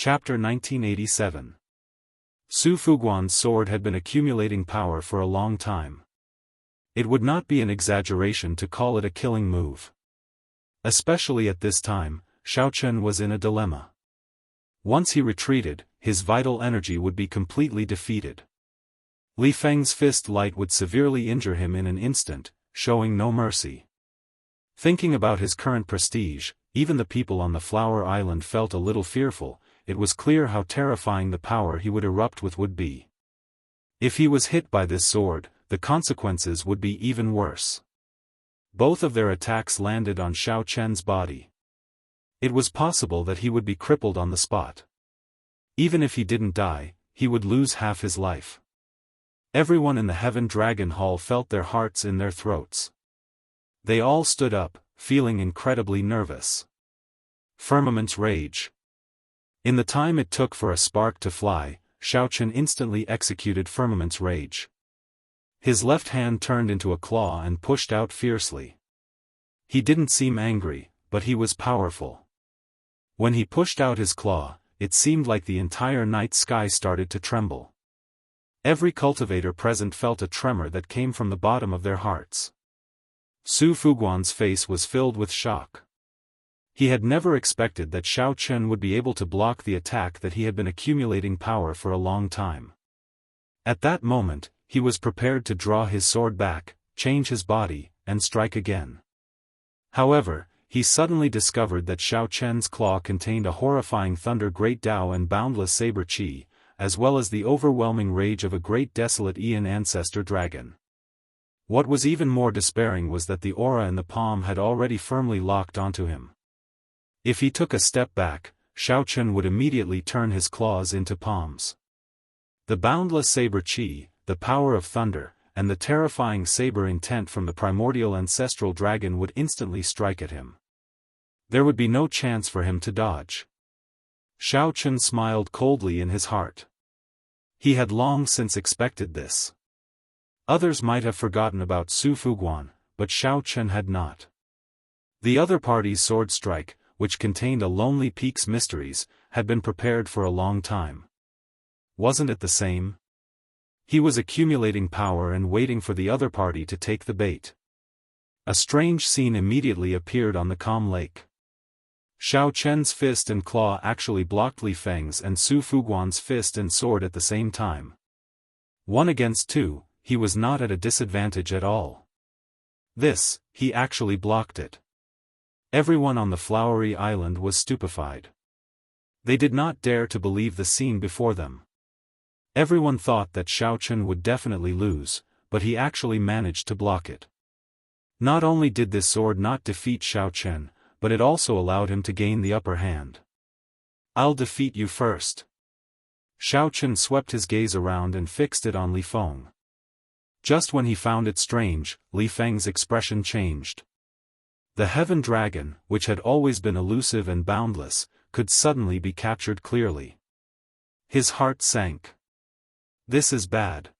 Chapter 1987. Su Fuguan's sword had been accumulating power for a long time. It would not be an exaggeration to call it a killing move. Especially at this time, Xiaochen was in a dilemma. Once he retreated, his vital energy would be completely defeated. Li Feng's fist light would severely injure him in an instant, showing no mercy. Thinking about his current prestige, even the people on the Flower Island felt a little fearful. It was clear how terrifying the power he would erupt with would be. If he was hit by this sword, the consequences would be even worse. Both of their attacks landed on Xiao Chen's body. It was possible that he would be crippled on the spot. Even if he didn't die, he would lose half his life. Everyone in the Heaven Dragon Hall felt their hearts in their throats. They all stood up, feeling incredibly nervous. Firmament's rage. In the time it took for a spark to fly, Xiaochen instantly executed Firmament's rage. His left hand turned into a claw and pushed out fiercely. He didn't seem angry, but he was powerful. When he pushed out his claw, it seemed like the entire night sky started to tremble. Every cultivator present felt a tremor that came from the bottom of their hearts. Su Fuguan's face was filled with shock. He had never expected that Xiao Chen would be able to block the attack that he had been accumulating power for a long time. At that moment, he was prepared to draw his sword back, change his body, and strike again. However, he suddenly discovered that Xiao Chen's claw contained a horrifying thunder great Dao and boundless saber qi, as well as the overwhelming rage of a great desolate Aeon ancestor dragon. What was even more despairing was that the aura in the palm had already firmly locked onto him. If he took a step back, Xiao Chen would immediately turn his claws into palms. The boundless saber qi, the power of thunder, and the terrifying saber intent from the primordial ancestral dragon would instantly strike at him. There would be no chance for him to dodge. Xiao Chen smiled coldly in his heart. He had long since expected this. Others might have forgotten about Su Fuguan, but Xiao Chen had not. The other party's sword strike, which contained a Lonely Peak's mysteries, had been prepared for a long time. Wasn't it the same? He was accumulating power and waiting for the other party to take the bait. A strange scene immediately appeared on the calm lake. Xiao Chen's fist and claw actually blocked Li Feng's and Su Fuguan's fist and sword at the same time. 1 against 2, he was not at a disadvantage at all. He actually blocked it. Everyone on the Flowery Island was stupefied. They did not dare to believe the scene before them. Everyone thought that Xiao Chen would definitely lose, but he actually managed to block it. Not only did this sword not defeat Xiao Chen, but it also allowed him to gain the upper hand. "I'll defeat you first." Xiao Chen swept his gaze around and fixed it on Li Feng. Just when he found it strange, Li Feng's expression changed. The Heaven Dragon, which had always been elusive and boundless, could suddenly be captured clearly. His heart sank. This is bad.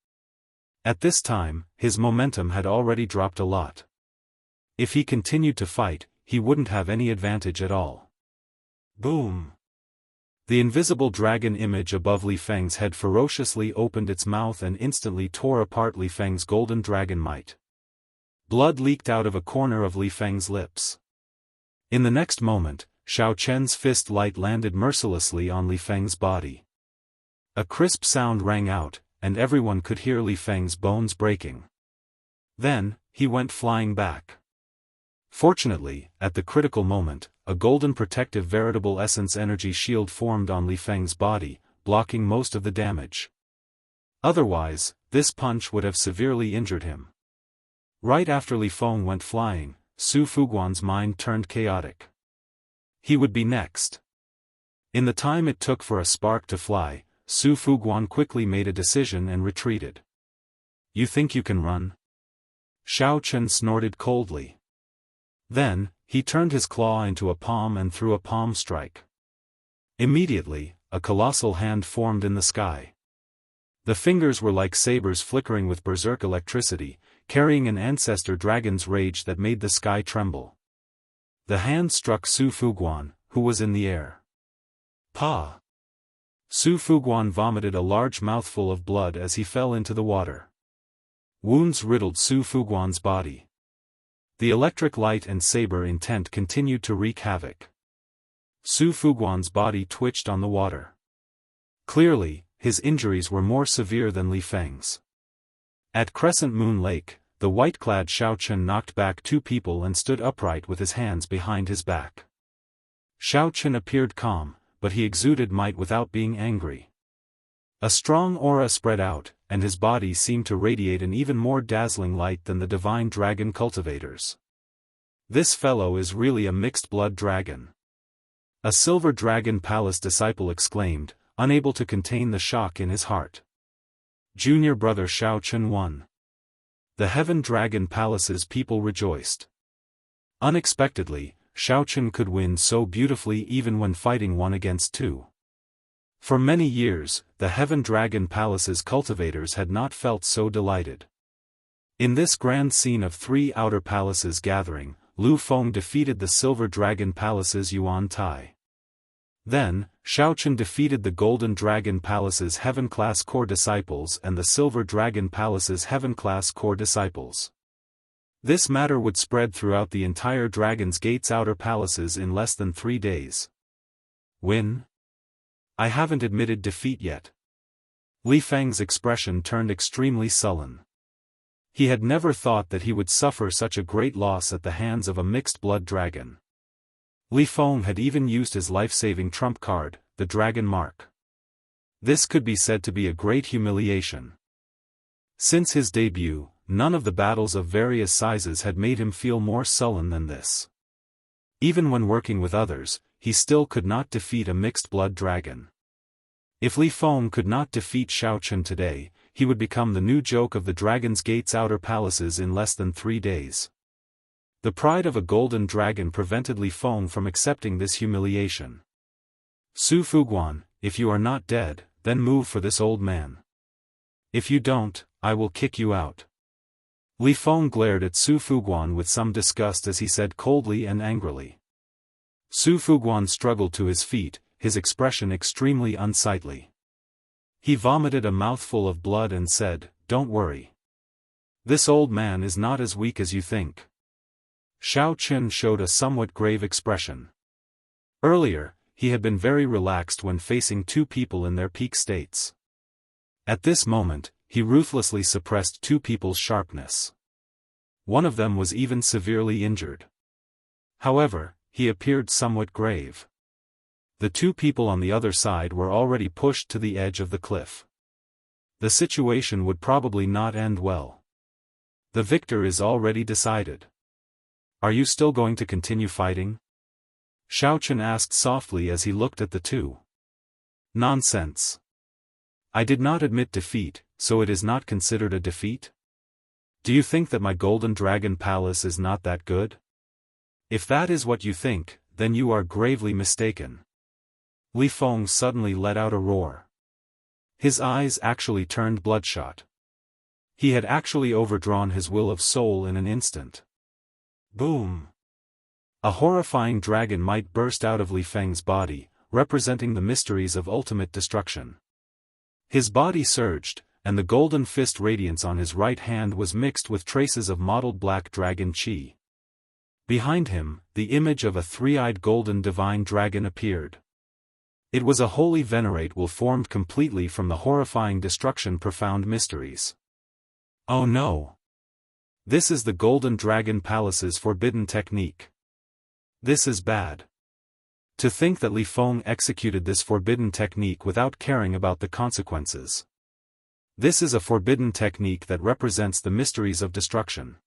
At this time, his momentum had already dropped a lot. If he continued to fight, he wouldn't have any advantage at all. Boom! The invisible dragon image above Li Feng's head ferociously opened its mouth and instantly tore apart Li Feng's golden dragon might. Blood leaked out of a corner of Li Feng's lips. In the next moment, Xiao Chen's fist light landed mercilessly on Li Feng's body. A crisp sound rang out, and everyone could hear Li Feng's bones breaking. Then, he went flying back. Fortunately, at the critical moment, a golden protective veritable essence energy shield formed on Li Feng's body, blocking most of the damage. Otherwise, this punch would have severely injured him. Right after Li Feng went flying, Su Fuguan's mind turned chaotic. He would be next. In the time it took for a spark to fly, Su Fuguan quickly made a decision and retreated. "You think you can run?" Xiao Chen snorted coldly. Then, he turned his claw into a palm and threw a palm strike. Immediately, a colossal hand formed in the sky. The fingers were like sabers flickering with berserk electricity, carrying an ancestor dragon's rage that made the sky tremble. The hand struck Su Fuguan, who was in the air. Pa! Su Fuguan vomited a large mouthful of blood as he fell into the water. Wounds riddled Su Fuguan's body. The electric light and saber intent continued to wreak havoc. Su Fuguan's body twitched on the water. Clearly, his injuries were more severe than Li Feng's. At Crescent Moon Lake, the white-clad Xiao Chen knocked back 2 people and stood upright with his hands behind his back. Xiao Chen appeared calm, but he exuded might without being angry. A strong aura spread out, and his body seemed to radiate an even more dazzling light than the divine dragon cultivators. This fellow is really a mixed-blood dragon. A Silver Dragon Palace disciple exclaimed, unable to contain the shock in his heart. Junior brother Xiao Chen won. The Heaven Dragon Palace's people rejoiced. Unexpectedly, Xiao Chen could win so beautifully even when fighting 1 against 2. For many years, the Heaven Dragon Palace's cultivators had not felt so delighted. In this grand scene of 3 outer palaces gathering, Lu Feng defeated the Silver Dragon Palace's Yuan Tai. Then, Xiao Chen defeated the Golden Dragon Palace's Heaven-class core disciples and the Silver Dragon Palace's Heaven-class core disciples. This matter would spread throughout the entire Dragon's Gate's outer palaces in less than 3 days. Win? I haven't admitted defeat yet. Li Feng's expression turned extremely sullen. He had never thought that he would suffer such a great loss at the hands of a mixed-blood dragon. Li Feng had even used his life-saving trump card, the Dragon Mark. This could be said to be a great humiliation. Since his debut, none of the battles of various sizes had made him feel more sullen than this. Even when working with others, he still could not defeat a mixed-blood dragon. If Li Feng could not defeat Xiao Chen today, he would become the new joke of the Dragon's Gate's outer palaces in less than 3 days. The pride of a golden dragon prevented Li Feng from accepting this humiliation. Su Fuguan, if you are not dead, then move for this old man. If you don't, I will kick you out. Li Feng glared at Su Fuguan with some disgust as he said coldly and angrily. Su Fuguan struggled to his feet, his expression extremely unsightly. He vomited a mouthful of blood and said, "Don't worry. This old man is not as weak as you think." Xiao Chen showed a somewhat grave expression. Earlier, he had been very relaxed when facing 2 people in their peak states. At this moment, he ruthlessly suppressed 2 people's sharpness. One of them was even severely injured. However, he appeared somewhat grave. The 2 people on the other side were already pushed to the edge of the cliff. The situation would probably not end well. The victor is already decided. Are you still going to continue fighting? Xiao Chen asked softly as he looked at the 2. Nonsense. I did not admit defeat, so it is not considered a defeat? Do you think that my Golden Dragon Palace is not that good? If that is what you think, then you are gravely mistaken. Li Feng suddenly let out a roar. His eyes actually turned bloodshot. He had actually overdrawn his will of soul in an instant. Boom! A horrifying dragon might burst out of Li Feng's body, representing the mysteries of ultimate destruction. His body surged, and the golden fist radiance on his right hand was mixed with traces of mottled black dragon chi. Behind him, the image of a 3-eyed golden divine dragon appeared. It was a holy venerate will formed completely from the horrifying destruction profound mysteries. Oh no! This is the Golden Dragon Palace's forbidden technique. This is bad. To think that Li Feng executed this forbidden technique without caring about the consequences. This is a forbidden technique that represents the mysteries of destruction.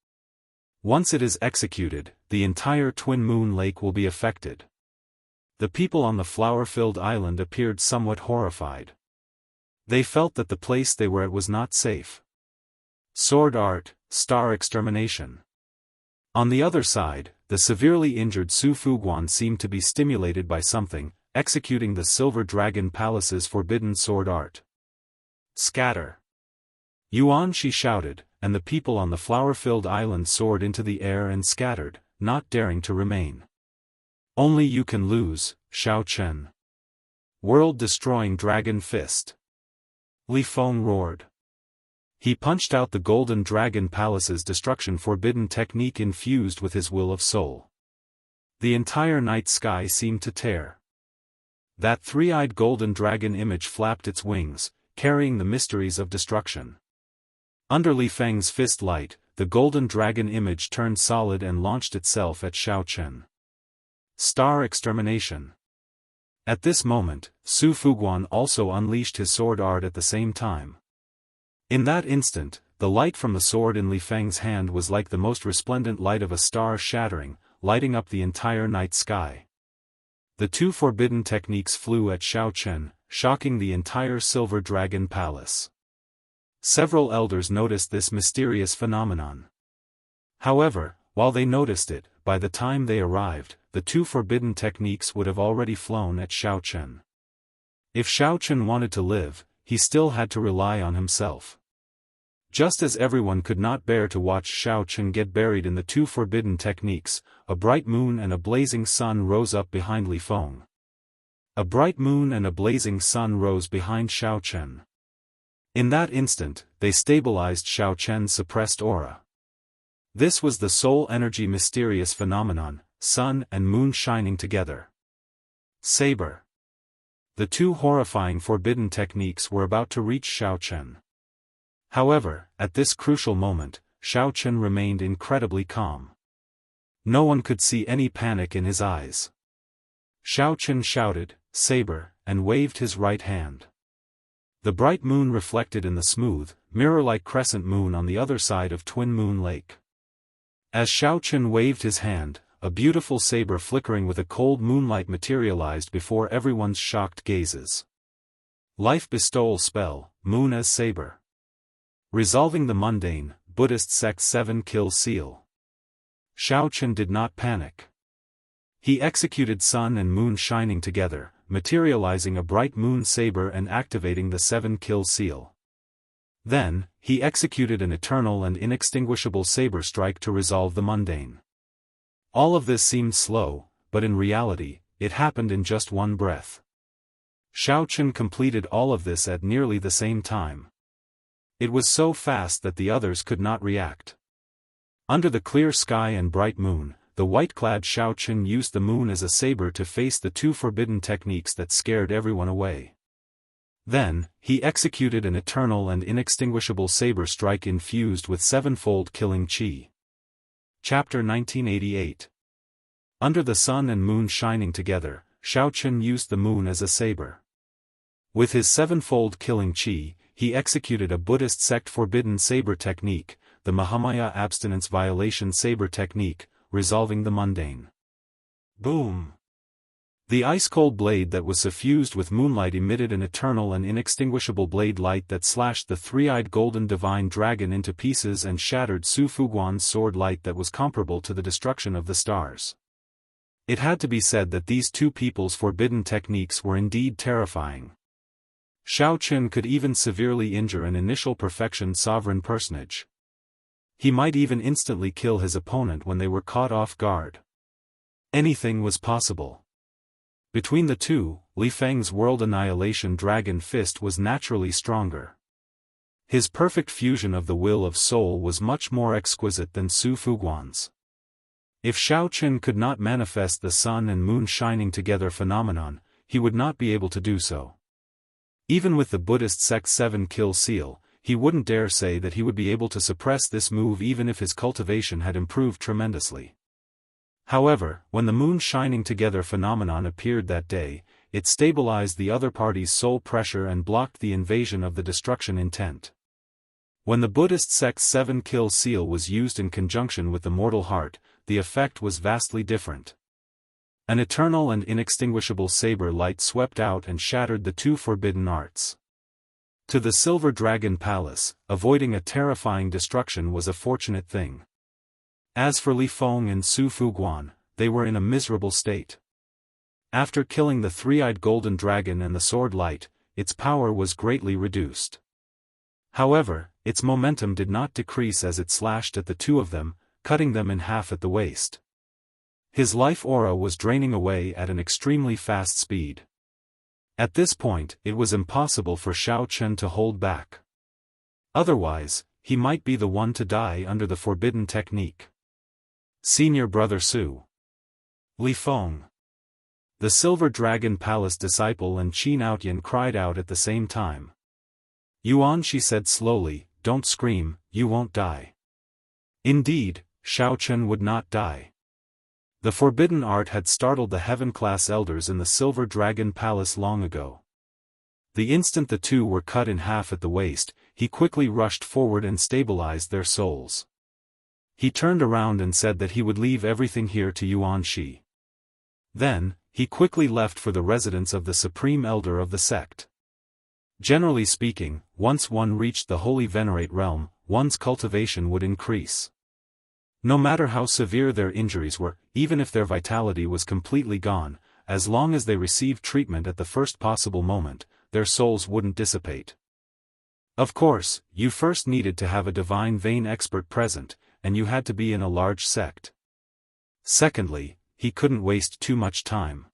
Once it is executed, the entire Twin Moon Lake will be affected. The people on the flower-filled island appeared somewhat horrified. They felt that the place they were at was not safe. Sword art, star extermination. On the other side, the severely injured Su Fuguan seemed to be stimulated by something, executing the Silver Dragon Palace's forbidden sword art. Scatter! Yuan Shi shouted, and the people on the flower-filled island soared into the air and scattered, not daring to remain. Only you can lose, Xiao Chen. World-destroying dragon fist. Li Feng roared. He punched out the golden dragon palace's destruction forbidden technique infused with his will of soul. The entire night sky seemed to tear. That three-eyed golden dragon image flapped its wings, carrying the mysteries of destruction. Under Li Feng's fist light, the golden dragon image turned solid and launched itself at Xiao Chen. Star extermination. At this moment, Su Fuguan also unleashed his sword art at the same time. In that instant, the light from the sword in Li Feng's hand was like the most resplendent light of a star shattering, lighting up the entire night sky. The two forbidden techniques flew at Xiao Chen, shocking the entire Silver Dragon Palace. Several elders noticed this mysterious phenomenon. However, while they noticed it, by the time they arrived, the two forbidden techniques would have already flown at Xiao Chen. If Xiao Chen wanted to live, he still had to rely on himself. Just as everyone could not bear to watch Xiao Chen get buried in the two forbidden techniques, a bright moon and a blazing sun rose up behind Li Feng. A bright moon and a blazing sun rose behind Xiao Chen. In that instant, they stabilized Xiao Chen's suppressed aura. This was the soul energy mysterious phenomenon, sun and moon shining together. Saber. The two horrifying forbidden techniques were about to reach Xiao Chen. However, at this crucial moment, Xiao Chen remained incredibly calm. No one could see any panic in his eyes. Xiao Chen shouted, "Saber," and waved his right hand. The bright moon reflected in the smooth, mirror-like crescent moon on the other side of Twin Moon Lake. As Xiao Chen waved his hand, a beautiful saber flickering with a cold moonlight materialized before everyone's shocked gazes. Life bestowal spell, Moon as Saber. Resolving the mundane, Buddhist sect 7 kill seal. Xiao Chen did not panic. He executed sun and moon shining together, materializing a bright moon saber and activating the 7 kill seal. Then, he executed an eternal and inextinguishable saber strike to resolve the mundane. All of this seemed slow, but in reality, it happened in just one breath. Xiao Chen completed all of this at nearly the same time. It was so fast that the others could not react. Under the clear sky and bright moon, the white-clad Xiao Chen used the moon as a saber to face the two forbidden techniques that scared everyone away. Then, he executed an eternal and inextinguishable saber strike infused with sevenfold killing chi. Chapter 1988. Under the sun and moon shining together, Xiao Chen used the moon as a saber. With his sevenfold killing chi, he executed a Buddhist sect forbidden saber technique, the Mahamaya abstinence violation saber technique, resolving the mundane. Boom! The ice-cold blade that was suffused with moonlight emitted an eternal and inextinguishable blade light that slashed the three-eyed golden divine dragon into pieces and shattered Su Fuguan's sword light that was comparable to the destruction of the stars. It had to be said that these two people's forbidden techniques were indeed terrifying. Xiao Chen could even severely injure an initial perfection sovereign personage. He might even instantly kill his opponent when they were caught off guard. Anything was possible. Between the two, Li Feng's world annihilation dragon fist was naturally stronger. His perfect fusion of the will of soul was much more exquisite than Su Fuguan's. If Xiao Chen could not manifest the sun and moon shining together phenomenon, he would not be able to do so. Even with the Buddhist sect 7 kill seal, he wouldn't dare say that he would be able to suppress this move even if his cultivation had improved tremendously. However, when the moon shining together phenomenon appeared that day, it stabilized the other party's soul pressure and blocked the invasion of the destruction intent. When the Buddhist sect 7 kill seal was used in conjunction with the mortal heart, the effect was vastly different. An eternal and inextinguishable saber light swept out and shattered the two forbidden arts. To the Silver Dragon Palace, avoiding a terrifying destruction was a fortunate thing. As for Li Feng and Su Fuguan, they were in a miserable state. After killing the three-eyed golden dragon and the sword light, its power was greatly reduced. However, its momentum did not decrease as it slashed at the two of them, cutting them in half at the waist. His life aura was draining away at an extremely fast speed. At this point, it was impossible for Xiao Chen to hold back. Otherwise, he might be the one to die under the forbidden technique. Senior Brother Su. Li Feng. The Silver Dragon Palace disciple and Qin Outyan cried out at the same time. Yuan, she said slowly, don't scream, you won't die. Indeed, Xiao Chen would not die. The forbidden art had startled the heaven-class elders in the Silver Dragon Palace long ago. The instant the two were cut in half at the waist, he quickly rushed forward and stabilized their souls. He turned around and said that he would leave everything here to Yuan Shi. Then, he quickly left for the residence of the Supreme Elder of the sect. Generally speaking, once one reached the Holy Venerate realm, one's cultivation would increase. No matter how severe their injuries were, even if their vitality was completely gone, as long as they received treatment at the first possible moment, their souls wouldn't dissipate. Of course, you first needed to have a divine vein expert present, and you had to be in a large sect. Secondly, he couldn't waste too much time.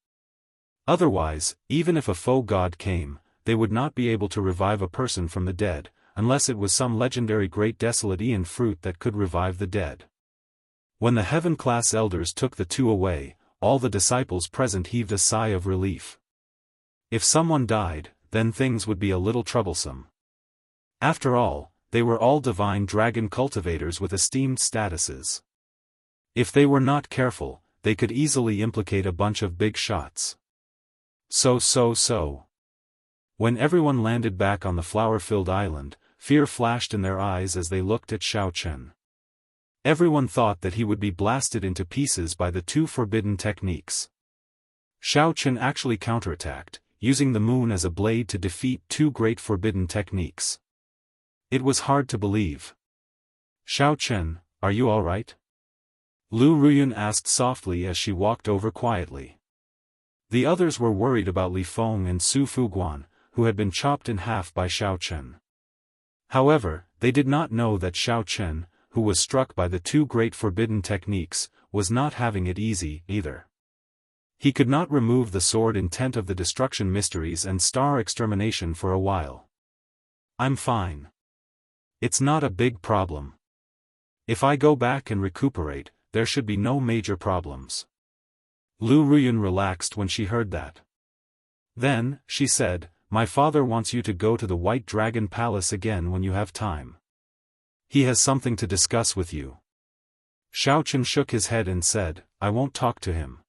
Otherwise, even if a faux god came, they would not be able to revive a person from the dead, unless it was some legendary great desolate Ian fruit that could revive the dead. When the heaven-class elders took the two away, all the disciples present heaved a sigh of relief. If someone died, then things would be a little troublesome. After all, they were all divine dragon cultivators with esteemed statuses. If they were not careful, they could easily implicate a bunch of big shots. So. When everyone landed back on the flower-filled island, fear flashed in their eyes as they looked at Xiao Chen. Everyone thought that he would be blasted into pieces by the two forbidden techniques. Xiao Chen actually counterattacked, using the moon as a blade to defeat two great forbidden techniques. It was hard to believe. Xiao Chen, are you all right? Lu Ruyun asked softly as she walked over quietly. The others were worried about Li Feng and Su Fuguan, who had been chopped in half by Xiao Chen. However, they did not know that Xiao Chen, who was struck by the two great forbidden techniques, was not having it easy, either. He could not remove the sword intent of the destruction mysteries and star extermination for a while. I'm fine. It's not a big problem. If I go back and recuperate, there should be no major problems. Lu Ruyun relaxed when she heard that. Then, she said, my father wants you to go to the White Dragon Palace again when you have time. He has something to discuss with you. Xiao Chen shook his head and said, I won't talk to him.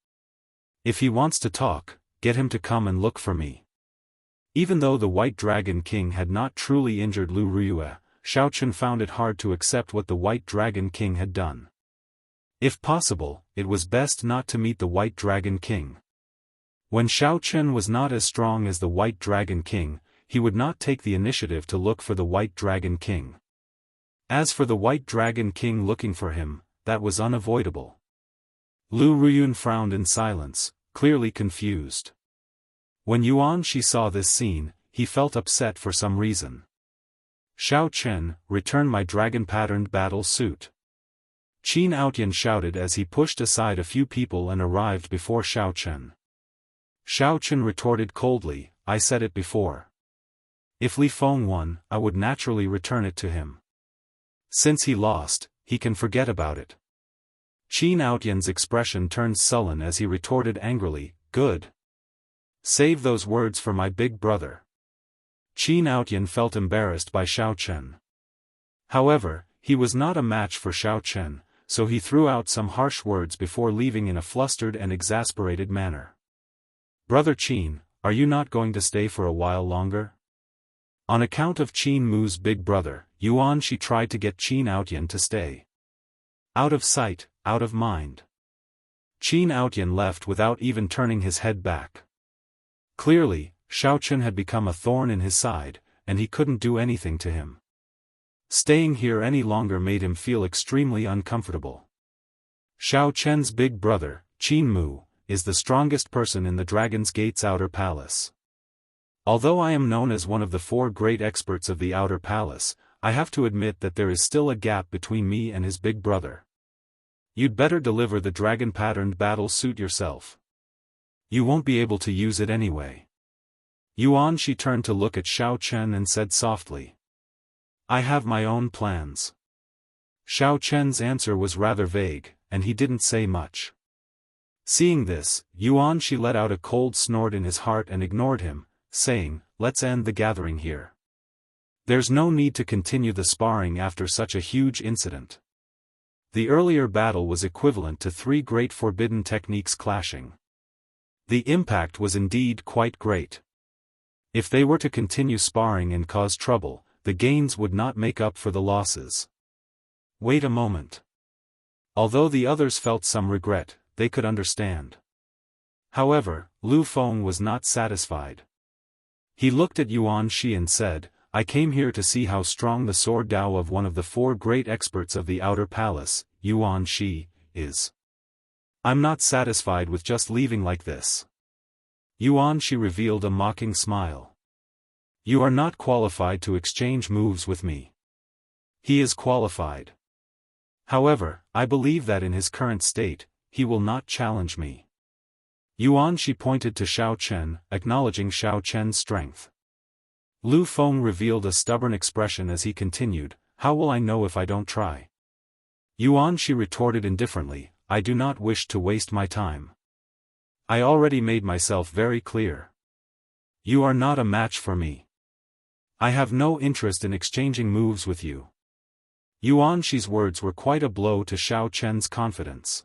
If he wants to talk, get him to come and look for me. Even though the White Dragon King had not truly injured Lu Ruyue, Xiao Chen found it hard to accept what the White Dragon King had done. If possible, it was best not to meet the White Dragon King. When Xiao Chen was not as strong as the White Dragon King, he would not take the initiative to look for the White Dragon King. As for the White Dragon King looking for him, that was unavoidable. Lu Ruyun frowned in silence, clearly confused. When Yuan Shi saw this scene, he felt upset for some reason. Xiao Chen, return my dragon-patterned battle suit. Qin Outyan shouted as he pushed aside a few people and arrived before Xiao Chen. Xiao Chen retorted coldly, I said it before. If Li Feng won, I would naturally return it to him. Since he lost, he can forget about it. Qin Outyan's expression turned sullen as he retorted angrily, good. Save those words for my big brother. Qin Outyan felt embarrassed by Xiao Chen. However, he was not a match for Xiao Chen, so he threw out some harsh words before leaving in a flustered and exasperated manner. Brother Qin, are you not going to stay for a while longer? On account of Qin Mu's big brother, Yuan Shi tried to get Qin Outyan to stay. Out of sight, out of mind. Qin Outyan left without even turning his head back. Clearly, Xiao Chen had become a thorn in his side, and he couldn't do anything to him. Staying here any longer made him feel extremely uncomfortable. Xiao Chen's big brother, Qin Mu, is the strongest person in the Dragon's Gate's outer palace. Although I am known as one of the 4 great experts of the outer palace, I have to admit that there is still a gap between me and his big brother. You'd better deliver the dragon-patterned battle suit yourself. You won't be able to use it anyway. Yuan-shi turned to look at Xiao Chen and said softly, "I have my own plans." Xiao Chen's answer was rather vague, and he didn't say much. Seeing this, Yuan-shi let out a cold snort in his heart and ignored him, saying, "Let's end the gathering here. There's no need to continue the sparring after such a huge incident." The earlier battle was equivalent to three great forbidden techniques clashing. The impact was indeed quite great. If they were to continue sparring and cause trouble, the gains would not make up for the losses. Wait a moment. Although the others felt some regret, they could understand. However, Lu Feng was not satisfied. He looked at Yuan-shi and said, "I came here to see how strong the sword Dao of one of the four great experts of the Outer Palace, Yuan-shi, is. I'm not satisfied with just leaving like this." Yuan-shi revealed a mocking smile. "You are not qualified to exchange moves with me." He is qualified. However, I believe that in his current state, he will not challenge me. Yuan-shi pointed to Xiao Chen, acknowledging Xiao Chen's strength. Lu Feng revealed a stubborn expression as he continued, "How will I know if I don't try?" Yuan-shi retorted indifferently, "I do not wish to waste my time. I already made myself very clear. You are not a match for me. I have no interest in exchanging moves with you." Yuan-shi's words were quite a blow to Xiao Chen's confidence.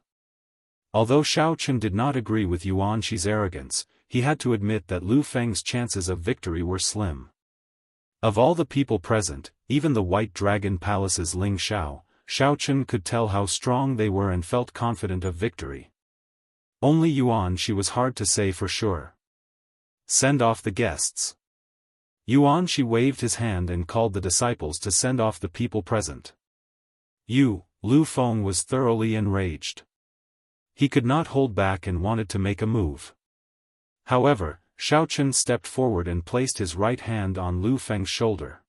Although Xiao Chen did not agree with Yuan-shi's arrogance, he had to admit that Lu Feng's chances of victory were slim. Of all the people present, even the White Dragon Palace's Ling Xiao, Xiao Chen could tell how strong they were and felt confident of victory. Only Yuan-shi was hard to say for sure. "Send off the guests." Yuan-shi waved his hand and called the disciples to send off the people present. Lu Feng was thoroughly enraged. He could not hold back and wanted to make a move. However, Xiao Chen stepped forward and placed his right hand on Lu Feng's shoulder.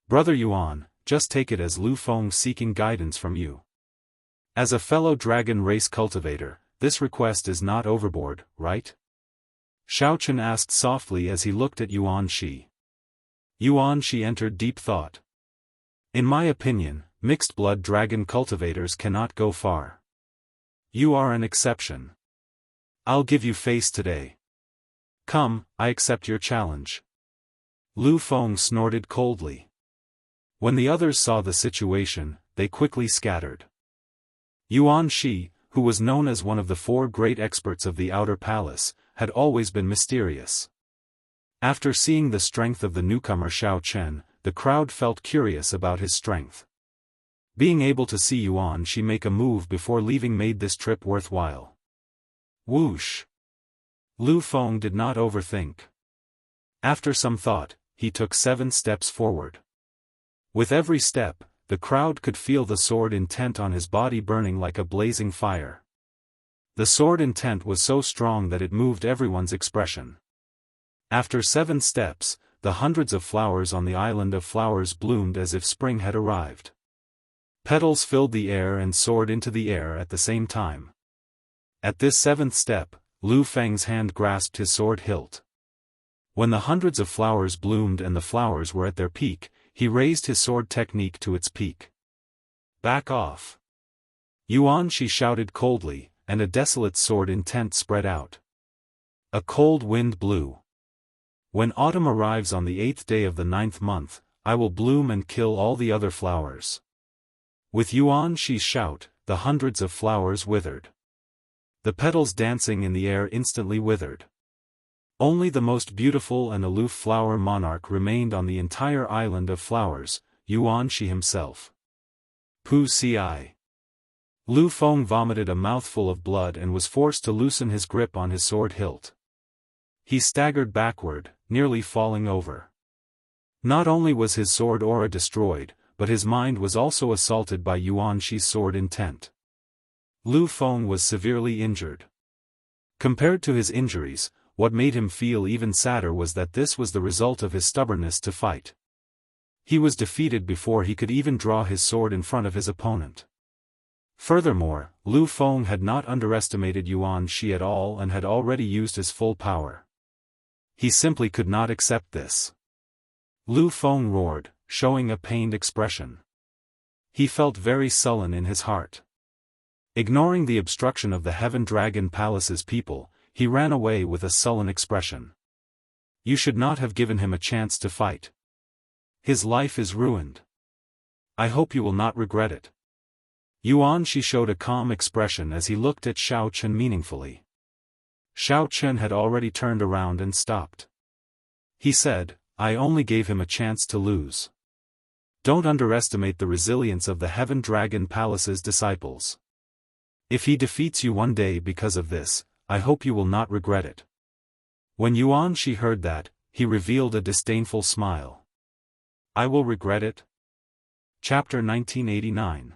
"Brother Yuan, just take it as Lu Feng seeking guidance from you. As a fellow dragon race cultivator, this request is not overboard, right?" Xiao Chen asked softly as he looked at Yuan-shi. Yuan-shi entered deep thought. "In my opinion, mixed-blood dragon cultivators cannot go far. You are an exception. I'll give you face today. Come, I accept your challenge." Lu Feng snorted coldly. When the others saw the situation, they quickly scattered. Yuan-shi, who was known as one of the four great experts of the Outer Palace, had always been mysterious. After seeing the strength of the newcomer Xiao Chen, the crowd felt curious about his strength. Being able to see Yuan-shi make a move before leaving made this trip worthwhile. Whoosh! Lu Feng did not overthink. After some thought, he took 7 steps forward. With every step, the crowd could feel the sword intent on his body burning like a blazing fire. The sword intent was so strong that it moved everyone's expression. After 7 steps, the hundreds of flowers on the island of flowers bloomed as if spring had arrived. Petals filled the air and soared into the air at the same time. At this 7th step, Lu Feng's hand grasped his sword hilt. When the hundreds of flowers bloomed and the flowers were at their peak, he raised his sword technique to its peak. "Back off!" Yuan-shi shouted coldly, and a desolate sword intent spread out. A cold wind blew. "When autumn arrives on the 8th day of the 9th month, I will bloom and kill all the other flowers." With Yuan-shi's shout, the hundreds of flowers withered. The petals dancing in the air instantly withered. Only the most beautiful and aloof flower monarch remained on the entire island of flowers, Yuan-shi himself. Pu ci. Lu Feng vomited a mouthful of blood and was forced to loosen his grip on his sword hilt. He staggered backward, nearly falling over. Not only was his sword aura destroyed, but his mind was also assaulted by Yuan-shi's sword intent. Lu Feng was severely injured. Compared to his injuries, what made him feel even sadder was that this was the result of his stubbornness to fight. He was defeated before he could even draw his sword in front of his opponent. Furthermore, Lu Feng had not underestimated Yuan-shi at all and had already used his full power. He simply could not accept this. Lu Feng roared, showing a pained expression. He felt very sullen in his heart. Ignoring the obstruction of the Heaven Dragon Palace's people, he ran away with a sullen expression. You should not have given him a chance to fight. His life is ruined. I hope you will not regret it. Yuan Shi showed a calm expression as he looked at Xiao Chen meaningfully. Xiao Chen had already turned around and stopped. He said, I only gave him a chance to lose. Don't underestimate the resilience of the Heaven Dragon Palace's disciples. If he defeats you one day because of this, I hope you will not regret it. When Yuan Shi heard that, he revealed a disdainful smile. I will regret it. Chapter 1989.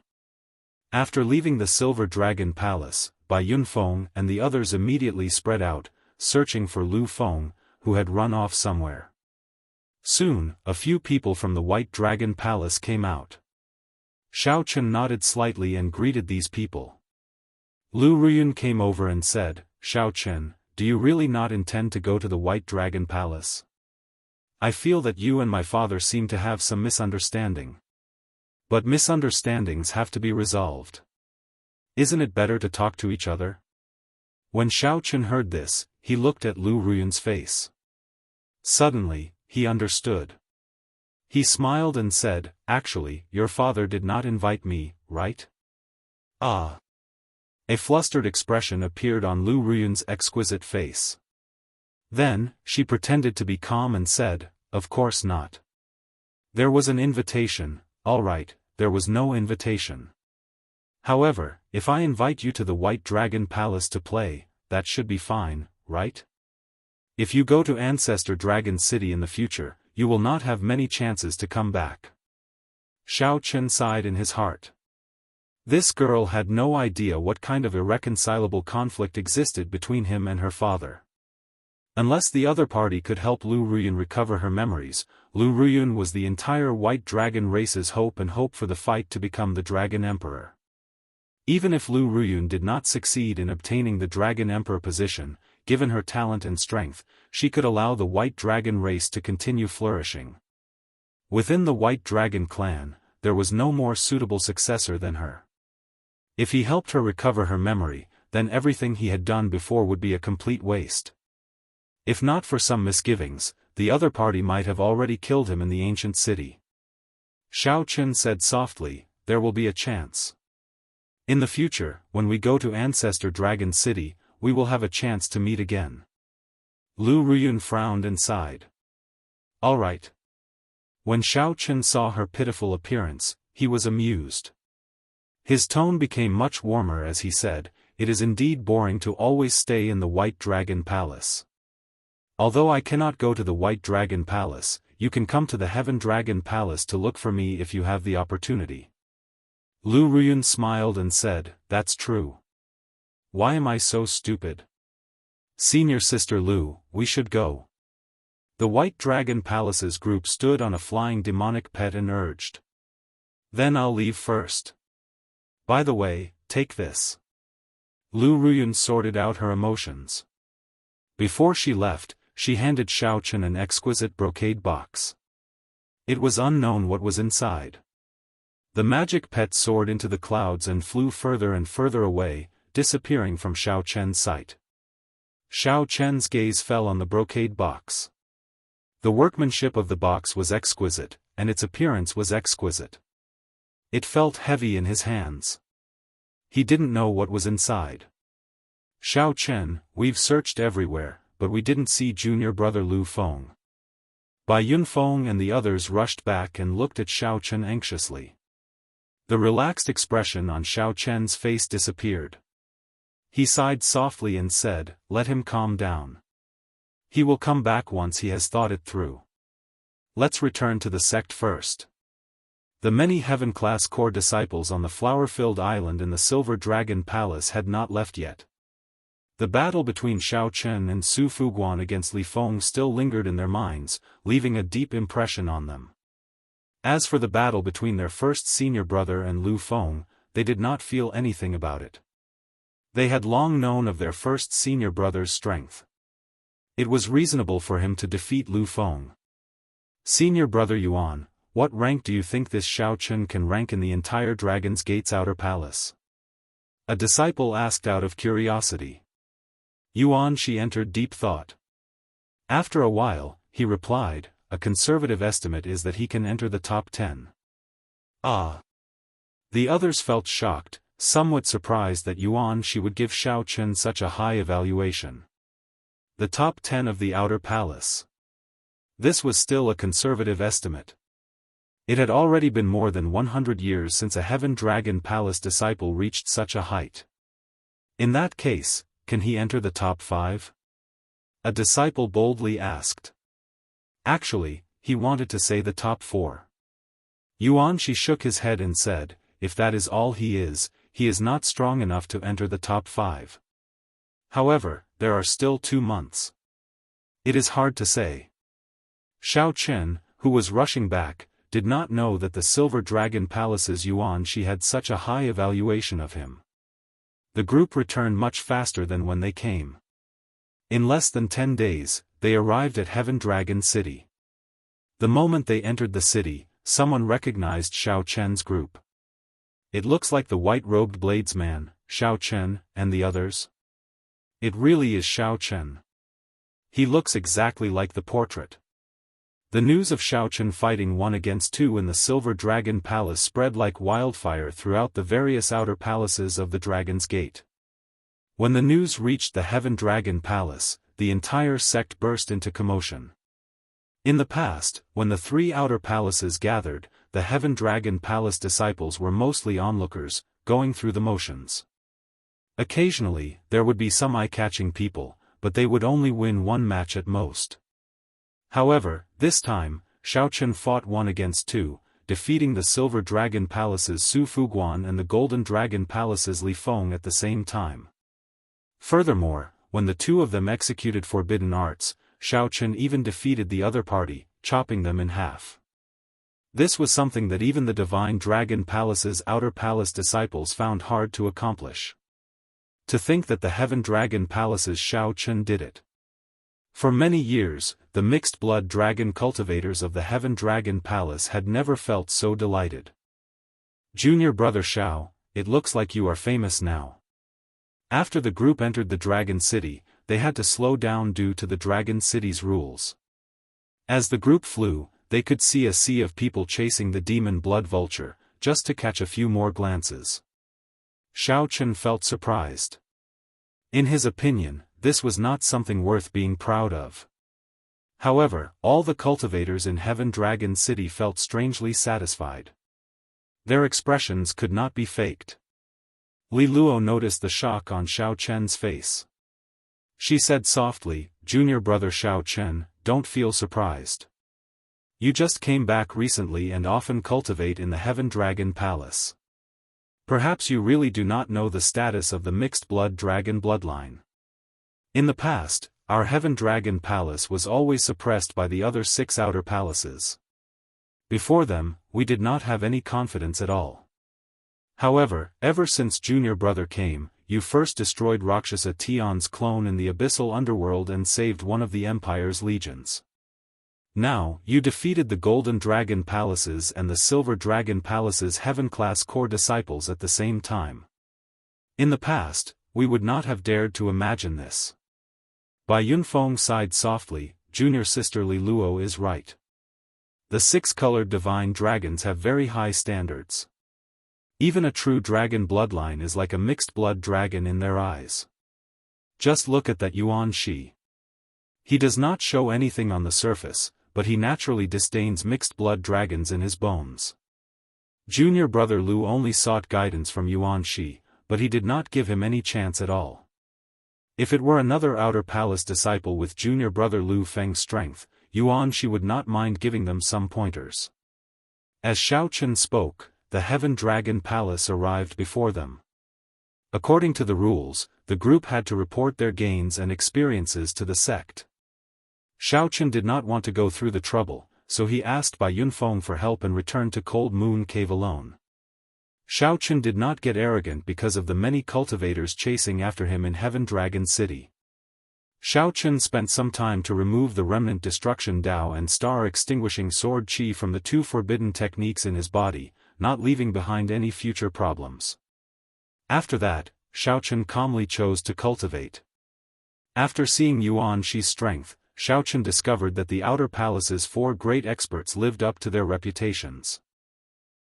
After leaving the Silver Dragon Palace, Bai Yunfeng and the others immediately spread out, searching for Lu Feng, who had run off somewhere. Soon, a few people from the White Dragon Palace came out. Xiao Chen nodded slightly and greeted these people. Lu Ruyun came over and said, Xiao Chen, do you really not intend to go to the White Dragon Palace? I feel that you and my father seem to have some misunderstanding. But misunderstandings have to be resolved. Isn't it better to talk to each other? When Xiao Chen heard this, he looked at Lu Ruyun's face. Suddenly, he understood. He smiled and said, actually, your father did not invite me, right? Ah. A flustered expression appeared on Lu Ruyun's exquisite face. Then, she pretended to be calm and said, of course not. There was an invitation, all right, there was no invitation. However, if I invite you to the White Dragon Palace to play, that should be fine, right? If you go to Ancestor Dragon City in the future, you will not have many chances to come back. Xiao Chen sighed in his heart. This girl had no idea what kind of irreconcilable conflict existed between him and her father. Unless the other party could help Lu Ruyun recover her memories, Lu Ruyun was the entire White Dragon race's hope and hope for the fight to become the Dragon Emperor. Even if Lu Ruyun did not succeed in obtaining the Dragon Emperor position, given her talent and strength, she could allow the White Dragon race to continue flourishing. Within the White Dragon clan, there was no more suitable successor than her. If he helped her recover her memory, then everything he had done before would be a complete waste. If not for some misgivings, the other party might have already killed him in the ancient city. Xiao Chen said softly, there will be a chance. In the future, when we go to Ancestor Dragon City, we will have a chance to meet again. Lu Ruyun frowned and sighed. All right. When Xiao Chen saw her pitiful appearance, he was amused. His tone became much warmer as he said, it is indeed boring to always stay in the White Dragon Palace. Although I cannot go to the White Dragon Palace, you can come to the Heaven Dragon Palace to look for me if you have the opportunity. Lu Ruyun smiled and said, that's true. Why am I so stupid? Senior Sister Lu, we should go. The White Dragon Palace's group stood on a flying demonic pet and urged. Then I'll leave first. By the way, take this. Lu Ruyun sorted out her emotions. Before she left, she handed Xiao Chen an exquisite brocade box. It was unknown what was inside. The magic pet soared into the clouds and flew further and further away, disappearing from Xiao Chen's sight. Xiao Chen's gaze fell on the brocade box. The workmanship of the box was exquisite, and its appearance was exquisite. It felt heavy in his hands. He didn't know what was inside. Xiao Chen, we've searched everywhere, but we didn't see junior brother Lu Feng. Bai Yunfeng and the others rushed back and looked at Xiao Chen anxiously. The relaxed expression on Xiao Chen's face disappeared. He sighed softly and said, let him calm down. He will come back once he has thought it through. Let's return to the sect first. The many heaven-class core disciples on the flower-filled island in the Silver Dragon Palace had not left yet. The battle between Xiao Chen and Su Fuguan against Li Feng still lingered in their minds, leaving a deep impression on them. As for the battle between their first senior brother and Lu Feng, they did not feel anything about it. They had long known of their first senior brother's strength. It was reasonable for him to defeat Lu Feng. Senior brother Yuan, what rank do you think this Xiao Chen can rank in the entire Dragon's Gate's outer palace? A disciple asked out of curiosity. Yuan Shi entered deep thought. After a while, he replied, a conservative estimate is that he can enter the top 10. Ah! The others felt shocked, somewhat surprised that Yuan Shi would give Xiao Chen such a high evaluation. The top 10 of the outer palace. This was still a conservative estimate. It had already been more than 100 years since a Heaven Dragon Palace disciple reached such a height. In that case, can he enter the top 5? A disciple boldly asked. Actually, he wanted to say the top 4. Yuan Shi shook his head and said, if that is all he is not strong enough to enter the top 5. However, there are still 2 months. It is hard to say. Xiao Chen, who was rushing back, did not know that the Silver Dragon Palace's Yuan Shi had such a high evaluation of him. The group returned much faster than when they came. In less than 10 days, they arrived at Heaven Dragon City. The moment they entered the city, someone recognized Xiao Chen's group. It looks like the white-robed bladesman, Xiao Chen, and the others. It really is Xiao Chen. He looks exactly like the portrait. The news of Xiao Chen fighting 1 against 2 in the Silver Dragon Palace spread like wildfire throughout the various outer palaces of the Dragon's Gate. When the news reached the Heaven Dragon Palace, the entire sect burst into commotion. In the past, when the 3 outer palaces gathered, the Heaven Dragon Palace disciples were mostly onlookers, going through the motions. Occasionally, there would be some eye-catching people, but they would only win 1 match at most. However, this time, Xiao Chen fought 1 against 2, defeating the Silver Dragon Palace's Su Fuguan and the Golden Dragon Palace's Li Feng at the same time. Furthermore, when the 2 of them executed forbidden arts, Xiao Chen even defeated the other party, chopping them in half. This was something that even the Divine Dragon Palace's outer palace disciples found hard to accomplish. To think that the Heaven Dragon Palace's Xiao Chen did it. For many years, the mixed-blood dragon cultivators of the Heaven Dragon Palace had never felt so delighted. Junior brother Xiao, it looks like you are famous now. After the group entered the Dragon City, they had to slow down due to the Dragon City's rules. As the group flew, they could see a sea of people chasing the demon blood vulture, just to catch a few more glances. Xiao Chen felt surprised. In his opinion, this was not something worth being proud of. However, all the cultivators in Heaven Dragon City felt strangely satisfied. Their expressions could not be faked. Li Luo noticed the shock on Xiao Chen's face. She said softly, "Junior brother Xiao Chen, don't feel surprised. You just came back recently and often cultivate in the Heaven Dragon Palace. Perhaps you really do not know the status of the mixed-blood dragon bloodline. In the past, our Heaven Dragon Palace was always suppressed by the other 6 outer palaces. Before them, we did not have any confidence at all. However, ever since Junior Brother came, you first destroyed Rakshasa Tion's clone in the abyssal underworld and saved one of the Empire's legions. Now, you defeated the Golden Dragon Palace's and the Silver Dragon Palace's Heaven-class core disciples at the same time. In the past, we would not have dared to imagine this." Bai Yunfeng sighed softly, "Junior sister Li Luo is right. The 6-colored divine dragons have very high standards. Even a true dragon bloodline is like a mixed-blood dragon in their eyes. Just look at that Yuan Shi. He does not show anything on the surface, but he naturally disdains mixed-blood dragons in his bones." Junior brother Lu only sought guidance from Yuan Shi, but he did not give him any chance at all. If it were another outer palace disciple with junior brother Lu Feng's strength, Yuan Shi would not mind giving them some pointers. As Xiao Chen spoke, the Heaven Dragon Palace arrived before them. According to the rules, the group had to report their gains and experiences to the sect. Xiao Chen did not want to go through the trouble, so he asked Bai Yunfeng for help and returned to Cold Moon Cave alone. Xiao Chen did not get arrogant because of the many cultivators chasing after him in Heaven Dragon City. Xiao Chen spent some time to remove the remnant destruction Dao and star-extinguishing sword Qi from the two forbidden techniques in his body, not leaving behind any future problems. After that, Xiao Chen calmly chose to cultivate. After seeing Yuan Shi's strength, Xiao Chen discovered that the Outer Palace's 4 great experts lived up to their reputations.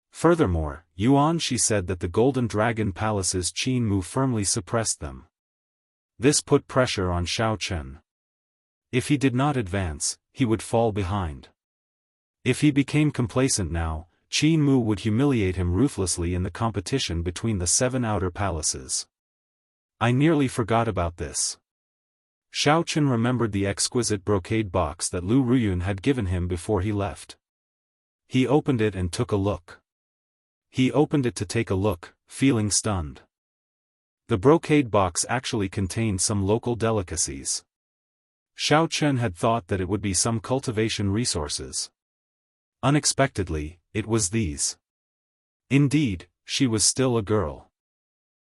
Furthermore, Yuan Shi said that the Golden Dragon Palace's Qin Mu firmly suppressed them. This put pressure on Xiao Chen. If he did not advance, he would fall behind. If he became complacent now, Qin Mu would humiliate him ruthlessly in the competition between the 7 outer palaces. I nearly forgot about this. Xiao Chen remembered the exquisite brocade box that Lu Ruyun had given him before he left. He opened it and took a look. He opened it to take a look, feeling stunned. The brocade box actually contained some local delicacies. Xiao Chen had thought that it would be some cultivation resources. Unexpectedly, it was these. Indeed, she was still a girl.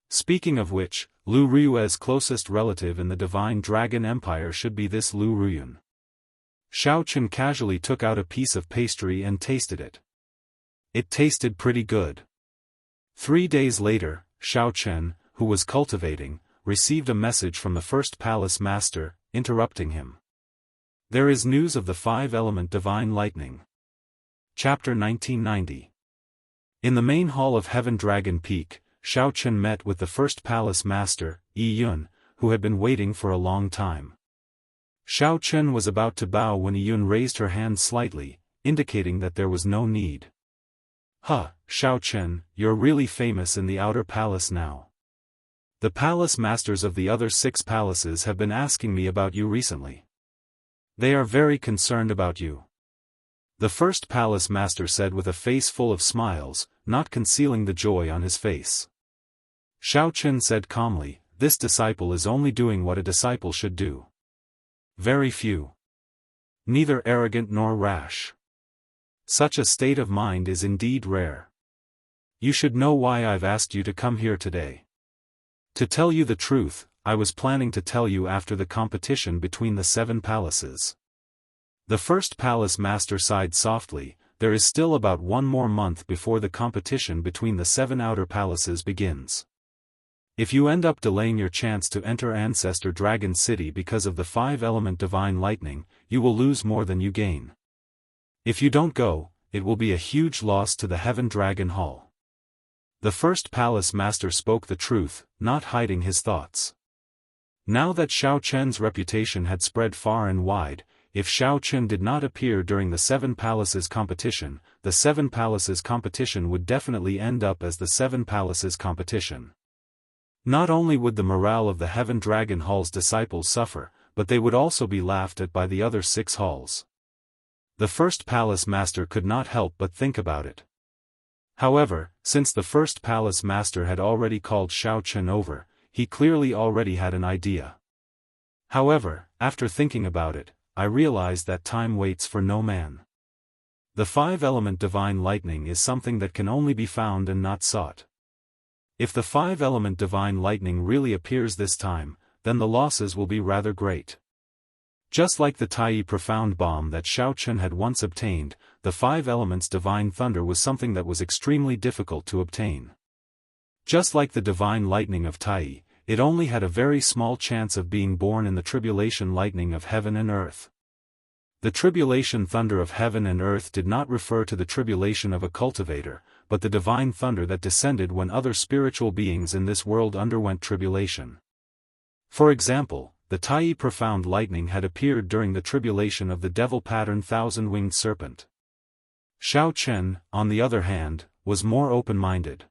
Speaking of which, Lu Ruyue's closest relative in the Divine Dragon Empire should be this Lu Ruyun. Xiao Chen casually took out a piece of pastry and tasted it. It tasted pretty good. 3 days later, Xiao Chen, who was cultivating, received a message from the first palace master, interrupting him. There is news of the 5-element divine lightning. Chapter 1990. In the main hall of Heaven Dragon Peak, Xiao Chen met with the first palace master, Yi Yun, who had been waiting for a long time. Xiao Chen was about to bow when Yi Yun raised her hand slightly, indicating that there was no need. Xiao Chen, you're really famous in the outer palace now. The palace masters of the other 6 palaces have been asking me about you recently. They are very concerned about you. The first palace master said with a face full of smiles, not concealing the joy on his face. Xiao Chen said calmly, this disciple is only doing what a disciple should do. Very few. Neither arrogant nor rash. Such a state of mind is indeed rare. You should know why I've asked you to come here today. To tell you the truth, I was planning to tell you after the competition between the 7 palaces. The first palace master sighed softly, there is still about 1 more month before the competition between the 7 outer palaces begins. If you end up delaying your chance to enter Ancestor Dragon City because of the 5-element divine lightning, you will lose more than you gain. If you don't go, it will be a huge loss to the Heaven Dragon Hall. The first palace master spoke the truth, not hiding his thoughts. Now that Xiao Chen's reputation had spread far and wide, if Xiao Chen did not appear during the 7 palaces competition, the 7 palaces competition would definitely end up as the 7 palaces competition. Not only would the morale of the Heaven Dragon Hall's disciples suffer, but they would also be laughed at by the other 6 halls. The first palace master could not help but think about it. However, since the first palace master had already called Xiao Chen over, he clearly already had an idea. However, after thinking about it, I realized that time waits for no man. The 5-element divine lightning is something that can only be found and not sought. If the 5-element divine lightning really appears this time, then the losses will be rather great. Just like the Tai profound bomb that Xiao Chen had once obtained, the 5 elements divine thunder was something that was extremely difficult to obtain. Just like the divine lightning of Tai, it only had a very small chance of being born in the tribulation lightning of heaven and earth. The tribulation thunder of heaven and earth did not refer to the tribulation of a cultivator, but the divine thunder that descended when other spiritual beings in this world underwent tribulation. For example, the Tai profound lightning had appeared during the tribulation of the devil-patterned 1,000-winged serpent. Xiao Chen, on the other hand, was more open-minded.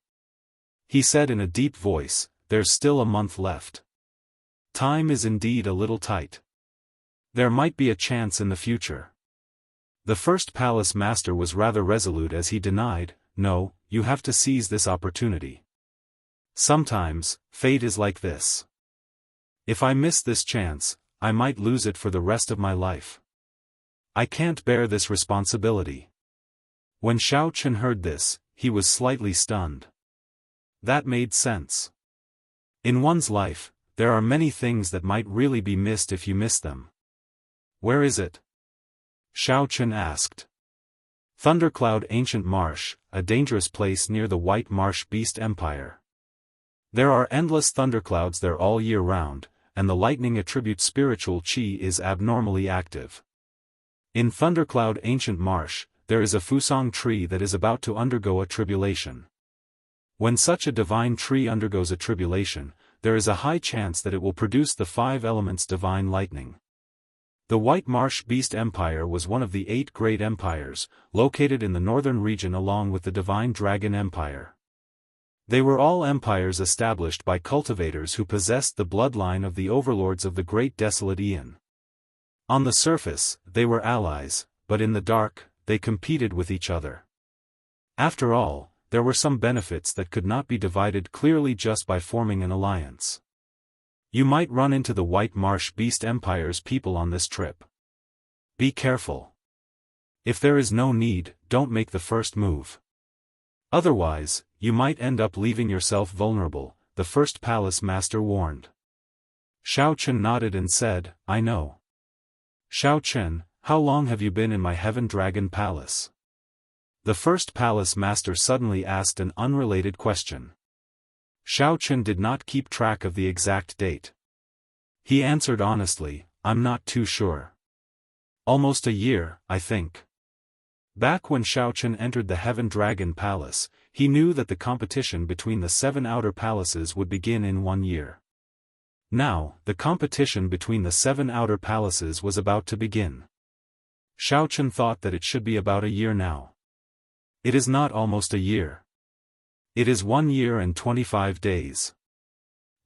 He said in a deep voice, there's still a month left. Time is indeed a little tight. There might be a chance in the future. The first palace master was rather resolute as he denied, no, you have to seize this opportunity. Sometimes, fate is like this. If I miss this chance, I might lose it for the rest of my life. I can't bear this responsibility. When Xiao Chen heard this, he was slightly stunned. That made sense. In one's life, there are many things that might really be missed if you miss them. Where is it? Xiao Chen asked. Thundercloud Ancient Marsh, a dangerous place near the White Marsh Beast Empire. There are endless thunderclouds there all year round, and the lightning attribute spiritual qi is abnormally active. In Thundercloud Ancient Marsh, there is a fusong tree that is about to undergo a tribulation. When such a divine tree undergoes a tribulation, there is a high chance that it will produce the 5 elements divine lightning. The White Marsh Beast Empire was one of the 8 great empires, located in the northern region along with the Divine Dragon Empire. They were all empires established by cultivators who possessed the bloodline of the overlords of the Great Desolate Aeon. On the surface, they were allies, but in the dark, they competed with each other. After all, there were some benefits that could not be divided clearly just by forming an alliance. You might run into the White Marsh Beast Empire's people on this trip. Be careful. If there is no need, don't make the first move. Otherwise, you might end up leaving yourself vulnerable, the first palace master warned. Xiao Chen nodded and said, I know. Xiao Chen, how long have you been in my Heaven Dragon Palace? The first palace master suddenly asked an unrelated question. Xiao Chen did not keep track of the exact date. He answered honestly, I'm not too sure. Almost a year, I think. Back when Xiao Chen entered the Heaven Dragon Palace, he knew that the competition between the 7 outer palaces would begin in 1 year. Now, the competition between the 7 outer palaces was about to begin. Xiao Chen thought that it should be about a year now. It is not almost a year. It is 1 year and 25 days.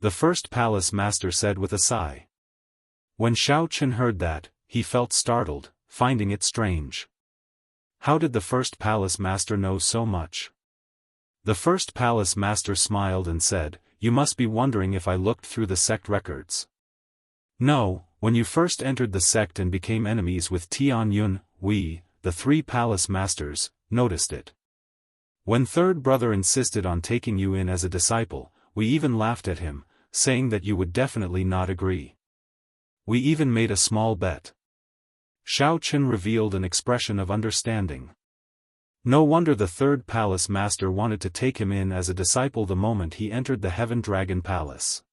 The first palace master said with a sigh. When Xiao Chen heard that, he felt startled, finding it strange. How did the first palace master know so much? The first palace master smiled and said, You must be wondering if I looked through the sect records. No, when you first entered the sect and became enemies with Tian Yun, we, the 3 palace masters, noticed it. When third brother insisted on taking you in as a disciple, we even laughed at him, saying that you would definitely not agree. We even made a small bet. Xiao Chen revealed an expression of understanding. No wonder the third palace master wanted to take him in as a disciple the moment he entered the Heaven Dragon Palace.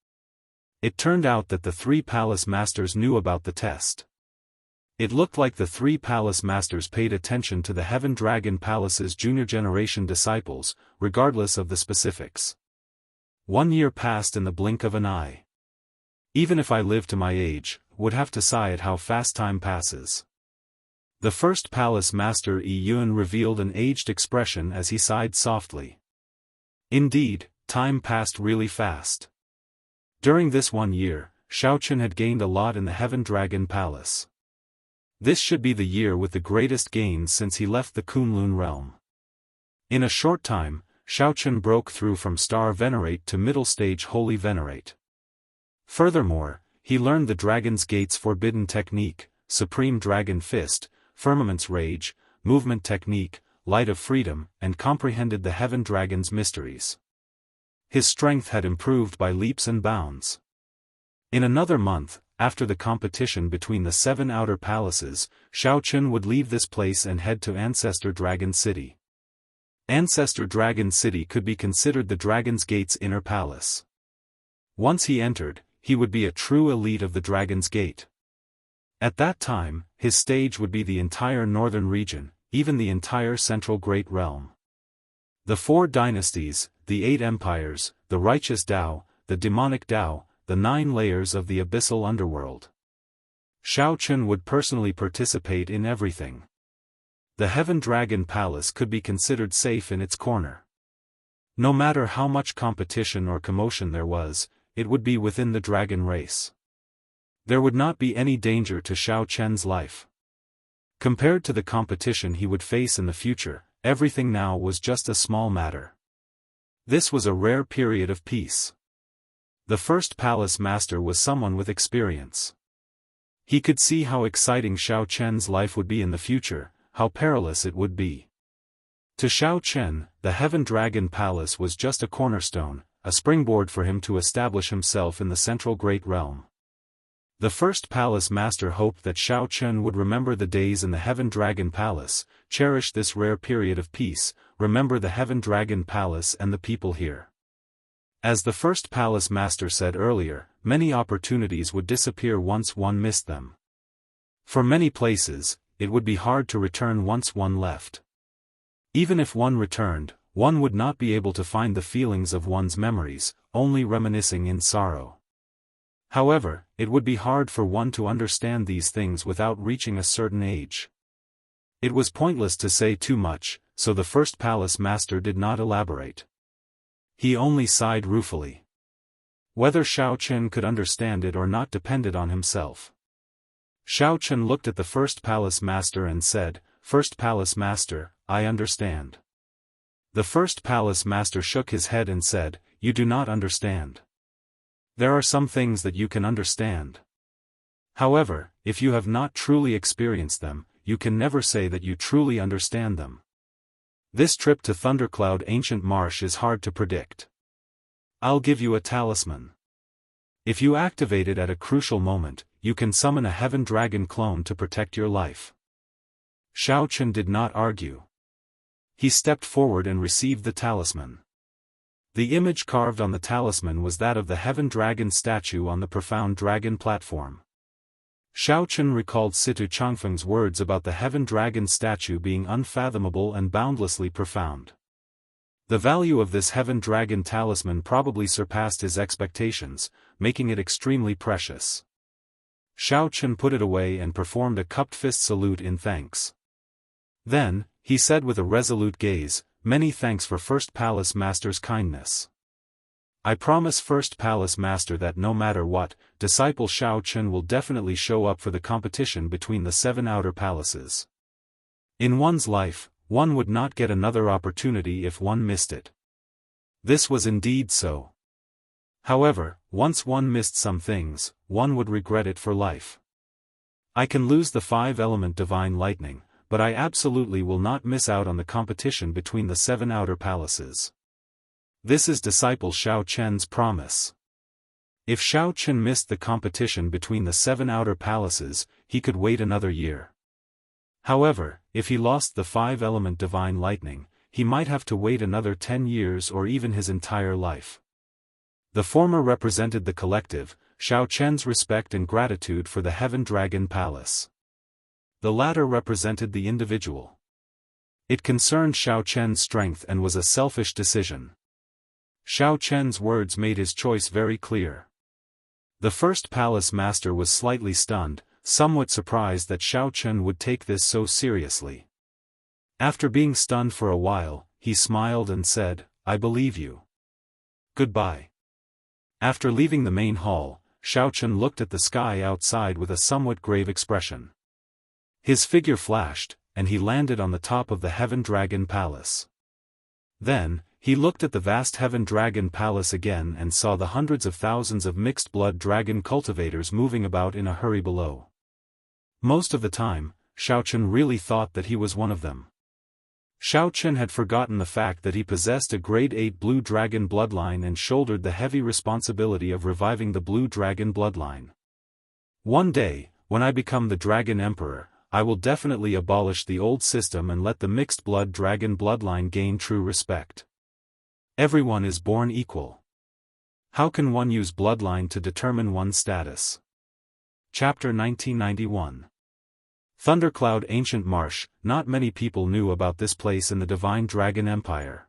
It turned out that the 3 palace masters knew about the test. It looked like the 3 palace masters paid attention to the Heaven Dragon Palace's junior generation disciples, regardless of the specifics. 1 year passed in the blink of an eye. Even if I live to my age, would have to sigh at how fast time passes. The first palace master Yi Yun revealed an aged expression as he sighed softly. Indeed, time passed really fast. During this 1 year, Xiao Chen had gained a lot in the Heaven Dragon Palace. This should be the year with the greatest gains since he left the Kunlun realm. In a short time, Xiao Chen broke through from Star Venerate to Middle Stage Holy Venerate. Furthermore, he learned the Dragon's Gate's Forbidden Technique, Supreme Dragon Fist, Firmament's Rage, Movement Technique, Light of Freedom, and comprehended the Heaven Dragon's mysteries. His strength had improved by leaps and bounds. In another month, after the competition between the 7 outer palaces, Xiao Chen would leave this place and head to Ancestor Dragon City. Ancestor Dragon City could be considered the Dragon's Gate's inner palace. Once he entered, he would be a true elite of the Dragon's Gate. At that time, his stage would be the entire northern region, even the entire central Great Realm. The 4 dynasties, the 8 empires, the righteous Dao, the demonic Dao, the 9 layers of the abyssal underworld. Xiao Chen would personally participate in everything. The Heaven Dragon Palace could be considered safe in its corner. No matter how much competition or commotion there was, it would be within the dragon race. There would not be any danger to Xiao Chen's life. Compared to the competition he would face in the future, everything now was just a small matter. This was a rare period of peace. The first palace master was someone with experience. He could see how exciting Xiao Chen's life would be in the future, how perilous it would be. To Xiao Chen, the Heaven Dragon Palace was just a cornerstone, a springboard for him to establish himself in the central Great Realm. The first palace master hoped that Xiao Chen would remember the days in the Heaven Dragon Palace, cherish this rare period of peace, remember the Heaven Dragon Palace and the people here. As the first palace master said earlier, many opportunities would disappear once one missed them. For many places, it would be hard to return once one left. Even if one returned, one would not be able to find the feelings of one's memories, only reminiscing in sorrow. However, it would be hard for one to understand these things without reaching a certain age. It was pointless to say too much, so the first palace master did not elaborate. He only sighed ruefully. Whether Xiao Chen could understand it or not depended on himself. Xiao Chen looked at the first palace master and said, "First palace master, I understand." The first palace master shook his head and said, "You do not understand. There are some things that you can understand. However, if you have not truly experienced them, you can never say that you truly understand them. This trip to Thundercloud Ancient Marsh is hard to predict. I'll give you a talisman. If you activate it at a crucial moment, you can summon a Heaven Dragon clone to protect your life." Xiao Chen did not argue. He stepped forward and received the talisman. The image carved on the talisman was that of the Heaven Dragon statue on the Profound Dragon platform. Xiao Chen recalled Situ Changfeng's words about the Heaven Dragon statue being unfathomable and boundlessly profound. The value of this Heaven Dragon talisman probably surpassed his expectations, making it extremely precious. Xiao Chen put it away and performed a cupped fist salute in thanks. Then, he said with a resolute gaze, "Many thanks for First Palace Master's kindness. I promise First Palace Master that no matter what, disciple Xiao Chen will definitely show up for the competition between the 7 outer palaces. In one's life, one would not get another opportunity if one missed it." This was indeed so. However, once one missed some things, one would regret it for life. I can lose the 5-element divine lightning, but I absolutely will not miss out on the competition between the 7 outer palaces. This is disciple Xiao Chen's promise. If Xiao Chen missed the competition between the 7 outer palaces, he could wait another year. However, if he lost the 5-element divine lightning, he might have to wait another 10 years or even his entire life. The former represented the collective, Xiao Chen's respect and gratitude for the Heaven Dragon Palace. The latter represented the individual. It concerned Xiao Chen's strength and was a selfish decision. Xiao Chen's words made his choice very clear. The first palace master was slightly stunned, somewhat surprised that Xiao Chen would take this so seriously. After being stunned for a while, he smiled and said, "I believe you. Goodbye." After leaving the main hall, Xiao Chen looked at the sky outside with a somewhat grave expression. His figure flashed, and he landed on the top of the Heaven Dragon Palace. Then, he looked at the vast Heaven Dragon Palace again and saw the hundreds of thousands of mixed-blood dragon cultivators moving about in a hurry below. Most of the time, Xiao Chen really thought that he was one of them. Xiao Chen had forgotten the fact that he possessed a grade 8 blue dragon bloodline and shouldered the heavy responsibility of reviving the blue dragon bloodline. One day, when I become the Dragon Emperor, I will definitely abolish the old system and let the mixed-blood dragon bloodline gain true respect. Everyone is born equal. How can one use bloodline to determine one's status? Chapter 1991. Thundercloud Ancient Marsh. Not many people knew about this place in the Divine Dragon Empire.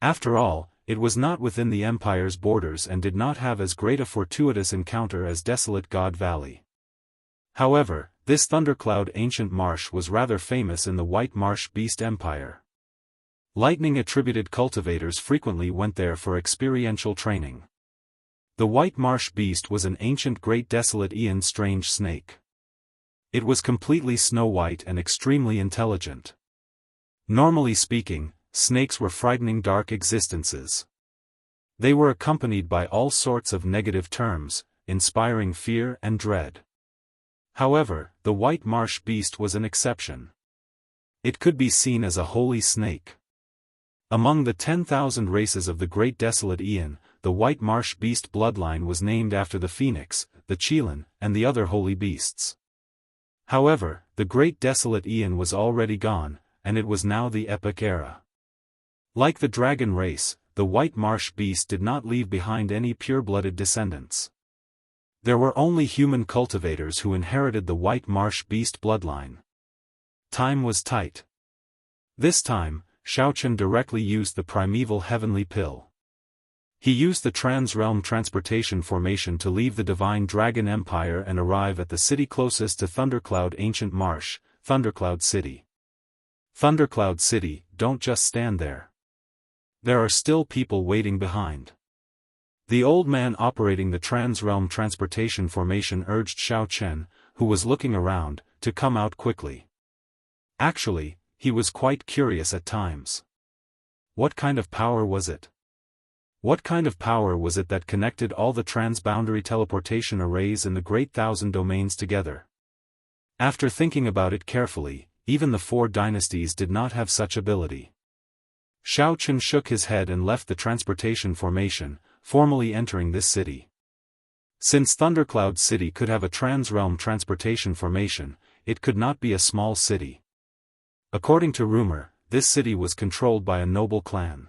After all, it was not within the Empire's borders and did not have as great a fortuitous encounter as Desolate God Valley. However, this Thundercloud Ancient Marsh was rather famous in the White Marsh Beast Empire. Lightning-attributed cultivators frequently went there for experiential training. The White Marsh Beast was an ancient Great Desolate Aeon strange snake. It was completely snow-white and extremely intelligent. Normally speaking, snakes were frightening dark existences. They were accompanied by all sorts of negative terms, inspiring fear and dread. However, the White Marsh Beast was an exception. It could be seen as a holy snake. Among the 10,000 races of the Great Desolate Aeon, the White Marsh Beast bloodline was named after the phoenix, the qilin, and the other holy beasts. However, the Great Desolate Aeon was already gone, and it was now the Epic Era. Like the dragon race, the White Marsh Beast did not leave behind any pure-blooded descendants. There were only human cultivators who inherited the White Marsh Beast bloodline. Time was tight. This time, Xiaochen directly used the primeval heavenly pill. He used the trans-realm transportation formation to leave the Divine Dragon Empire and arrive at the city closest to Thundercloud Ancient Marsh, Thundercloud City. Thundercloud City, don't just stand there. There are still people waiting behind. The old man operating the trans-realm transportation formation urged Xiaochen, who was looking around, to come out quickly. Actually, he was quite curious at times. What kind of power was it? What kind of power was it that connected all the transboundary teleportation arrays in the Great Thousand Domains together? After thinking about it carefully, even the 4 dynasties did not have such ability. Xiaochen shook his head and left the transportation formation, formally entering this city. Since Thundercloud City could have a trans-realm transportation formation, it could not be a small city. According to rumor, this city was controlled by a noble clan.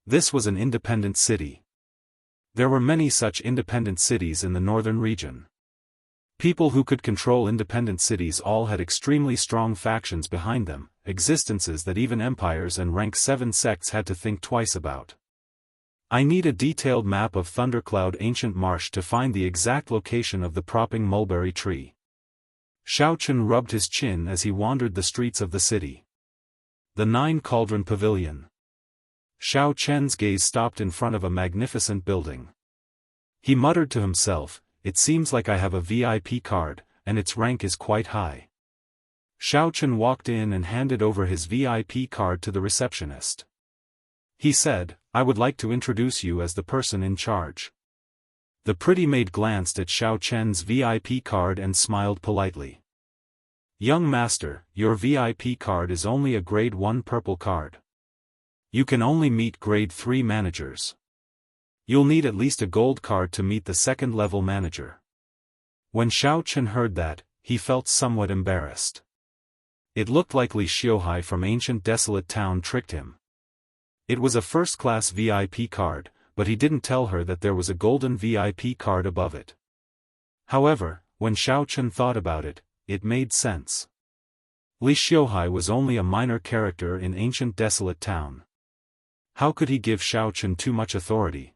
This was an independent city. There were many such independent cities in the northern region. People who could control independent cities all had extremely strong factions behind them, existences that even empires and rank 7 sects had to think twice about. I need a detailed map of Thundercloud Ancient Marsh to find the exact location of the propping mulberry tree. Xiaochen rubbed his chin as he wandered the streets of the city. The 9 Cauldron Pavilion. Xiaochen's gaze stopped in front of a magnificent building. He muttered to himself, "It seems like I have a VIP card, and its rank is quite high." Xiaochen walked in and handed over his VIP card to the receptionist. He said, "I would like to introduce you as the person in charge." The pretty maid glanced at Xiaochen's VIP card and smiled politely. "Young master, your VIP card is only a grade 1 purple card. You can only meet grade 3 managers. You'll need at least a gold card to meet the 2nd level manager." When Xiaochen heard that, he felt somewhat embarrassed. It looked like Li Xiuhai from Ancient Desolate Town tricked him. It was a first-class VIP card, but he didn't tell her that there was a golden VIP card above it. However, when Xiaochen thought about it, it made sense. Li Xiuhai was only a minor character in Ancient Desolate Town. How could he give Xiaochen too much authority?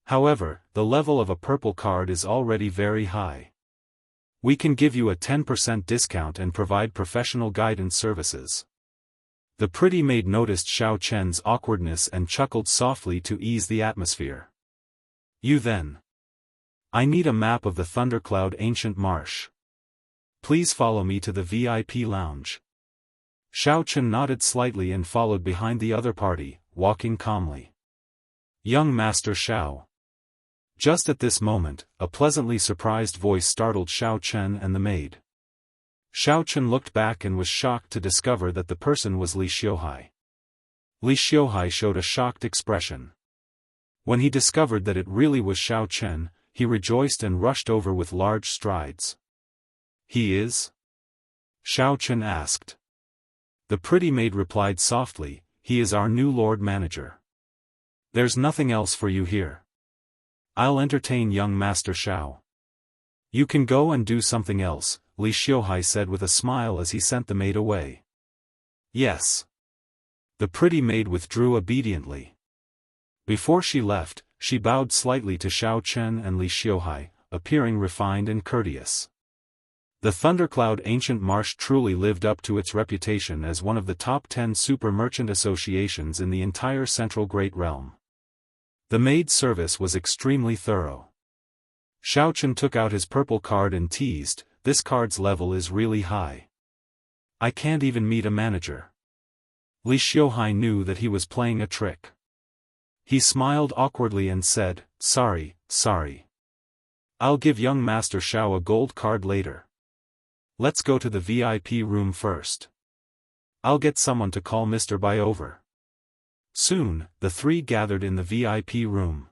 However, the level of a purple card is already very high. We can give you a 10% discount and provide professional guidance services. The pretty maid noticed Xiaochen's awkwardness and chuckled softly to ease the atmosphere. "You then. I need a map of the Thundercloud Ancient Marsh. Please follow me to the VIP lounge." Xiaochen nodded slightly and followed behind the other party, walking calmly. "Young Master Xiao." Just at this moment, a pleasantly surprised voice startled Xiaochen and the maid. Xiaochen looked back and was shocked to discover that the person was Li Xiuhai. Li Xiuhai showed a shocked expression. When he discovered that it really was Xiaochen, he rejoiced and rushed over with large strides. "He is?" Xiaochen asked. The pretty maid replied softly, "He is our new Lord Manager. There's nothing else for you here. I'll entertain young Master Xiao. You can go and do something else," Li Xiuhai said with a smile as he sent the maid away. "Yes." The pretty maid withdrew obediently. Before she left, she bowed slightly to Xiaochen and Li Xiuhai, appearing refined and courteous. The Thundercloud Ancient Marsh truly lived up to its reputation as one of the top 10 super merchant associations in the entire Central Great Realm. The maid service was extremely thorough. Xiaochen took out his purple card and teased, "This card's level is really high. I can't even meet a manager." Li Xiuhai knew that he was playing a trick. He smiled awkwardly and said, Sorry. I'll give young Master Xiao a gold card later. Let's go to the VIP room first. I'll get someone to call Mr. Bai over." Soon, the three gathered in the VIP room.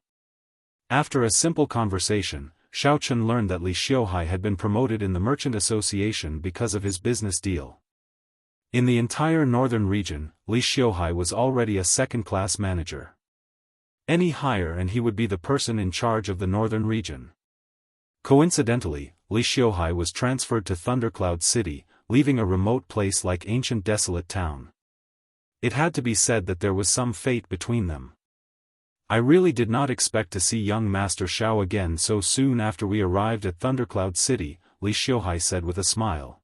After a simple conversation, Xiao Chen learned that Li Xiuhai had been promoted in the Merchant Association because of his business deal. In the entire northern region, Li Xiuhai was already a second-class manager. Any higher and he would be the person in charge of the northern region. Coincidentally, Li Xiuhai was transferred to Thundercloud City, leaving a remote place like ancient desolate town. It had to be said that there was some fate between them. I really did not expect to see young Master Xiao again so soon after we arrived at Thundercloud City, Li Xiuhai said with a smile.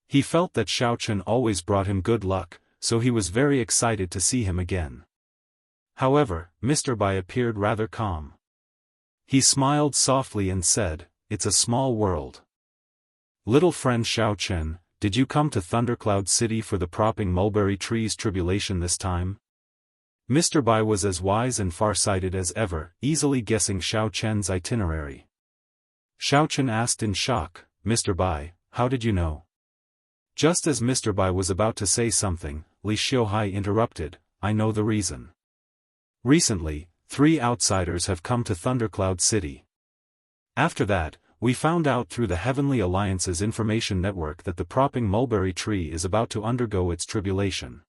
He felt that Xiao Chen always brought him good luck, so he was very excited to see him again. However, Mr. Bai appeared rather calm. He smiled softly and said, "It's a small world. Little friend Xiao Chen, did you come to Thundercloud City for the propping mulberry tree's tribulation this time?" Mr. Bai was as wise and far-sighted as ever, easily guessing Xiao Chen's itinerary. Xiao Chen asked in shock, "Mr. Bai, how did you know?" Just as Mr. Bai was about to say something, Li Xiuhai interrupted, "I know the reason. Recently, 3 outsiders have come to Thundercloud City. After that, we found out through the Heavenly Alliance's information network that the propping mulberry tree is about to undergo its tribulation.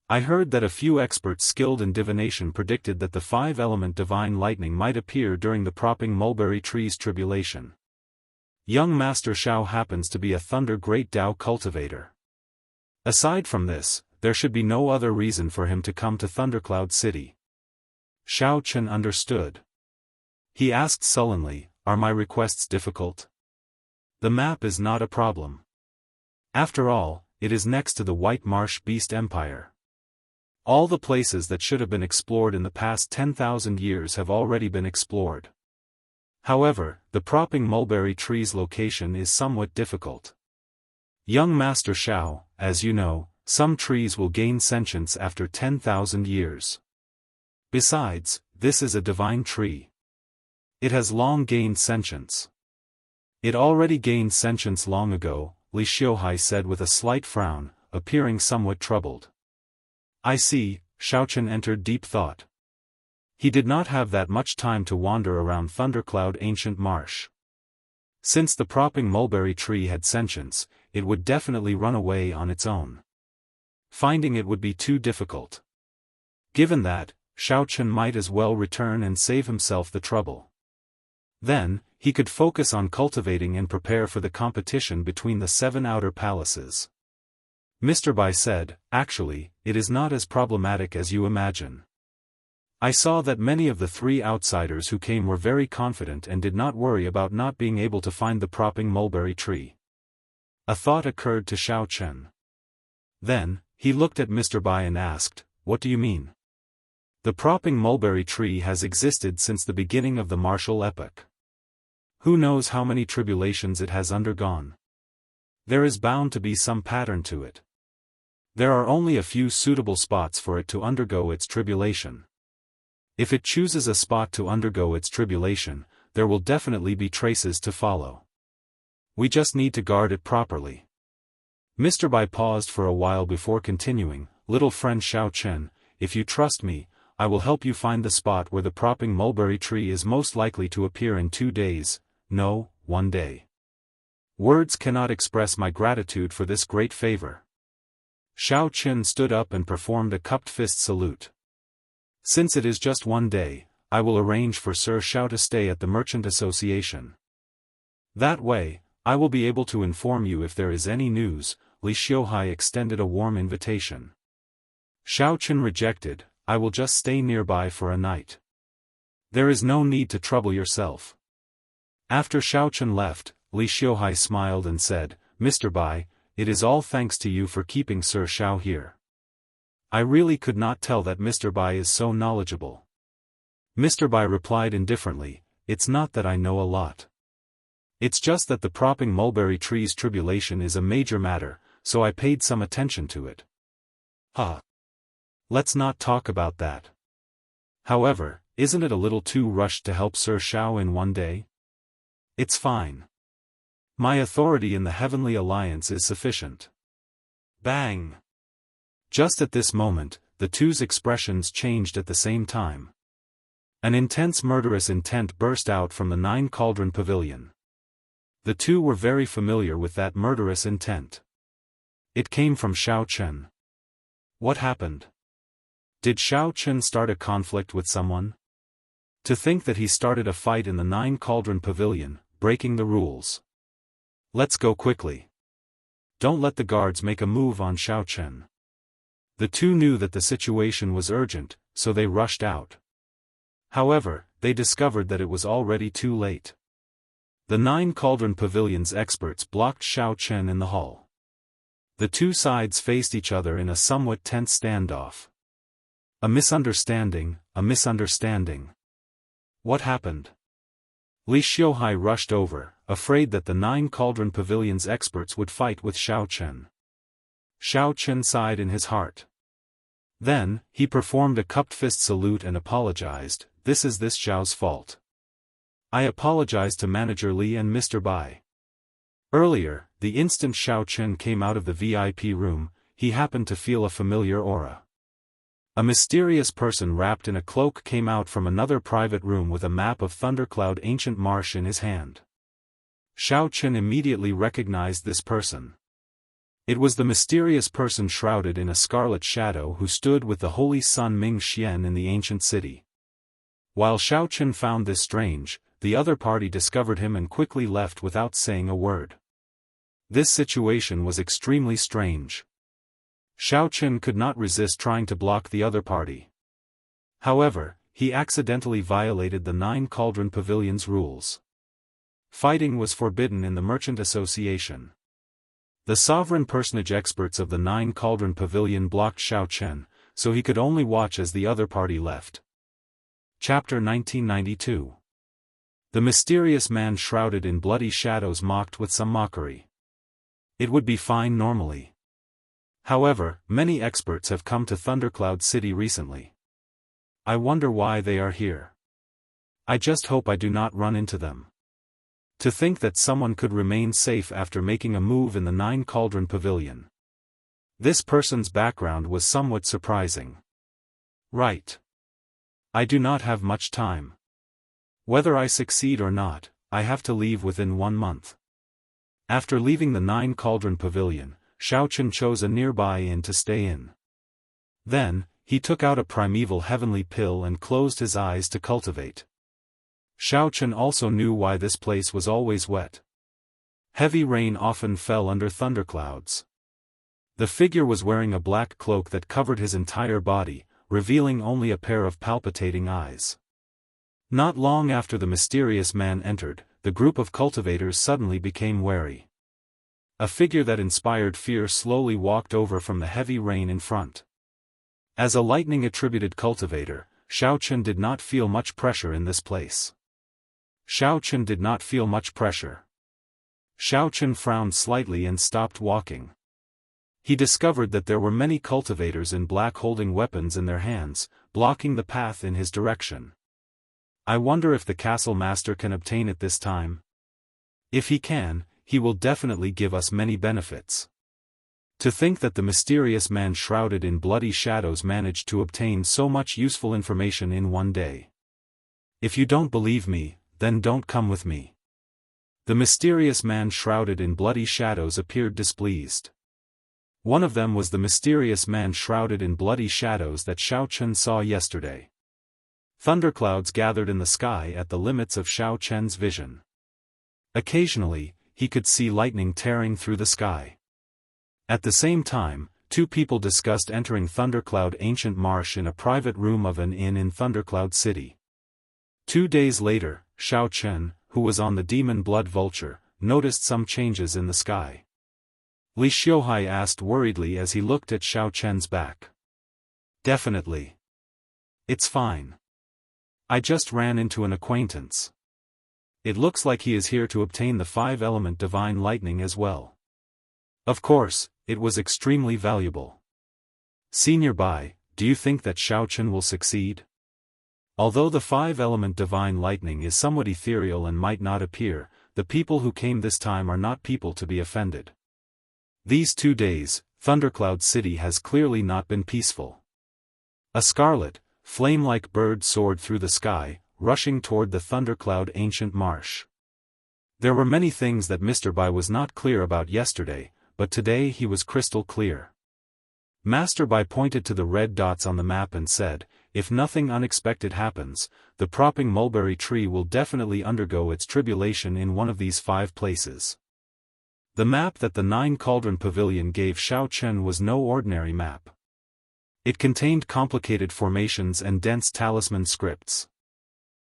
I heard that a few experts skilled in divination predicted that the 5-element divine lightning might appear during the propping mulberry tree's tribulation. Young Master Xiao happens to be a Thunder Great Dao cultivator. Aside from this, there should be no other reason for him to come to Thundercloud City." Xiao Chen understood. He asked sullenly, "Are my requests difficult? The map is not a problem. After all, it is next to the White Marsh Beast Empire. All the places that should have been explored in the past 10,000 years have already been explored. However, the propping mulberry tree's location is somewhat difficult. Young Master Xiao, as you know, some trees will gain sentience after 10,000 years. Besides, this is a divine tree. It has long gained sentience." "It already gained sentience long ago," Li Xiuhai said with a slight frown, appearing somewhat troubled. "I see." Xiao Chen entered deep thought. He did not have that much time to wander around Thundercloud Ancient Marsh. Since the propping mulberry tree had sentience, it would definitely run away on its own. Finding it would be too difficult. Given that, Xiao Chen might as well return and save himself the trouble. Then, he could focus on cultivating and prepare for the competition between the 7 outer palaces. Mr. Bai said, "Actually, it is not as problematic as you imagine. I saw that many of the 3 outsiders who came were very confident and did not worry about not being able to find the propping mulberry tree." A thought occurred to Xiao Chen. Then, he looked at Mr. Bai and asked, "What do you mean?" "The propping mulberry tree has existed since the beginning of the martial epoch. Who knows how many tribulations it has undergone? There is bound to be some pattern to it. There are only a few suitable spots for it to undergo its tribulation. If it chooses a spot to undergo its tribulation, there will definitely be traces to follow. We just need to guard it properly." Mr. Bai paused for a while before continuing, "Little friend Xiao Chen, if you trust me, I will help you find the spot where the propping mulberry tree is most likely to appear in 2 days, no, 1 day. Words cannot express my gratitude for this great favor." Xiao Chen stood up and performed a cupped fist salute. "Since it is just 1 day, I will arrange for Sir Xiao to stay at the Merchant Association. That way, I will be able to inform you if there is any news." Li Xiuhai extended a warm invitation. Xiao Chen rejected, "I will just stay nearby for a night. There is no need to trouble yourself." After Xiao Chen left, Li Xiuhai smiled and said, "Mr. Bai, it is all thanks to you for keeping Sir Xiao here. I really could not tell that Mr. Bai is so knowledgeable." Mr. Bai replied indifferently, "It's not that I know a lot. It's just that the propping mulberry tree's tribulation is a major matter, so I paid some attention to it." Let's not talk about that. However, isn't it a little too rushed to help Sir Xiao in 1 day? It's fine. My authority in the Heavenly Alliance is sufficient." Bang! Just at this moment, the two's expressions changed at the same time. An intense murderous intent burst out from the Nine Cauldron Pavilion. The two were very familiar with that murderous intent. It came from Xiao Chen. What happened? Did Xiao Chen start a conflict with someone? To think that he started a fight in the Nine Cauldron Pavilion, breaking the rules. Let's go quickly. Don't let the guards make a move on Xiao Chen. The two knew that the situation was urgent, so they rushed out. However, they discovered that it was already too late. The Nine Cauldron Pavilion's experts blocked Xiao Chen in the hall. The two sides faced each other in a somewhat tense standoff. A misunderstanding, a misunderstanding. What happened? Li Xiuhai rushed over, afraid that the Nine Cauldron Pavilion's experts would fight with Xiao Chen. Xiao Chen sighed in his heart. Then, he performed a cupped fist salute and apologized. This is this Xiao's fault. I apologize to Manager Li and Mr. Bai. Earlier, the instant Xiao Chen came out of the VIP room, he happened to feel a familiar aura. A mysterious person wrapped in a cloak came out from another private room with a map of Thundercloud Ancient Marsh in his hand. Xiao Chen immediately recognized this person. It was the mysterious person shrouded in a scarlet shadow who stood with the holy sun Ming Xian in the ancient city. While Xiao Chen found this strange, the other party discovered him and quickly left without saying a word. This situation was extremely strange. Xiao Chen could not resist trying to block the other party. However, he accidentally violated the Nine Cauldron Pavilion's rules. Fighting was forbidden in the Merchant Association. The sovereign personage experts of the Nine Cauldron Pavilion blocked Xiao Chen, so he could only watch as the other party left. Chapter 1992. The mysterious man shrouded in bloody shadows mocked with some mockery. It would be fine normally. However, many experts have come to Thundercloud City recently. I wonder why they are here. I just hope I do not run into them. To think that someone could remain safe after making a move in the Nine Cauldron Pavilion. This person's background was somewhat surprising. Right. I do not have much time. Whether I succeed or not, I have to leave within 1 month. After leaving the Nine Cauldron Pavilion, Xiao Chen chose a nearby inn to stay in. Then, he took out a primeval heavenly pill and closed his eyes to cultivate. Xiao Chen also knew why this place was always wet. Heavy rain often fell under thunderclouds. The figure was wearing a black cloak that covered his entire body, revealing only a pair of palpitating eyes. Not long after the mysterious man entered, the group of cultivators suddenly became wary. A figure that inspired fear slowly walked over from the heavy rain in front. As a lightning-attributed cultivator, Xiao Chen did not feel much pressure in this place. Xiao Chen did not feel much pressure. Xiao Chen frowned slightly and stopped walking. He discovered that there were many cultivators in black holding weapons in their hands, blocking the path in his direction. I wonder if the castle master can obtain it this time. If he can, he will definitely give us many benefits. To think that the mysterious man shrouded in bloody shadows managed to obtain so much useful information in 1 day. If you don't believe me, then don't come with me. The mysterious man shrouded in bloody shadows appeared displeased. One of them was the mysterious man shrouded in bloody shadows that Xiao Chen saw yesterday. Thunderclouds gathered in the sky at the limits of Xiao Chen's vision. Occasionally, he could see lightning tearing through the sky. At the same time, 2 people discussed entering Thundercloud Ancient Marsh in a private room of an inn in Thundercloud City. 2 days later, Xiao Chen, who was on the Demon Blood Vulture, noticed some changes in the sky. Li Xiuhai asked worriedly as he looked at Xiao Chen's back. Definitely. It's fine. I just ran into an acquaintance. It looks like he is here to obtain the 5-element divine lightning as well. Of course, it was extremely valuable. Senior Bai, do you think that Xiao Chen will succeed? Although the 5-element divine lightning is somewhat ethereal and might not appear, the people who came this time are not people to be offended. These 2 days, Thundercloud City has clearly not been peaceful. A scarlet, flame-like bird soared through the sky, rushing toward the thundercloud ancient marsh. There were many things that Mr. Bai was not clear about yesterday, but today he was crystal clear. Master Bai pointed to the red dots on the map and said, if nothing unexpected happens, the propping mulberry tree will definitely undergo its tribulation in one of these 5 places. The map that the 9 Cauldron Pavilion gave Xiao Chen was no ordinary map. It contained complicated formations and dense talisman scripts.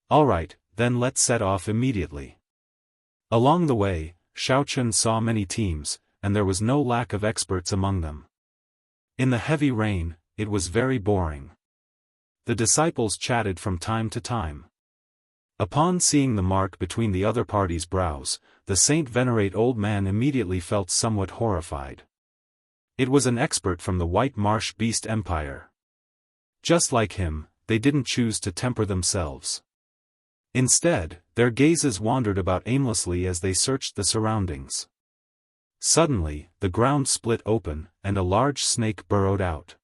Alright, then let's set off immediately. Along the way, Xiao Chen saw many teams, and there was no lack of experts among them. In the heavy rain, it was very boring. The disciples chatted from time to time. Upon seeing the mark between the other party's brows, the Saint Venerate old man immediately felt somewhat horrified. It was an expert from the White Marsh Beast Empire. Just like him, they didn't choose to temper themselves. Instead, their gazes wandered about aimlessly as they searched the surroundings. Suddenly, the ground split open, and a large snake burrowed out.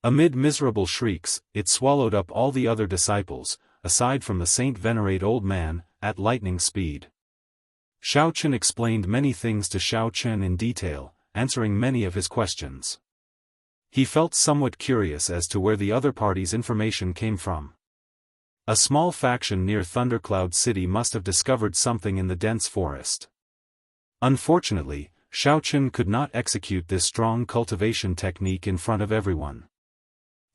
Amid miserable shrieks, it swallowed up all the other disciples, aside from the Saint Venerate old man, at lightning speed. Xiao Chen explained many things to Xiao Chen in detail, answering many of his questions. He felt somewhat curious as to where the other party's information came from. A small faction near Thundercloud City must have discovered something in the dense forest. Unfortunately, Xiao Chen could not execute this strong cultivation technique in front of everyone.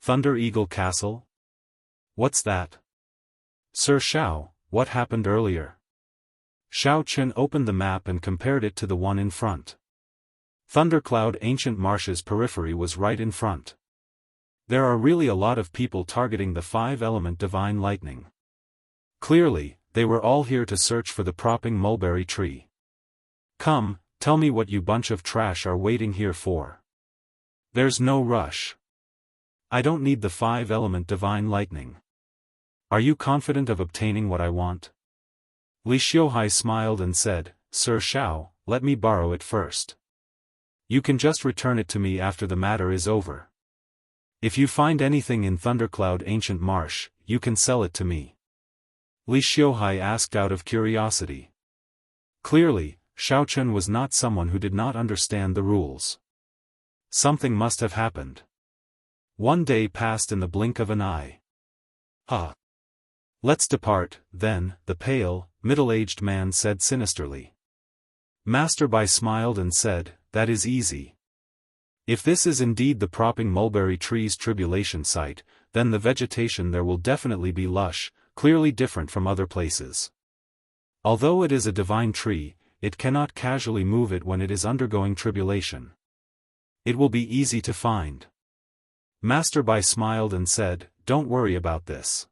Thunder Eagle Castle? What's that? Sir Xiao, what happened earlier? Xiao Chen opened the map and compared it to the one in front. Thundercloud Ancient Marsh's periphery was right in front. There are really a lot of people targeting the 5-element divine lightning. Clearly, they were all here to search for the propping mulberry tree. Come, tell me what you bunch of trash are waiting here for. There's no rush. I don't need the 5-element divine lightning. Are you confident of obtaining what I want? Li Xiuhai smiled and said, Sir Xiao, let me borrow it first. You can just return it to me after the matter is over. If you find anything in Thundercloud Ancient Marsh, you can sell it to me. Li Xiuhai asked out of curiosity. Clearly, Xiao Chen was not someone who did not understand the rules. Something must have happened. One day passed in the blink of an eye. Let's depart, then, the pale, middle-aged man said sinisterly. Master Bai smiled and said, that is easy. If this is indeed the propping mulberry tree's tribulation site, then the vegetation there will definitely be lush, clearly different from other places. Although it is a divine tree, it cannot casually move it when it is undergoing tribulation. It will be easy to find. Master Bai smiled and said, don't worry about this.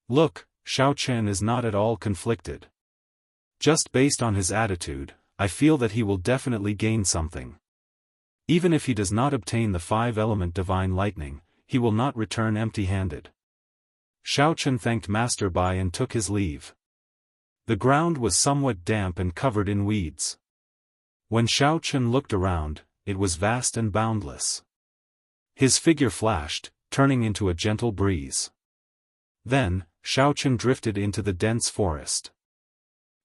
Look, Xiao Chen is not at all conflicted. Just based on his attitude, I feel that he will definitely gain something. Even if he does not obtain the 5-element divine lightning, he will not return empty-handed. Xiao Chen thanked Master Bai and took his leave. The ground was somewhat damp and covered in weeds. When Xiao Chen looked around, it was vast and boundless. His figure flashed, turning into a gentle breeze. Then, Xiao Chen drifted into the dense forest.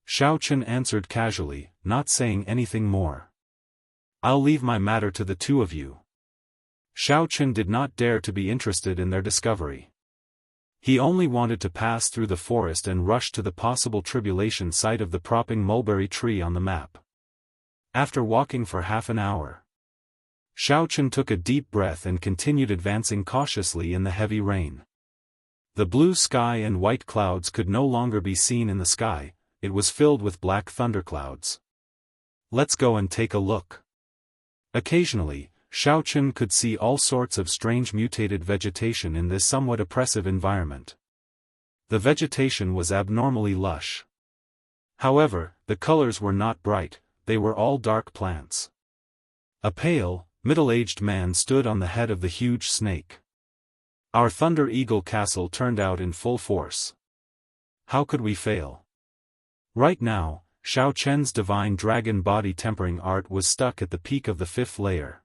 Xiao Chen answered casually, not saying anything more. I'll leave my matter to the two of you. Xiao Chen did not dare to be interested in their discovery. He only wanted to pass through the forest and rush to the possible tribulation site of the propping mulberry tree on the map. After walking for half an hour, Xiao Chen took a deep breath and continued advancing cautiously in the heavy rain. The blue sky and white clouds could no longer be seen in the sky, it was filled with black thunderclouds. Let's go and take a look. Occasionally, Xiao Chen could see all sorts of strange mutated vegetation in this somewhat oppressive environment. The vegetation was abnormally lush. However, the colors were not bright, they were all dark plants. A pale, middle-aged man stood on the head of the huge snake. Our Thunder Eagle Castle turned out in full force. How could we fail? Right now, Xiao Chen's divine dragon body tempering art was stuck at the peak of the 5th layer.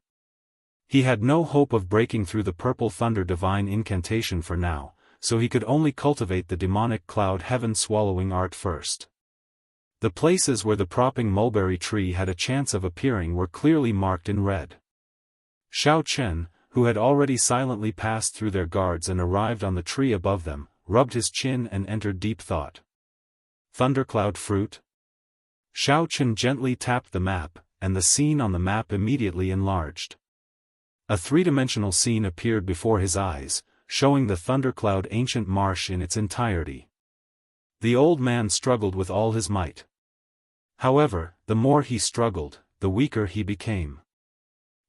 He had no hope of breaking through the purple thunder divine incantation for now, so he could only cultivate the demonic cloud heaven-swallowing art first. The places where the propping mulberry tree had a chance of appearing were clearly marked in red. Xiao Chen, who had already silently passed through their guards and arrived on the tree above them, rubbed his chin and entered deep thought. Thundercloud fruit? Xiao Chen gently tapped the map, and the scene on the map immediately enlarged. A three-dimensional scene appeared before his eyes, showing the Thundercloud ancient marsh in its entirety. The old man struggled with all his might. However, the more he struggled, the weaker he became.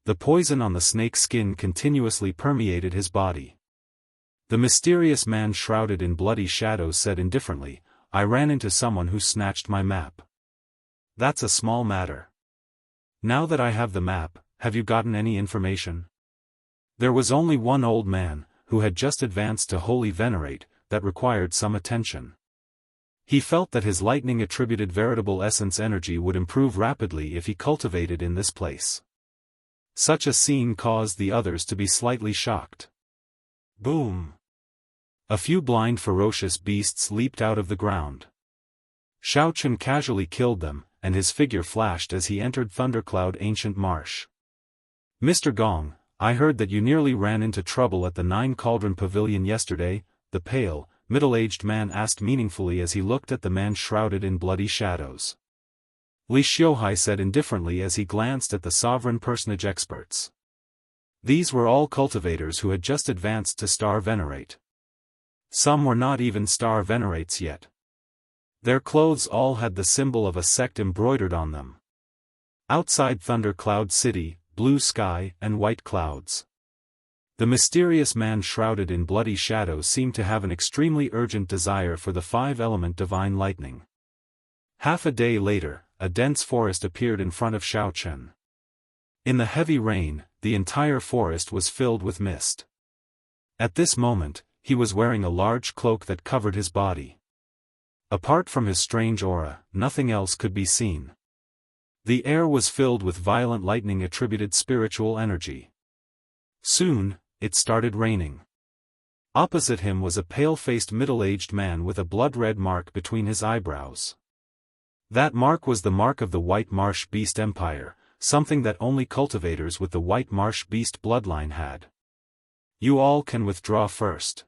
The poison on the snake's skin continuously permeated his body. The mysterious man shrouded in bloody shadows said indifferently, "I ran into someone who snatched my map. That's a small matter. Now that I have the map, have you gotten any information?" There was only one old man, who had just advanced to Holy Venerate, that required some attention. He felt that his lightning-attributed veritable essence energy would improve rapidly if he cultivated in this place. Such a scene caused the others to be slightly shocked. Boom! A few blind ferocious beasts leaped out of the ground. Xiao Chen casually killed them, and his figure flashed as he entered Thundercloud Ancient Marsh. "Mr. Gong, I heard that you nearly ran into trouble at the Nine Cauldron Pavilion yesterday," the pale, middle-aged man asked meaningfully as he looked at the man shrouded in bloody shadows. Li Xiuhai said indifferently as he glanced at the sovereign personage experts. These were all cultivators who had just advanced to Star Venerate. Some were not even Star Venerates yet. Their clothes all had the symbol of a sect embroidered on them. Outside Thunder Cloud City, blue sky and white clouds. The mysterious man shrouded in bloody shadows seemed to have an extremely urgent desire for the five-element divine lightning. Half a day later, a dense forest appeared in front of Xiao Chen. In the heavy rain, the entire forest was filled with mist. At this moment, he was wearing a large cloak that covered his body. Apart from his strange aura, nothing else could be seen. The air was filled with violent lightning-attributed spiritual energy. Soon, it started raining. Opposite him was a pale-faced middle-aged man with a blood-red mark between his eyebrows. That mark was the mark of the White Marsh Beast Empire, something that only cultivators with the White Marsh Beast bloodline had. "You all can withdraw first.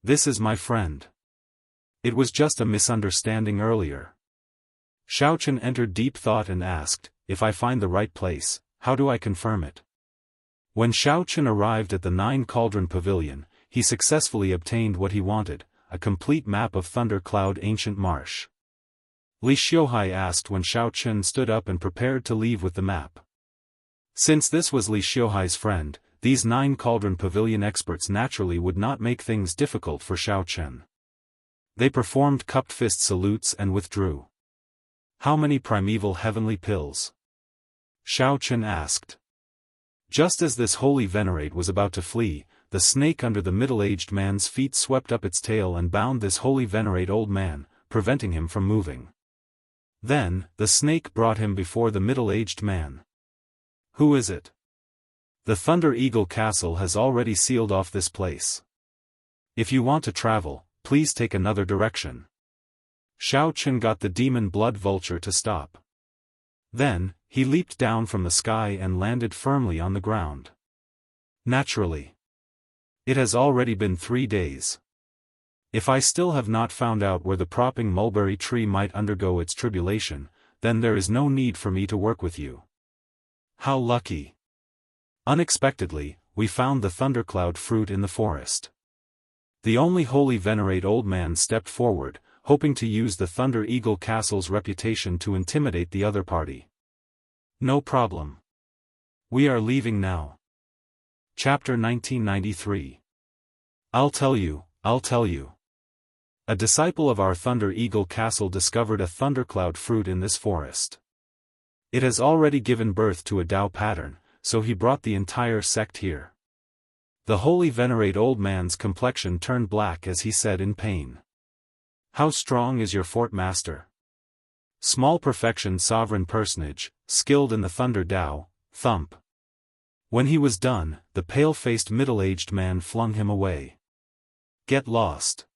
This is my friend. It was just a misunderstanding earlier." Xiao Chen entered deep thought and asked, "If I find the right place, how do I confirm it?" When Xiao Chen arrived at the Nine Cauldron Pavilion, he successfully obtained what he wanted, a complete map of Thunder Cloud Ancient Marsh. Li Xiuhai asked when Xiao Chen stood up and prepared to leave with the map. Since this was Li Xiuhai's friend, these Nine Cauldron Pavilion experts naturally would not make things difficult for Xiao Chen. They performed cupped fist salutes and withdrew. "How many primeval heavenly pills?" Xiao Chen asked. Just as this holy venerate was about to flee, the snake under the middle-aged man's feet swept up its tail and bound this holy venerate old man, preventing him from moving. Then, the snake brought him before the middle-aged man. "Who is it?" "The Thunder Eagle Castle has already sealed off this place. If you want to travel, please take another direction." Xiao Chen got the demon blood vulture to stop. Then, he leaped down from the sky and landed firmly on the ground. Naturally. It has already been 3 days. If I still have not found out where the propping mulberry tree might undergo its tribulation, then there is no need for me to work with you. How lucky. Unexpectedly, we found the thundercloud fruit in the forest. The only holy venerate old man stepped forward, hoping to use the Thunder Eagle Castle's reputation to intimidate the other party. "No problem. We are leaving now." Chapter 1993. I'll tell you. A disciple of our Thunder Eagle Castle discovered a thundercloud fruit in this forest. It has already given birth to a Dao pattern, so he brought the entire sect here. The holy venerate old man's complexion turned black as he said in pain. "How strong is your fort master?" "Small perfection sovereign personage, skilled in the thunder Dao, thump." When he was done, the pale-faced middle-aged man flung him away. Get lost.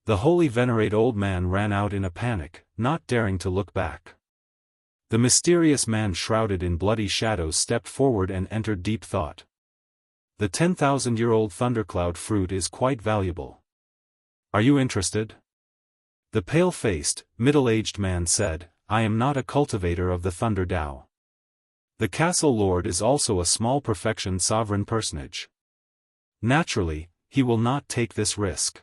The holy venerate old man ran out in a panic, not daring to look back. The mysterious man shrouded in bloody shadows stepped forward and entered deep thought. The 10,000-year-old thundercloud fruit is quite valuable. Are you interested? The pale-faced, middle-aged man said, I am not a cultivator of the Thunder Dao. The castle lord is also a small perfection sovereign personage. Naturally, he will not take this risk.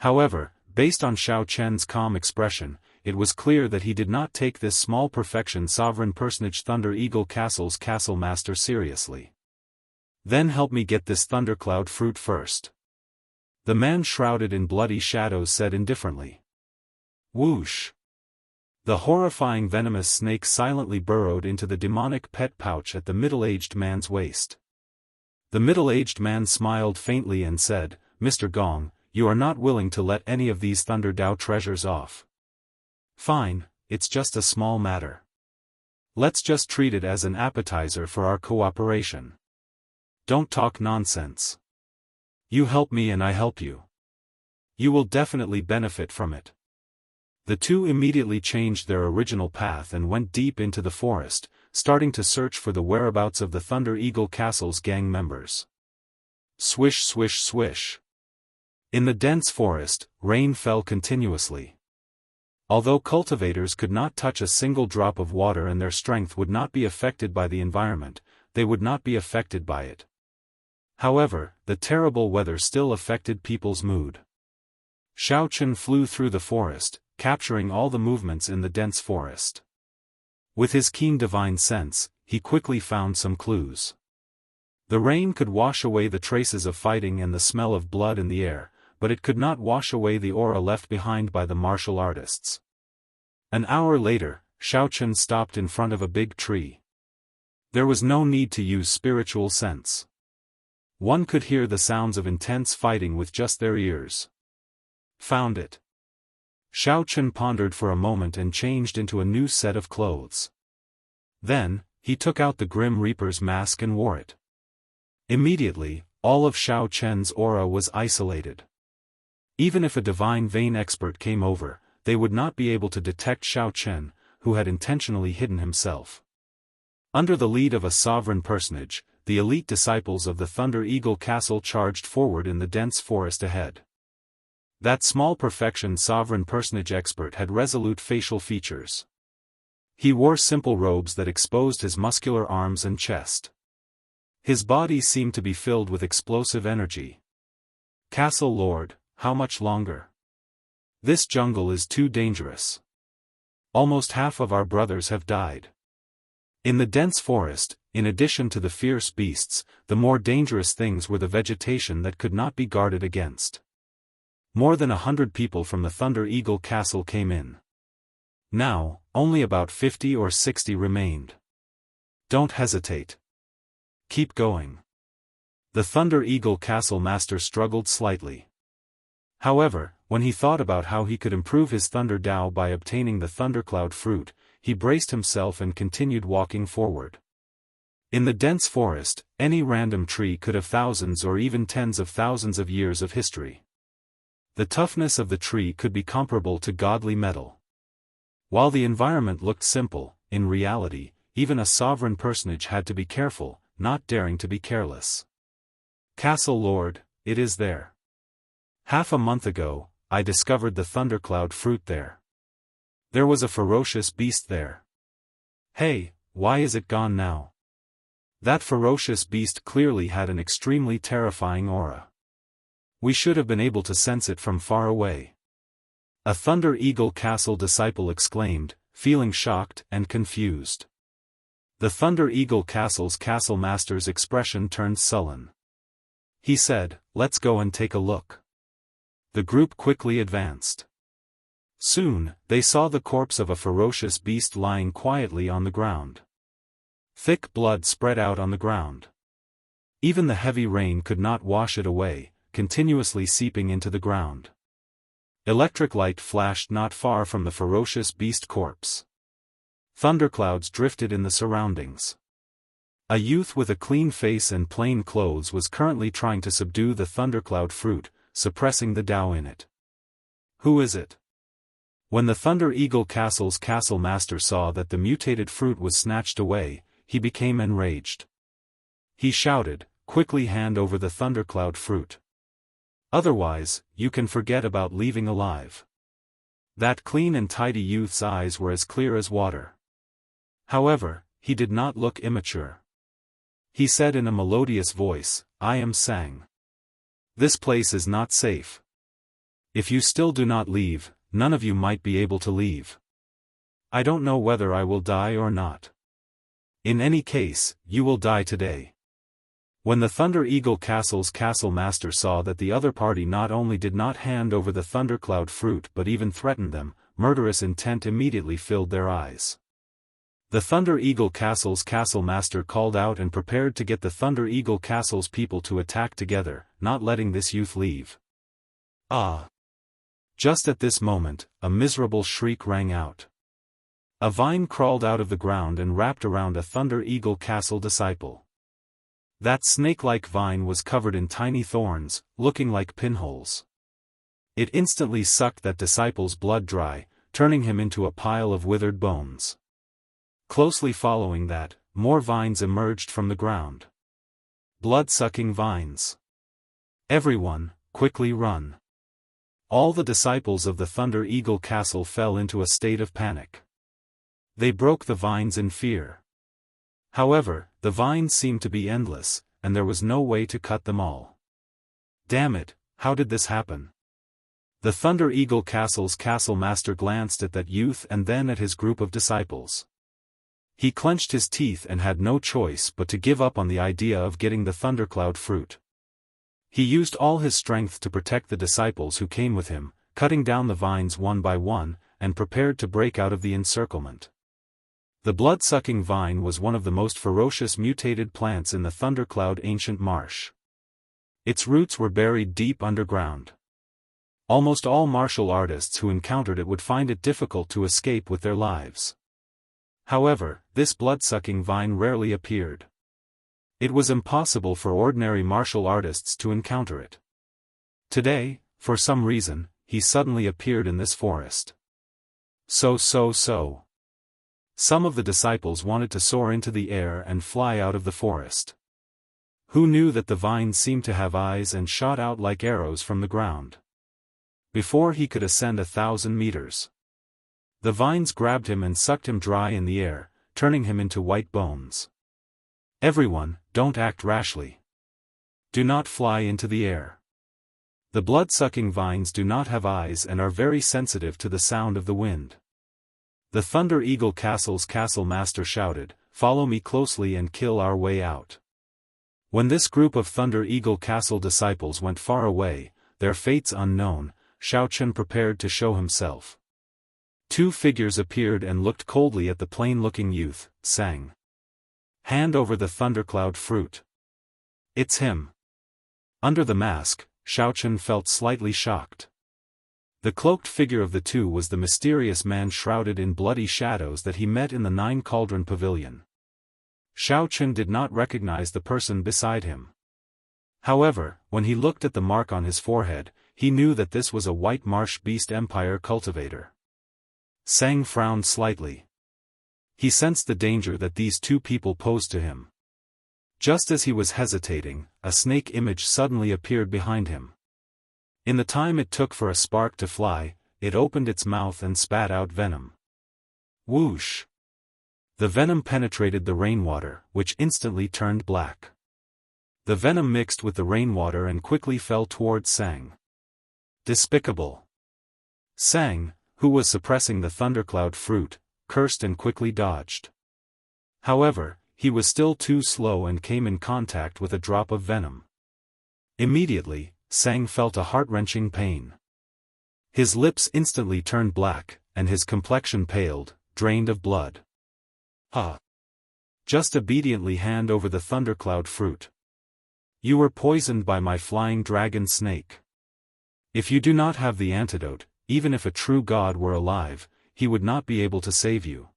However, based on Xiao Chen's calm expression, it was clear that he did not take this small perfection sovereign personage Thunder Eagle Castle's castle master seriously. Then help me get this thundercloud fruit first. The man shrouded in bloody shadows said indifferently. Whoosh! The horrifying venomous snake silently burrowed into the demonic pet pouch at the middle-aged man's waist. The middle-aged man smiled faintly and said, Mr. Gong, you are not willing to let any of these Thunder Dao treasures off. Fine, it's just a small matter. Let's just treat it as an appetizer for our cooperation. Don't talk nonsense. You help me and I help you. You will definitely benefit from it. The two immediately changed their original path and went deep into the forest, starting to search for the whereabouts of the Thunder Eagle Castle's gang members. Swish swish swish. In the dense forest, rain fell continuously. Although cultivators could not touch a single drop of water and their strength would not be affected by the environment, they would not be affected by it. However, the terrible weather still affected people's mood. Xiao Chen flew through the forest, capturing all the movements in the dense forest. With his keen divine sense, he quickly found some clues. The rain could wash away the traces of fighting and the smell of blood in the air, but it could not wash away the aura left behind by the martial artists. An hour later, Xiao Chen stopped in front of a big tree. There was no need to use spiritual sense. One could hear the sounds of intense fighting with just their ears. Found it. Xiao Chen pondered for a moment and changed into a new set of clothes. Then, he took out the Grim Reaper's mask and wore it. Immediately, all of Xiao Chen's aura was isolated. Even if a divine vein expert came over, they would not be able to detect Xiao Chen, who had intentionally hidden himself. Under the lead of a sovereign personage, the elite disciples of the Thunder Eagle Castle charged forward in the dense forest ahead. That small perfection sovereign personage expert had resolute facial features. He wore simple robes that exposed his muscular arms and chest. His body seemed to be filled with explosive energy. Castle Lord, how much longer? This jungle is too dangerous. Almost half of our brothers have died. In the dense forest, in addition to the fierce beasts, the more dangerous things were the vegetation that could not be guarded against. More than 100 people from the Thunder Eagle Castle came in. Now, only about 50 or 60 remained. Don't hesitate. Keep going. The Thunder Eagle Castle master struggled slightly. However, when he thought about how he could improve his Thunder Dao by obtaining the Thundercloud fruit, he braced himself and continued walking forward. In the dense forest, any random tree could have thousands or even tens of thousands of years of history. The toughness of the tree could be comparable to godly metal. While the environment looked simple, in reality, even a sovereign personage had to be careful, not daring to be careless. Castle Lord, it is there. Half a month ago, I discovered the Thundercloud fruit there. There was a ferocious beast there. Hey, why is it gone now? That ferocious beast clearly had an extremely terrifying aura. We should have been able to sense it from far away. A Thunder Eagle Castle disciple exclaimed, feeling shocked and confused. The Thunder Eagle Castle's castle master's expression turned sullen. He said, let's go and take a look. The group quickly advanced. Soon, they saw the corpse of a ferocious beast lying quietly on the ground. Thick blood spread out on the ground. Even the heavy rain could not wash it away, continuously seeping into the ground. Electric light flashed not far from the ferocious beast corpse. Thunderclouds drifted in the surroundings. A youth with a clean face and plain clothes was currently trying to subdue the thundercloud fruit, suppressing the Tao in it. Who is it? When the Thunder Eagle Castle's castle master saw that the mutated fruit was snatched away, he became enraged. He shouted, "Quickly hand over the thundercloud fruit. Otherwise, you can forget about leaving alive." That clean and tidy youth's eyes were as clear as water. However, he did not look immature. He said in a melodious voice, "I am Sang. This place is not safe. If you still do not leave, none of you might be able to leave. I don't know whether I will die or not. In any case, you will die today." When the Thunder Eagle Castle's castle master saw that the other party not only did not hand over the thundercloud fruit but even threatened them, murderous intent immediately filled their eyes. The Thunder Eagle Castle's castle master called out and prepared to get the Thunder Eagle Castle's people to attack together, not letting this youth leave. Ah! Just at this moment, a miserable shriek rang out. A vine crawled out of the ground and wrapped around a Thunder Eagle Castle disciple. That snake-like vine was covered in tiny thorns, looking like pinholes. It instantly sucked that disciple's blood dry, turning him into a pile of withered bones. Closely following that, more vines emerged from the ground. Blood-sucking vines. Everyone, quickly run. All the disciples of the Thunder Eagle Castle fell into a state of panic. They broke the vines in fear. However, the vines seemed to be endless, and there was no way to cut them all. Damn it, how did this happen? The Thunder Eagle Castle's castle master glanced at that youth and then at his group of disciples. He clenched his teeth and had no choice but to give up on the idea of getting the thundercloud fruit. He used all his strength to protect the disciples who came with him, cutting down the vines one by one, and prepared to break out of the encirclement. The blood-sucking vine was one of the most ferocious mutated plants in the thundercloud ancient marsh. Its roots were buried deep underground. Almost all martial artists who encountered it would find it difficult to escape with their lives. However, this blood-sucking vine rarely appeared. It was impossible for ordinary martial artists to encounter it. Today, for some reason, he suddenly appeared in this forest. So. Some of the disciples wanted to soar into the air and fly out of the forest. Who knew that the vine seemed to have eyes and shot out like arrows from the ground? Before he could ascend 1,000 meters. The vines grabbed him and sucked him dry in the air, turning him into white bones. Everyone, don't act rashly. Do not fly into the air. The blood-sucking vines do not have eyes and are very sensitive to the sound of the wind. The Thunder Eagle Castle's castle master shouted, "Follow me closely and kill our way out." When this group of Thunder Eagle Castle disciples went far away, their fates unknown, Xiaochen prepared to show himself. Two figures appeared and looked coldly at the plain-looking youth, Sang. "Hand over the thundercloud fruit." "It's him." Under the mask, Xiaochen felt slightly shocked. The cloaked figure of the two was the mysterious man shrouded in bloody shadows that he met in the Nine Cauldron Pavilion. Xiaochen did not recognize the person beside him. However, when he looked at the mark on his forehead, he knew that this was a White Marsh Beast Empire cultivator. Sang frowned slightly. He sensed the danger that these two people posed to him. Just as he was hesitating, a snake image suddenly appeared behind him. In the time it took for a spark to fly, it opened its mouth and spat out venom. Whoosh! The venom penetrated the rainwater, which instantly turned black. The venom mixed with the rainwater and quickly fell towards Sang. Despicable! Sang, who was suppressing the thundercloud fruit, cursed and quickly dodged. However, he was still too slow and came in contact with a drop of venom. Immediately, Sang felt a heart-wrenching pain. His lips instantly turned black, and his complexion paled, drained of blood. Just obediently hand over the thundercloud fruit. You were poisoned by my flying dragon snake. If you do not have the antidote, even if a true god were alive, he would not be able to save you.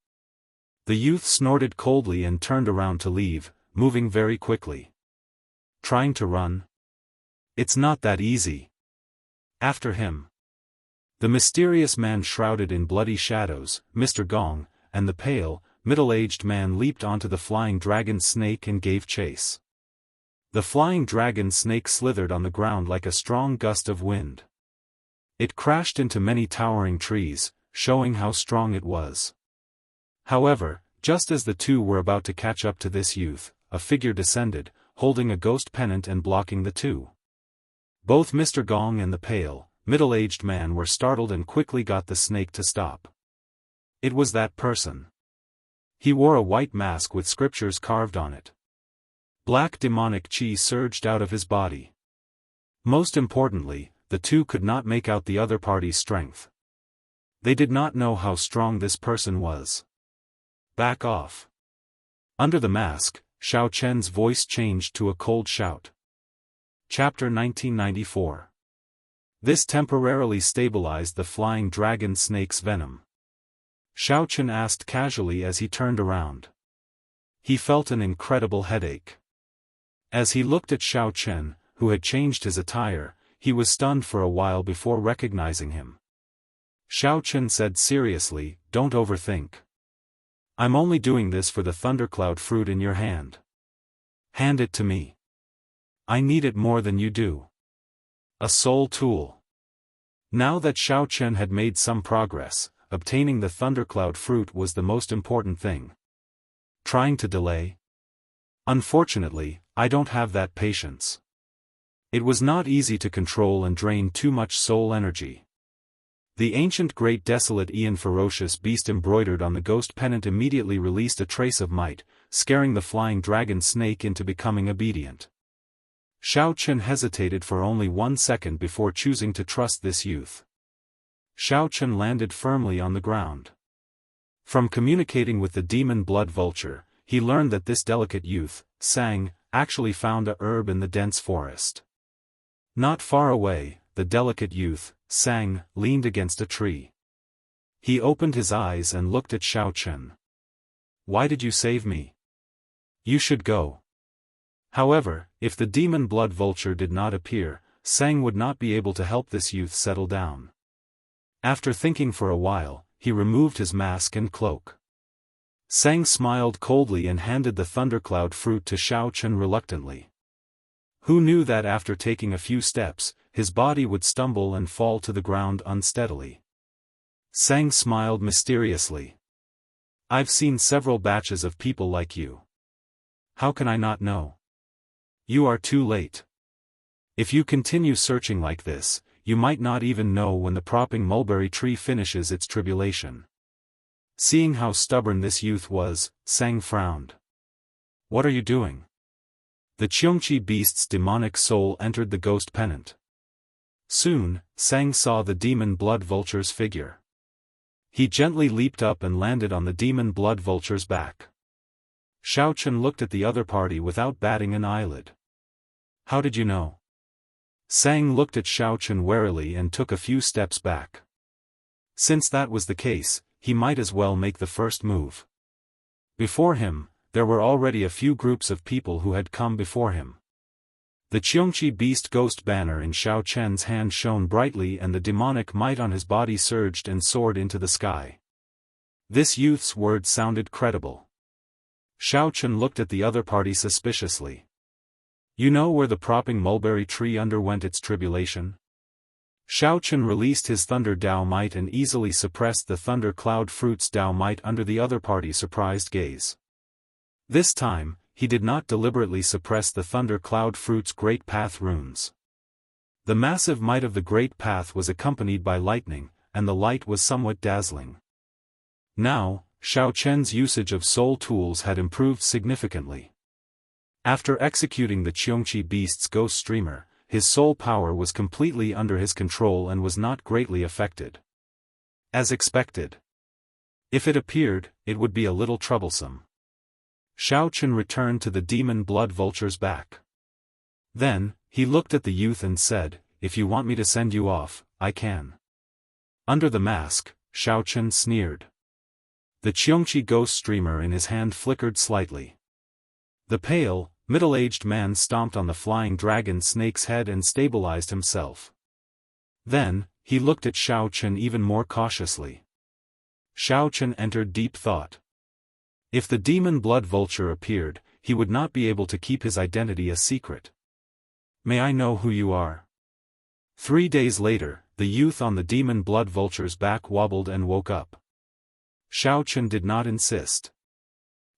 The youth snorted coldly and turned around to leave, moving very quickly. Trying to run? It's not that easy. After him. The mysterious man shrouded in bloody shadows, Mr. Gong, and the pale, middle-aged man leaped onto the flying dragon snake and gave chase. The flying dragon snake slithered on the ground like a strong gust of wind. It crashed into many towering trees, showing how strong it was. However, just as the two were about to catch up to this youth, a figure descended, holding a ghost pennant and blocking the two. Both Mr. Gong and the pale, middle-aged man were startled and quickly got the snake to stop. It was that person. He wore a white mask with scriptures carved on it. Black demonic chi surged out of his body. Most importantly, the two could not make out the other party's strength. They did not know how strong this person was. Back off. Under the mask, Xiao Chen's voice changed to a cold shout. Chapter 1994. This temporarily stabilized the flying dragon snake's venom. Xiao Chen asked casually as he turned around. He felt an incredible headache. As he looked at Xiao Chen, who had changed his attire, he was stunned for a while before recognizing him. Xiao Chen said seriously, "Don't overthink. I'm only doing this for the thundercloud fruit in your hand. Hand it to me. I need it more than you do." A soul tool. Now that Xiao Chen had made some progress, obtaining the thundercloud fruit was the most important thing. Trying to delay? Unfortunately, I don't have that patience. It was not easy to control and drain too much soul energy. The ancient great desolate Ian ferocious beast embroidered on the ghost pennant immediately released a trace of might, scaring the flying dragon snake into becoming obedient. Xiao Chen hesitated for only 1 second before choosing to trust this youth. Xiao Chen landed firmly on the ground. From communicating with the demon blood vulture, he learned that this delicate youth, Sang, actually found a herb in the dense forest. Not far away, the delicate youth, Sang, leaned against a tree. He opened his eyes and looked at Xiao Chen. "Why did you save me? You should go." However, if the demon blood vulture did not appear, Sang would not be able to help this youth settle down. After thinking for a while, he removed his mask and cloak. Sang smiled coldly and handed the thundercloud fruit to Xiao Chen reluctantly. Who knew that after taking a few steps, his body would stumble and fall to the ground unsteadily? Sang smiled mysteriously. "I've seen several batches of people like you. How can I not know? You are too late. If you continue searching like this, you might not even know when the propping mulberry tree finishes its tribulation." Seeing how stubborn this youth was, Sang frowned. "What are you doing?" The Qiongqi beast's demonic soul entered the ghost pennant. Soon, Sang saw the demon blood vulture's figure. He gently leaped up and landed on the demon blood vulture's back. Xiao Chen looked at the other party without batting an eyelid. "How did you know?" Sang looked at Xiao Chen warily and took a few steps back. Since that was the case, he might as well make the first move. Before him, there were already a few groups of people who had come before him. The Qiongqi beast ghost banner in Xiao Chen's hand shone brightly and the demonic might on his body surged and soared into the sky. This youth's words sounded credible. Xiao Chen looked at the other party suspiciously. "You know where the propping mulberry tree underwent its tribulation?" Xiao Chen released his thunder Dao might and easily suppressed the thunder cloud fruit's Dao might under the other party's surprised gaze. This time, he did not deliberately suppress the thunder cloud fruit's great path runes. The massive might of the great path was accompanied by lightning, and the light was somewhat dazzling. Now, Xiao Chen's usage of soul tools had improved significantly. After executing the Qiongqi beast's ghost streamer, his soul power was completely under his control and was not greatly affected. As expected. If it appeared, it would be a little troublesome. Xiao Chen returned to the demon blood vulture's back. Then, he looked at the youth and said, "If you want me to send you off, I can." Under the mask, Xiao Chen sneered. The Qiongqi ghost streamer in his hand flickered slightly. The pale, middle-aged man stomped on the flying dragon snake's head and stabilized himself. Then, he looked at Xiao Chen even more cautiously. Xiao Chen entered deep thought. If the demon blood vulture appeared, he would not be able to keep his identity a secret. May I know who you are? 3 days later, the youth on the demon blood vulture's back wobbled and woke up. Xiao Chen did not insist.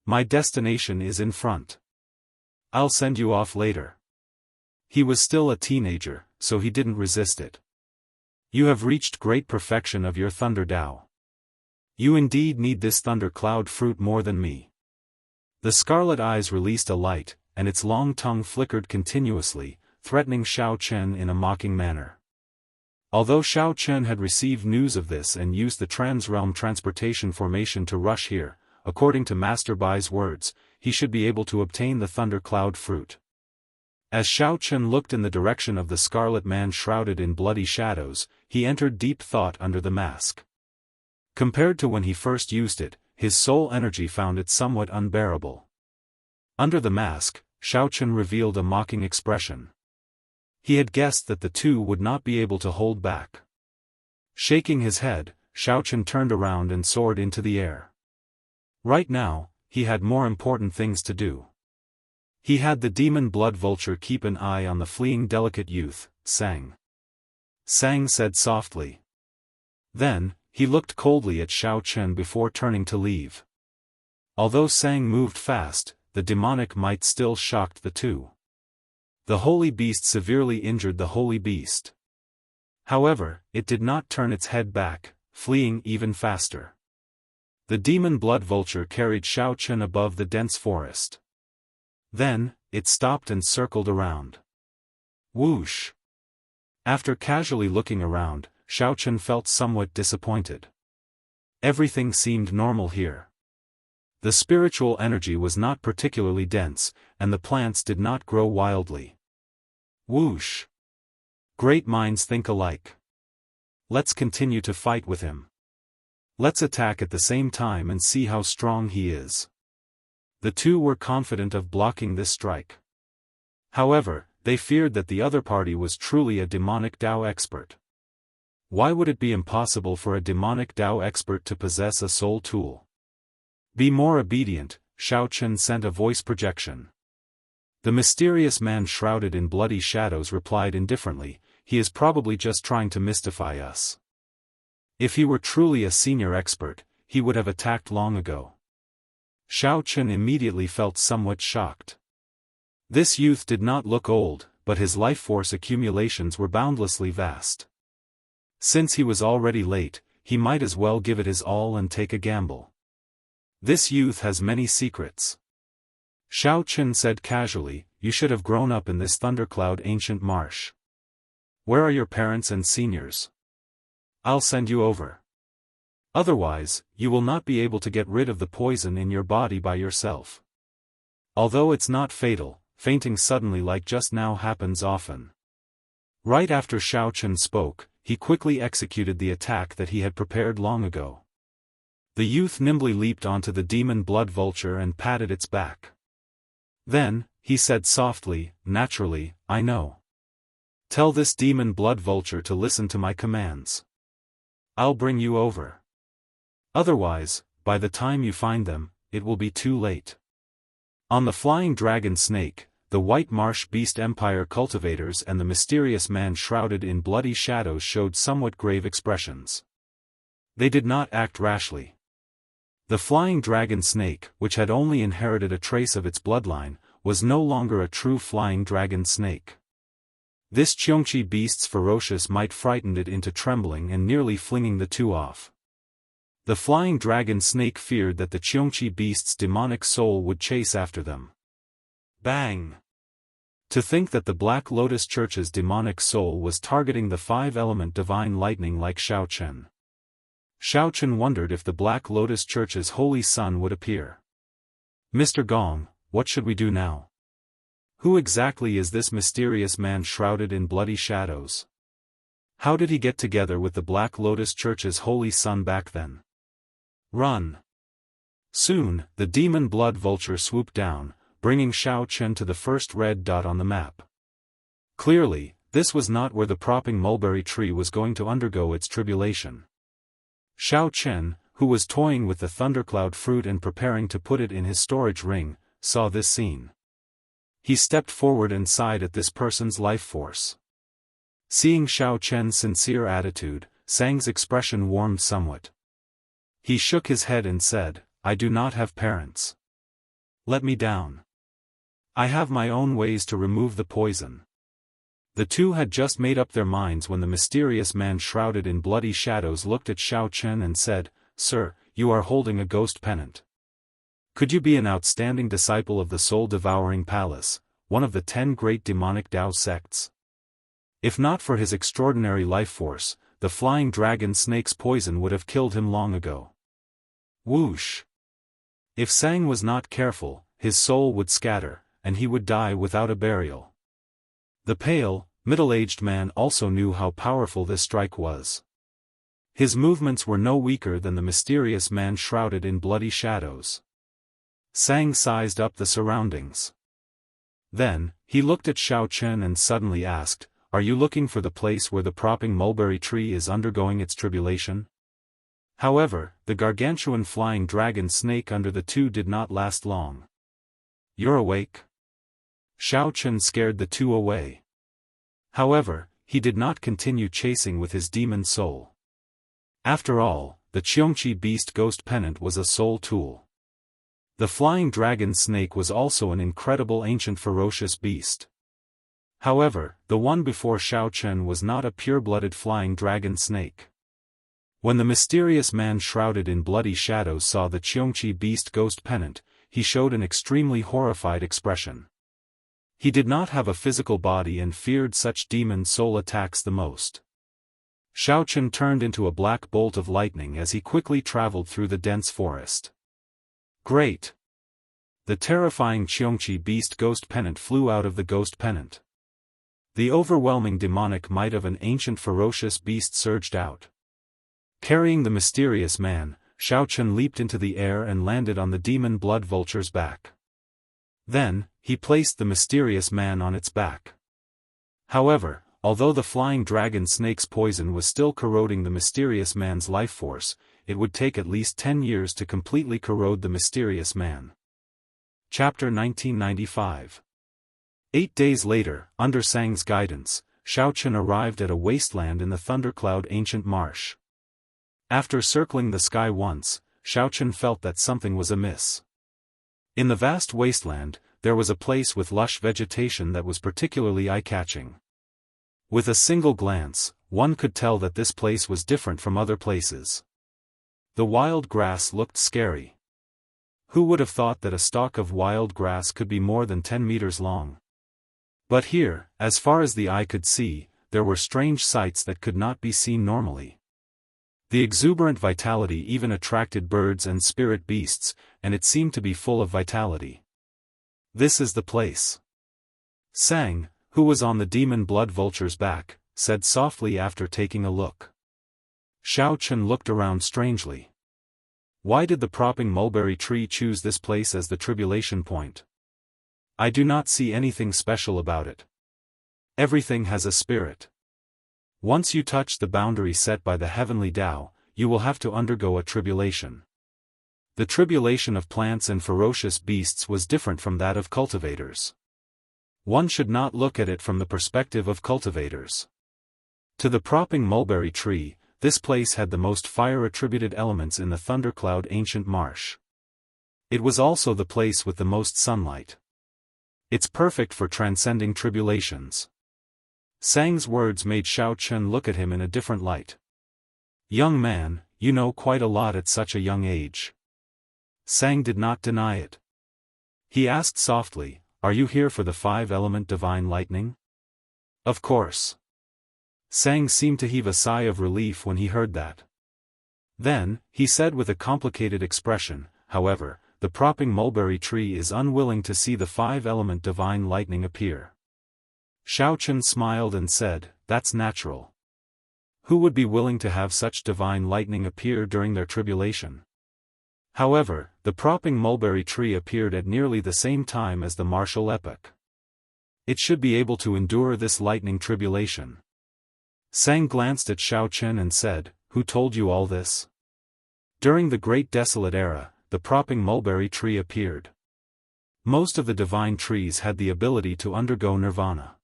My destination is in front. I'll send you off later. He was still a teenager, so he didn't resist it. You have reached great perfection of your Thunder Dao. You indeed need this Thunder Cloud fruit more than me. The scarlet eyes released a light, and its long tongue flickered continuously, threatening Xiao Chen in a mocking manner. Although Xiao Chen had received news of this and used the Trans-Realm Transportation Formation to rush here, according to Master Bai's words, he should be able to obtain the Thunder Cloud fruit. As Xiao Chen looked in the direction of the scarlet man shrouded in bloody shadows, he entered deep thought under the mask. Compared to when he first used it, his soul energy found it somewhat unbearable. Under the mask, Xiao Chen revealed a mocking expression. He had guessed that the two would not be able to hold back. Shaking his head, Xiao Chen turned around and soared into the air. Right now, he had more important things to do. He had the demon blood vulture keep an eye on the fleeing delicate youth, Sang. Sang said softly. Then, he looked coldly at Xiao Chen before turning to leave. Although Sang moved fast, the demonic might still shocked the two. The holy beast severely injured the holy beast. However, it did not turn its head back, fleeing even faster. The demon blood vulture carried Xiao Chen above the dense forest. Then, it stopped and circled around. Whoosh! After casually looking around, Xiao Chen felt somewhat disappointed. Everything seemed normal here. The spiritual energy was not particularly dense, and the plants did not grow wildly. Whoosh! Great minds think alike. Let's continue to fight with him. Let's attack at the same time and see how strong he is. The two were confident of blocking this strike. However, they feared that the other party was truly a demonic Dao expert. Why would it be impossible for a demonic Dao expert to possess a soul tool? Be more obedient, Xiao Chen sent a voice projection. The mysterious man shrouded in bloody shadows replied indifferently, he is probably just trying to mystify us. If he were truly a senior expert, he would have attacked long ago. Xiao Chen immediately felt somewhat shocked. This youth did not look old, but his life force accumulations were boundlessly vast. Since he was already late, he might as well give it his all and take a gamble. This youth has many secrets. Xiao Chen said casually, you should have grown up in this thundercloud ancient marsh. Where are your parents and seniors? I'll send you over. Otherwise, you will not be able to get rid of the poison in your body by yourself. Although it's not fatal, fainting suddenly like just now happens often. Right after Xiao Chen spoke, he quickly executed the attack that he had prepared long ago. The youth nimbly leaped onto the demon blood vulture and patted its back. Then, he said softly, naturally, I know. Tell this demon blood vulture to listen to my commands. I'll bring you over. Otherwise, by the time you find them, it will be too late. On the flying dragon snake, the white marsh beast empire cultivators and the mysterious man shrouded in bloody shadows showed somewhat grave expressions. They did not act rashly. The flying dragon snake, which had only inherited a trace of its bloodline, was no longer a true flying dragon snake. This Xianxia beast's ferocious might frightened it into trembling and nearly flinging the two off. The flying dragon snake feared that the Xianxia beast's demonic soul would chase after them. Bang! To think that the Black Lotus Church's demonic soul was targeting the five-element divine lightning like Xiao Chen. Xiao Chen wondered if the Black Lotus Church's holy sun would appear. Mr. Gong, what should we do now? Who exactly is this mysterious man shrouded in bloody shadows? How did he get together with the Black Lotus Church's holy sun back then? Run! Soon, the demon blood vulture swooped down, bringing Xiao Chen to the first red dot on the map. Clearly, this was not where the propping mulberry tree was going to undergo its tribulation. Xiao Chen, who was toying with the thundercloud fruit and preparing to put it in his storage ring, saw this scene. He stepped forward and sighed at this person's life force. Seeing Xiao Chen's sincere attitude, Sang's expression warmed somewhat. He shook his head and said, "I do not have parents. Let me down. I have my own ways to remove the poison." The two had just made up their minds when the mysterious man shrouded in bloody shadows looked at Xiao Chen and said, "Sir, you are holding a ghost pennant. Could you be an outstanding disciple of the soul-devouring palace, one of the 10 great demonic Dao sects? If not for his extraordinary life force, the flying dragon snake's poison would have killed him long ago." Whoosh! If Sang was not careful, his soul would scatter, and he would die without a burial. The pale, middle-aged man also knew how powerful this strike was. His movements were no weaker than the mysterious man shrouded in bloody shadows. Sang sized up the surroundings. Then, he looked at Xiao Chen and suddenly asked, "Are you looking for the place where the propping mulberry tree is undergoing its tribulation?" However, the gargantuan flying dragon snake under the two did not last long. "You're awake?" Xiao Chen scared the two away. However, he did not continue chasing with his demon soul. After all, the Qiongqi beast ghost pennant was a soul tool. The flying dragon snake was also an incredible ancient ferocious beast. However, the one before Xiao Chen was not a pure-blooded flying dragon snake. When the mysterious man shrouded in bloody shadows saw the Qiongqi beast ghost pennant, he showed an extremely horrified expression. He did not have a physical body and feared such demon soul attacks the most. Xiao Chen turned into a black bolt of lightning as he quickly traveled through the dense forest. Great! The terrifying Qiongqi beast ghost pennant flew out of the ghost pennant. The overwhelming demonic might of an ancient ferocious beast surged out. Carrying the mysterious man, Xiao Chen leaped into the air and landed on the demon blood vulture's back. Then, he placed the mysterious man on its back. However, although the flying dragon snake's poison was still corroding the mysterious man's life force, it would take at least 10 years to completely corrode the mysterious man. Chapter 1995. 8 days later, under Sang's guidance, Xiao Chen arrived at a wasteland in the thundercloud ancient marsh. After circling the sky once, Xiao Chen felt that something was amiss. In the vast wasteland, there was a place with lush vegetation that was particularly eye-catching. With a single glance, one could tell that this place was different from other places. The wild grass looked scary. Who would have thought that a stalk of wild grass could be more than 10 meters long? But here, as far as the eye could see, there were strange sights that could not be seen normally. The exuberant vitality even attracted birds and spirit beasts, and it seemed to be full of vitality. "This is the place." Sang, who was on the demon blood vulture's back, said softly after taking a look. Xiao Chen looked around strangely. Why did the propping mulberry tree choose this place as the tribulation point? I do not see anything special about it. Everything has a spirit. Once you touch the boundary set by the heavenly Tao, you will have to undergo a tribulation. The tribulation of plants and ferocious beasts was different from that of cultivators. One should not look at it from the perspective of cultivators. To the propping mulberry tree, this place had the most fire-attributed elements in the thundercloud ancient marsh. It was also the place with the most sunlight. It's perfect for transcending tribulations. Sang's words made Xiao Chen look at him in a different light. Young man, you know quite a lot at such a young age. Sang did not deny it. He asked softly, "Are you here for the 5-element divine lightning?" "Of course." Sang seemed to heave a sigh of relief when he heard that. Then, he said with a complicated expression, "However, the propping mulberry tree is unwilling to see the 5-element divine lightning appear." Xiao Chen smiled and said, "That's natural. Who would be willing to have such divine lightning appear during their tribulation?" However, the propping mulberry tree appeared at nearly the same time as the martial epoch. It should be able to endure this lightning tribulation. Sang glanced at Xiao Chen and said, "Who told you all this?" During the Great Desolate Era, the propping mulberry tree appeared. Most of the divine trees had the ability to undergo nirvana.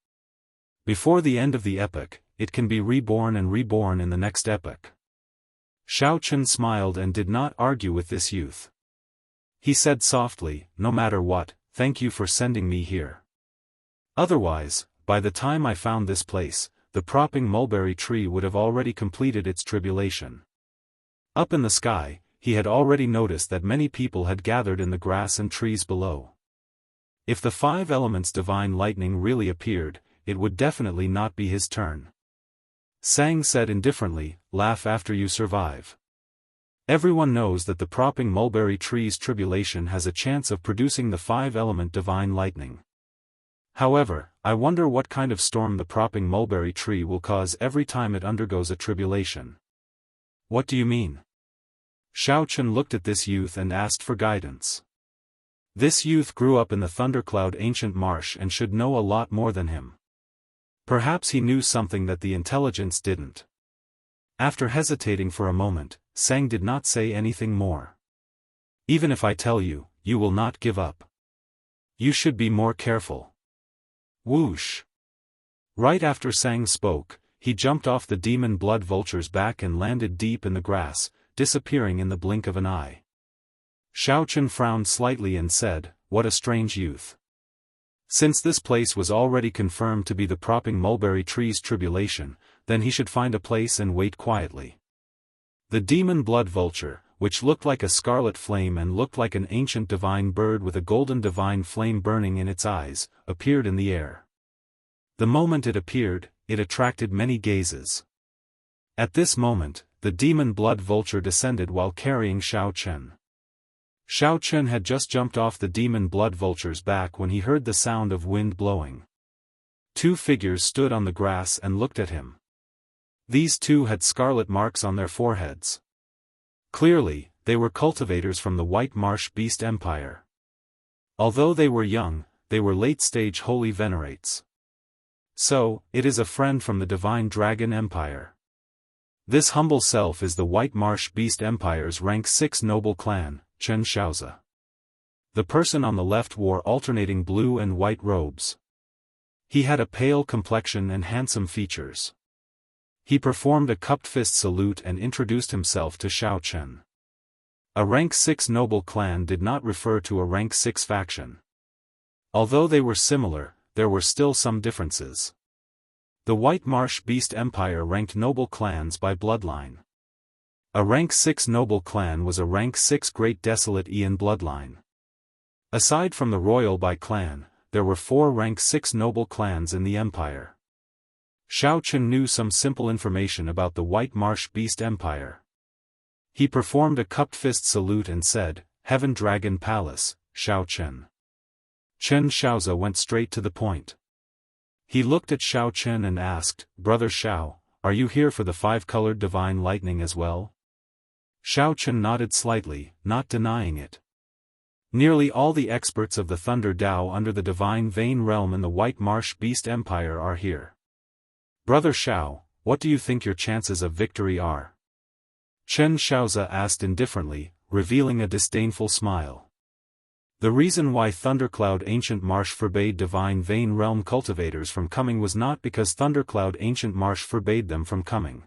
Before the end of the epoch, it can be reborn and reborn in the next epoch. Xiao Chen smiled and did not argue with this youth. He said softly, "No matter what, thank you for sending me here. Otherwise, by the time I found this place, the propping mulberry tree would have already completed its tribulation." Up in the sky, he had already noticed that many people had gathered in the grass and trees below. If the 5 elements divine lightning really appeared, it would definitely not be his turn. Sang said indifferently, "Laugh after you survive. Everyone knows that the propping mulberry tree's tribulation has a chance of producing the 5-element divine lightning. However, I wonder what kind of storm the propping mulberry tree will cause every time it undergoes a tribulation." "What do you mean?" Xiao Chen looked at this youth and asked for guidance. This youth grew up in the thundercloud ancient marsh and should know a lot more than him. Perhaps he knew something that the intelligence didn't. After hesitating for a moment, Sang did not say anything more. "Even if I tell you, you will not give up. You should be more careful." Whoosh! Right after Sang spoke, he jumped off the demon blood vulture's back and landed deep in the grass, disappearing in the blink of an eye. Xiao Chen frowned slightly and said, "What a strange youth." Since this place was already confirmed to be the propping mulberry tree's tribulation, then he should find a place and wait quietly. The demon blood vulture, which looked like a scarlet flame and looked like an ancient divine bird with a golden divine flame burning in its eyes, appeared in the air. The moment it appeared, it attracted many gazes. At this moment, the demon blood vulture descended while carrying Xiao Chen. Xiao Chen had just jumped off the demon blood vulture's back when he heard the sound of wind blowing. 2 figures stood on the grass and looked at him. These 2 had scarlet marks on their foreheads. Clearly, they were cultivators from the White Marsh Beast Empire. Although they were young, they were late-stage holy venerates. So, it is a friend from the Divine Dragon Empire. This humble self is the White Marsh Beast Empire's rank 6 noble clan, Chen Xiaozi. The person on the left wore alternating blue and white robes. He had a pale complexion and handsome features. He performed a cupped fist salute and introduced himself to Xiao Chen. A rank 6 noble clan did not refer to a rank 6 faction. Although they were similar, there were still some differences. The White Marsh Beast Empire ranked noble clans by bloodline. A rank 6 noble clan was a rank 6 Great Desolate Aeon bloodline. Aside from the royal by clan, there were 4 rank 6 noble clans in the empire. Xiao Chen knew some simple information about the White Marsh Beast Empire. He performed a cupped fist salute and said, "Heaven Dragon Palace, Xiao Chen." Chen Xiaozi went straight to the point. He looked at Xiao Chen and asked, "Brother Xiao, are you here for the 5-colored divine lightning as well?" Xiao Chen nodded slightly, not denying it. Nearly all the experts of the Thunder Dao under the Divine Vein Realm in the White Marsh Beast Empire are here. "Brother Xiao, what do you think your chances of victory are?" Chen Xiaozi asked indifferently, revealing a disdainful smile. The reason why Thundercloud Ancient Marsh forbade Divine Vein Realm cultivators from coming was not because Thundercloud Ancient Marsh forbade them from coming.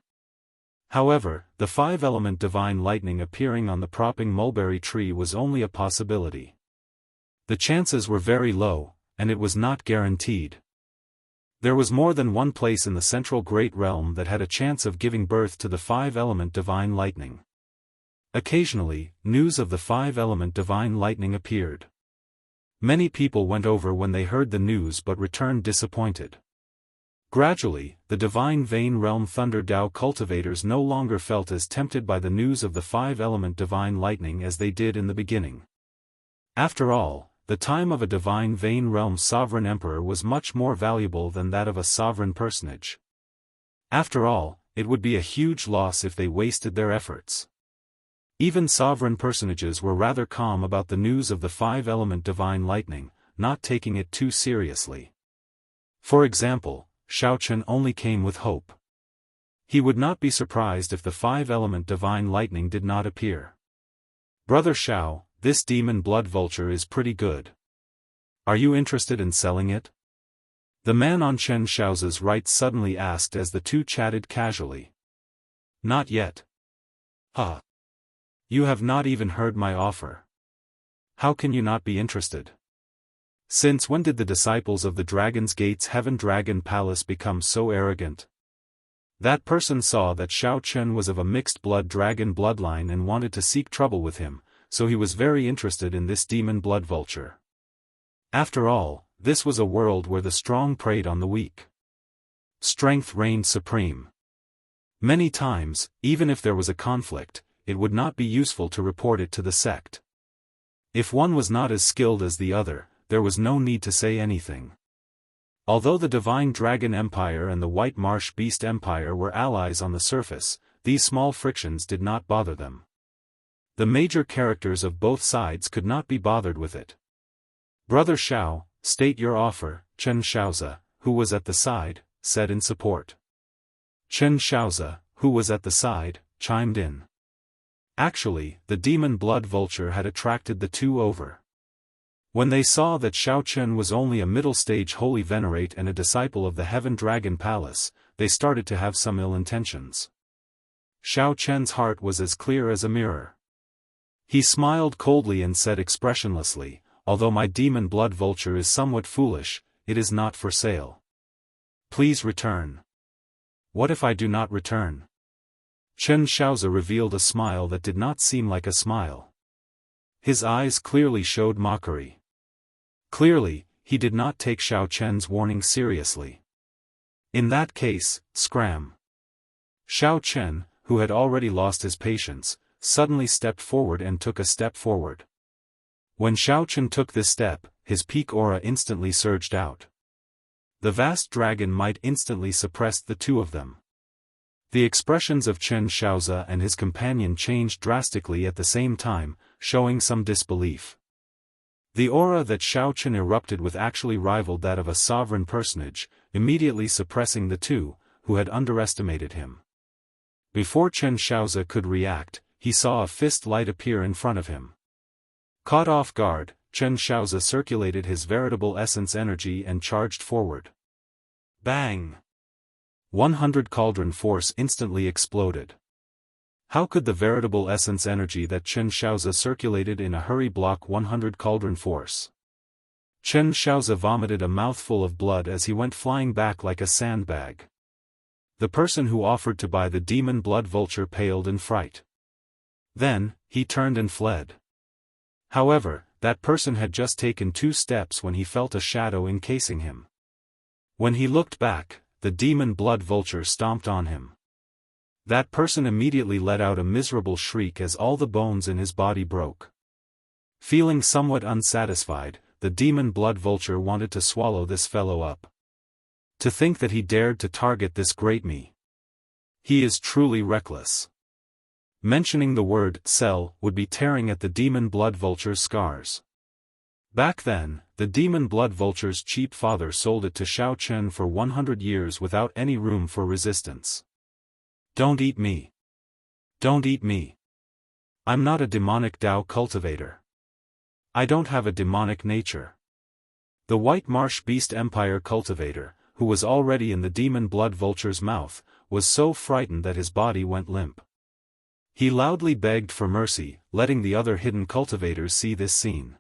However, the 5-element divine lightning appearing on the propping mulberry tree was only a possibility. The chances were very low, and it was not guaranteed. There was more than one place in the central Great Realm that had a chance of giving birth to the 5-element divine lightning. Occasionally, news of the 5-element divine lightning appeared. Many people went over when they heard the news but returned disappointed. Gradually, the Divine Vein Realm Thunder Dao cultivators no longer felt as tempted by the news of the 5-element divine lightning as they did in the beginning. After all, the time of a Divine Vein Realm sovereign emperor was much more valuable than that of a sovereign personage. After all, it would be a huge loss if they wasted their efforts. Even sovereign personages were rather calm about the news of the five-element divine lightning, not taking it too seriously. For example, Xiaochen only came with hope. He would not be surprised if the five-element divine lightning did not appear. Brother Xiao, this demon blood vulture is pretty good. Are you interested in selling it? The man on Chen Xiao's right suddenly asked as the two chatted casually. Not yet. Huh. You have not even heard my offer. How can you not be interested? Since when did the disciples of the Dragon's Gate's Heaven Dragon Palace become so arrogant? That person saw that Xiao Chen was of a mixed blood dragon bloodline and wanted to seek trouble with him, so he was very interested in this demon blood vulture. After all, this was a world where the strong preyed on the weak. Strength reigned supreme. Many times, even if there was a conflict, it would not be useful to report it to the sect. If one was not as skilled as the other, there was no need to say anything. Although the Divine Dragon Empire and the White Marsh Beast Empire were allies on the surface, these small frictions did not bother them. The major characters of both sides could not be bothered with it. Brother Xiao, state your offer, Chen Xiaozi, who was at the side, said in support. Chen Xiaozi, who was at the side, chimed in. Actually, the demon blood vulture had attracted the two over. When they saw that Xiao Chen was only a middle-stage holy venerate and a disciple of the Heaven Dragon Palace, they started to have some ill intentions. Xiao Chen's heart was as clear as a mirror. He smiled coldly and said expressionlessly, although my demon blood vulture is somewhat foolish, it is not for sale. Please return. What if I do not return? Chen Xiaozi revealed a smile that did not seem like a smile. His eyes clearly showed mockery. Clearly, he did not take Xiao Chen's warning seriously. In that case, scram. Xiao Chen, who had already lost his patience, suddenly stepped forward and took a step forward. When Xiao Chen took this step, his peak aura instantly surged out. The vast dragon might instantly suppressed the two of them. The expressions of Chen Xiaozi and his companion changed drastically at the same time, showing some disbelief. The aura that Xiao Chen erupted with actually rivaled that of a sovereign personage, immediately suppressing the two, who had underestimated him. Before Chen Xiaozi could react, he saw a fist light appear in front of him. Caught off guard, Chen Xiaozi circulated his veritable essence energy and charged forward. Bang! 100 cauldron force instantly exploded. How could the veritable essence energy that Chen Xiaozi circulated in a hurry block 100 cauldron force? Chen Xiaozi vomited a mouthful of blood as he went flying back like a sandbag. The person who offered to buy the demon blood vulture paled in fright. Then, he turned and fled. However, that person had just taken 2 steps when he felt a shadow encasing him. When he looked back, the demon blood vulture stomped on him. That person immediately let out a miserable shriek as all the bones in his body broke. Feeling somewhat unsatisfied, the demon blood vulture wanted to swallow this fellow up. To think that he dared to target this great me. He is truly reckless. Mentioning the word sell would be tearing at the demon blood vulture's scars. Back then, the demon blood vulture's cheap father sold it to Xiao Chen for 100 years without any room for resistance. Don't eat me. Don't eat me. I'm not a demonic Dao cultivator. I don't have a demonic nature. The White Marsh Beast Empire cultivator, who was already in the demon blood vulture's mouth, was so frightened that his body went limp. He loudly begged for mercy, letting the other hidden cultivators see this scene.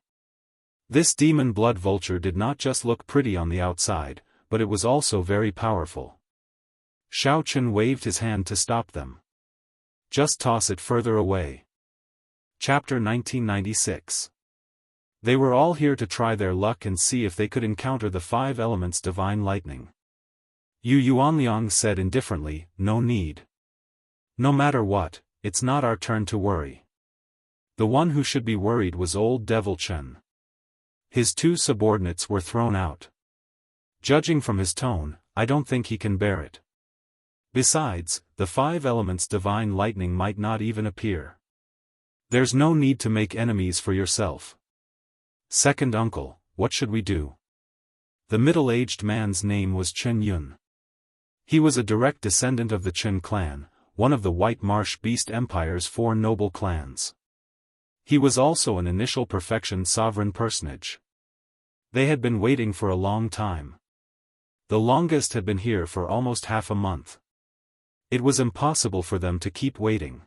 This demon blood vulture did not just look pretty on the outside, but it was also very powerful. Xiao Chen waved his hand to stop them. Just toss it further away. Chapter 1996. They were all here to try their luck and see if they could encounter the 5 elements divine lightning. Yu Yuanliang said indifferently, no need. No matter what, it's not our turn to worry. The one who should be worried was old Devil Chen. His 2 subordinates were thrown out. Judging from his tone, I don't think he can bear it. Besides, the 5 elements divine lightning might not even appear. There's no need to make enemies for yourself. Second uncle, what should we do? The middle-aged man's name was Chen Yun. He was a direct descendant of the Chen clan, one of the White Marsh Beast Empire's 4 noble clans. He was also an initial perfection sovereign personage. They had been waiting for a long time. The longest had been here for almost half a month. It was impossible for them to keep waiting.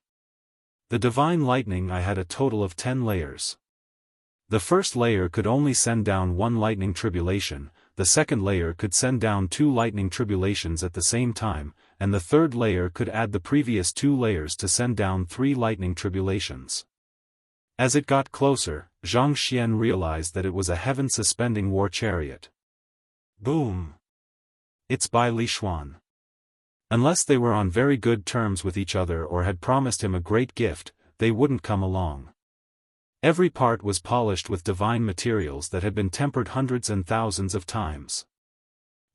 The divine lightning I had a total of 10 layers. The first layer could only send down 1 lightning tribulation, the second layer could send down 2 lightning tribulations at the same time, and the third layer could add the previous 2 layers to send down 3 lightning tribulations. As it got closer, Zhang Xian realized that it was a heaven-suspending war chariot. Boom! It's by Li Xuan. Unless they were on very good terms with each other or had promised him a great gift, they wouldn't come along. Every part was polished with divine materials that had been tempered hundreds and thousands of times.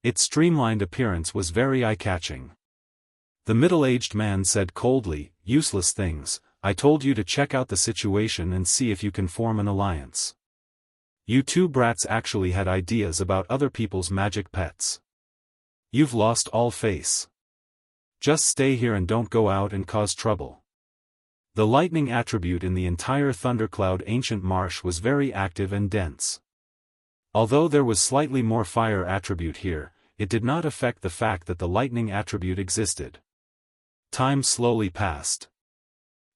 Its streamlined appearance was very eye-catching. The middle-aged man said coldly, "Useless things, I told you to check out the situation and see if you can form an alliance. You 2 brats actually had ideas about other people's magic pets. You've lost all face. Just stay here and don't go out and cause trouble." The lightning attribute in the entire thundercloud ancient marsh was very active and dense. Although there was slightly more fire attribute here, it did not affect the fact that the lightning attribute existed. Time slowly passed.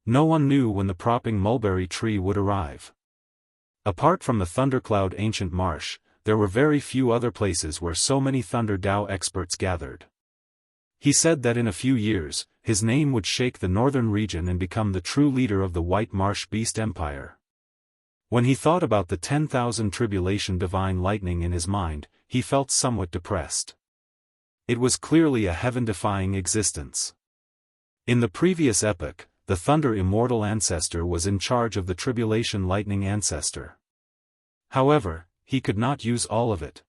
No one knew when the propping mulberry tree would arrive. Apart from the thundercloud ancient marsh, there were very few other places where so many Thunder Dao experts gathered. He said that in a few years, his name would shake the northern region and become the true leader of the White Marsh Beast Empire. When he thought about the 10,000 tribulation divine lightning in his mind, he felt somewhat depressed. It was clearly a heaven-defying existence. In the previous epoch, the Thunder Immortal Ancestor was in charge of the Tribulation Lightning Ancestor. However, he could not use all of it.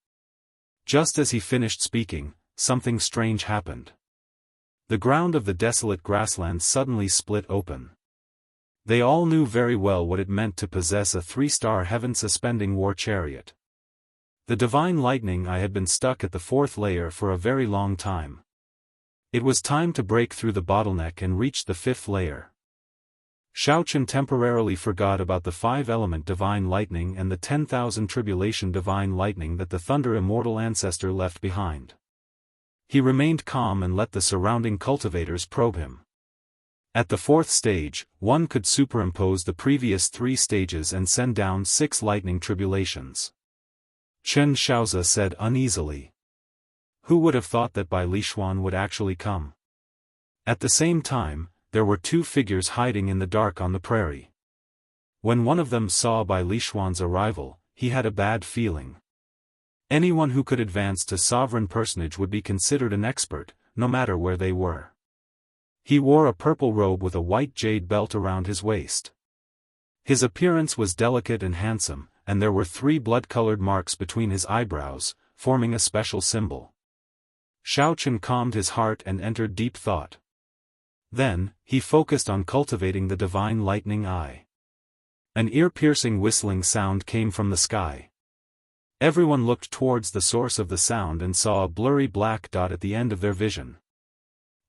Just as he finished speaking, something strange happened. The ground of the desolate grassland suddenly split open. They all knew very well what it meant to possess a 3-star heaven-suspending war chariot. The divine lightning I had been stuck at the 4th layer for a very long time. It was time to break through the bottleneck and reach the 5th layer. Xiaochen temporarily forgot about the 5-element divine lightning and the 10,000 tribulation divine lightning that the Thunder Immortal Ancestor left behind. He remained calm and let the surrounding cultivators probe him. At the 4th stage, one could superimpose the previous 3 stages and send down 6 lightning tribulations. Chen Xiaozi said uneasily. Who would have thought that Bai Lishuan would actually come? At the same time, there were 2 figures hiding in the dark on the prairie. When one of them saw Bai Lishuan's arrival, he had a bad feeling. Anyone who could advance to sovereign personage would be considered an expert, no matter where they were. He wore a purple robe with a white jade belt around his waist. His appearance was delicate and handsome, and there were 3 blood-colored marks between his eyebrows, forming a special symbol. Xiaochen calmed his heart and entered deep thought. Then, he focused on cultivating the divine lightning eye. An ear-piercing whistling sound came from the sky. Everyone looked towards the source of the sound and saw a blurry black dot at the end of their vision.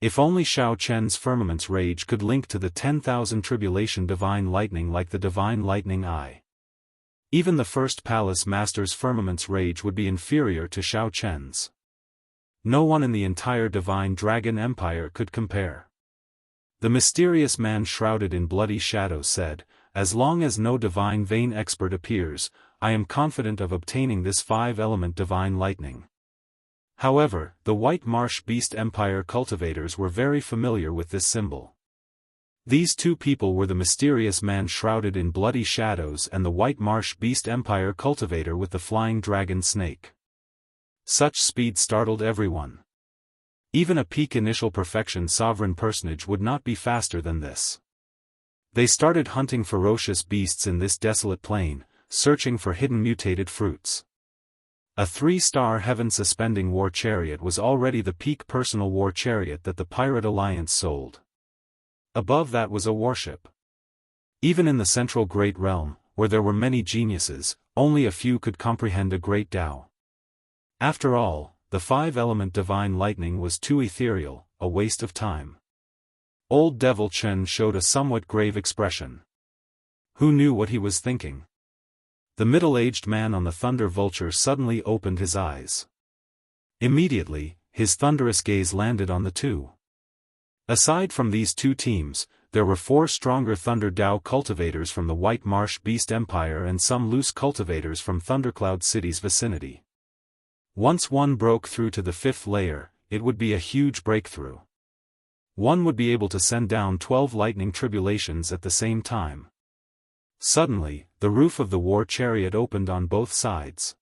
If only Xiao Chen's firmament's rage could link to the 10,000 tribulation divine lightning like the divine lightning eye. Even the first palace master's firmament's rage would be inferior to Xiao Chen's. No one in the entire divine dragon empire could compare. The mysterious man shrouded in bloody shadows said, "As long as no divine vein expert appears, I am confident of obtaining this 5-element divine lightning." However, the White Marsh Beast Empire cultivators were very familiar with this symbol. These 2 people were the mysterious man shrouded in bloody shadows and the White Marsh Beast Empire cultivator with the flying dragon snake. Such speed startled everyone. Even a peak initial perfection sovereign personage would not be faster than this. They started hunting ferocious beasts in this desolate plain, searching for hidden mutated fruits. A 3-star heaven-suspending war chariot was already the peak personal war chariot that the Pirate Alliance sold. Above that was a warship. Even in the central Great Realm, where there were many geniuses, only a few could comprehend a great Tao. After all, the five-element divine lightning was too ethereal, a waste of time. Old Devil Chen showed a somewhat grave expression. Who knew what he was thinking? The middle-aged man on the Thunder Vulture suddenly opened his eyes. Immediately, his thunderous gaze landed on the two. Aside from these two teams, there were 4 stronger Thunder Dao cultivators from the White Marsh Beast Empire and some loose cultivators from Thundercloud City's vicinity. Once one broke through to the 5th layer, it would be a huge breakthrough. One would be able to send down 12 lightning tribulations at the same time. Suddenly, the roof of the war chariot opened on both sides.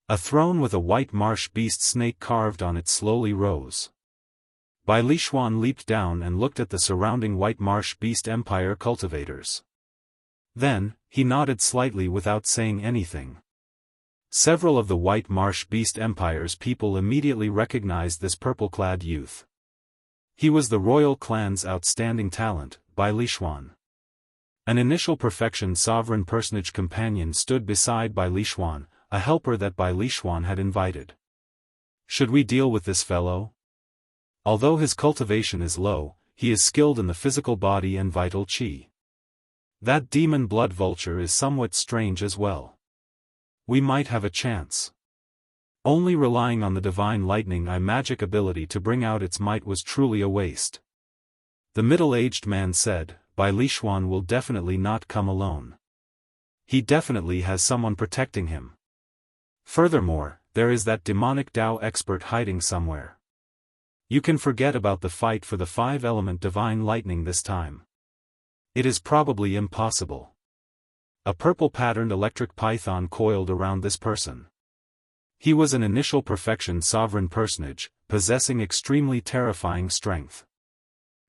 A throne with a white marsh beast snake carved on it slowly rose. Bai Lishuan leaped down and looked at the surrounding White Marsh Beast Empire cultivators. Then, he nodded slightly without saying anything. Several of the White Marsh Beast Empire's people immediately recognized this purple-clad youth. He was the royal clan's outstanding talent, Bai Lishuan. An initial perfection sovereign personage companion stood beside Bai Lishuan, a helper that Bai Lishuan had invited. Should we deal with this fellow? Although his cultivation is low, he is skilled in the physical body and vital qi. That demon blood vulture is somewhat strange as well. We might have a chance. Only relying on the divine lightning magic ability to bring out its might was truly a waste. The middle-aged man said, Bai Lishuan will definitely not come alone. He definitely has someone protecting him. Furthermore, there is that demonic Dao expert hiding somewhere. You can forget about the fight for the 5-element divine lightning this time. It is probably impossible. A purple-patterned electric python coiled around this person. He was an initial perfection sovereign personage, possessing extremely terrifying strength.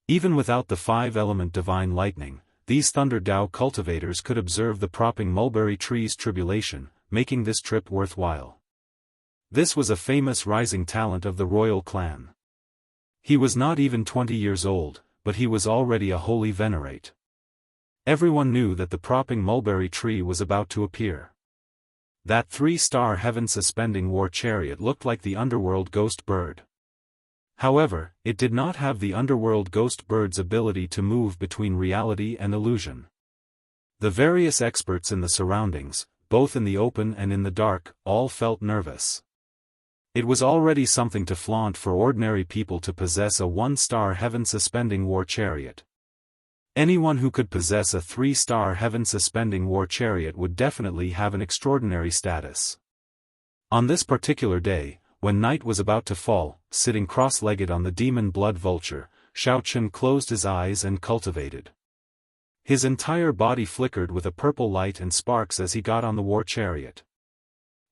Even without the 5-element divine lightning, these Thunder Dao cultivators could observe the propping mulberry tree's tribulation, making this trip worthwhile. This was a famous rising talent of the royal clan. He was not even 20 years old, but he was already a holy venerate. Everyone knew that the propping mulberry tree was about to appear. That 3-star heaven-suspending war chariot looked like the underworld ghost bird. However, it did not have the underworld ghost bird's ability to move between reality and illusion. The various experts in the surroundings, both in the open and in the dark, all felt nervous. It was already something to flaunt for ordinary people to possess a 1-star heaven-suspending war chariot. Anyone who could possess a 3-star heaven-suspending war chariot would definitely have an extraordinary status. On this particular day, when night was about to fall, sitting cross-legged on the demon blood vulture, Xiao Chen closed his eyes and cultivated. His entire body flickered with a purple light and sparks as he got on the war chariot.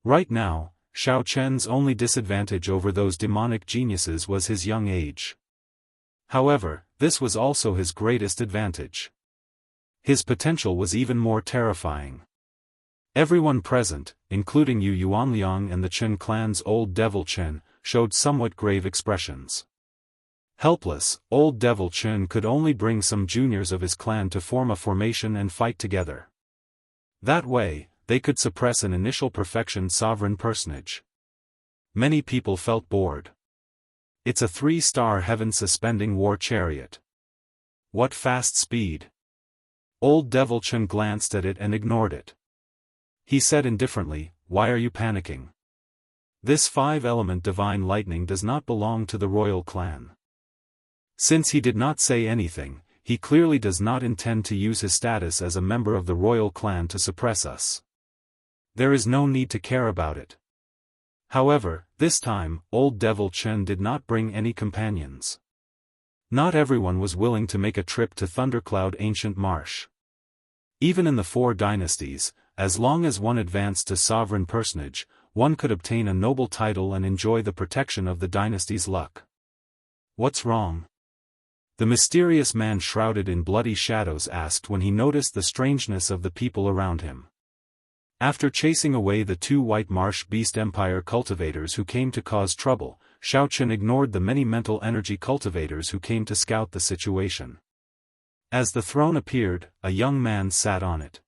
Right now, Xiao Chen's only disadvantage over those demonic geniuses was his young age. However, this was also his greatest advantage. His potential was even more terrifying. Everyone present, including Yu Yuanliang and the Chen clan's old Devil Chen, showed somewhat grave expressions. Helpless, old Devil Chen could only bring some juniors of his clan to form a formation and fight together. That way, they could suppress an initial perfection sovereign personage. Many people felt bored. It's a 3-star heaven-suspending war chariot. What fast speed! Old Devil Chen glanced at it and ignored it. He said indifferently, "Why are you panicking? This 5-element divine lightning does not belong to the royal clan." Since he did not say anything, he clearly does not intend to use his status as a member of the royal clan to suppress us. There is no need to care about it. However, this time, old Devil Chen did not bring any companions. Not everyone was willing to make a trip to Thundercloud Ancient Marsh. Even in the 4 dynasties, as long as one advanced to sovereign personage, one could obtain a noble title and enjoy the protection of the dynasty's luck. What's wrong? The mysterious man shrouded in bloody shadows asked when he noticed the strangeness of the people around him. After chasing away the 2 White Marsh Beast Empire cultivators who came to cause trouble, Xiao Chen ignored the many mental energy cultivators who came to scout the situation. As the throne appeared, a young man sat on it.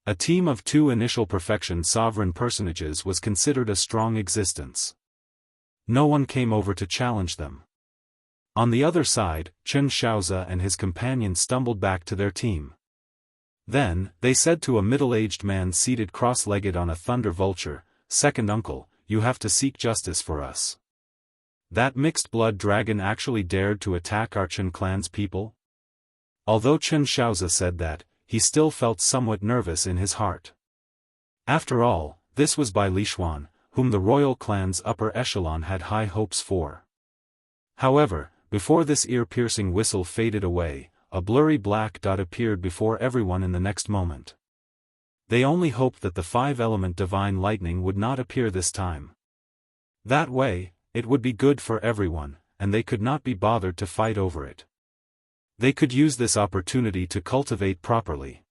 A team of 2 initial perfection sovereign personages was considered a strong existence. No one came over to challenge them. On the other side, Chen Xiaozi and his companion stumbled back to their team. Then, they said to a middle-aged man seated cross-legged on a thunder vulture, "Second uncle, you have to seek justice for us. That mixed-blood dragon actually dared to attack our Chen clan's people?" Although Chen Xiaozi said that, he still felt somewhat nervous in his heart. After all, this was Bai Lishuan, whom the royal clan's upper echelon had high hopes for. However, before this ear-piercing whistle faded away, a blurry black dot appeared before everyone in the next moment. They only hoped that the 5-element divine lightning would not appear this time. That way, it would be good for everyone, and they could not be bothered to fight over it. They could use this opportunity to cultivate properly.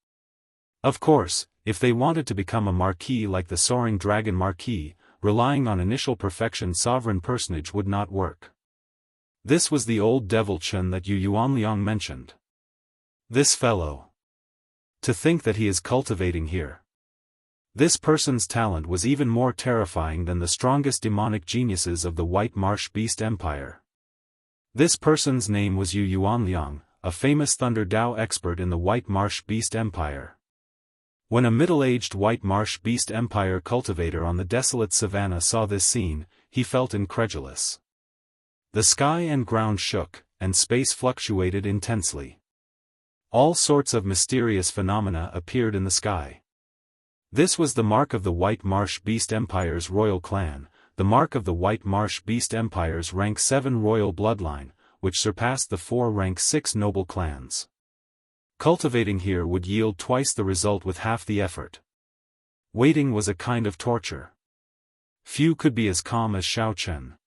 Of course, if they wanted to become a marquis like the soaring dragon marquis, relying on initial perfection sovereign personage would not work. This was the old devil Chen that Yu Yuanliang mentioned. This fellow. To think that he is cultivating here. This person's talent was even more terrifying than the strongest demonic geniuses of the White Marsh Beast Empire. This person's name was Yu Yuanliang, a famous Thunder Dao expert in the White Marsh Beast Empire. When a middle-aged White Marsh Beast Empire cultivator on the desolate savannah saw this scene, he felt incredulous. The sky and ground shook, and space fluctuated intensely. All sorts of mysterious phenomena appeared in the sky. This was the mark of the White Marsh Beast Empire's royal clan, the mark of the White Marsh Beast Empire's rank 7 royal bloodline, which surpassed the 4 rank 6 noble clans. Cultivating here would yield twice the result with half the effort. Waiting was a kind of torture. Few could be as calm as Xiao Chen.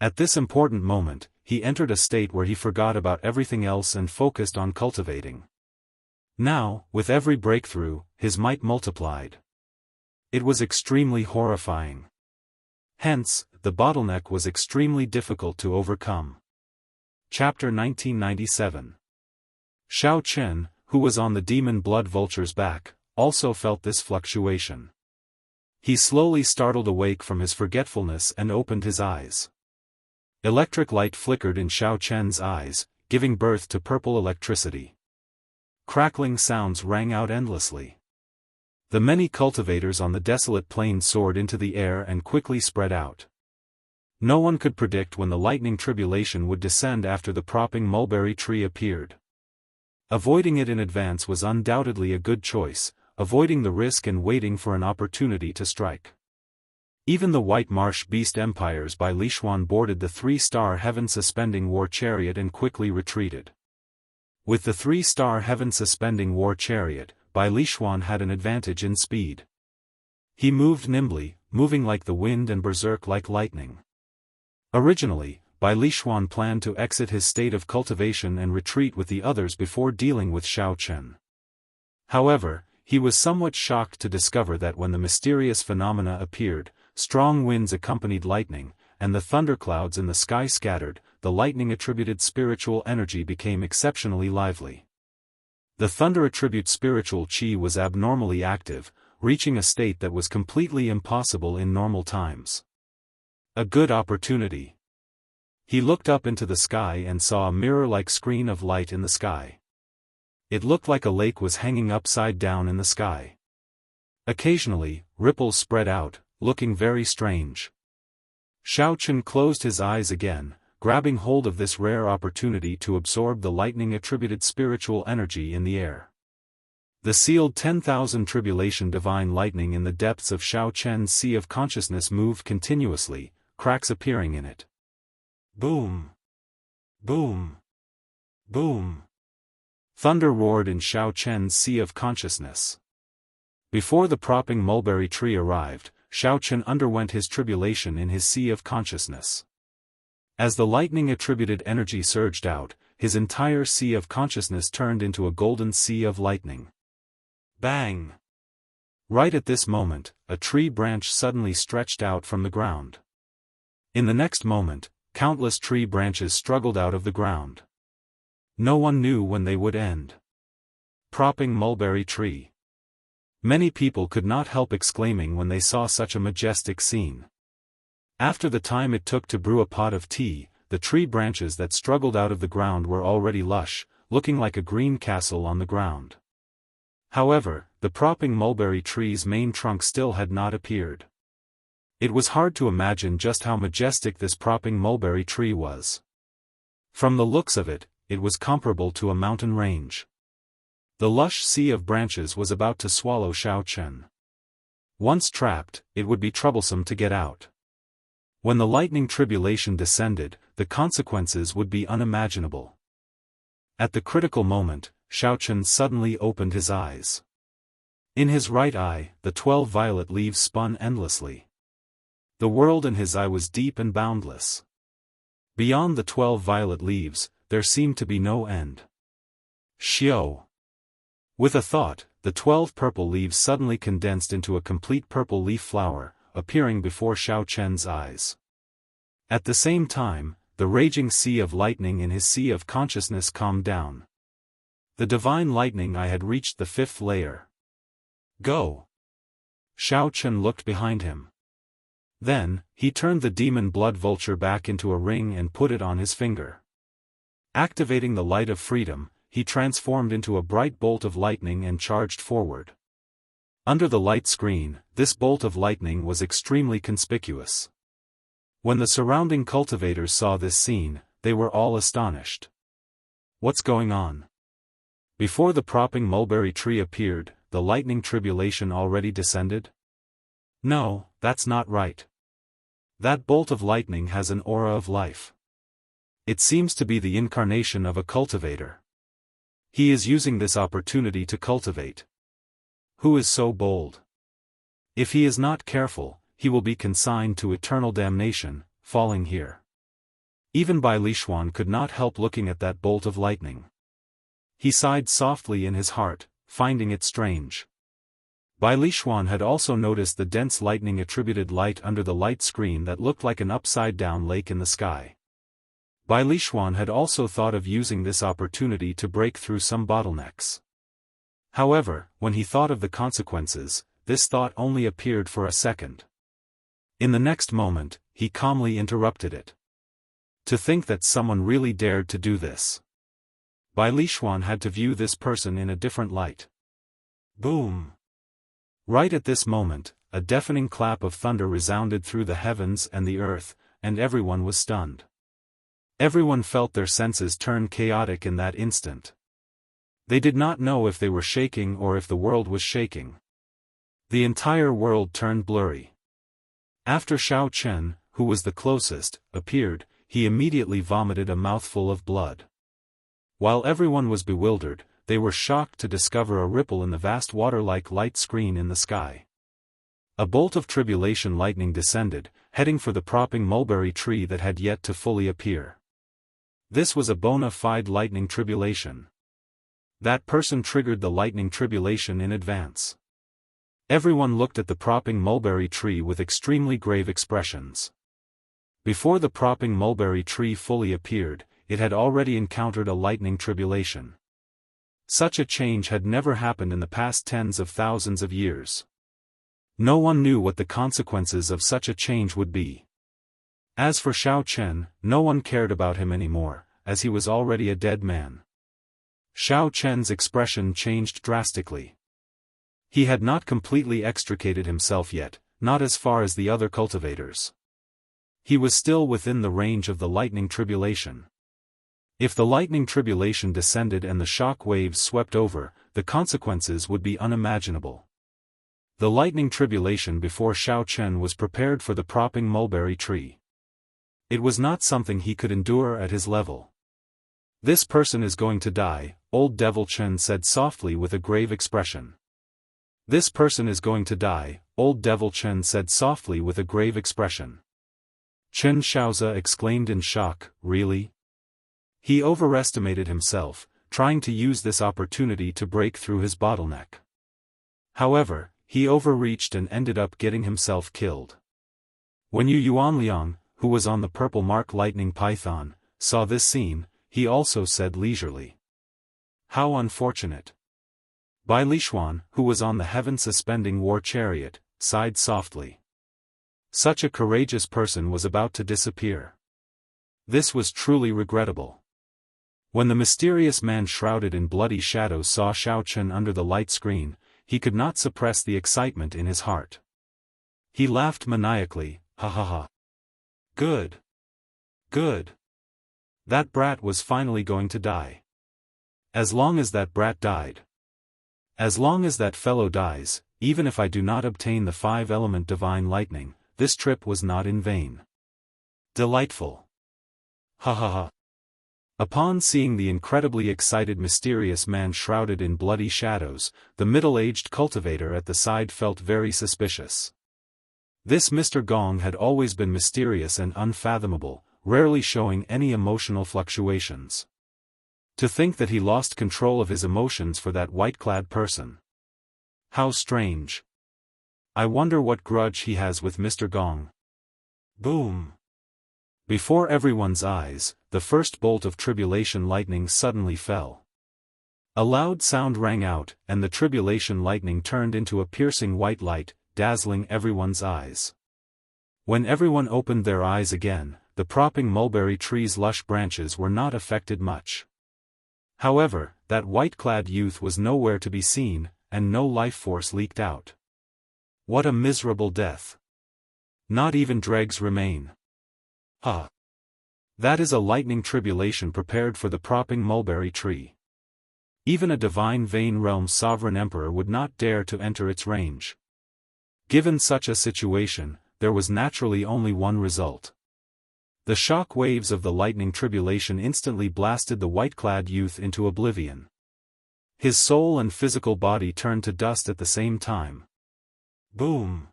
At this important moment, he entered a state where he forgot about everything else and focused on cultivating. Now, with every breakthrough, his might multiplied. It was extremely horrifying. Hence, the bottleneck was extremely difficult to overcome. Chapter 1997. Xiao Chen, who was on the demon blood vulture's back, also felt this fluctuation. He slowly startled awake from his forgetfulness and opened his eyes. Electric light flickered in Xiao Chen's eyes, giving birth to purple electricity. Crackling sounds rang out endlessly. The many cultivators on the desolate plain soared into the air and quickly spread out. No one could predict when the lightning tribulation would descend after the propping mulberry tree appeared. Avoiding it in advance was undoubtedly a good choice, avoiding the risk and waiting for an opportunity to strike. Even the White Marsh Beast Empires by Lishuan boarded the 3-star heaven-suspending war chariot and quickly retreated. With the 3-star heaven-suspending war chariot, Bai Lishuan had an advantage in speed. He moved nimbly, moving like the wind and berserk like lightning. Originally, Bai Lishuan planned to exit his state of cultivation and retreat with the others before dealing with Xiao Chen. However, he was somewhat shocked to discover that when the mysterious phenomena appeared, strong winds accompanied lightning, and the thunderclouds in the sky scattered, the lightning-attributed spiritual energy became exceptionally lively. The thunder-attribute spiritual qi was abnormally active, reaching a state that was completely impossible in normal times. A good opportunity. He looked up into the sky and saw a mirror-like screen of light in the sky. It looked like a lake was hanging upside down in the sky. Occasionally, ripples spread out, looking very strange. Xiao Chen closed his eyes again, grabbing hold of this rare opportunity to absorb the lightning-attributed spiritual energy in the air. The sealed 10,000 tribulation divine lightning in the depths of Xiao Chen's sea of consciousness moved continuously, cracks appearing in it. Boom! Boom! Boom! Thunder roared in Xiao Chen's sea of consciousness. Before the propping mulberry tree arrived, Xiao Chen underwent his tribulation in his sea of consciousness. As the lightning-attributed energy surged out, his entire sea of consciousness turned into a golden sea of lightning. Bang! Right at this moment, a tree branch suddenly stretched out from the ground. In the next moment, countless tree branches struggled out of the ground. No one knew when they would end. Propping mulberry tree. Many people could not help exclaiming when they saw such a majestic scene. After the time it took to brew a pot of tea, the tree branches that struggled out of the ground were already lush, looking like a green castle on the ground. However, the propping mulberry tree's main trunk still had not appeared. It was hard to imagine just how majestic this propping mulberry tree was. From the looks of it, it was comparable to a mountain range. The lush sea of branches was about to swallow Xiao Chen. Once trapped, it would be troublesome to get out. When the lightning tribulation descended, the consequences would be unimaginable. At the critical moment, Xiao Chen suddenly opened his eyes. In his right eye, the 12 violet leaves spun endlessly. The world in his eye was deep and boundless. Beyond the 12 violet leaves, there seemed to be no end. Xiao. With a thought, the 12 purple leaves suddenly condensed into a complete purple leaf flower, appearing before Xiao Chen's eyes. At the same time, the raging sea of lightning in his sea of consciousness calmed down. The divine lightning eye had reached the 5th layer. Go! Xiao Chen looked behind him. Then, he turned the demon blood vulture back into a ring and put it on his finger. Activating the light of freedom, he transformed into a bright bolt of lightning and charged forward. Under the light screen, this bolt of lightning was extremely conspicuous. When the surrounding cultivators saw this scene, they were all astonished. What's going on? Before the propping mulberry tree appeared, the lightning tribulation already descended? No, that's not right. That bolt of lightning has an aura of life. It seems to be the incarnation of a cultivator. He is using this opportunity to cultivate. Who is so bold? If he is not careful, he will be consigned to eternal damnation, falling here. Even Bai Lishuan could not help looking at that bolt of lightning. He sighed softly in his heart, finding it strange. Bai Lishuan had also noticed the dense lightning attributed light under the light screen that looked like an upside-down lake in the sky. Bai Lishuan had also thought of using this opportunity to break through some bottlenecks. However, when he thought of the consequences, this thought only appeared for a second. In the next moment, he calmly interrupted it. To think that someone really dared to do this. Bai Lishuan had to view this person in a different light. Boom! Right at this moment, a deafening clap of thunder resounded through the heavens and the earth, and everyone was stunned. Everyone felt their senses turn chaotic in that instant. They did not know if they were shaking or if the world was shaking. The entire world turned blurry. After Xiao Chen, who was the closest, appeared, he immediately vomited a mouthful of blood. While everyone was bewildered, they were shocked to discover a ripple in the vast water-like light screen in the sky. A bolt of tribulation lightning descended, heading for the propping mulberry tree that had yet to fully appear. This was a bona fide lightning tribulation. That person triggered the lightning tribulation in advance. Everyone looked at the propping mulberry tree with extremely grave expressions. Before the propping mulberry tree fully appeared, it had already encountered a lightning tribulation. Such a change had never happened in the past tens of thousands of years. No one knew what the consequences of such a change would be. As for Xiao Chen, no one cared about him anymore, as he was already a dead man. Xiao Chen's expression changed drastically. He had not completely extricated himself yet, not as far as the other cultivators. He was still within the range of the lightning tribulation. If the lightning tribulation descended and the shock waves swept over, the consequences would be unimaginable. The lightning tribulation before Xiao Chen was prepared for the propping mulberry tree. It was not something he could endure at his level. This person is going to die, old Devil Chen said softly with a grave expression. This person is going to die, old Devil Chen said softly with a grave expression. Chen Xiaozi exclaimed in shock, really? He overestimated himself, trying to use this opportunity to break through his bottleneck. However, he overreached and ended up getting himself killed. When Yu Yuanliang, who was on the purple mark lightning python, saw this scene, he also said leisurely. How unfortunate. Bai Lishuan, who was on the heaven-suspending war chariot, sighed softly. Such a courageous person was about to disappear. This was truly regrettable. When the mysterious man shrouded in bloody shadows saw Xiao Chen under the light screen, he could not suppress the excitement in his heart. He laughed maniacally, ha ha ha. Good. Good. That brat was finally going to die. As long as that brat died. As long as that fellow dies, even if I do not obtain the 5-element divine lightning, this trip was not in vain. Delightful. Ha ha ha. Upon seeing the incredibly excited mysterious man shrouded in bloody shadows, the middle-aged cultivator at the side felt very suspicious. This Mr. Gong had always been mysterious and unfathomable, rarely showing any emotional fluctuations. To think that he lost control of his emotions for that white-clad person. How strange. I wonder what grudge he has with Mr. Gong. Boom. Before everyone's eyes, the first bolt of tribulation lightning suddenly fell. A loud sound rang out, and the tribulation lightning turned into a piercing white light, dazzling everyone's eyes. When everyone opened their eyes again, the propping mulberry tree's lush branches were not affected much. However, that white-clad youth was nowhere to be seen, and no life force leaked out. What a miserable death. Not even dregs remain. Ha! That is a lightning tribulation prepared for the propping mulberry tree. Even a divine Vane Realm's sovereign emperor would not dare to enter its range. Given such a situation, there was naturally only one result. The shock waves of the lightning tribulation instantly blasted the white-clad youth into oblivion. His soul and physical body turned to dust at the same time. Boom!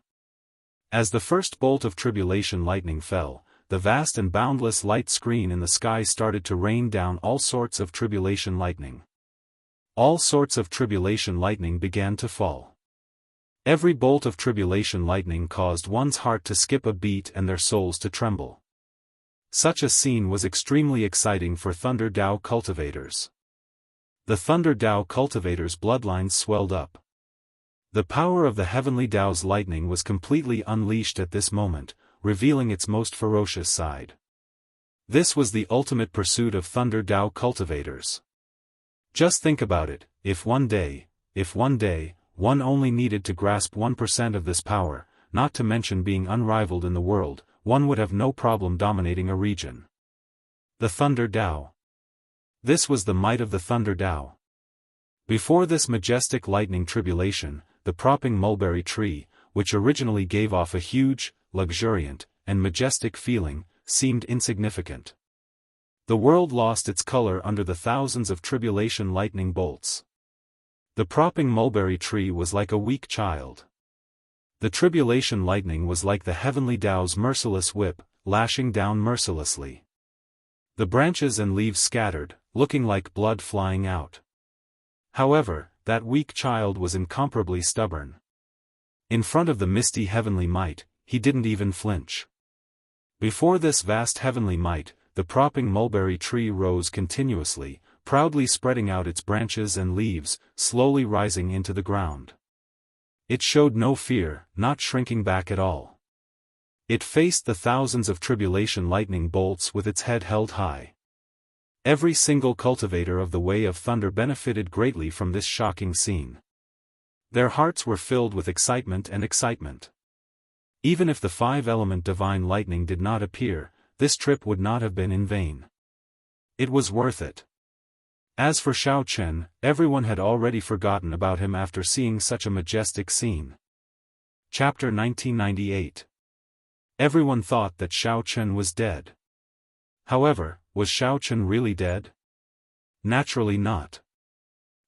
As the first bolt of tribulation lightning fell, the vast and boundless light screen in the sky started to rain down all sorts of tribulation lightning. All sorts of tribulation lightning began to fall. Every bolt of tribulation lightning caused one's heart to skip a beat and their souls to tremble. Such a scene was extremely exciting for Thunder Dao cultivators. The Thunder Dao cultivators' bloodlines swelled up. The power of the heavenly Dao's lightning was completely unleashed at this moment, revealing its most ferocious side. This was the ultimate pursuit of Thunder Dao cultivators. Just think about it, if one day, one only needed to grasp 1% of this power, not to mention being unrivaled in the world, one would have no problem dominating a region. The Thunder Dao. This was the might of the Thunder Dao. Before this majestic lightning tribulation, the propping mulberry tree, which originally gave off a huge, luxuriant, and majestic feeling, seemed insignificant. The world lost its color under the thousands of tribulation lightning bolts. The propping mulberry tree was like a weak child. The tribulation lightning was like the heavenly Dao's merciless whip, lashing down mercilessly. The branches and leaves scattered, looking like blood flying out. However, that weak child was incomparably stubborn. In front of the misty heavenly might, he didn't even flinch. Before this vast heavenly might, the propping mulberry tree rose continuously, proudly spreading out its branches and leaves, slowly rising into the ground. It showed no fear, not shrinking back at all. It faced the thousands of tribulation lightning bolts with its head held high. Every single cultivator of the Way of Thunder benefited greatly from this shocking scene. Their hearts were filled with excitement and excitement. Even if the 5-element divine lightning did not appear, this trip would not have been in vain. It was worth it. As for Xiao Chen, everyone had already forgotten about him after seeing such a majestic scene. Chapter 1998. Everyone thought that Xiao Chen was dead. However, was Xiao Chen really dead? Naturally not.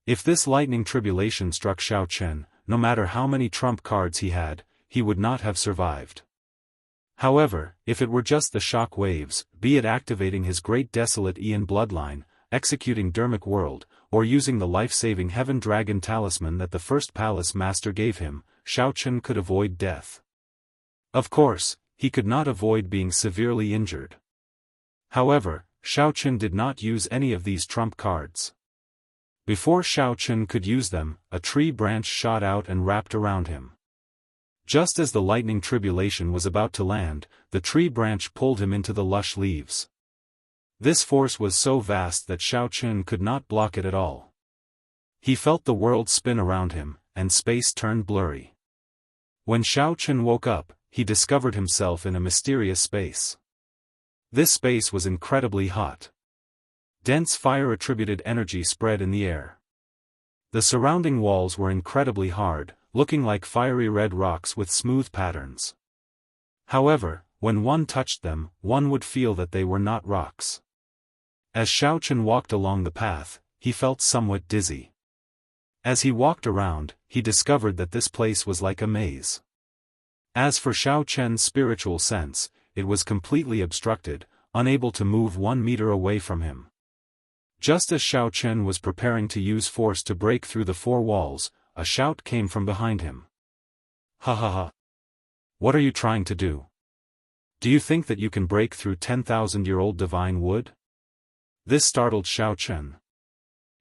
If this lightning tribulation struck Xiao Chen, no matter how many trump cards he had, he would not have survived. However, if it were just the shock waves, be it activating his great desolate Aeon bloodline, executing Dermic World, or using the life-saving Heaven Dragon Talisman that the first Palace Master gave him, Xiao Chen could avoid death. Of course, he could not avoid being severely injured. However, Xiao Chen did not use any of these trump cards. Before Xiao Chen could use them, a tree branch shot out and wrapped around him. Just as the lightning tribulation was about to land, the tree branch pulled him into the lush leaves. This force was so vast that Xiao Chen could not block it at all. He felt the world spin around him, and space turned blurry. When Xiao Chen woke up, he discovered himself in a mysterious space. This space was incredibly hot. Dense fire-attributed energy spread in the air. The surrounding walls were incredibly hard, looking like fiery red rocks with smooth patterns. However, when one touched them, one would feel that they were not rocks. As Xiao Chen walked along the path, he felt somewhat dizzy. As he walked around, he discovered that this place was like a maze. As for Xiao Chen's spiritual sense, it was completely obstructed, unable to move 1 meter away from him. Just as Xiao Chen was preparing to use force to break through the 4 walls, a shout came from behind him. Ha ha ha! What are you trying to do? Do you think that you can break through 10,000-year-old divine wood? This startled Xiao Chen.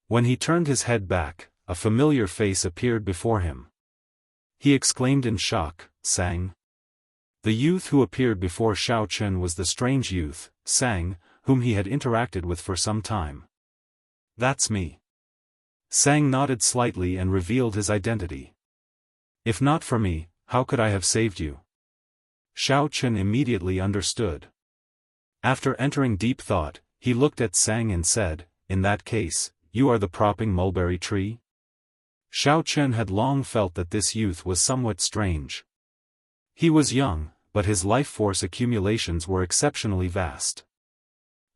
When he turned his head back, a familiar face appeared before him. He exclaimed in shock, "Sang?" The youth who appeared before Xiao Chen was the strange youth, Sang, whom he had interacted with for some time. "That's me." Sang nodded slightly and revealed his identity. "If not for me, how could I have saved you?" Xiao Chen immediately understood. After entering deep thought, he looked at Sang and said, "In that case, you are the propping mulberry tree?" Xiao Chen had long felt that this youth was somewhat strange. He was young, but his life force accumulations were exceptionally vast.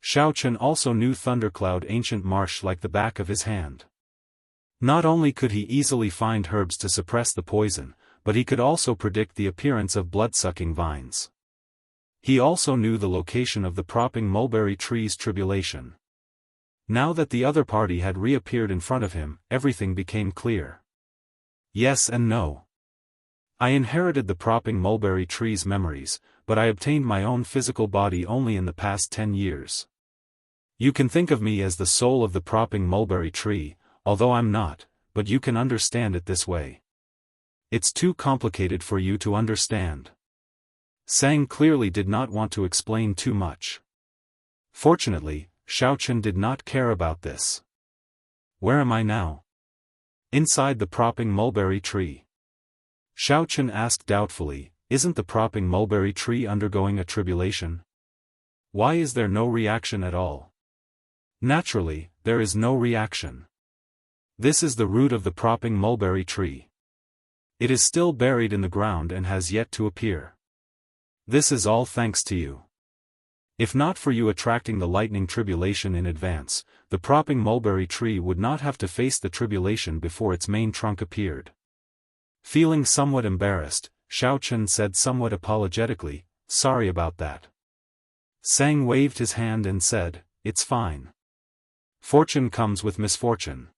Xiao Chen also knew Thundercloud Ancient Marsh like the back of his hand. Not only could he easily find herbs to suppress the poison, but he could also predict the appearance of blood-sucking vines. He also knew the location of the propping mulberry tree's tribulation. Now that the other party had reappeared in front of him, everything became clear. Yes and no. I inherited the propping mulberry tree's memories, but I obtained my own physical body only in the past 10 years. You can think of me as the soul of the propping mulberry tree, although I'm not, but you can understand it this way. It's too complicated for you to understand. Sang clearly did not want to explain too much. Fortunately, Xiao Chen did not care about this. Where am I now? Inside the propping mulberry tree. Xiao Chen asked doubtfully, "Isn't the propping mulberry tree undergoing a tribulation? Why is there no reaction at all?" Naturally, there is no reaction. This is the root of the propping mulberry tree. It is still buried in the ground and has yet to appear. This is all thanks to you. If not for you attracting the lightning tribulation in advance, the propping mulberry tree would not have to face the tribulation before its main trunk appeared. Feeling somewhat embarrassed, Xiao Chen said somewhat apologetically, "Sorry about that." Sang waved his hand and said, "It's fine. Fortune comes with misfortune.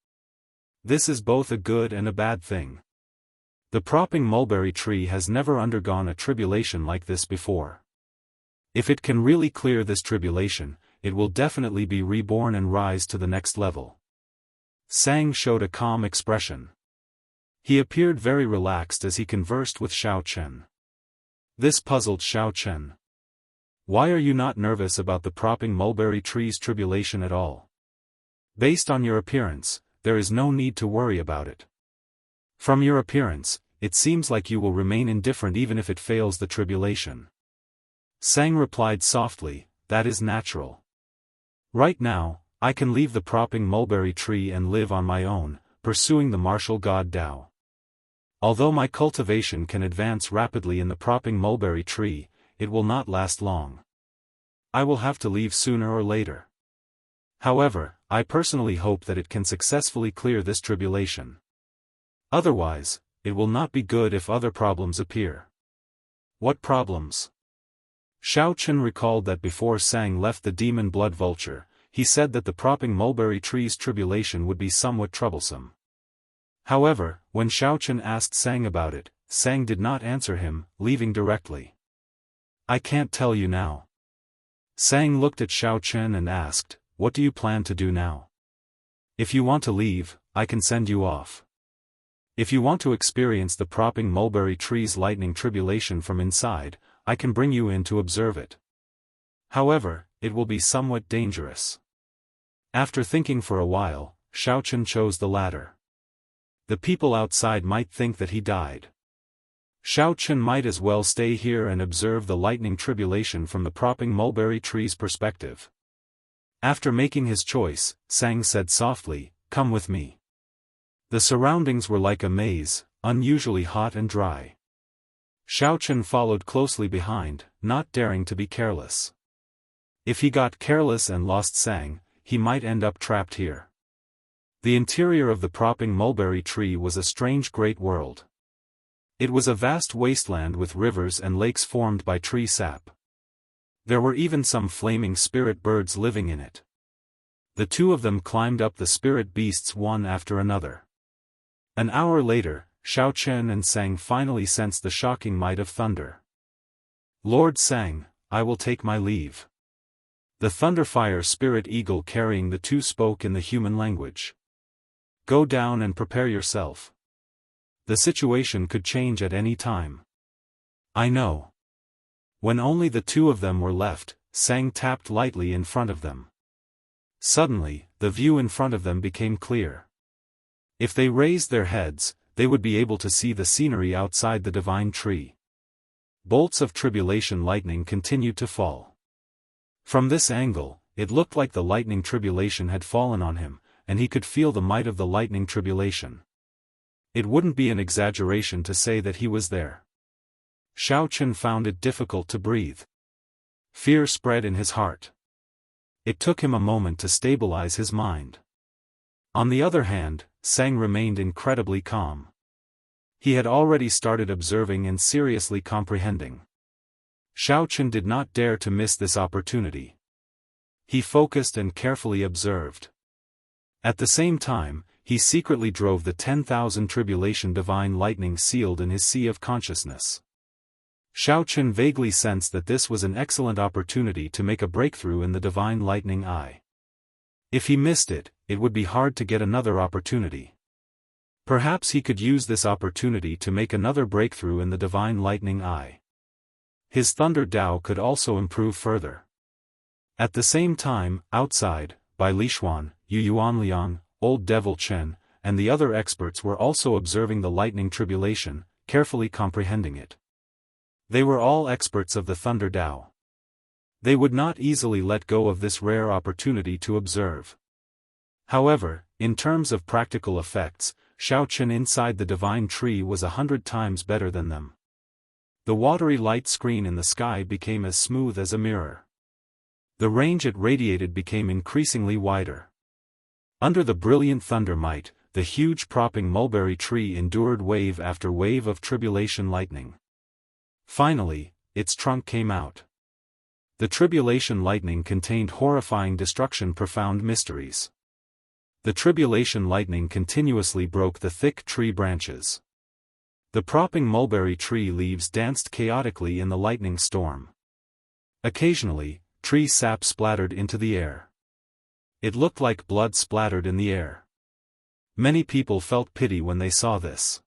This is both a good and a bad thing. The propping mulberry tree has never undergone a tribulation like this before. If it can really clear this tribulation, it will definitely be reborn and rise to the next level." Sang showed a calm expression. He appeared very relaxed as he conversed with Xiao Chen. This puzzled Xiao Chen. "Why are you not nervous about the propping mulberry tree's tribulation at all? Based on your appearance, there is no need to worry about it. From your appearance, it seems like you will remain indifferent even if it fails the tribulation." Sang replied softly, "That is natural. Right now, I can leave the propping mulberry tree and live on my own, pursuing the martial god Dao. Although my cultivation can advance rapidly in the propping mulberry tree, it will not last long. I will have to leave sooner or later. However, I personally hope that it can successfully clear this tribulation. Otherwise, it will not be good if other problems appear." "What problems?" Xiao Chen recalled that before Sang left the demon blood vulture, he said that the propping mulberry tree's tribulation would be somewhat troublesome. However, when Xiao Chen asked Sang about it, Sang did not answer him, leaving directly. "I can't tell you now. Sang looked at Xiao Chen and asked, "What do you plan to do now? If you want to leave, I can send you off. If you want to experience the propping mulberry tree's lightning tribulation from inside, I can bring you in to observe it. However, it will be somewhat dangerous." After thinking for a while, Xiao Chen chose the latter. The people outside might think that he died. Xiao Chen might as well stay here and observe the lightning tribulation from the propping mulberry tree's perspective. After making his choice, Sang said softly, "Come with me." The surroundings were like a maze, unusually hot and dry. Xiao Chen followed closely behind, not daring to be careless. If he got careless and lost Sang, he might end up trapped here. The interior of the propping mulberry tree was a strange great world. It was a vast wasteland with rivers and lakes formed by tree sap. There were even some flaming spirit birds living in it. The two of them climbed up the spirit beasts one after another. An hour later, Xiao Chen and Sang finally sensed the shocking might of thunder. "Lord Sang, I will take my leave." The Thunderfire Spirit Eagle carrying the two spoke in the human language. "Go down and prepare yourself. The situation could change at any time." "I know." When only the two of them were left, Sang tapped lightly in front of them. Suddenly, the view in front of them became clear. If they raised their heads, they would be able to see the scenery outside the divine tree. Bolts of tribulation lightning continued to fall. From this angle, it looked like the lightning tribulation had fallen on him, and he could feel the might of the lightning tribulation. It wouldn't be an exaggeration to say that he was there. Xiao Chen found it difficult to breathe. Fear spread in his heart. It took him a moment to stabilize his mind. On the other hand, Sang remained incredibly calm. He had already started observing and seriously comprehending. Xiao Chen did not dare to miss this opportunity. He focused and carefully observed. At the same time, he secretly drove the 10,000 tribulation divine lightning sealed in his sea of consciousness. Xiao Chen vaguely sensed that this was an excellent opportunity to make a breakthrough in the divine lightning eye. If he missed it, it would be hard to get another opportunity. Perhaps he could use this opportunity to make another breakthrough in the divine lightning eye. His Thunder Dao could also improve further. At the same time, outside, Bai Lishuan, Yu Yuanliang, Old Devil Chen, and the other experts were also observing the lightning tribulation, carefully comprehending it. They were all experts of the Thunder Dao. They would not easily let go of this rare opportunity to observe. However, in terms of practical effects, Xiao Chen inside the divine tree was 100 times better than them. The watery light screen in the sky became as smooth as a mirror. The range it radiated became increasingly wider. Under the brilliant thunder might, the huge propping mulberry tree endured wave after wave of tribulation lightning. Finally, its trunk came out. The tribulation lightning contained horrifying destruction, profound mysteries. The tribulation lightning continuously broke the thick tree branches. The propping mulberry tree leaves danced chaotically in the lightning storm. Occasionally, tree sap splattered into the air. It looked like blood splattered in the air. Many people felt pity when they saw this.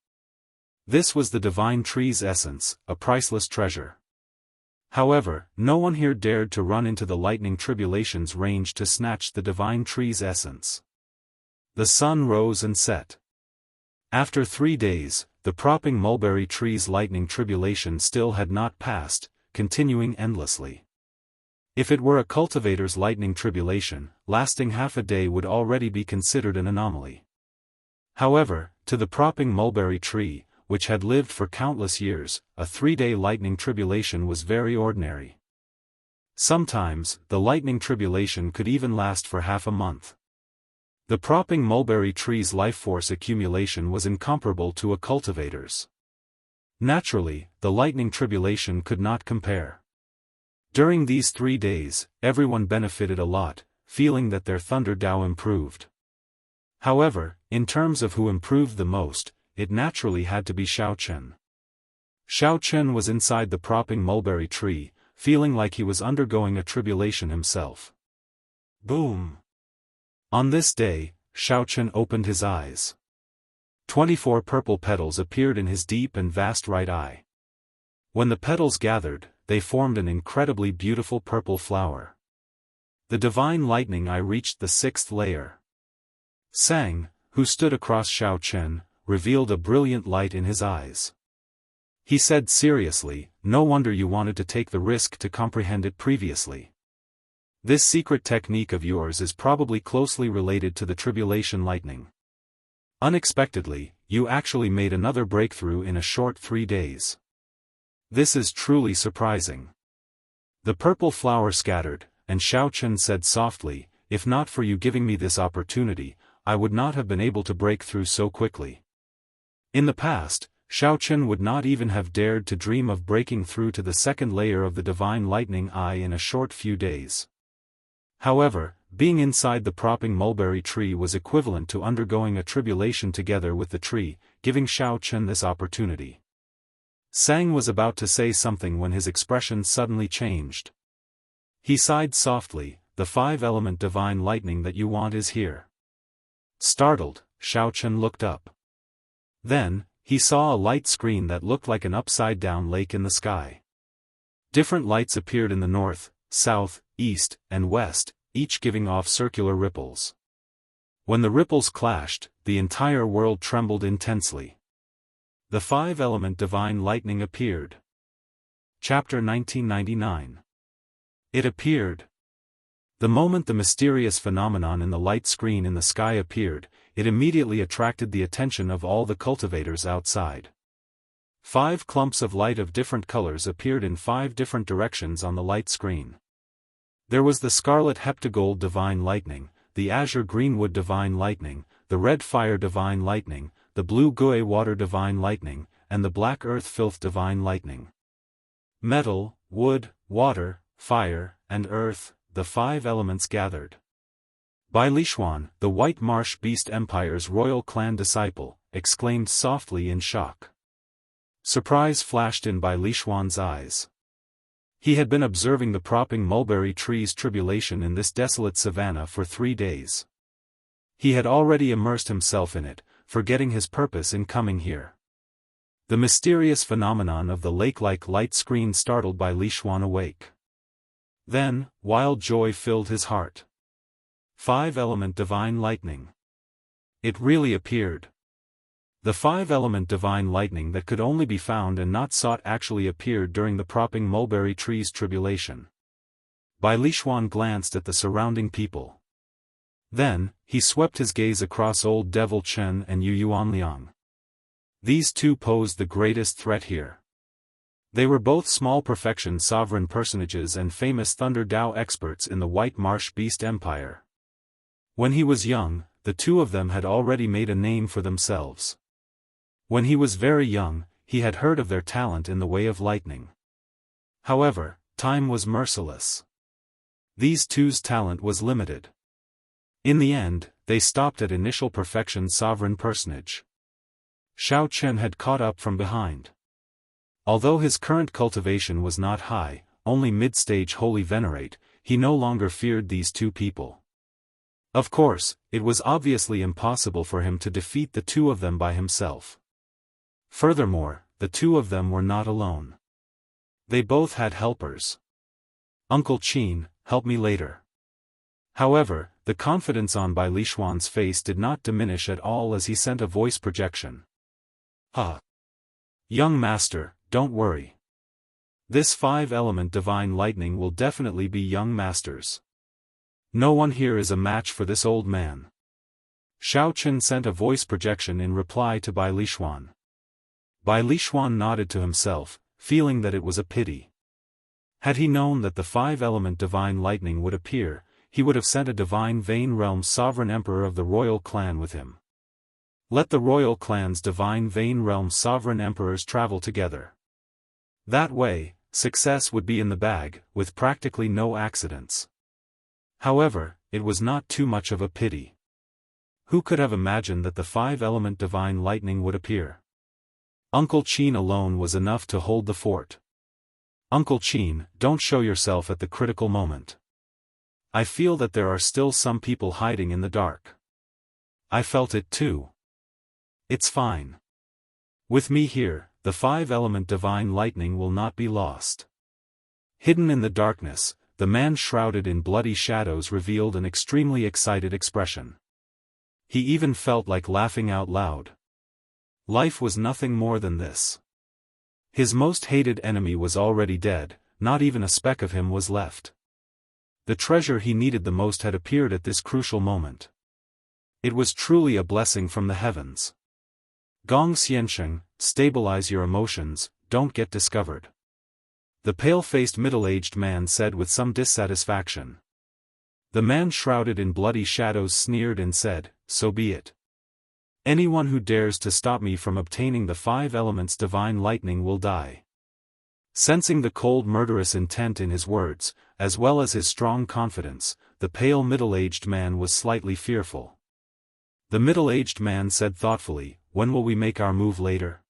This was the divine tree's essence, a priceless treasure. However, no one here dared to run into the lightning tribulation's range to snatch the divine tree's essence. The sun rose and set. After 3 days, the propping mulberry tree's lightning tribulation still had not passed, continuing endlessly. If it were a cultivator's lightning tribulation, lasting half a day would already be considered an anomaly. However, to the propping mulberry tree, which had lived for countless years, a 3-day lightning tribulation was very ordinary. Sometimes, the lightning tribulation could even last for half a month. The propping mulberry tree's life force accumulation was incomparable to a cultivator's. Naturally, the lightning tribulation could not compare. During these 3 days, everyone benefited a lot, feeling that their Thunder Dao improved. However, in terms of who improved the most, it naturally had to be Xiao Chen. Xiao Chen was inside the propping mulberry tree, feeling like he was undergoing a tribulation himself. Boom! On this day, Xiaochen opened his eyes. 24 purple petals appeared in his deep and vast right eye. When the petals gathered, they formed an incredibly beautiful purple flower. The divine lightning eye reached the 6th layer. Sang, who stood across Xiaochen, revealed a brilliant light in his eyes. He said seriously, "No wonder you wanted to take the risk to comprehend it previously. This secret technique of yours is probably closely related to the tribulation lightning. Unexpectedly, you actually made another breakthrough in a short 3 days. This is truly surprising." The purple flower scattered, and Xiaochen said softly, "If not for you giving me this opportunity, I would not have been able to break through so quickly." In the past, Xiaochen would not even have dared to dream of breaking through to the 2nd layer of the divine lightning eye in a short few days. However, being inside the propping mulberry tree was equivalent to undergoing a tribulation together with the tree, giving Xiaochen this opportunity. Sang was about to say something when his expression suddenly changed. He sighed softly, "The 5-element divine lightning that you want is here." Startled, Xiaochen looked up. Then, he saw a light screen that looked like an upside-down lake in the sky. Different lights appeared in the north, south, east, and west, each giving off circular ripples. When the ripples clashed, the entire world trembled intensely. The 5-element divine lightning appeared. Chapter 1999. It appeared. The moment the mysterious phenomenon in the light screen in the sky appeared, it immediately attracted the attention of all the cultivators outside. 5 clumps of light of different colors appeared in 5 different directions on the light screen. There was the scarlet heptagold divine lightning, the azure greenwood divine lightning, the red fire divine lightning, the blue gui water divine lightning, and the black earth filth divine lightning. Metal, wood, water, fire, and earth, the 5 elements gathered. Bai Lishuan, the White Marsh Beast Empire's royal clan disciple, exclaimed softly in shock. Surprise flashed in Bai Lishuan's eyes. He had been observing the propping mulberry tree's tribulation in this desolate savanna for 3 days. He had already immersed himself in it, forgetting his purpose in coming here. The mysterious phenomenon of the lake-like light screen startled Bai Lishuan awake. Then, wild joy filled his heart. 5-element divine lightning. It really appeared. The 5-element divine lightning that could only be found and not sought actually appeared during the propping mulberry tree's tribulation. Bai Lishuan glanced at the surrounding people. Then, he swept his gaze across old Devil Chen and Yu Yuanliang. These two posed the greatest threat here. They were both small perfection sovereign personages and famous Thunder Dao experts in the White Marsh Beast Empire. When he was young, the two of them had already made a name for themselves. When he was very young, he had heard of their talent in the way of lightning. However, time was merciless. These two's talent was limited. In the end, they stopped at initial perfection sovereign personage. Xiaochen had caught up from behind. Although his current cultivation was not high, only mid-stage holy venerate, he no longer feared these two people. Of course, it was obviously impossible for him to defeat the two of them by himself. Furthermore, the two of them were not alone. They both had helpers. "Uncle Qin, help me later." However, the confidence on Bai Lishuan's face did not diminish at all as he sent a voice projection. Young master, don't worry. This 5-element divine lightning will definitely be young master's. No one here is a match for this old man." Xiaochen sent a voice projection in reply to Bai Lishuan. Bai Lishuan nodded to himself, feeling that it was a pity. Had he known that the 5-element divine lightning would appear, he would have sent a divine Vein Realm sovereign emperor of the royal clan with him. Let the royal clan's divine Vein Realm sovereign emperors travel together. That way, success would be in the bag, with practically no accidents. However, it was not too much of a pity. Who could have imagined that the 5-element divine lightning would appear? Uncle Qin alone was enough to hold the fort. Uncle Qin, don't show yourself at the critical moment. I feel that there are still some people hiding in the dark. I felt it too. It's fine. With me here, the 5-element divine lightning will not be lost. Hidden in the darkness, the man shrouded in bloody shadows revealed an extremely excited expression. He even felt like laughing out loud. Life was nothing more than this. His most hated enemy was already dead, not even a speck of him was left. The treasure he needed the most had appeared at this crucial moment. It was truly a blessing from the heavens. Gong Xianxia, stabilize your emotions, don't get discovered. The pale-faced middle-aged man said with some dissatisfaction. The man shrouded in bloody shadows sneered and said, so be it. Anyone who dares to stop me from obtaining the 5 elements divine lightning will die. Sensing the cold murderous intent in his words, as well as his strong confidence, the pale middle-aged man was slightly fearful. The middle-aged man said thoughtfully, when will we make our move later?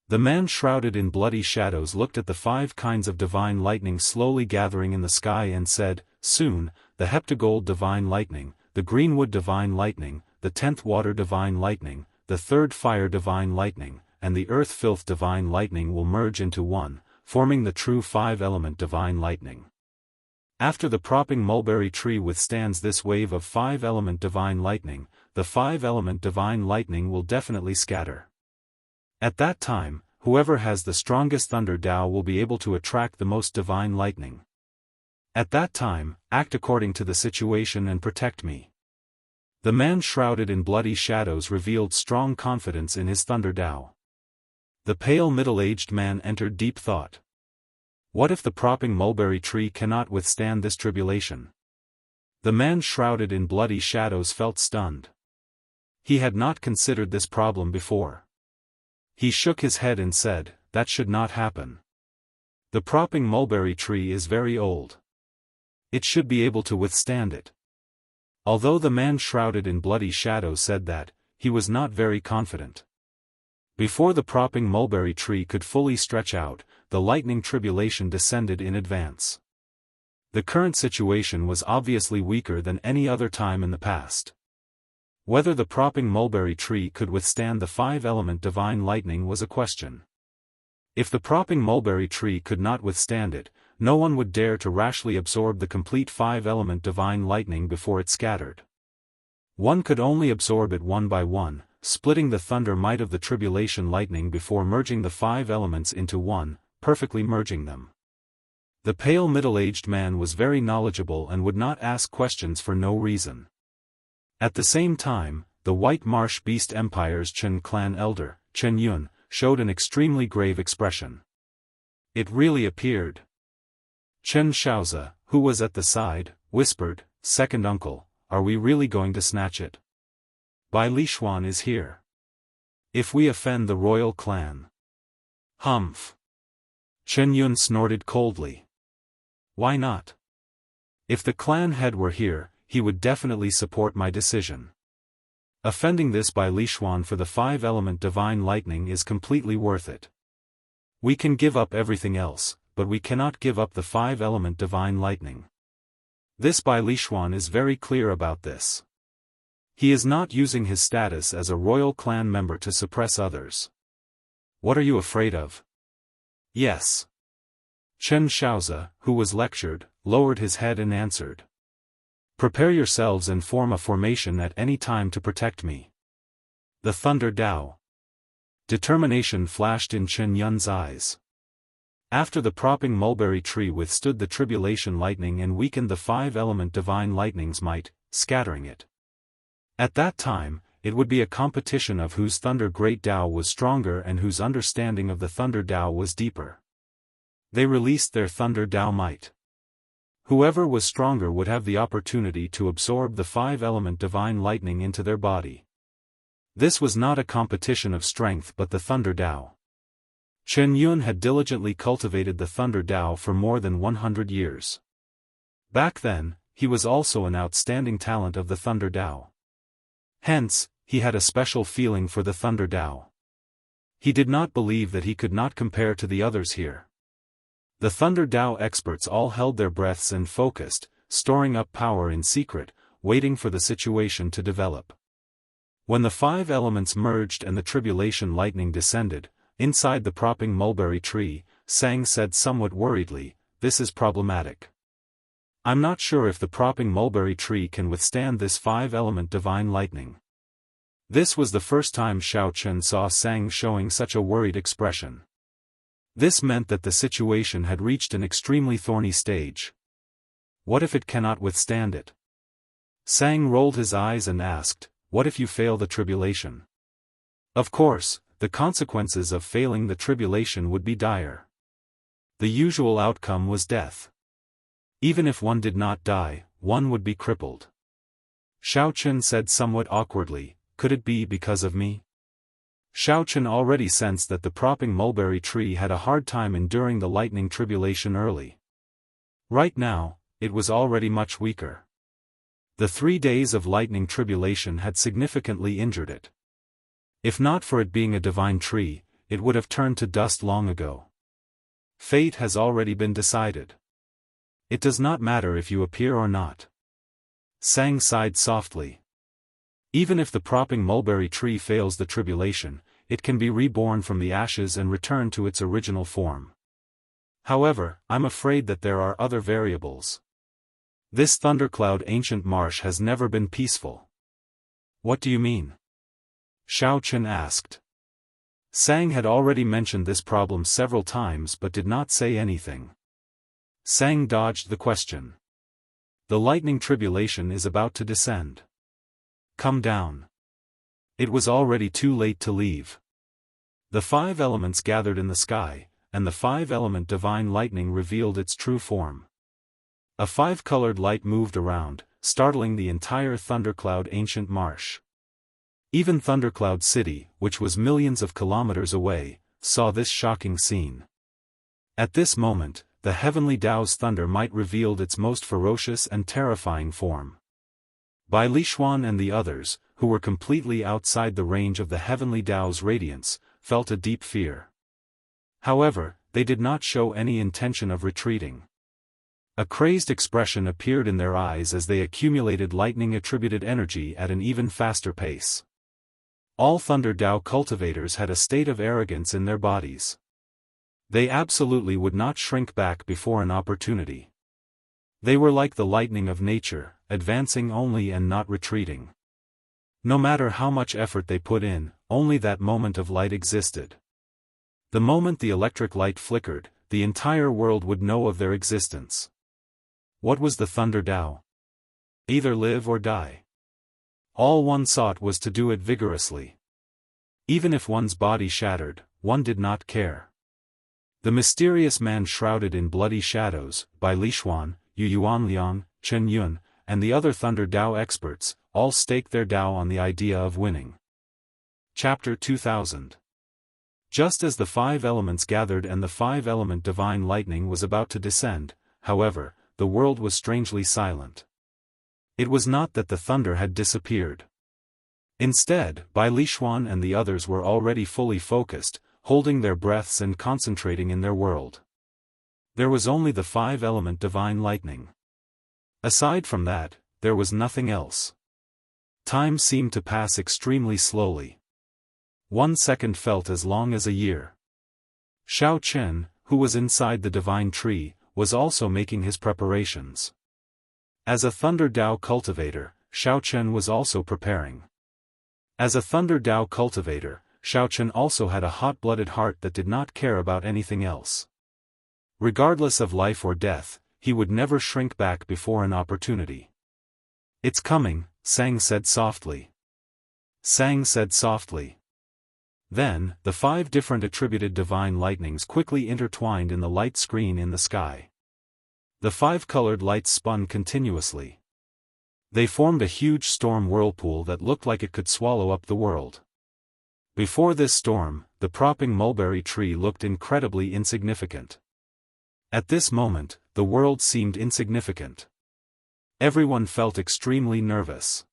The man shrouded in bloody shadows looked at the 5 kinds of divine lightning slowly gathering in the sky and said, soon, the heptagold divine lightning, the greenwood divine lightning, the 10th water divine lightning, the 3rd fire divine lightning, and the earth filth divine lightning will merge into one, forming the true 5-element divine lightning. After the propping mulberry tree withstands this wave of 5-element divine lightning, the 5-element divine lightning will definitely scatter. At that time, whoever has the strongest thunder Dao will be able to attract the most divine lightning. At that time, act according to the situation and protect me. The man shrouded in bloody shadows revealed strong confidence in his thunder Dao. The pale middle-aged man entered deep thought. What if the propping mulberry tree cannot withstand this tribulation? The man shrouded in bloody shadows felt stunned. He had not considered this problem before. He shook his head and said, that should not happen. The propping mulberry tree is very old. It should be able to withstand it. Although the man shrouded in bloody shadows said that, he was not very confident. Before the propping mulberry tree could fully stretch out, the lightning tribulation descended in advance. The current situation was obviously weaker than any other time in the past. Whether the propping mulberry tree could withstand the 5-element divine lightning was a question. If the propping mulberry tree could not withstand it, no one would dare to rashly absorb the complete 5-element divine lightning before it scattered. One could only absorb it one by one, splitting the thunder might of the tribulation lightning before merging the 5 elements into one, perfectly merging them. The pale middle-aged man was very knowledgeable and would not ask questions for no reason. At the same time, the White Marsh Beast Empire's Chen clan elder, Chen Yun, showed an extremely grave expression. It really appeared. Chen Xiaozi, who was at the side, whispered, second uncle, are we really going to snatch it? Bai Lishuan is here. If we offend the royal clan. Humph. Chen Yun snorted coldly. Why not? If the clan head were here, he would definitely support my decision. Offending this Bai Lishuan for the 5-element divine lightning is completely worth it. We can give up everything else, but we cannot give up the 5-element divine lightning. This Bai Lishuan is very clear about this. He is not using his status as a royal clan member to suppress others. What are you afraid of? Yes. Chen Xiaozi, who was lectured, lowered his head and answered. Prepare yourselves and form a formation at any time to protect me. The Thunder Dao. Determination flashed in Chen Yun's eyes. After the propping mulberry tree withstood the tribulation lightning and weakened the 5-element divine lightning's might, scattering it. At that time, it would be a competition of whose Thunder Great Dao was stronger and whose understanding of the Thunder Dao was deeper. They released their Thunder Dao might. Whoever was stronger would have the opportunity to absorb the 5-element divine lightning into their body. This was not a competition of strength but the Thunder Dao. Chen Yun had diligently cultivated the Thunder Dao for more than 100 years. Back then, he was also an outstanding talent of the Thunder Dao. Hence, he had a special feeling for the Thunder Dao. He did not believe that he could not compare to the others here. The Thunder Dao experts all held their breaths and focused, storing up power in secret, waiting for the situation to develop. When the 5 elements merged and the tribulation lightning descended, inside the propping mulberry tree, Sang said somewhat worriedly, "This is problematic. I'm not sure if the propping mulberry tree can withstand this 5-element divine lightning." This was the first time Xiao Chen saw Sang showing such a worried expression. This meant that the situation had reached an extremely thorny stage. What if it cannot withstand it? Sang rolled his eyes and asked, "What if you fail the tribulation?" Of course, the consequences of failing the tribulation would be dire. The usual outcome was death. Even if one did not die, one would be crippled. Xiao Chen said somewhat awkwardly, "Could it be because of me?" Xiao Chen already sensed that the propping mulberry tree had a hard time enduring the lightning tribulation early. Right now, it was already much weaker. The 3 days of lightning tribulation had significantly injured it. If not for it being a divine tree, it would have turned to dust long ago. Fate has already been decided. It does not matter if you appear or not. Sang sighed softly. Even if the propping mulberry tree fails the tribulation, it can be reborn from the ashes and return to its original form. However, I'm afraid that there are other variables. This thundercloud ancient marsh has never been peaceful. What do you mean? Xiao Chen asked. Sang had already mentioned this problem several times but did not say anything. Sang dodged the question. The lightning tribulation is about to descend. Come down. It was already too late to leave. The 5 elements gathered in the sky, and the 5-element divine lightning revealed its true form. A 5-colored light moved around, startling the entire thundercloud ancient marsh. Even Thundercloud City, which was millions of kilometers away, saw this shocking scene. At this moment, the heavenly Dao's thunder might revealed its most ferocious and terrifying form. Bai Lishuan and the others, who were completely outside the range of the heavenly Dao's radiance, felt a deep fear. However, they did not show any intention of retreating. A crazed expression appeared in their eyes as they accumulated lightning-attributed energy at an even faster pace. All Thunder Dao cultivators had a state of arrogance in their bodies. They absolutely would not shrink back before an opportunity. They were like the lightning of nature, advancing only and not retreating. No matter how much effort they put in, only that moment of light existed. The moment the electric light flickered, the entire world would know of their existence. What was the Thunder Dao? Either live or die. All one sought was to do it vigorously. Even if one's body shattered, one did not care. The mysterious man shrouded in bloody shadows, Bai Lishuan, Yu Yuanliang, Chen Yun, and the other Thunder Dao experts, all staked their Dao on the idea of winning. Chapter 2000. Just as the 5 elements gathered and the 5-element divine lightning was about to descend, however, the world was strangely silent. It was not that the thunder had disappeared. Instead, Bai Lishuan and the others were already fully focused, holding their breaths and concentrating in their world. There was only the 5-element divine lightning. Aside from that, there was nothing else. Time seemed to pass extremely slowly. 1 second felt as long as a year. Xiao Chen, who was inside the divine tree, was also making his preparations. As a Thunder Dao cultivator, Xiao Chen was also preparing. As a Thunder Dao cultivator, Xiao Chen also had a hot-blooded heart that did not care about anything else. Regardless of life or death, he would never shrink back before an opportunity. "It's coming," Sang said softly. Sang said softly. Then, the 5 different attributed divine lightnings quickly intertwined in the light screen in the sky. The 5-colored lights spun continuously. They formed a huge storm whirlpool that looked like it could swallow up the world. Before this storm, the propping mulberry tree looked incredibly insignificant. At this moment, the world seemed insignificant. Everyone felt extremely nervous.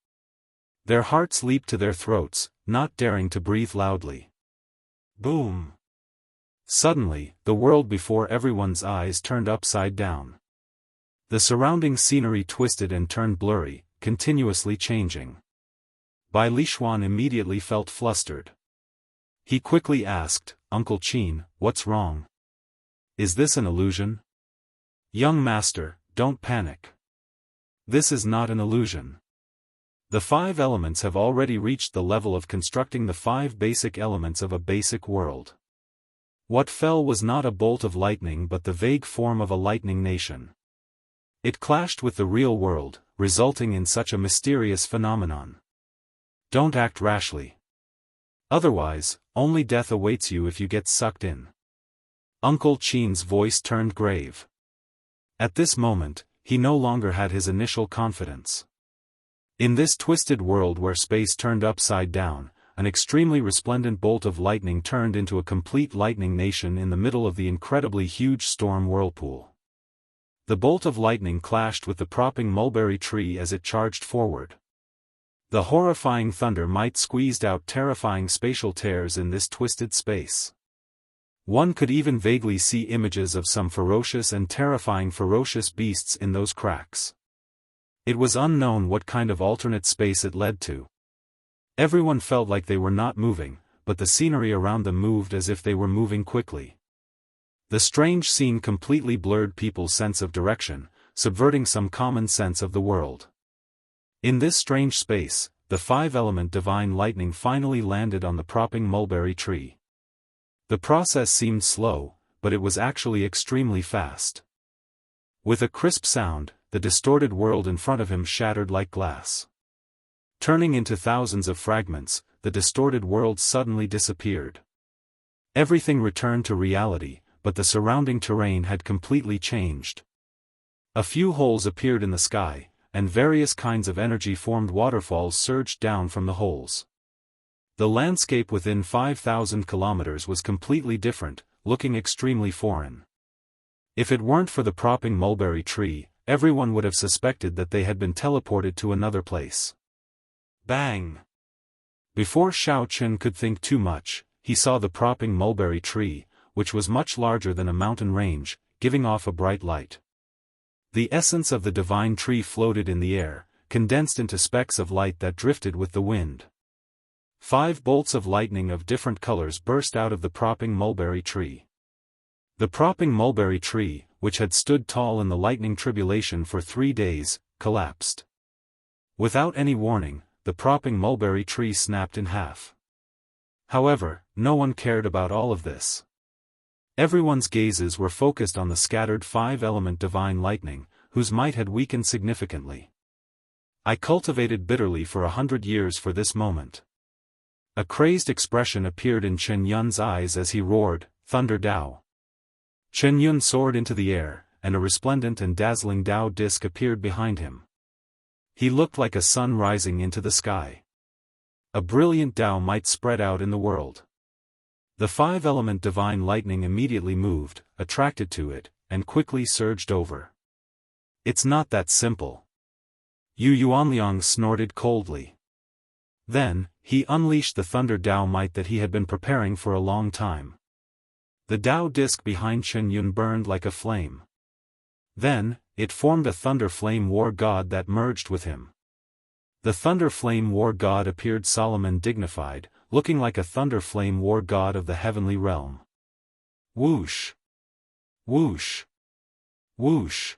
Their hearts leaped to their throats, not daring to breathe loudly. Boom! Suddenly, the world before everyone's eyes turned upside down. The surrounding scenery twisted and turned blurry, continuously changing. Bai Lishuan immediately felt flustered. He quickly asked, "Uncle Qin, what's wrong? Is this an illusion?" "Young master, don't panic. This is not an illusion. The 5 elements have already reached the level of constructing the 5 basic elements of a basic world. What fell was not a bolt of lightning but the vague form of a lightning nation. It clashed with the real world, resulting in such a mysterious phenomenon. Don't act rashly. Otherwise, only death awaits you if you get sucked in." Uncle Qin's voice turned grave. At this moment, he no longer had his initial confidence. In this twisted world where space turned upside down, an extremely resplendent bolt of lightning turned into a complete lightning nation in the middle of the incredibly huge storm whirlpool. The bolt of lightning clashed with the propping mulberry tree as it charged forward. The horrifying thunder might squeezed out terrifying spatial tears in this twisted space. One could even vaguely see images of some ferocious and terrifying ferocious beasts in those cracks. It was unknown what kind of alternate space it led to. Everyone felt like they were not moving, but the scenery around them moved as if they were moving quickly. The strange scene completely blurred people's sense of direction, subverting some common sense of the world. In this strange space, the 5-element divine lightning finally landed on the propping mulberry tree. The process seemed slow, but it was actually extremely fast. With a crisp sound, the distorted world in front of him shattered like glass. Turning into thousands of fragments, the distorted world suddenly disappeared. Everything returned to reality, but the surrounding terrain had completely changed. A few holes appeared in the sky, and various kinds of energy-formed waterfalls surged down from the holes. The landscape within 5,000 kilometers was completely different, looking extremely foreign. If it weren't for the propping mulberry tree, everyone would have suspected that they had been teleported to another place. Bang! Before Xiao Qun could think too much, he saw the propping mulberry tree, which was much larger than a mountain range, giving off a bright light. The essence of the divine tree floated in the air, condensed into specks of light that drifted with the wind. 5 bolts of lightning of different colors burst out of the propping mulberry tree. The propping mulberry tree, which had stood tall in the lightning tribulation for 3 days, collapsed. Without any warning, the propping mulberry tree snapped in half. However, no one cared about all of this. Everyone's gazes were focused on the scattered 5-element divine lightning, whose might had weakened significantly. I cultivated bitterly for 100 years for this moment. A crazed expression appeared in Chen Yun's eyes as he roared, "Thunder Dao!" Chen Yun soared into the air, and a resplendent and dazzling Dao disk appeared behind him. He looked like a sun rising into the sky. A brilliant Dao might spread out in the world. The 5-element divine lightning immediately moved, attracted to it, and quickly surged over. "It's not that simple." Yu Yuanliang snorted coldly. Then, he unleashed the thunder Dao might that he had been preparing for a long time. The Dao disk behind Chen Yun burned like a flame. Then, it formed a thunder flame war god that merged with him. The thunder flame war god appeared solemn and dignified, looking like a thunder flame war god of the heavenly realm. Whoosh! Whoosh! Whoosh!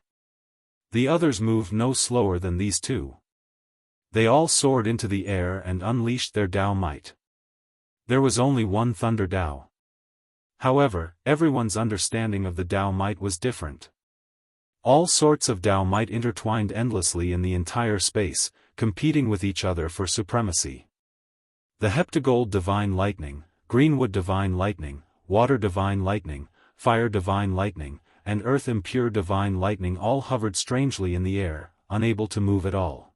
The others moved no slower than these two. They all soared into the air and unleashed their Dao might. There was only one thunder Dao. However, everyone's understanding of the Dao might was different. All sorts of Dao might intertwined endlessly in the entire space, competing with each other for supremacy. The heptagold divine lightning, greenwood divine lightning, water divine lightning, fire divine lightning, and earth impure divine lightning all hovered strangely in the air, unable to move at all.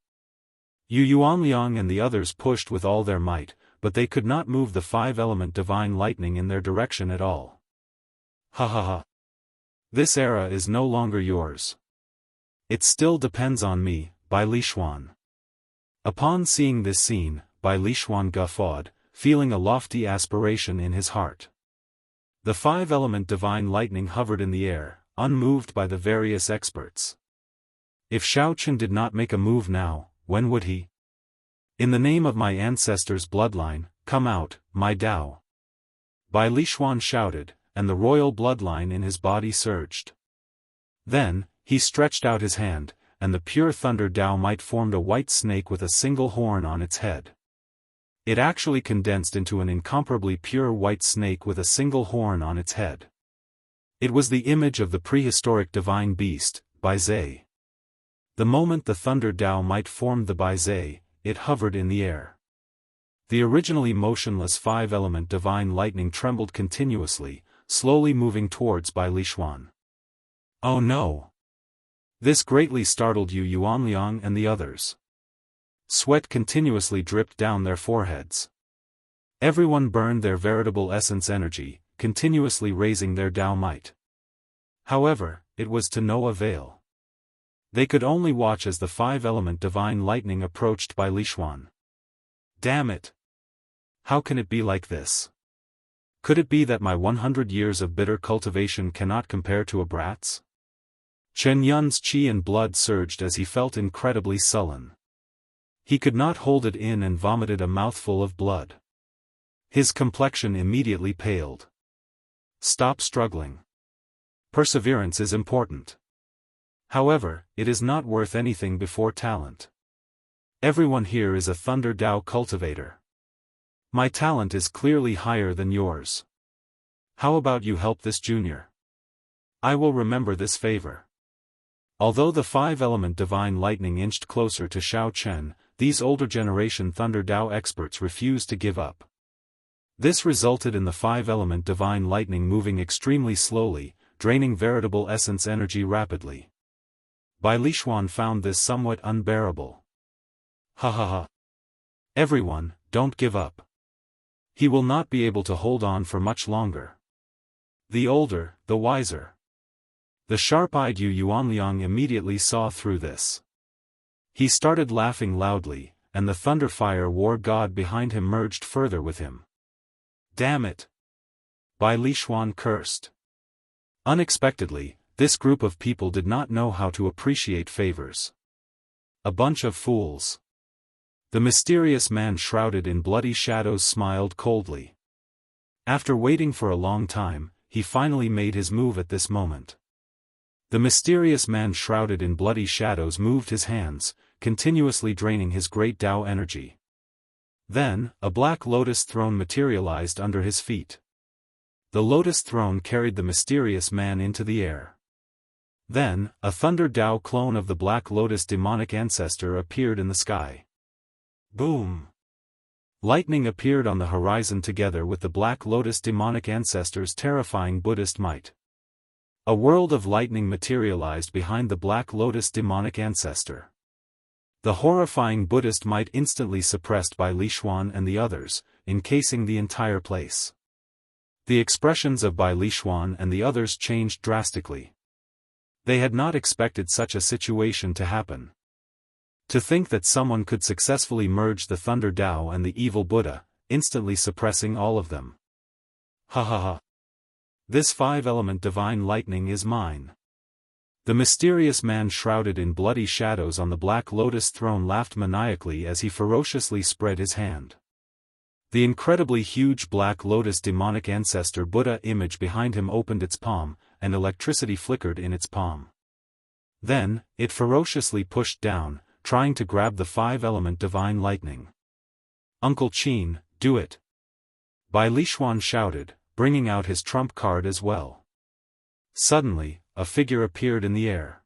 Yu Yuanliang and the others pushed with all their might, but they could not move the 5-element divine lightning in their direction at all. Ha ha ha. This era is no longer yours. It still depends on me, Bai Lishuan. Upon seeing this scene, Bai Lishuan guffawed, feeling a lofty aspiration in his heart. The five-element divine lightning hovered in the air, unmoved by the various experts. If Xiao Chen did not make a move now, when would he? In the name of my ancestors' bloodline, come out, my Dao. Bai Lixuan shouted, and the royal bloodline in his body surged. Then, he stretched out his hand, and the pure thunder Dao might formed a white snake with a single horn on its head. It actually condensed into an incomparably pure white snake with a single horn on its head. It was the image of the prehistoric divine beast, Baizai. The moment the thunder Dao might formed the Baizai, it hovered in the air. The originally motionless five-element divine lightning trembled continuously, slowly moving towards Bai Lixuan. Oh no! This greatly startled Yu Yuanliang and the others. Sweat continuously dripped down their foreheads. Everyone burned their veritable essence energy, continuously raising their Dao might. However, it was to no avail. They could only watch as the five-element divine lightning approached Bai Lixuan. Damn it! How can it be like this? Could it be that my 100 years of bitter cultivation cannot compare to a brat's? Chen Yun's qi and blood surged as he felt incredibly sullen. He could not hold it in and vomited a mouthful of blood. His complexion immediately paled. Stop struggling. Perseverance is important. However, it is not worth anything before talent. Everyone here is a Thunder Dao cultivator. My talent is clearly higher than yours. How about you help this junior? I will remember this favor. Although the five-element divine lightning inched closer to Xiao Chen, these older generation Thunder Dao experts refused to give up. This resulted in the five-element divine lightning moving extremely slowly, draining veritable essence energy rapidly. Bai Lixuan found this somewhat unbearable. Ha ha ha. Everyone, don't give up. He will not be able to hold on for much longer. The older, the wiser. The sharp-eyed Yu Yuanliang immediately saw through this. He started laughing loudly, and the Thunderfire War God behind him merged further with him. Damn it! Bai Lixuan cursed. Unexpectedly, this group of people did not know how to appreciate favors. A bunch of fools. The mysterious man shrouded in bloody shadows smiled coldly. After waiting for a long time, he finally made his move at this moment. The mysterious man shrouded in bloody shadows moved his hands, continuously draining his great Dao energy. Then, a black lotus throne materialized under his feet. The lotus throne carried the mysterious man into the air. Then, a Thunder Dao clone of the Black Lotus demonic ancestor appeared in the sky. Boom! Lightning appeared on the horizon together with the Black Lotus demonic ancestor's terrifying Buddhist might. A world of lightning materialized behind the Black Lotus demonic ancestor. The horrifying Buddhist might instantly suppressed by Lixuan and the others, encasing the entire place. The expressions of Bai Lixuan and the others changed drastically. They had not expected such a situation to happen. To think that someone could successfully merge the Thunder Dao and the evil Buddha, instantly suppressing all of them. Ha ha ha. This five-element divine lightning is mine. The mysterious man shrouded in bloody shadows on the Black Lotus throne laughed maniacally as he ferociously spread his hand. The incredibly huge Black Lotus demonic ancestor Buddha image behind him opened its palm, and electricity flickered in its palm. Then, it ferociously pushed down, trying to grab the five-element divine lightning. Uncle Qin, do it! Bai Lixuan shouted, bringing out his trump card as well. Suddenly, a figure appeared in the air.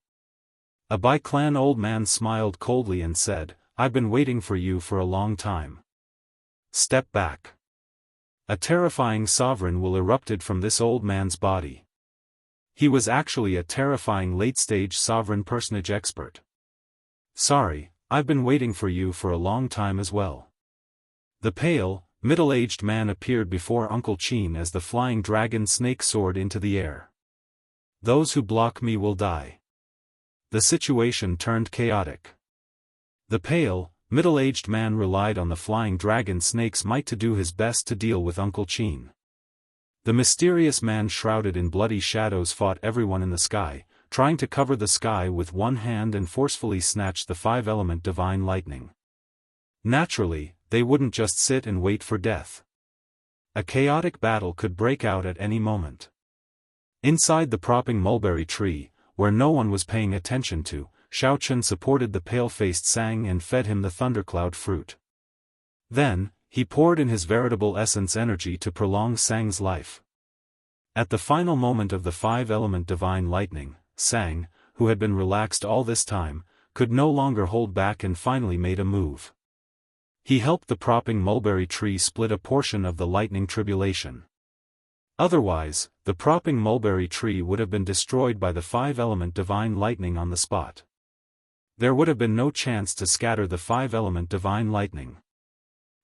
A Bai clan old man smiled coldly and said, I've been waiting for you for a long time. Step back. A terrifying sovereign will erupted from this old man's body. He was actually a terrifying late-stage sovereign personage expert. Sorry, I've been waiting for you for a long time as well. The pale, middle-aged man appeared before Uncle Qin as the flying dragon snake soared into the air. Those who block me will die. The situation turned chaotic. The pale, middle-aged man relied on the flying dragon snake's might to do his best to deal with Uncle Qin. The mysterious man shrouded in bloody shadows fought everyone in the sky, trying to cover the sky with one hand and forcefully snatch the five-element divine lightning. Naturally, they wouldn't just sit and wait for death. A chaotic battle could break out at any moment. Inside the propping mulberry tree, where no one was paying attention to, Xiaochen supported the pale-faced Sang and fed him the thundercloud fruit. Then, he poured in his veritable essence energy to prolong Sang's life. At the final moment of the five-element divine lightning, Sang, who had been relaxed all this time, could no longer hold back and finally made a move. He helped the propping mulberry tree split a portion of the lightning tribulation. Otherwise, the propping mulberry tree would have been destroyed by the five-element divine lightning on the spot. There would have been no chance to scatter the five-element divine lightning.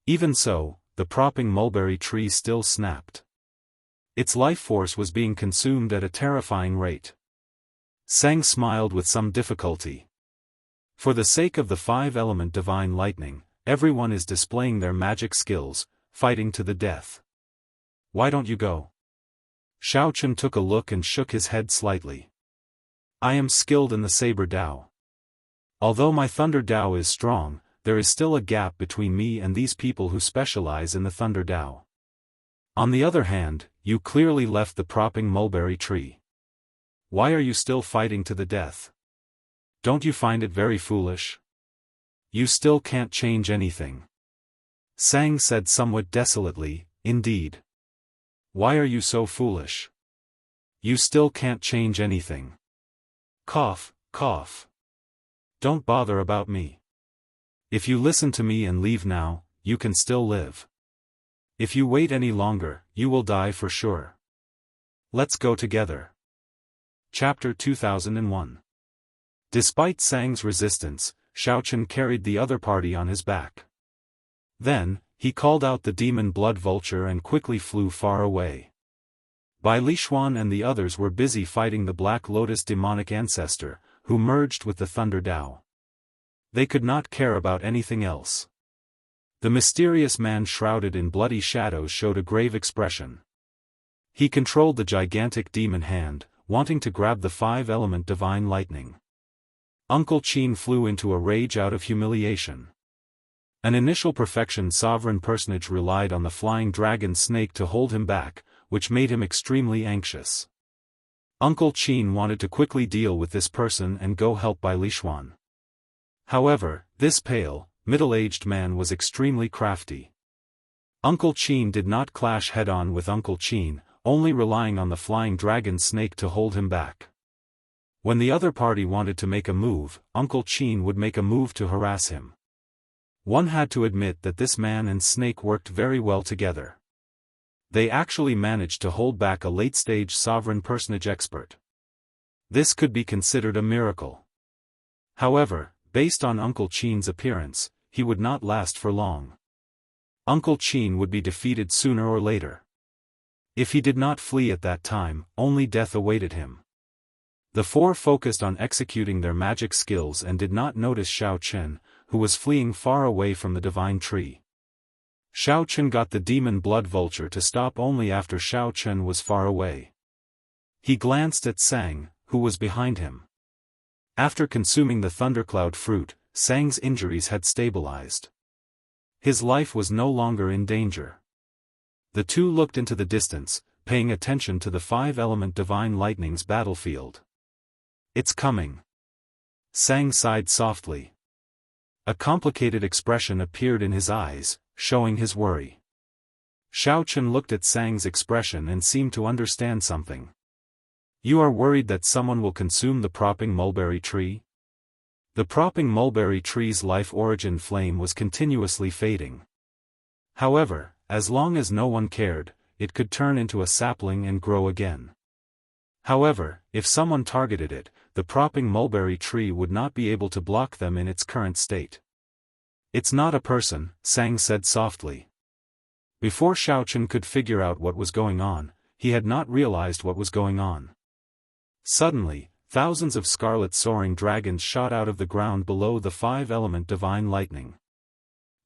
Even so, the propping mulberry tree still snapped. Its life force was being consumed at a terrifying rate. Sang smiled with some difficulty. For the sake of the five-element divine lightning, everyone is displaying their magic skills, fighting to the death. Why don't you go? Xiaochen took a look and shook his head slightly. I am skilled in the saber Dao. Although my thunder Dao is strong, there is still a gap between me and these people who specialize in the thunder Dao. On the other hand, you clearly left the propping mulberry tree. Why are you still fighting to the death? Don't you find it very foolish? You still can't change anything. Sang said somewhat desolately, indeed. Why are you so foolish? You still can't change anything. Cough, cough. Don't bother about me. If you listen to me and leave now, you can still live. If you wait any longer, you will die for sure. Let's go together. Chapter 2001. Despite Sang's resistance, Xiaochen carried the other party on his back. Then, he called out the demon blood vulture and quickly flew far away. Bai Lishuan and the others were busy fighting the Black Lotus demonic ancestor, who merged with the Thunder Dao. They could not care about anything else. The mysterious man shrouded in bloody shadows showed a grave expression. He controlled the gigantic demon hand, wanting to grab the five-element divine lightning. Uncle Qin flew into a rage out of humiliation. An initial perfection sovereign personage relied on the flying dragon snake to hold him back, which made him extremely anxious. Uncle Qin wanted to quickly deal with this person and go help Bai Lishuan. However, this pale, middle-aged man was extremely crafty. Uncle Qin did not clash head-on with Uncle Qin, only relying on the flying dragon snake to hold him back. When the other party wanted to make a move, Uncle Qin would make a move to harass him. One had to admit that this man and snake worked very well together. They actually managed to hold back a late-stage sovereign personage expert. This could be considered a miracle. However, based on Uncle Qin's appearance, he would not last for long. Uncle Qin would be defeated sooner or later. If he did not flee at that time, only death awaited him. The four focused on executing their magic skills and did not notice Xiaochen, who was fleeing far away from the divine tree. Xiaochen got the demon blood vulture to stop only after Xiaochen was far away. He glanced at Sang, who was behind him. After consuming the thundercloud fruit, Sang's injuries had stabilized. His life was no longer in danger. The two looked into the distance, paying attention to the five-element divine lightning's battlefield. It's coming. Sang sighed softly. A complicated expression appeared in his eyes, showing his worry. Xiaochen looked at Sang's expression and seemed to understand something. You are worried that someone will consume the propping mulberry tree? The propping mulberry tree's life origin flame was continuously fading. However, as long as no one cared, it could turn into a sapling and grow again. However, if someone targeted it, the propping mulberry tree would not be able to block them in its current state. It's not a person, Sang said softly. Before Xiaochen could figure out what was going on, he had not realized what was going on. Suddenly, thousands of scarlet soaring dragons shot out of the ground below the five-element divine lightning.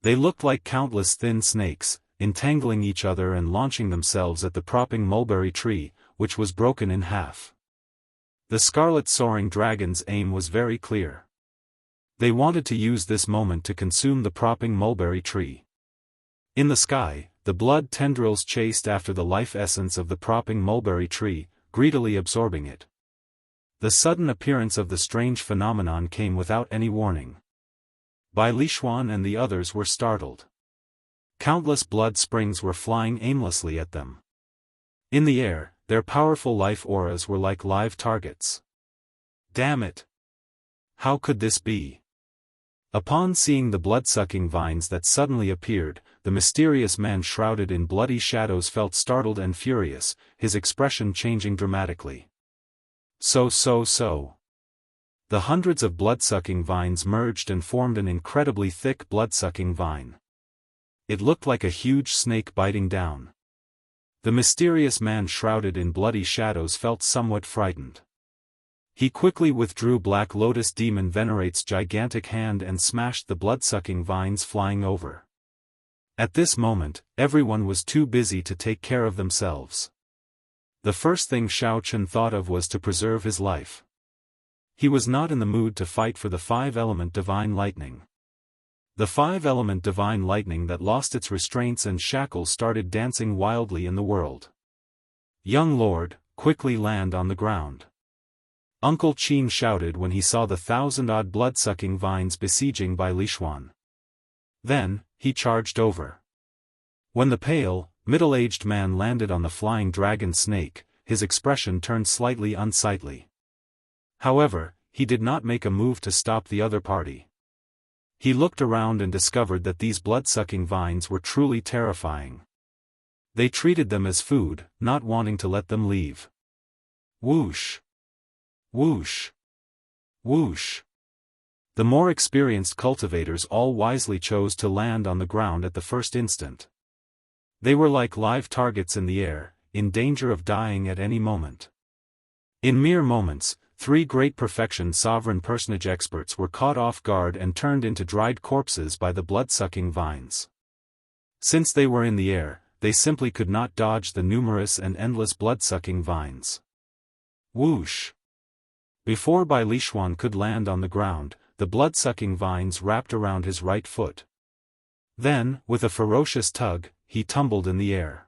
They looked like countless thin snakes, entangling each other and launching themselves at the propping mulberry tree, which was broken in half. The scarlet soaring dragon's aim was very clear. They wanted to use this moment to consume the propping mulberry tree. In the sky, the blood tendrils chased after the life essence of the propping mulberry tree, greedily absorbing it. The sudden appearance of the strange phenomenon came without any warning. Bai Lishuan and the others were startled. Countless blood springs were flying aimlessly at them. In the air, their powerful life auras were like live targets. Damn it! How could this be? Upon seeing the blood-sucking vines that suddenly appeared, the mysterious man shrouded in bloody shadows felt startled and furious, his expression changing dramatically. So. The hundreds of blood-sucking vines merged and formed an incredibly thick blood-sucking vine. It looked like a huge snake biting down. The mysterious man shrouded in bloody shadows felt somewhat frightened. He quickly withdrew Black Lotus Demon Venerate's gigantic hand and smashed the blood-sucking vines flying over. At this moment, everyone was too busy to take care of themselves. The first thing Xiao Chen thought of was to preserve his life. He was not in the mood to fight for the 5-element divine lightning. The 5-element divine lightning that lost its restraints and shackles started dancing wildly in the world. Young lord, quickly land on the ground. Uncle Qin shouted when he saw the 1,000-odd blood-sucking vines besieging Bai Lishuan. Then, he charged over. When the pale, middle-aged man landed on the flying dragon snake, his expression turned slightly unsightly. However, he did not make a move to stop the other party. He looked around and discovered that these blood-sucking vines were truly terrifying. They treated them as food, not wanting to let them leave. Whoosh! Whoosh! Whoosh! The more experienced cultivators all wisely chose to land on the ground at the first instant. They were like live targets in the air, in danger of dying at any moment. In mere moments, 3 great perfection sovereign personage experts were caught off guard and turned into dried corpses by the blood-sucking vines. Since they were in the air, they simply could not dodge the numerous and endless blood-sucking vines. Whoosh! Before Bai Lishuan could land on the ground, the blood-sucking vines wrapped around his right foot. Then, with a ferocious tug, he tumbled in the air.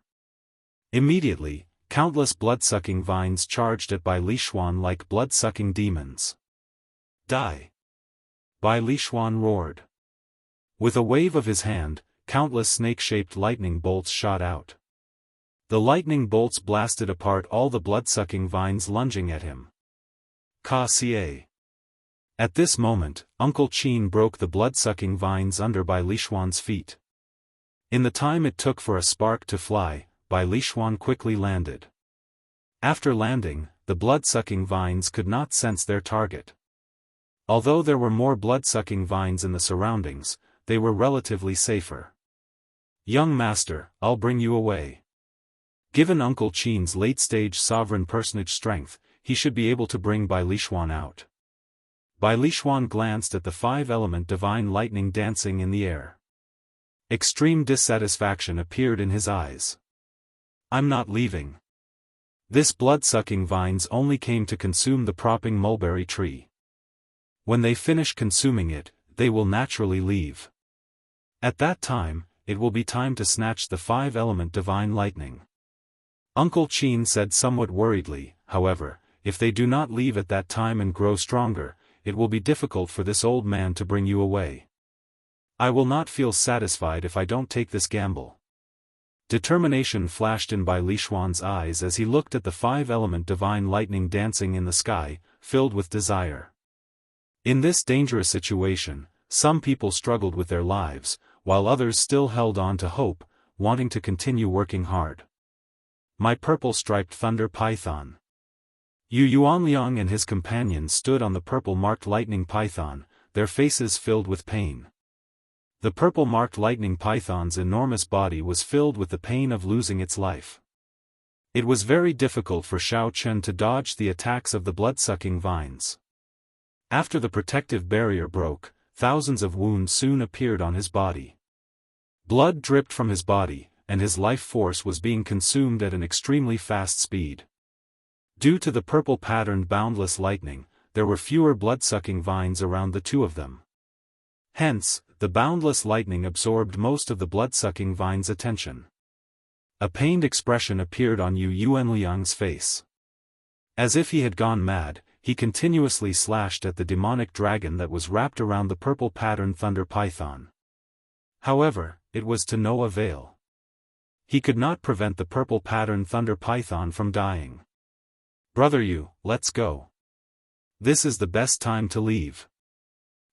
Immediately, countless blood-sucking vines charged at Bai Lishuan like blood-sucking demons. Die! Bai Lishuan roared. With a wave of his hand, countless snake-shaped lightning bolts shot out. The lightning bolts blasted apart all the blood-sucking vines lunging at him. Ka-ca. At this moment, Uncle Qin broke the blood-sucking vines under Bai Lishuan's feet. In the time it took for a spark to fly, Bai Lishuan quickly landed. After landing, the blood-sucking vines could not sense their target. Although there were more blood-sucking vines in the surroundings, they were relatively safer. Young master, I'll bring you away. Given Uncle Qin's late-stage sovereign personage strength, he should be able to bring Bai Lishuan out. Bai Lishuan glanced at the 5-element divine lightning dancing in the air. Extreme dissatisfaction appeared in his eyes. I'm not leaving. This blood-sucking vines only came to consume the propping mulberry tree. When they finish consuming it, they will naturally leave. At that time, it will be time to snatch the 5-element divine lightning. Uncle Qin said somewhat worriedly, however, if they do not leave at that time and grow stronger, it will be difficult for this old man to bring you away. I will not feel satisfied if I don't take this gamble. Determination flashed in Bai Lishuan's eyes as he looked at the 5-element divine lightning dancing in the sky, filled with desire. In this dangerous situation, some people struggled with their lives, while others still held on to hope, wanting to continue working hard. My purple-striped thunder python. Yu Yuanliang and his companions stood on the purple-marked lightning python, their faces filled with pain. The purple-marked lightning python's enormous body was filled with the pain of losing its life. It was very difficult for Xiao Chen to dodge the attacks of the blood-sucking vines. After the protective barrier broke, thousands of wounds soon appeared on his body. Blood dripped from his body, and his life force was being consumed at an extremely fast speed. Due to the purple-patterned boundless lightning, there were fewer blood-sucking vines around the two of them. Hence, the boundless lightning absorbed most of the blood-sucking vine's attention. A pained expression appeared on Yu Yuanliang's face. As if he had gone mad, he continuously slashed at the demonic dragon that was wrapped around the purple-patterned thunder python. However, it was to no avail. He could not prevent the purple-patterned thunder python from dying. "Brother Yu, let's go. This is the best time to leave."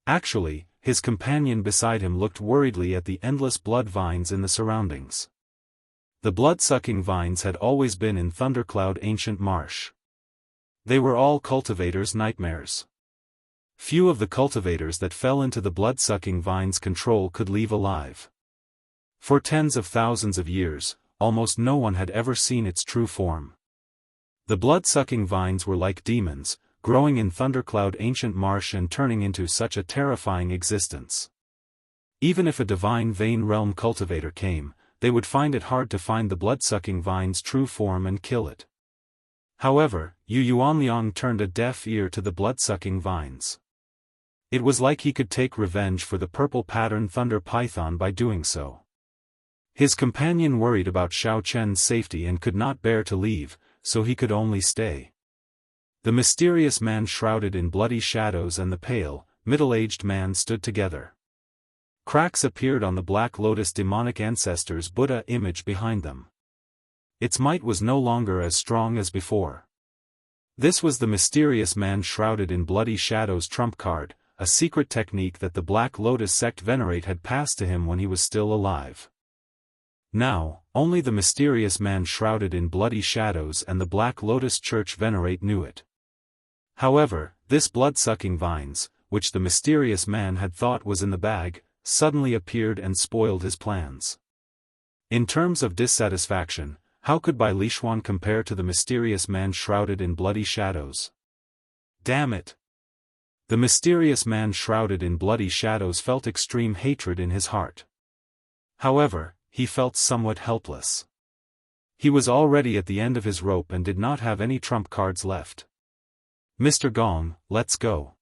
Actually, his companion beside him looked worriedly at the endless blood vines in the surroundings. The blood-sucking vines had always been in Thundercloud Ancient Marsh. They were all cultivators' nightmares. Few of the cultivators that fell into the blood-sucking vine's control could leave alive. For tens of thousands of years, almost no one had ever seen its true form. The blood-sucking vines were like demons, growing in Thundercloud Ancient Marsh and turning into such a terrifying existence. Even if a divine Vein Realm cultivator came, they would find it hard to find the blood-sucking vine's true form and kill it. However, Yu Yuanliang turned a deaf ear to the blood-sucking vines. It was like he could take revenge for the purple-patterned thunder python by doing so. His companion worried about Xiao Chen's safety and could not bear to leave, so he could only stay. The mysterious man shrouded in bloody shadows and the pale, middle-aged man stood together. Cracks appeared on the Black Lotus demonic ancestors' Buddha image behind them. Its might was no longer as strong as before. This was the mysterious man shrouded in bloody shadows trump card, a secret technique that the Black Lotus sect venerate had passed to him when he was still alive. Now, only the mysterious man shrouded in bloody shadows and the Black Lotus Church venerate knew it. However, this blood-sucking vines, which the mysterious man had thought was in the bag, suddenly appeared and spoiled his plans. In terms of dissatisfaction, how could Bai Lishuan compare to the mysterious man shrouded in bloody shadows? Damn it! The mysterious man shrouded in bloody shadows felt extreme hatred in his heart. However, he felt somewhat helpless. He was already at the end of his rope and did not have any trump cards left. "Mr. Gong, let's go."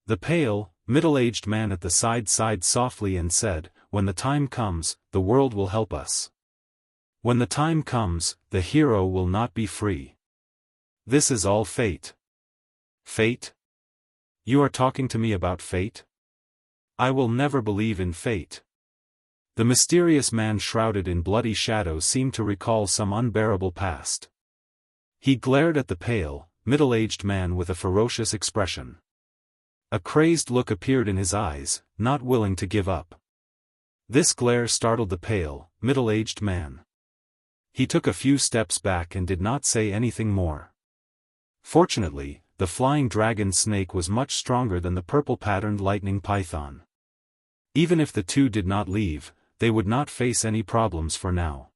The pale, middle-aged man at the side sighed softly and said, "When the time comes, the world will help us. When the time comes, the hero will not be free. This is all fate." "Fate? You are talking to me about fate? I will never believe in fate." The mysterious man shrouded in bloody shadows seemed to recall some unbearable past. He glared at the pale, middle-aged man with a ferocious expression. A crazed look appeared in his eyes, not willing to give up. This glare startled the pale, middle-aged man. He took a few steps back and did not say anything more. Fortunately, the flying dragon snake was much stronger than the purple-patterned lightning python. Even if the two did not leave, they would not face any problems for now.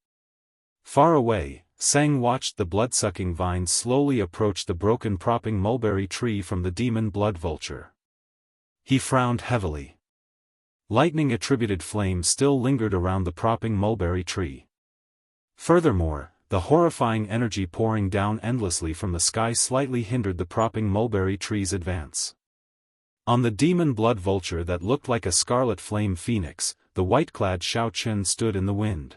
Far away, Sang watched the blood-sucking vines slowly approach the broken propping mulberry tree from the demon blood vulture. He frowned heavily. Lightning-attributed flame still lingered around the propping mulberry tree. Furthermore, the horrifying energy pouring down endlessly from the sky slightly hindered the propping mulberry tree's advance. On the demon blood vulture that looked like a scarlet flame phoenix, the white-clad Xiao Chen stood in the wind.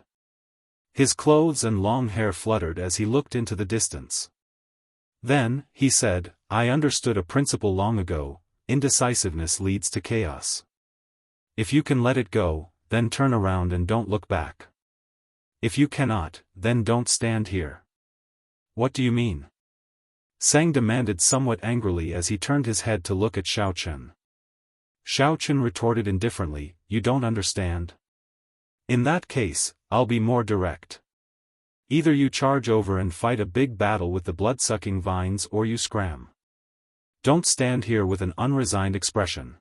His clothes and long hair fluttered as he looked into the distance. Then, he said, "I understood a principle long ago: indecisiveness leads to chaos. If you can let it go, then turn around and don't look back. If you cannot, then don't stand here." "What do you mean?" Sang demanded somewhat angrily as he turned his head to look at Xiao Chen. Xiao Chen retorted indifferently, "You don't understand? In that case, I'll be more direct. Either you charge over and fight a big battle with the blood-sucking vines or you scram. Don't stand here with an unresigned expression.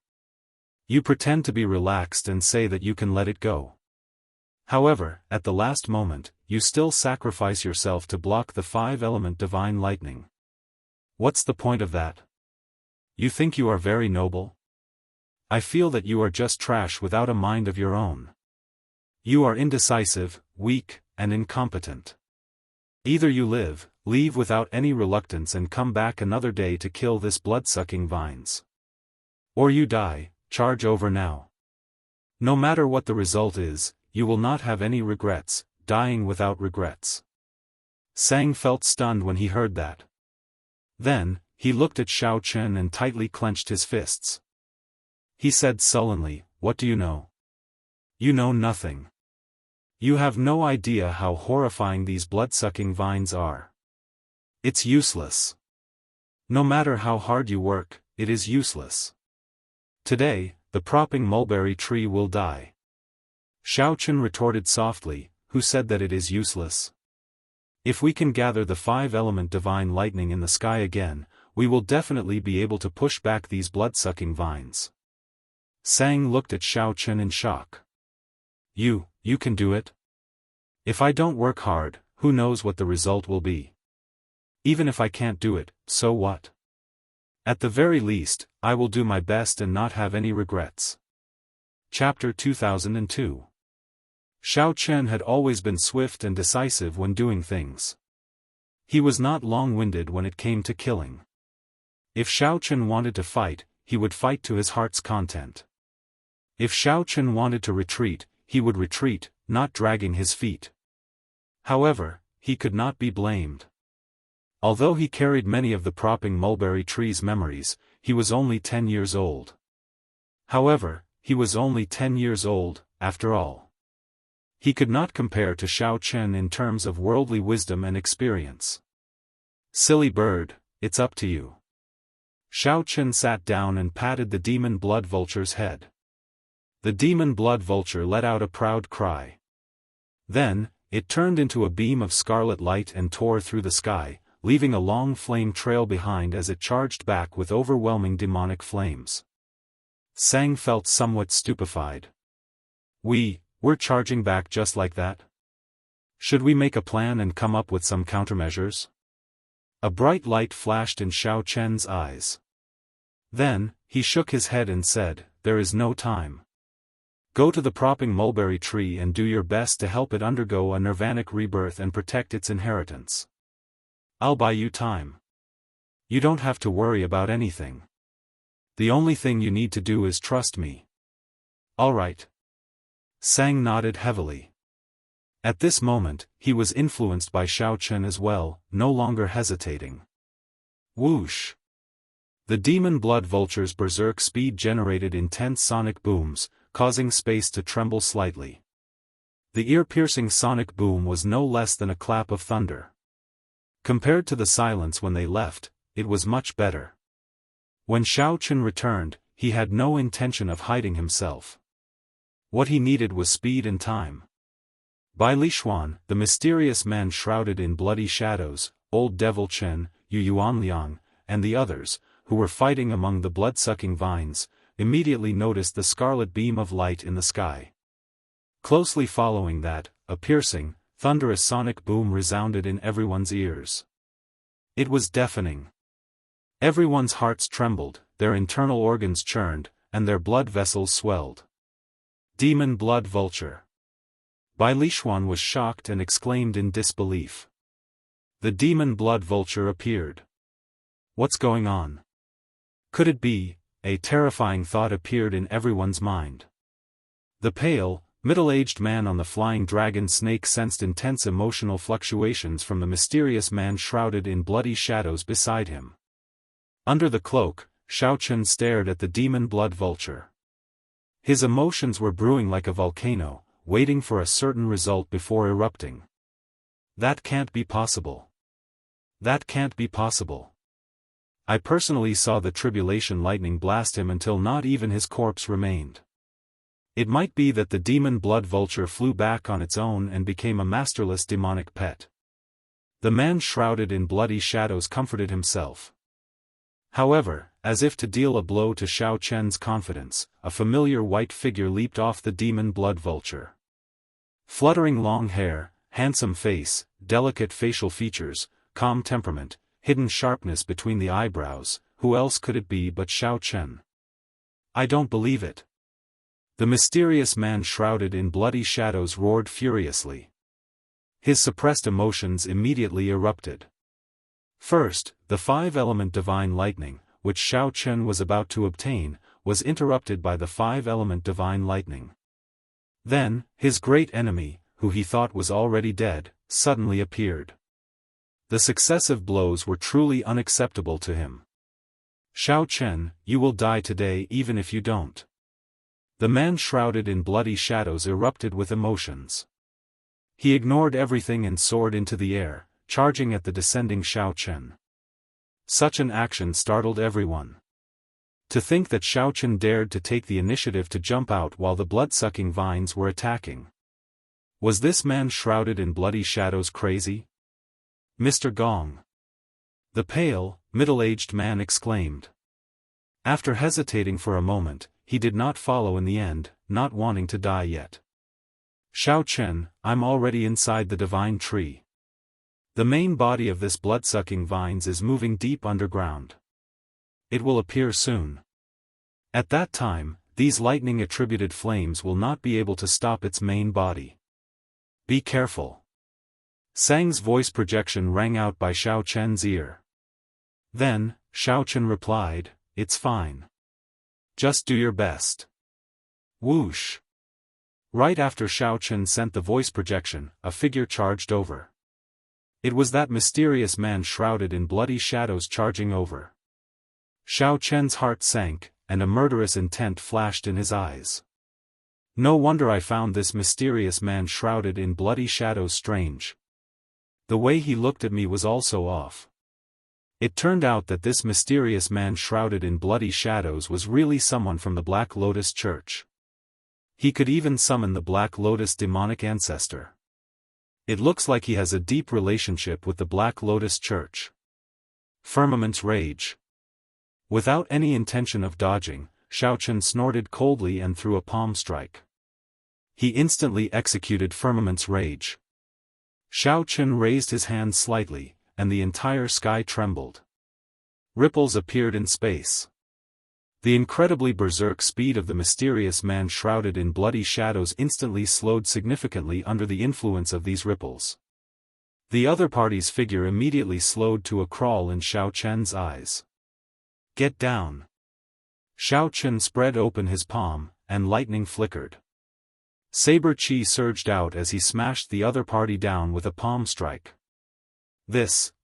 You pretend to be relaxed and say that you can let it go. However, at the last moment, you still sacrifice yourself to block the 5-element divine lightning. What's the point of that? You think you are very noble? I feel that you are just trash without a mind of your own." You are indecisive, weak, and incompetent. Either you leave without any reluctance and come back another day to kill this blood-sucking vines. Or you die, charge over now. No matter what the result is, you will not have any regrets, dying without regrets. Sang felt stunned when he heard that. Then, he looked at Xiao Chen and tightly clenched his fists. He said sullenly, "What do you know? You know nothing. You have no idea how horrifying these blood-sucking vines are. It's useless. No matter how hard you work, it is useless. Today, the propping mulberry tree will die." Xiao Chen retorted softly, "Who said that it is useless? If we can gather the 5-element divine lightning in the sky again, we will definitely be able to push back these blood-sucking vines." Sang looked at Xiao Chen in shock. You can do it? If I don't work hard, who knows what the result will be? Even if I can't do it, so what? At the very least, I will do my best and not have any regrets. Chapter 2002. Xiao Chen had always been swift and decisive when doing things. He was not long-winded when it came to killing. If Xiao Chen wanted to fight, he would fight to his heart's content. If Xiao Chen wanted to retreat, he would retreat, not dragging his feet. However, he could not be blamed. Although he carried many of the propping mulberry tree's memories, he was only 10 years old. However, he was only 10 years old, after all. He could not compare to Xiao Chen in terms of worldly wisdom and experience. "Silly bird, it's up to you." Xiao Chen sat down and patted the demon blood vulture's head. The demon blood vulture let out a proud cry. Then, it turned into a beam of scarlet light and tore through the sky, leaving a long flame trail behind as it charged back with overwhelming demonic flames. Sang felt somewhat stupefied. We're charging back just like that? Should we make a plan and come up with some countermeasures? A bright light flashed in Xiao Chen's eyes. Then, he shook his head and said, "There is no time. Go to the propping mulberry tree and do your best to help it undergo a nirvanic rebirth and protect its inheritance. I'll buy you time. You don't have to worry about anything. The only thing you need to do is trust me." "All right." Sang nodded heavily. At this moment, he was influenced by Xiao Chen as well, no longer hesitating. Whoosh! The demon blood vulture's berserk speed generated intense sonic booms, causing space to tremble slightly. The ear-piercing sonic boom was no less than a clap of thunder. Compared to the silence when they left, it was much better. When Xiao Chen returned, he had no intention of hiding himself. What he needed was speed and time. By Lishuan, the mysterious men shrouded in bloody shadows, Old Devil Chen, Yu Yuanliang, and the others, who were fighting among the blood-sucking vines, immediately noticed the scarlet beam of light in the sky. Closely following that, a piercing, thunderous sonic boom resounded in everyone's ears. It was deafening. Everyone's hearts trembled, their internal organs churned, and their blood vessels swelled. Demon blood vulture. Bai Lishuan was shocked and exclaimed in disbelief. The demon blood vulture appeared. What's going on? Could it be? A terrifying thought appeared in everyone's mind. The pale, middle-aged man on the flying dragon snake sensed intense emotional fluctuations from the mysterious man shrouded in bloody shadows beside him. Under the cloak, Xiao Chen stared at the demon blood vulture. His emotions were brewing like a volcano, waiting for a certain result before erupting. That can't be possible. That can't be possible. I personally saw the tribulation lightning blast him until not even his corpse remained. It might be that the demon blood vulture flew back on its own and became a masterless demonic pet. The man shrouded in bloody shadows comforted himself. However, as if to deal a blow to Xiao Chen's confidence, a familiar white figure leaped off the demon blood vulture. Fluttering long hair, handsome face, delicate facial features, calm temperament, hidden sharpness between the eyebrows, who else could it be but Xiao Chen? I don't believe it. The mysterious man shrouded in bloody shadows roared furiously. His suppressed emotions immediately erupted. First, the five-element divine lightning, which Xiao Chen was about to obtain, was interrupted by the five-element divine lightning. Then, his great enemy, who he thought was already dead, suddenly appeared. The successive blows were truly unacceptable to him. "Xiao Chen, you will die today even if you don't." The man shrouded in bloody shadows erupted with emotions. He ignored everything and soared into the air, charging at the descending Xiao Chen. Such an action startled everyone. To think that Xiao Chen dared to take the initiative to jump out while the blood-sucking vines were attacking. Was this man shrouded in bloody shadows crazy? "Mr. Gong!" The pale, middle-aged man exclaimed. After hesitating for a moment, he did not follow in the end, not wanting to die yet. "Xiao Chen, I'm already inside the divine tree. The main body of this blood-sucking vines is moving deep underground. It will appear soon. At that time, these lightning-attributed flames will not be able to stop its main body. Be careful." Sang's voice projection rang out by Xiao Chen's ear. Then, Xiao Chen replied, "It's fine. Just do your best." Whoosh! Right after Xiao Chen sent the voice projection, a figure charged over. It was that mysterious man shrouded in bloody shadows charging over. Xiao Chen's heart sank, and a murderous intent flashed in his eyes. No wonder I found this mysterious man shrouded in bloody shadows strange. The way he looked at me was also off. It turned out that this mysterious man shrouded in bloody shadows was really someone from the Black Lotus Church. He could even summon the Black Lotus demonic ancestor. It looks like he has a deep relationship with the Black Lotus Church. Firmament's rage. Without any intention of dodging, Xiao Chen snorted coldly and threw a palm strike. He instantly executed Firmament's rage. Xiao Chen raised his hand slightly, and the entire sky trembled. Ripples appeared in space. The incredibly berserk speed of the mysterious man shrouded in bloody shadows instantly slowed significantly under the influence of these ripples. The other party's figure immediately slowed to a crawl in Xiao Chen's eyes. "Get down!" Xiao Chen spread open his palm, and lightning flickered. Saber chi surged out as he smashed the other party down with a palm strike.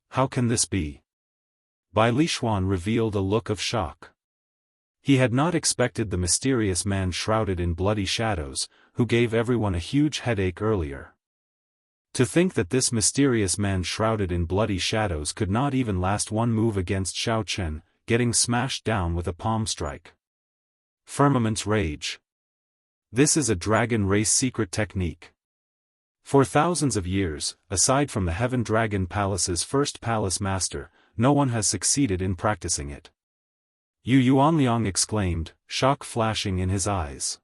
How can this be?" Bai Lishuan revealed a look of shock. He had not expected the mysterious man shrouded in bloody shadows, who gave everyone a huge headache earlier. To think that this mysterious man shrouded in bloody shadows could not even last one move against Xiao Chen, getting smashed down with a palm strike. Firmament's rage. This is a dragon race secret technique. For thousands of years, aside from the Heaven Dragon Palace's first palace master, no one has succeeded in practicing it. Yu Yuanliang exclaimed, shock flashing in his eyes.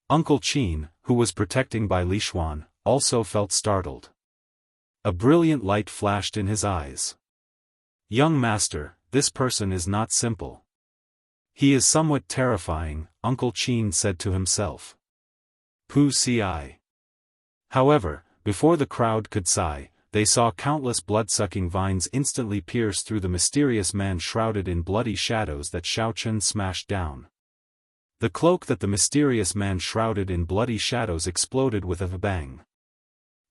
Uncle Qin, who was protecting Bai Lishuan, also felt startled. A brilliant light flashed in his eyes. "Young master, this person is not simple. He is somewhat terrifying," Uncle Qin said to himself. Pu ci. However, before the crowd could sigh, they saw countless blood-sucking vines instantly pierce through the mysterious man shrouded in bloody shadows that Xiao Chen smashed down. The cloak that the mysterious man shrouded in bloody shadows exploded with a bang.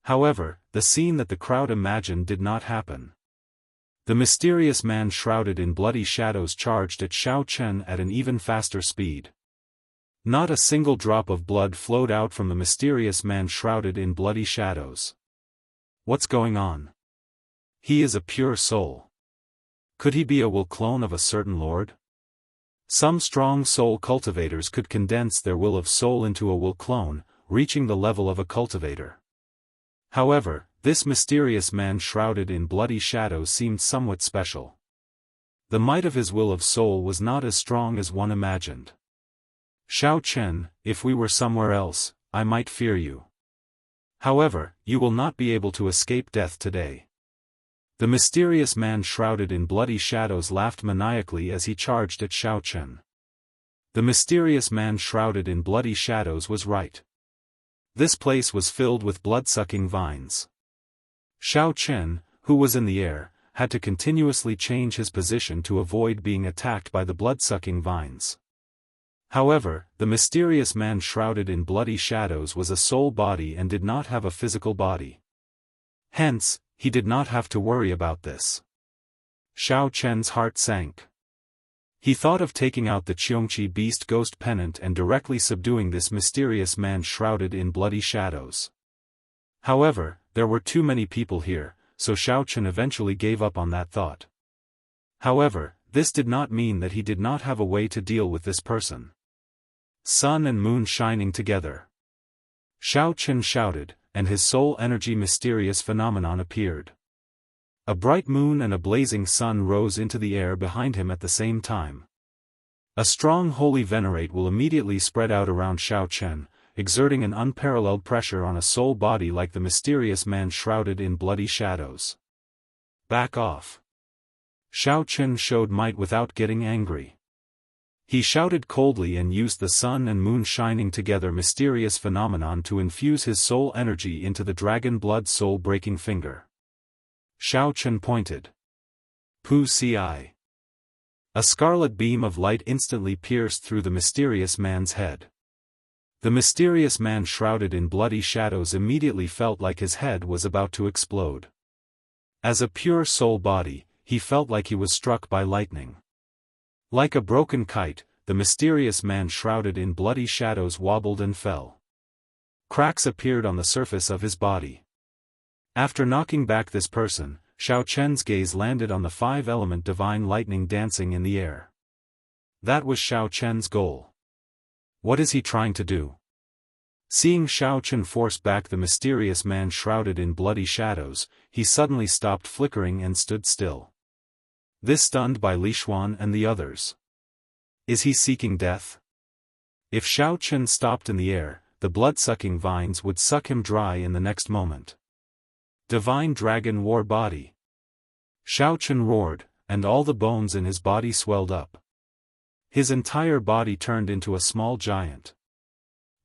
However, the scene that the crowd imagined did not happen. The mysterious man shrouded in bloody shadows charged at Xiao Chen at an even faster speed. Not a single drop of blood flowed out from the mysterious man shrouded in bloody shadows. What's going on? He is a pure soul. Could he be a will clone of a certain lord? Some strong soul cultivators could condense their will of soul into a will clone, reaching the level of a cultivator. However, this mysterious man shrouded in bloody shadows seemed somewhat special. The might of his will of soul was not as strong as one imagined. "Xiao Chen, if we were somewhere else, I might fear you. However, you will not be able to escape death today." The mysterious man shrouded in bloody shadows laughed maniacally as he charged at Xiao Chen. The mysterious man shrouded in bloody shadows was right. This place was filled with blood-sucking vines. Xiao Chen, who was in the air, had to continuously change his position to avoid being attacked by the blood-sucking vines. However, the mysterious man shrouded in bloody shadows was a soul body and did not have a physical body. Hence, he did not have to worry about this. Xiao Chen's heart sank. He thought of taking out the Qiongqi beast ghost pennant and directly subduing this mysterious man shrouded in bloody shadows. However, there were too many people here, so Xiao Chen eventually gave up on that thought. However, this did not mean that he did not have a way to deal with this person. Sun and moon shining together. Xiao Chen shouted, and his soul energy mysterious phenomenon appeared. A bright moon and a blazing sun rose into the air behind him at the same time. A strong holy venerate will immediately spread out around Xiao Chen, exerting an unparalleled pressure on a soul body like the mysterious man shrouded in bloody shadows. Back off. Xiao Chen showed might without getting angry. He shouted coldly and used the sun and moon shining together mysterious phenomenon to infuse his soul energy into the dragon blood soul-breaking finger. Xiao Chen pointed. Pu Si. A scarlet beam of light instantly pierced through the mysterious man's head. The mysterious man shrouded in bloody shadows immediately felt like his head was about to explode. As a pure soul body, he felt like he was struck by lightning. Like a broken kite, the mysterious man shrouded in bloody shadows wobbled and fell. Cracks appeared on the surface of his body. After knocking back this person, Xiao Chen's gaze landed on the five-element divine lightning dancing in the air. That was Xiao Chen's goal. What is he trying to do? Seeing Xiao Chen force back the mysterious man shrouded in bloody shadows, he suddenly stopped flickering and stood still. This stunned by Li Xuan and the others. Is he seeking death? If Xiao Chen stopped in the air, the blood-sucking vines would suck him dry in the next moment. Divine Dragon War Body. Xiao Chen roared, and all the bones in his body swelled up. His entire body turned into a small giant.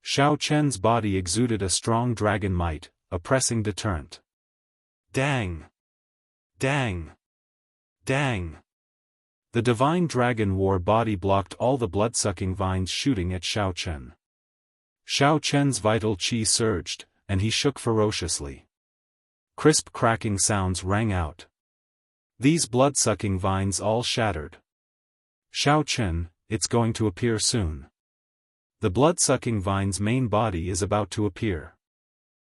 Xiao Chen's body exuded a strong dragon might, a pressing deterrent. Dang! Dang! Dang! The Divine Dragon War Body blocked all the blood-sucking vines shooting at Xiao Chen. Xiao Chen's vital qi surged, and he shook ferociously. Crisp cracking sounds rang out. These blood-sucking vines all shattered. Xiao Chen, it's going to appear soon. The blood-sucking vine's main body is about to appear.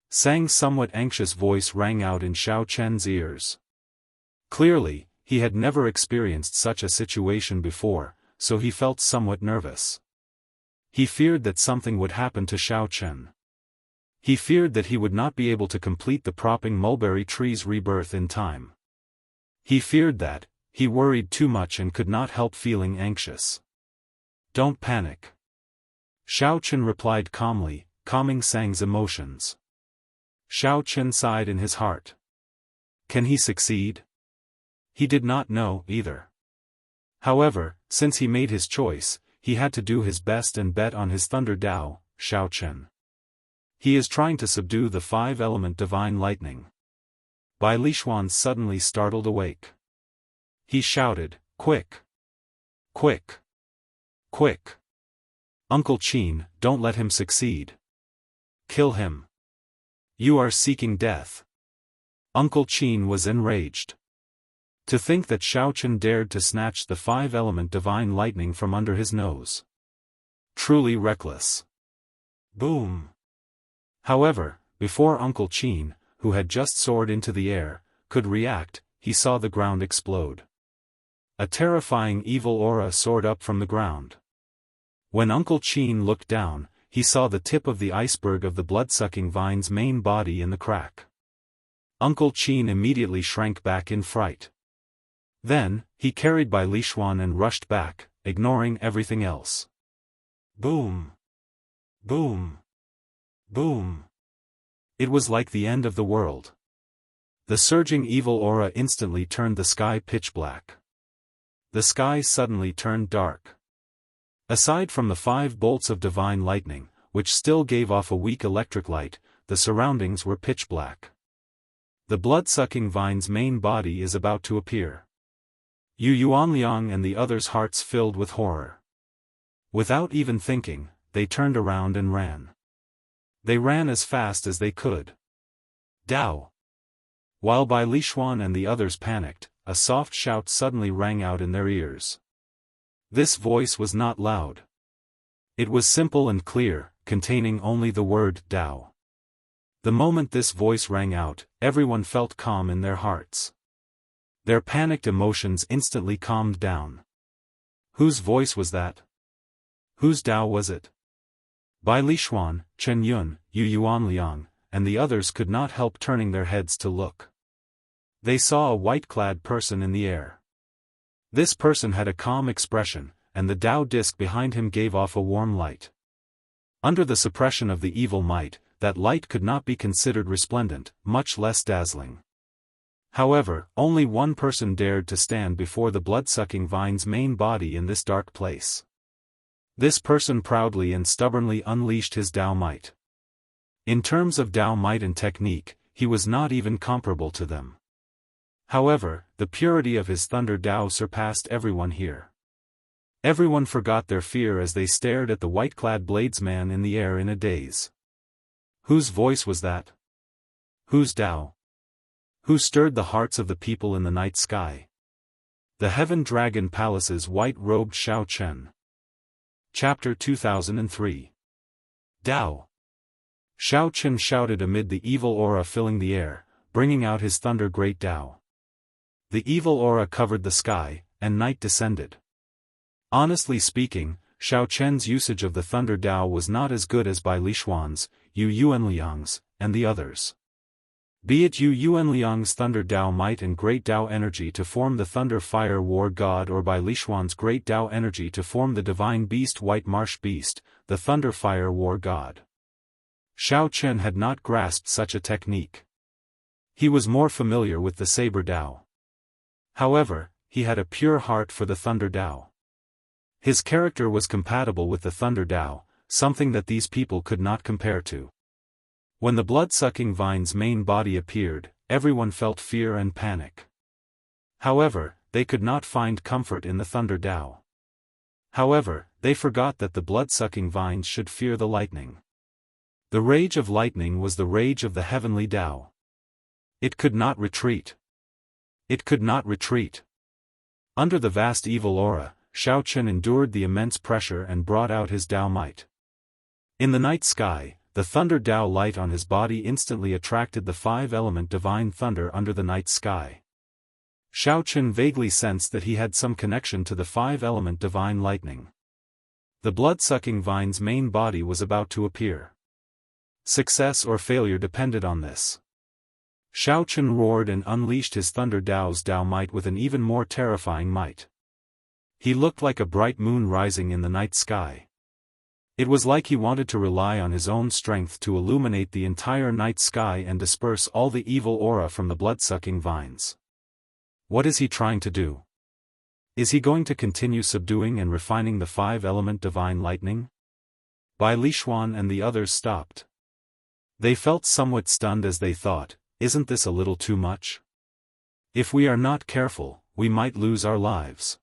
Sang's somewhat anxious voice rang out in Xiao Chen's ears. Clearly, he had never experienced such a situation before, so he felt somewhat nervous. He feared that something would happen to Xiao Chen. He feared that he would not be able to complete the propping mulberry tree's rebirth in time. He feared that, he worried too much and could not help feeling anxious. Don't panic. Xiao Chen replied calmly, calming Sang's emotions. Xiao Chen sighed in his heart. Can he succeed? He did not know, either. However, since he made his choice, he had to do his best and bet on his Thunder Dao, Xiao Chen. He is trying to subdue the five-element divine lightning. Bai Lixuan suddenly startled awake. He shouted, Quick! Quick! Quick! Uncle Qin, don't let him succeed. Kill him. You are seeking death. Uncle Qin was enraged. To think that Xiao Chen dared to snatch the five-element divine lightning from under his nose. Truly reckless. Boom! However, before Uncle Qin, who had just soared into the air, could react, he saw the ground explode. A terrifying evil aura soared up from the ground. When Uncle Qin looked down, he saw the tip of the iceberg of the blood-sucking vine's main body in the crack. Uncle Qin immediately shrank back in fright. Then, he carried Bai Lixuan and rushed back, ignoring everything else. Boom! Boom! Boom! It was like the end of the world. The surging evil aura instantly turned the sky pitch black. The sky suddenly turned dark. Aside from the 5 bolts of divine lightning, which still gave off a weak electric light, the surroundings were pitch black. The blood-sucking vine's main body is about to appear. Yu Yuanliang and the others' hearts filled with horror. Without even thinking, they turned around and ran. They ran as fast as they could. Dao! While Bai Lishuan and the others panicked, a soft shout suddenly rang out in their ears. This voice was not loud. It was simple and clear, containing only the word Dao. The moment this voice rang out, everyone felt calm in their hearts. Their panicked emotions instantly calmed down. Whose voice was that? Whose Dao was it? Bai Lishuan, Chen Yun, Yu Yuanliang, and the others could not help turning their heads to look. They saw a white-clad person in the air. This person had a calm expression, and the Dao disc behind him gave off a warm light. Under the suppression of the evil might, that light could not be considered resplendent, much less dazzling. However, only one person dared to stand before the blood-sucking vine's main body in this dark place. This person proudly and stubbornly unleashed his Dao might. In terms of Dao might and technique, he was not even comparable to them. However, the purity of his Thunder Dao surpassed everyone here. Everyone forgot their fear as they stared at the white-clad bladesman in the air in a daze. Whose voice was that? Whose Dao? Who stirred the hearts of the people in the night sky? The Heaven Dragon Palace's white-robed Xiao Chen. Chapter 2003. Dao. Xiao Chen shouted amid the evil aura filling the air, bringing out his thunder great Dao. The evil aura covered the sky, and night descended. Honestly speaking, Xiao Chen's usage of the Thunder Dao was not as good as Bai Lishuan's, Yu Yuanliang's, and the others. Be it Yu Yuanliang's Thunder Dao might and Great Dao energy to form the Thunder Fire War God or Bai Lishuan's Great Dao energy to form the Divine Beast White Marsh Beast, the Thunder Fire War God. Xiao Chen had not grasped such a technique. He was more familiar with the Saber Dao. However, he had a pure heart for the Thunder Dao. His character was compatible with the Thunder Dao, something that these people could not compare to. When the blood-sucking vine's main body appeared, everyone felt fear and panic. However, they could not find comfort in the Thunder Dao. However, they forgot that the blood-sucking vines should fear the lightning. The rage of lightning was the rage of the heavenly Dao. It could not retreat. It could not retreat. Under the vast evil aura, Xiao Chen endured the immense pressure and brought out his Dao might. In the night sky, the Thunder Dao light on his body instantly attracted the 5-element divine thunder under the night sky. Xiao Chen vaguely sensed that he had some connection to the 5-element divine lightning. The blood-sucking vine's main body was about to appear. Success or failure depended on this. Xiao Chen roared and unleashed his Thunder Dao's Dao might with an even more terrifying might. He looked like a bright moon rising in the night sky. It was like he wanted to rely on his own strength to illuminate the entire night sky and disperse all the evil aura from the blood-sucking vines. What is he trying to do? Is he going to continue subduing and refining the 5-element divine lightning? Bai Lishuan and the others stopped. They felt somewhat stunned as they thought, isn't this a little too much? If we are not careful, we might lose our lives.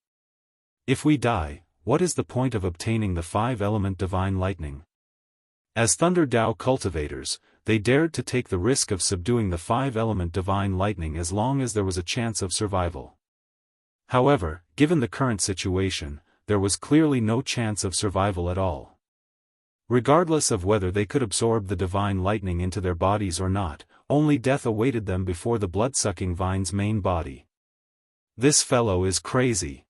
If we die, what is the point of obtaining the 5-element divine lightning? As Thunder Dao cultivators, they dared to take the risk of subduing the 5-element divine lightning as long as there was a chance of survival. However, given the current situation, there was clearly no chance of survival at all. Regardless of whether they could absorb the divine lightning into their bodies or not, only death awaited them before the blood-sucking vine's main body. This fellow is crazy.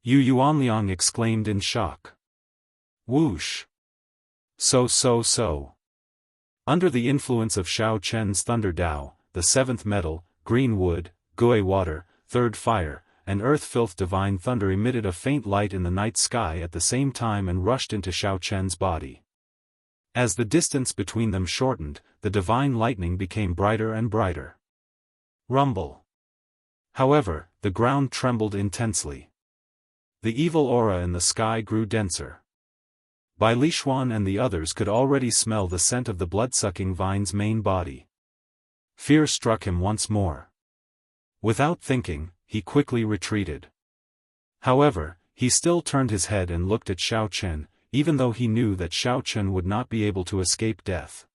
Yu Yuanliang exclaimed in shock. Whoosh! So. Under the influence of Xiao Chen's Thunder Dao, the 7th metal, green wood, Gui water, 3rd fire, and earth filth divine thunder emitted a faint light in the night sky at the same time and rushed into Xiao Chen's body. As the distance between them shortened, the divine lightning became brighter and brighter. Rumble. However, the ground trembled intensely. The evil aura in the sky grew denser. Bai Lishuan and the others could already smell the scent of the blood-sucking vine's main body. Fear struck him once more. Without thinking, he quickly retreated. However, he still turned his head and looked at Xiao Chen, even though he knew that Xiao Chen would not be able to escape death.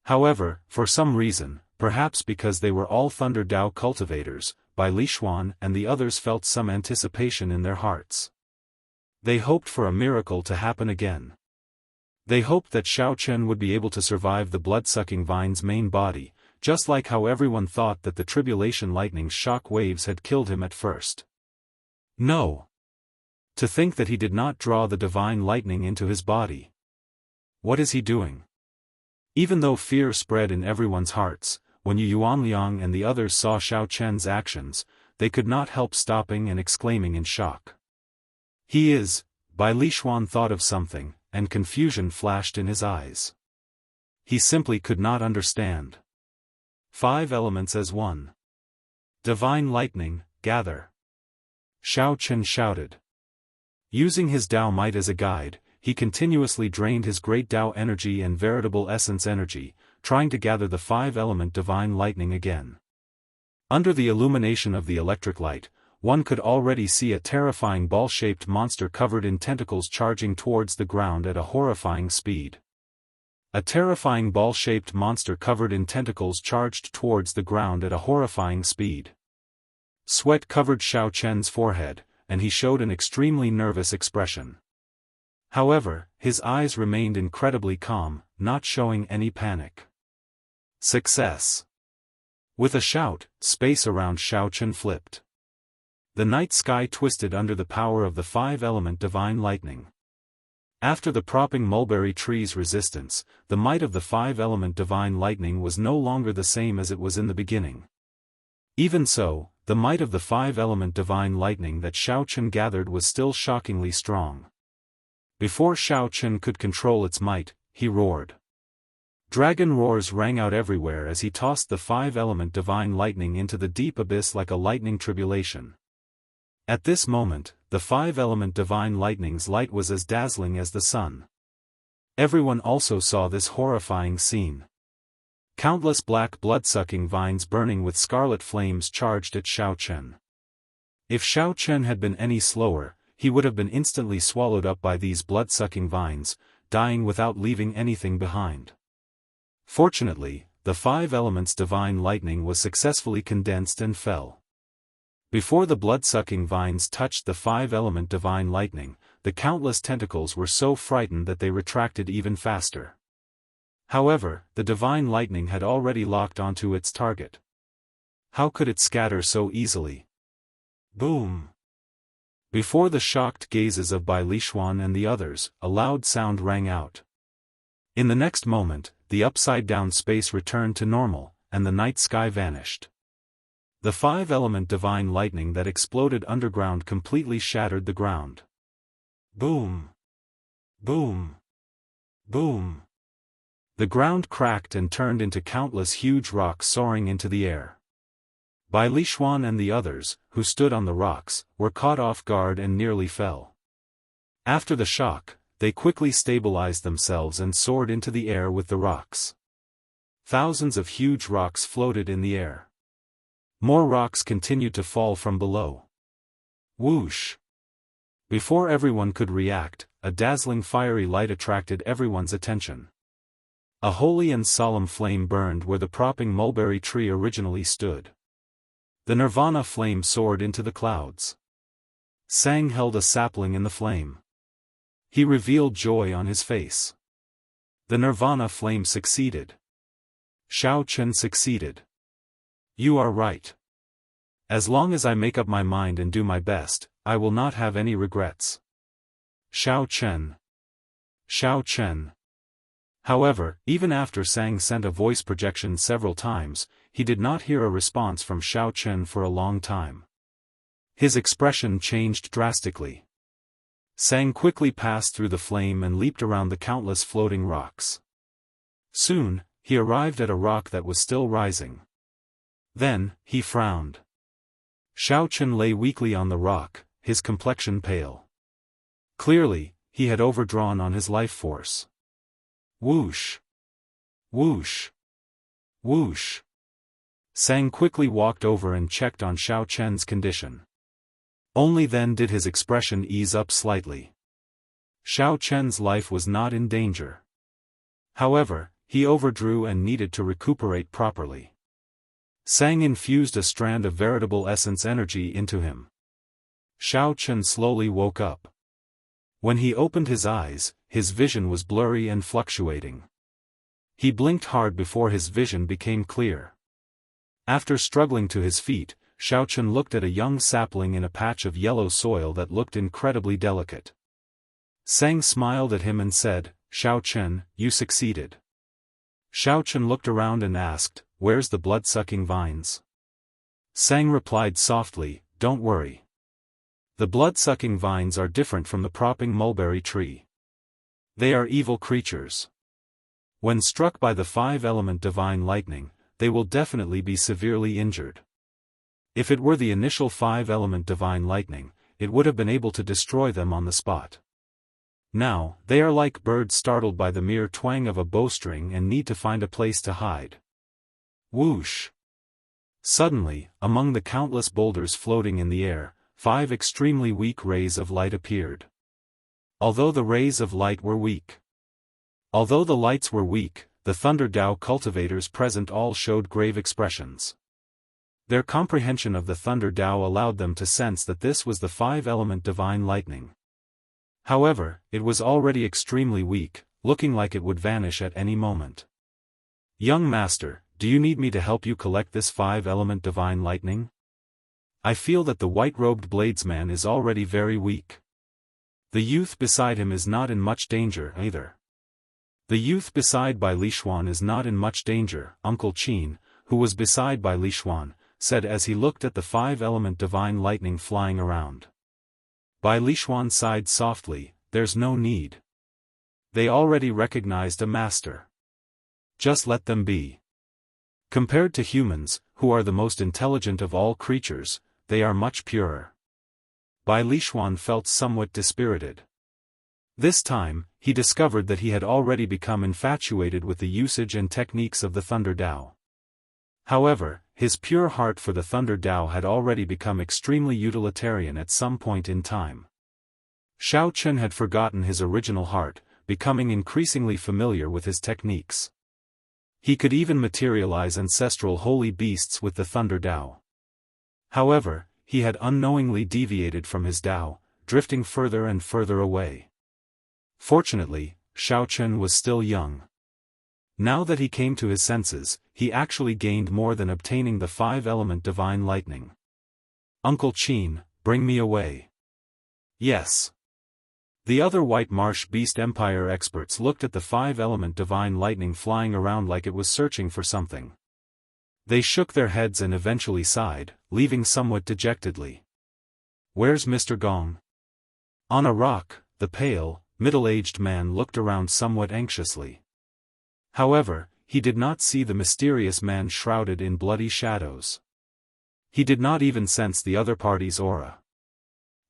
However, for some reason, perhaps because they were all Thunder Dao cultivators, Bai Lishuan and the others felt some anticipation in their hearts. They hoped for a miracle to happen again. They hoped that Xiao Chen would be able to survive the blood-sucking vine's main body, just like how everyone thought that the tribulation lightning's shock waves had killed him at first. No. To think that he did not draw the divine lightning into his body. What is he doing? Even though fear spread in everyone's hearts, when Yuanliang and the others saw Xiao Chen's actions, they could not help stopping and exclaiming in shock. He is, Bai Lishuan thought of something, and confusion flashed in his eyes. He simply could not understand. 5 elements as one. Divine lightning, gather. Xiao Chen shouted. Using his Dao might as a guide, he continuously drained his great Dao energy and veritable essence energy, trying to gather the 5-element divine lightning again. Under the illumination of the electric light, one could already see a terrifying ball-shaped monster covered in tentacles charging towards the ground at a horrifying speed. A terrifying ball-shaped monster covered in tentacles charged towards the ground at a horrifying speed. Sweat covered Xiao Chen's forehead, and he showed an extremely nervous expression. However, his eyes remained incredibly calm, not showing any panic. Success! With a shout, space around Xiao Chen flipped. The night sky twisted under the power of the 5-element divine lightning. After the propping mulberry tree's resistance, the might of the 5-element divine lightning was no longer the same as it was in the beginning. Even so, the might of the 5-element divine lightning that Xiao Chen gathered was still shockingly strong. Before Xiao Chen could control its might, he roared. Dragon roars rang out everywhere as he tossed the 5-element divine lightning into the deep abyss like a lightning tribulation. At this moment, the 5-element divine lightning's light was as dazzling as the sun. Everyone also saw this horrifying scene. Countless black blood-sucking vines burning with scarlet flames charged at Xiao Chen. If Xiao Chen had been any slower, he would have been instantly swallowed up by these blood-sucking vines, dying without leaving anything behind. Fortunately, the 5-elements divine lightning was successfully condensed and fell. Before the blood-sucking vines touched the 5-element divine lightning, the countless tentacles were so frightened that they retracted even faster. However, the divine lightning had already locked onto its target. How could it scatter so easily? Boom! Before the shocked gazes of Bai Lishuan and the others, a loud sound rang out. In the next moment, the upside-down space returned to normal, and the night sky vanished. The 5-element divine lightning that exploded underground completely shattered the ground. Boom! Boom! Boom! The ground cracked and turned into countless huge rocks soaring into the air. Bai Lishuan and the others, who stood on the rocks, were caught off guard and nearly fell. After the shock, they quickly stabilized themselves and soared into the air with the rocks. Thousands of huge rocks floated in the air. More rocks continued to fall from below. Whoosh! Before everyone could react, a dazzling fiery light attracted everyone's attention. A holy and solemn flame burned where the propping mulberry tree originally stood. The nirvana flame soared into the clouds. Sang held a sapling in the flame. He revealed joy on his face. The nirvana flame succeeded. Xiao Chen succeeded. You are right. As long as I make up my mind and do my best, I will not have any regrets. Xiao Chen. Xiao Chen. However, even after Sang sent a voice projection several times, he did not hear a response from Xiao Chen for a long time. His expression changed drastically. Sang quickly passed through the flame and leaped around the countless floating rocks. Soon, he arrived at a rock that was still rising. Then, he frowned. Xiao Chen lay weakly on the rock, his complexion pale. Clearly, he had overdrawn on his life force. Whoosh! Whoosh! Whoosh! Sang quickly walked over and checked on Xiao Chen's condition. Only then did his expression ease up slightly. Xiao Chen's life was not in danger. However, he overdrew and needed to recuperate properly. Sang infused a strand of veritable essence energy into him. Xiao Chen slowly woke up. When he opened his eyes, his vision was blurry and fluctuating. He blinked hard before his vision became clear. After struggling to his feet, Xiao Chen looked at a young sapling in a patch of yellow soil that looked incredibly delicate. Sang smiled at him and said, "Xiao Chen, you succeeded." Xiao Chen looked around and asked, "Where's the blood-sucking vines?" Sang replied softly, "Don't worry. The blood-sucking vines are different from the propping mulberry tree. They are evil creatures. When struck by the five-element divine lightning, they will definitely be severely injured. If it were the initial five-element divine lightning, it would have been able to destroy them on the spot. Now, they are like birds startled by the mere twang of a bowstring and need to find a place to hide." Whoosh! Suddenly, among the countless boulders floating in the air, 5 extremely weak rays of light appeared. Although the rays of light were weak. Although the lights were weak, the Thunder Dao cultivators present all showed grave expressions. Their comprehension of the Thunder Dao allowed them to sense that this was the five-element divine lightning. However, it was already extremely weak, looking like it would vanish at any moment. "Young master, do you need me to help you collect this five-element divine lightning? I feel that the white-robed bladesman is already very weak. The youth beside him is not in much danger either." The youth beside Bai Lishuan is not in much danger, Uncle Qin, who was beside Bai Lishuan, said as he looked at the five-element divine lightning flying around. Bai Lishuan sighed softly, "There's no need. They already recognized a master. Just let them be. Compared to humans, who are the most intelligent of all creatures, they are much purer." Bai Lishuan felt somewhat dispirited. This time, he discovered that he had already become infatuated with the usage and techniques of the Thunder Dao. However, his pure heart for the Thunder Dao had already become extremely utilitarian at some point in time. Xiao Chen had forgotten his original heart, becoming increasingly familiar with his techniques. He could even materialize ancestral holy beasts with the Thunder Dao. However, he had unknowingly deviated from his Dao, drifting further and further away. Fortunately, Xiao Chen was still young. Now that he came to his senses, he actually gained more than obtaining the five-element divine lightning. "Uncle Qin, bring me away." "Yes." The other White Marsh Beast Empire experts looked at the five-element divine lightning flying around like it was searching for something. They shook their heads and eventually sighed, leaving somewhat dejectedly. "Where's Mr. Gong?" On a rock, the pale, middle-aged man looked around somewhat anxiously. However, he did not see the mysterious man shrouded in bloody shadows. He did not even sense the other party's aura.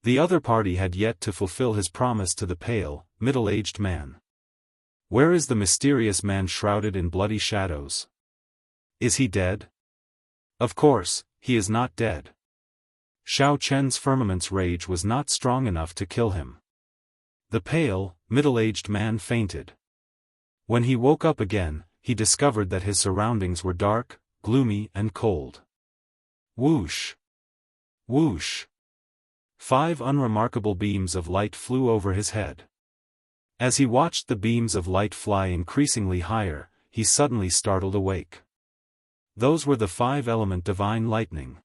The other party had yet to fulfill his promise to the pale, middle-aged man. Where is the mysterious man shrouded in bloody shadows? Is he dead? Of course, he is not dead. Xiao Chen's firmament's rage was not strong enough to kill him. The pale, middle-aged man fainted. When he woke up again, he discovered that his surroundings were dark, gloomy and cold. Whoosh! Whoosh! 5 unremarkable beams of light flew over his head. As he watched the beams of light fly increasingly higher, he suddenly startled awake. Those were the five-element divine lightning.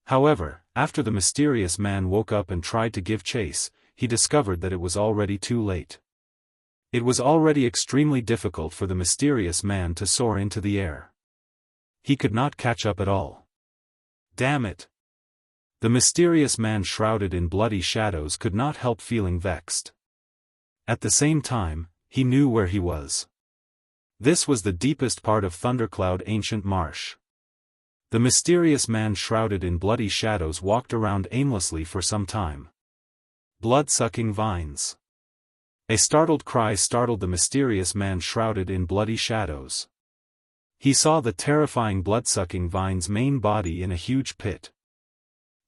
However, after the mysterious man woke up and tried to give chase, he discovered that it was already too late. It was already extremely difficult for the mysterious man to soar into the air. He could not catch up at all. Damn it! The mysterious man shrouded in bloody shadows could not help feeling vexed. At the same time, he knew where he was. This was the deepest part of Thundercloud Ancient Marsh. The mysterious man shrouded in bloody shadows walked around aimlessly for some time. Blood-sucking vines. A startled cry startled the mysterious man shrouded in bloody shadows. He saw the terrifying blood-sucking vine's main body in a huge pit.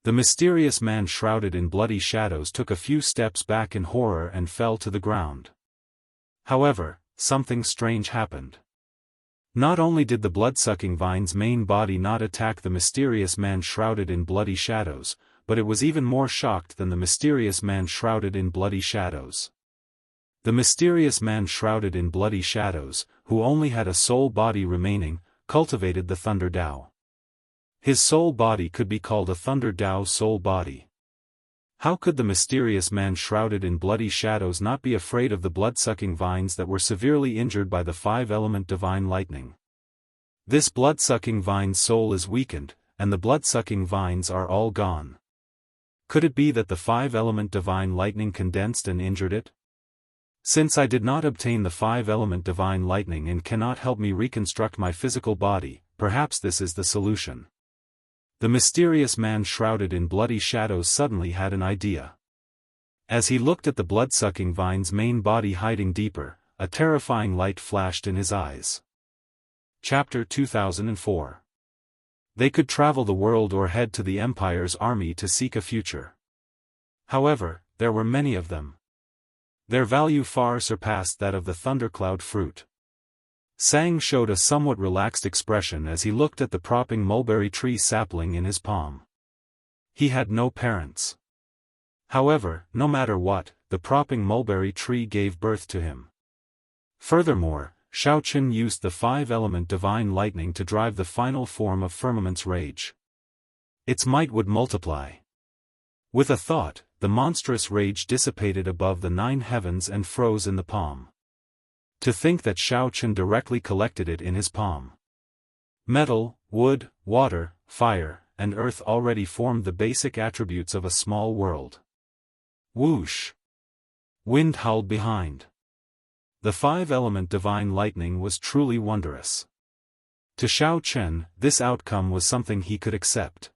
The mysterious man shrouded in bloody shadows took a few steps back in horror and fell to the ground. However, something strange happened. Not only did the blood-sucking vine's main body not attack the mysterious man shrouded in bloody shadows, but it was even more shocked than the mysterious man shrouded in bloody shadows. The mysterious man shrouded in bloody shadows, who only had a soul body remaining, cultivated the Thunder Dao. His soul body could be called a Thunder Dao soul body. How could the mysterious man shrouded in bloody shadows not be afraid of the blood-sucking vines that were severely injured by the five-element divine lightning? This blood-sucking vine's soul is weakened, and the blood-sucking vines are all gone. Could it be that the five-element divine lightning condensed and injured it? Since I did not obtain the five-element divine lightning and cannot help me reconstruct my physical body, perhaps this is the solution. The mysterious man shrouded in bloody shadows suddenly had an idea. As he looked at the blood-sucking vine's main body hiding deeper, a terrifying light flashed in his eyes. Chapter 2004. They could travel the world or head to the Empire's army to seek a future. However, there were many of them. Their value far surpassed that of the thundercloud fruit. Sang showed a somewhat relaxed expression as he looked at the propping mulberry tree sapling in his palm. He had no parents. However, no matter what, the propping mulberry tree gave birth to him. Furthermore, Xiaoqun used the five-element divine lightning to drive the final form of Firmament's rage. Its might would multiply. With a thought, the monstrous rage dissipated above the 9 heavens and froze in the palm. To think that Xiaoqun directly collected it in his palm. Metal, wood, water, fire, and earth already formed the basic attributes of a small world. Whoosh! Wind howled behind. The five-element divine lightning was truly wondrous. To Xiaoqun, this outcome was something he could accept.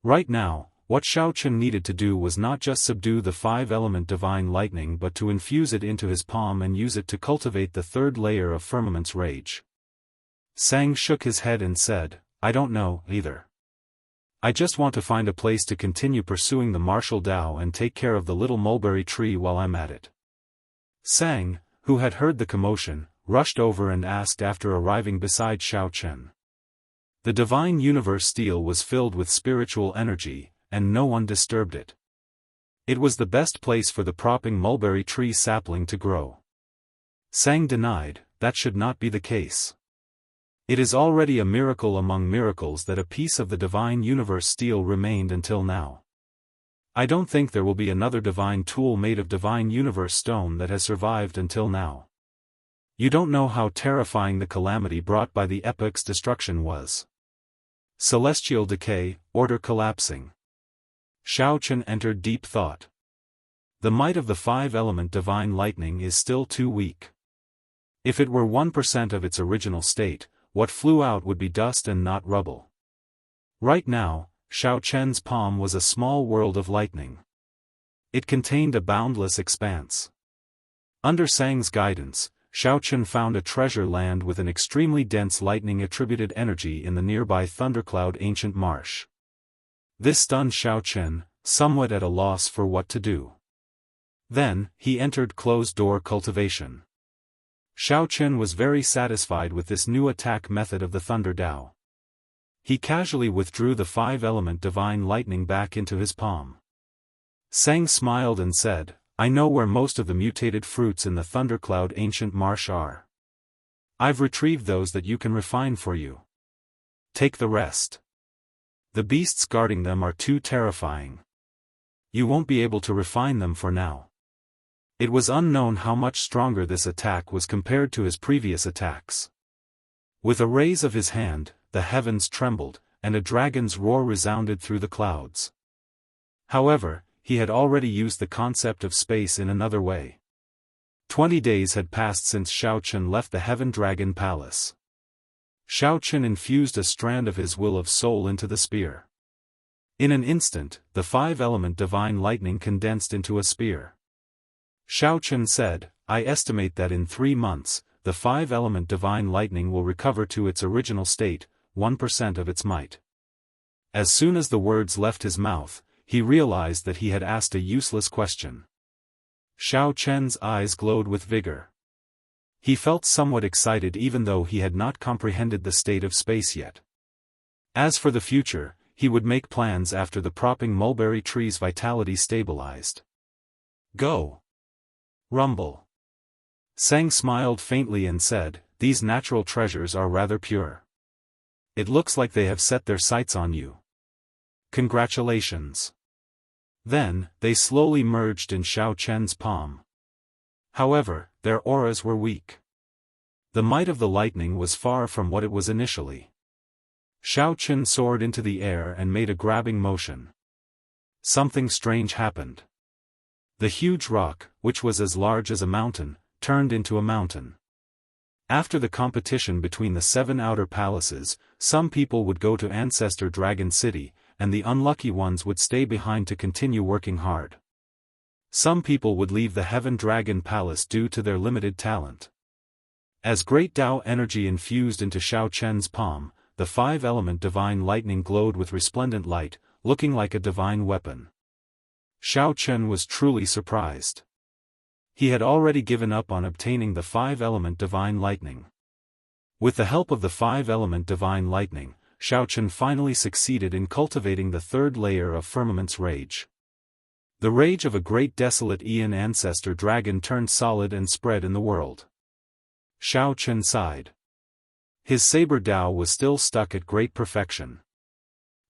Right now, what Xiaoqun needed to do was not just subdue the five-element divine lightning but to infuse it into his palm and use it to cultivate the third layer of Firmament's rage. Sang shook his head and said, I don't know, either. I just want to find a place to continue pursuing the martial Dao and take care of the little mulberry tree while I'm at it. Sang, who had heard the commotion, rushed over and asked after arriving beside Xiaoqun. The divine universe steel was filled with spiritual energy, and no one disturbed it. It was the best place for the propping mulberry tree sapling to grow. Sang denied, that should not be the case. It is already a miracle among miracles that a piece of the divine universe steel remained until now. I don't think there will be another divine tool made of divine universe stone that has survived until now. You don't know how terrifying the calamity brought by the epoch's destruction was. Celestial decay, order collapsing. Xiaoqun entered deep thought. The might of the five-element divine lightning is still too weak. If it were 1% of its original state, what flew out would be dust and not rubble. Right now, Xiaoqun's palm was a small world of lightning. It contained a boundless expanse. Under Sang's guidance, Xiaoqun found a treasure land with an extremely dense lightning-attributed energy in the nearby thundercloud ancient marsh. This stunned Xiaoqun, somewhat at a loss for what to do. Then, he entered closed-door cultivation. Xiaoqun was very satisfied with this new attack method of the Thunder Dao. He casually withdrew the five-element divine lightning back into his palm. Sang smiled and said, I know where most of the mutated fruits in the thundercloud ancient marsh are. I've retrieved those that you can refine for you. Take the rest. The beasts guarding them are too terrifying. You won't be able to refine them for now. It was unknown how much stronger this attack was compared to his previous attacks. With a raise of his hand, the heavens trembled, and a dragon's roar resounded through the clouds. However, he had already used the concept of space in another way. 20 days had passed since Xiaoqun left the Heaven Dragon Palace. Xiao Chen infused a strand of his will of soul into the spear. In an instant, the five-element divine lightning condensed into a spear. Xiao Chen said, "I estimate that in 3 months, the five-element divine lightning will recover to its original state, 1% of its might." As soon as the words left his mouth, he realized that he had asked a useless question. Xiao Chen's eyes glowed with vigor. He felt somewhat excited even though he had not comprehended the state of space yet. As for the future, he would make plans after the propping mulberry tree's vitality stabilized. Go! Rumble! Sang smiled faintly and said, "These natural treasures are rather pure. It looks like they have set their sights on you. Congratulations." Then, they slowly merged in Xiao Chen's palm. However, their auras were weak. The might of the lightning was far from what it was initially. Xiao Chen soared into the air and made a grabbing motion. Something strange happened. The huge rock, which was as large as a mountain, turned into a mountain. After the competition between the 7 outer palaces, some people would go to Ancestor Dragon City, and the unlucky ones would stay behind to continue working hard. Some people would leave the Heaven Dragon Palace due to their limited talent. As great Tao energy infused into Xiao Chen's palm, the five-element divine lightning glowed with resplendent light, looking like a divine weapon. Xiao Chen was truly surprised. He had already given up on obtaining the five-element divine lightning. With the help of the five-element divine lightning, Xiao Chen finally succeeded in cultivating the 3rd layer of Firmament's rage. The rage of a great desolate Aeon ancestor dragon turned solid and spread in the world. Xiao Chen sighed. His saber Dao was still stuck at great perfection.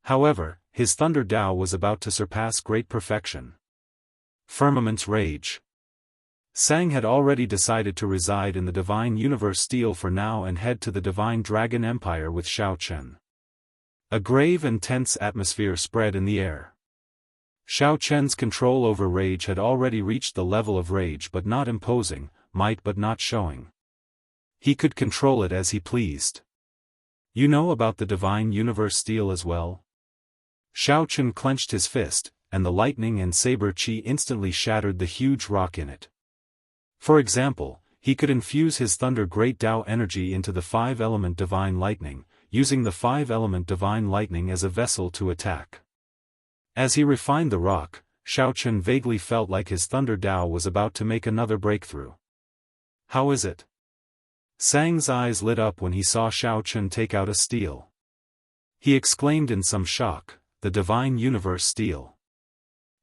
However, his thunder Dao was about to surpass great perfection. Firmament's rage. Sang had already decided to reside in the Divine Universe Steel for now and head to the Divine Dragon Empire with Xiao Chen. A grave and tense atmosphere spread in the air. Xiao Chen's control over rage had already reached the level of rage but not imposing, might but not showing. He could control it as he pleased. "You know about the Divine Universe Steel as well?" Xiao Chen clenched his fist, and the lightning and saber chi instantly shattered the huge rock in it. For example, he could infuse his thunder great Tao energy into the five-element divine lightning, using the five-element divine lightning as a vessel to attack. As he refined the rock, Xiao Chen vaguely felt like his thunder Dao was about to make another breakthrough. "How is it?" Sang's eyes lit up when he saw Xiao Chen take out a steel. He exclaimed in some shock, "The Divine Universe Steel."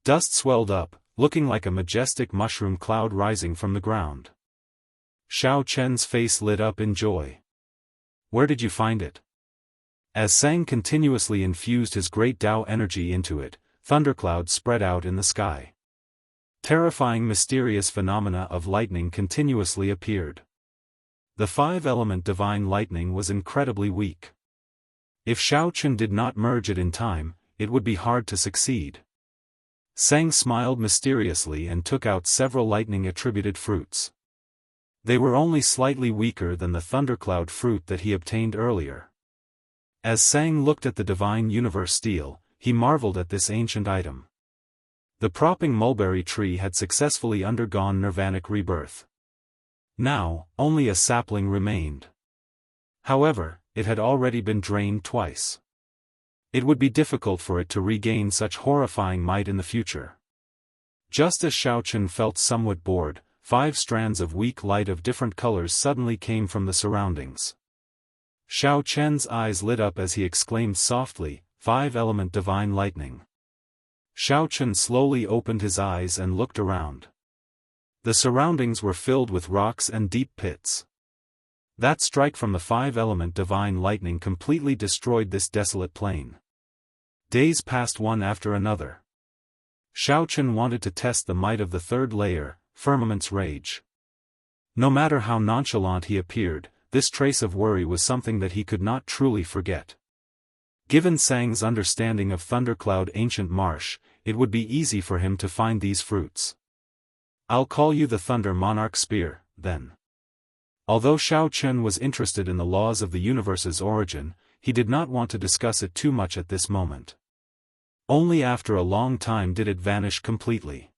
Dust swelled up, looking like a majestic mushroom cloud rising from the ground. Xiao Chen's face lit up in joy. "Where did you find it?" As Sang continuously infused his great Tao energy into it, thunderclouds spread out in the sky. Terrifying mysterious phenomena of lightning continuously appeared. The five-element divine lightning was incredibly weak. If Xiao Chen did not merge it in time, it would be hard to succeed. Sang smiled mysteriously and took out several lightning-attributed fruits. They were only slightly weaker than the thundercloud fruit that he obtained earlier. As Sang looked at the Divine Universe Steel, he marveled at this ancient item. The propping mulberry tree had successfully undergone nirvanic rebirth. Now, only a sapling remained. However, it had already been drained twice. It would be difficult for it to regain such horrifying might in the future. Just as Xiao Chen felt somewhat bored, 5 strands of weak light of different colors suddenly came from the surroundings. Xiao Chen's eyes lit up as he exclaimed softly, "Five-element divine lightning." Xiao Chen slowly opened his eyes and looked around. The surroundings were filled with rocks and deep pits. That strike from the five-element divine lightning completely destroyed this desolate plain. Days passed one after another. Xiao Chen wanted to test the might of the 3rd layer, Firmament's rage. No matter how nonchalant he appeared, this trace of worry was something that he could not truly forget. Given Sang's understanding of Thundercloud Ancient Marsh, it would be easy for him to find these fruits. "I'll call you the Thunder Monarch Spear, then." Although Xiao Chen was interested in the laws of the universe's origin, he did not want to discuss it too much at this moment. Only after a long time did it vanish completely.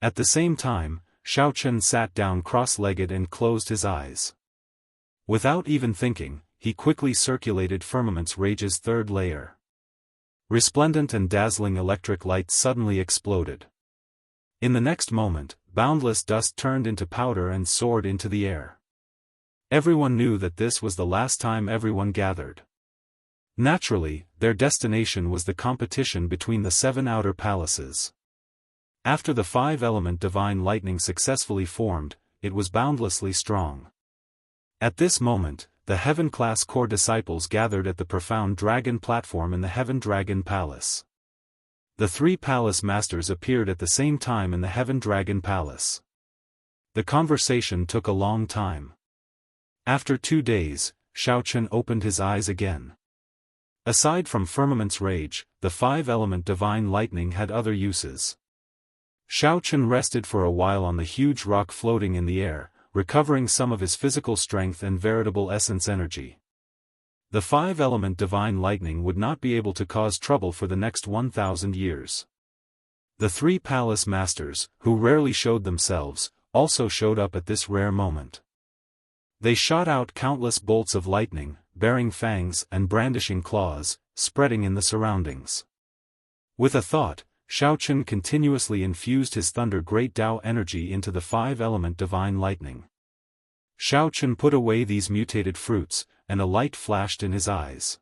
At the same time, Xiao Chen sat down cross-legged and closed his eyes. Without even thinking, he quickly circulated Firmament's Rage's third layer. Resplendent and dazzling electric light suddenly exploded. In the next moment, boundless dust turned into powder and soared into the air. Everyone knew that this was the last time everyone gathered. Naturally, their destination was the competition between the 7 outer palaces. After the 5-element divine lightning successfully formed, it was boundlessly strong. At this moment, the Heaven-class core disciples gathered at the profound dragon platform in the Heaven Dragon Palace. The 3 palace masters appeared at the same time in the Heaven Dragon Palace. The conversation took a long time. After 2 days, Xiao Chen opened his eyes again. Aside from Firmament's Rage, the 5-element divine lightning had other uses. Xiao Chen rested for a while on the huge rock floating in the air, recovering some of his physical strength and veritable essence energy. The 5-element divine lightning would not be able to cause trouble for the next 1,000 years. The 3 palace masters, who rarely showed themselves, also showed up at this rare moment. They shot out countless bolts of lightning, bearing fangs and brandishing claws, spreading in the surroundings. With a thought, Xiao Chen continuously infused his Thunder Great Tao energy into the 5-element divine lightning. Xiao Chen put away these mutated fruits, and a light flashed in his eyes.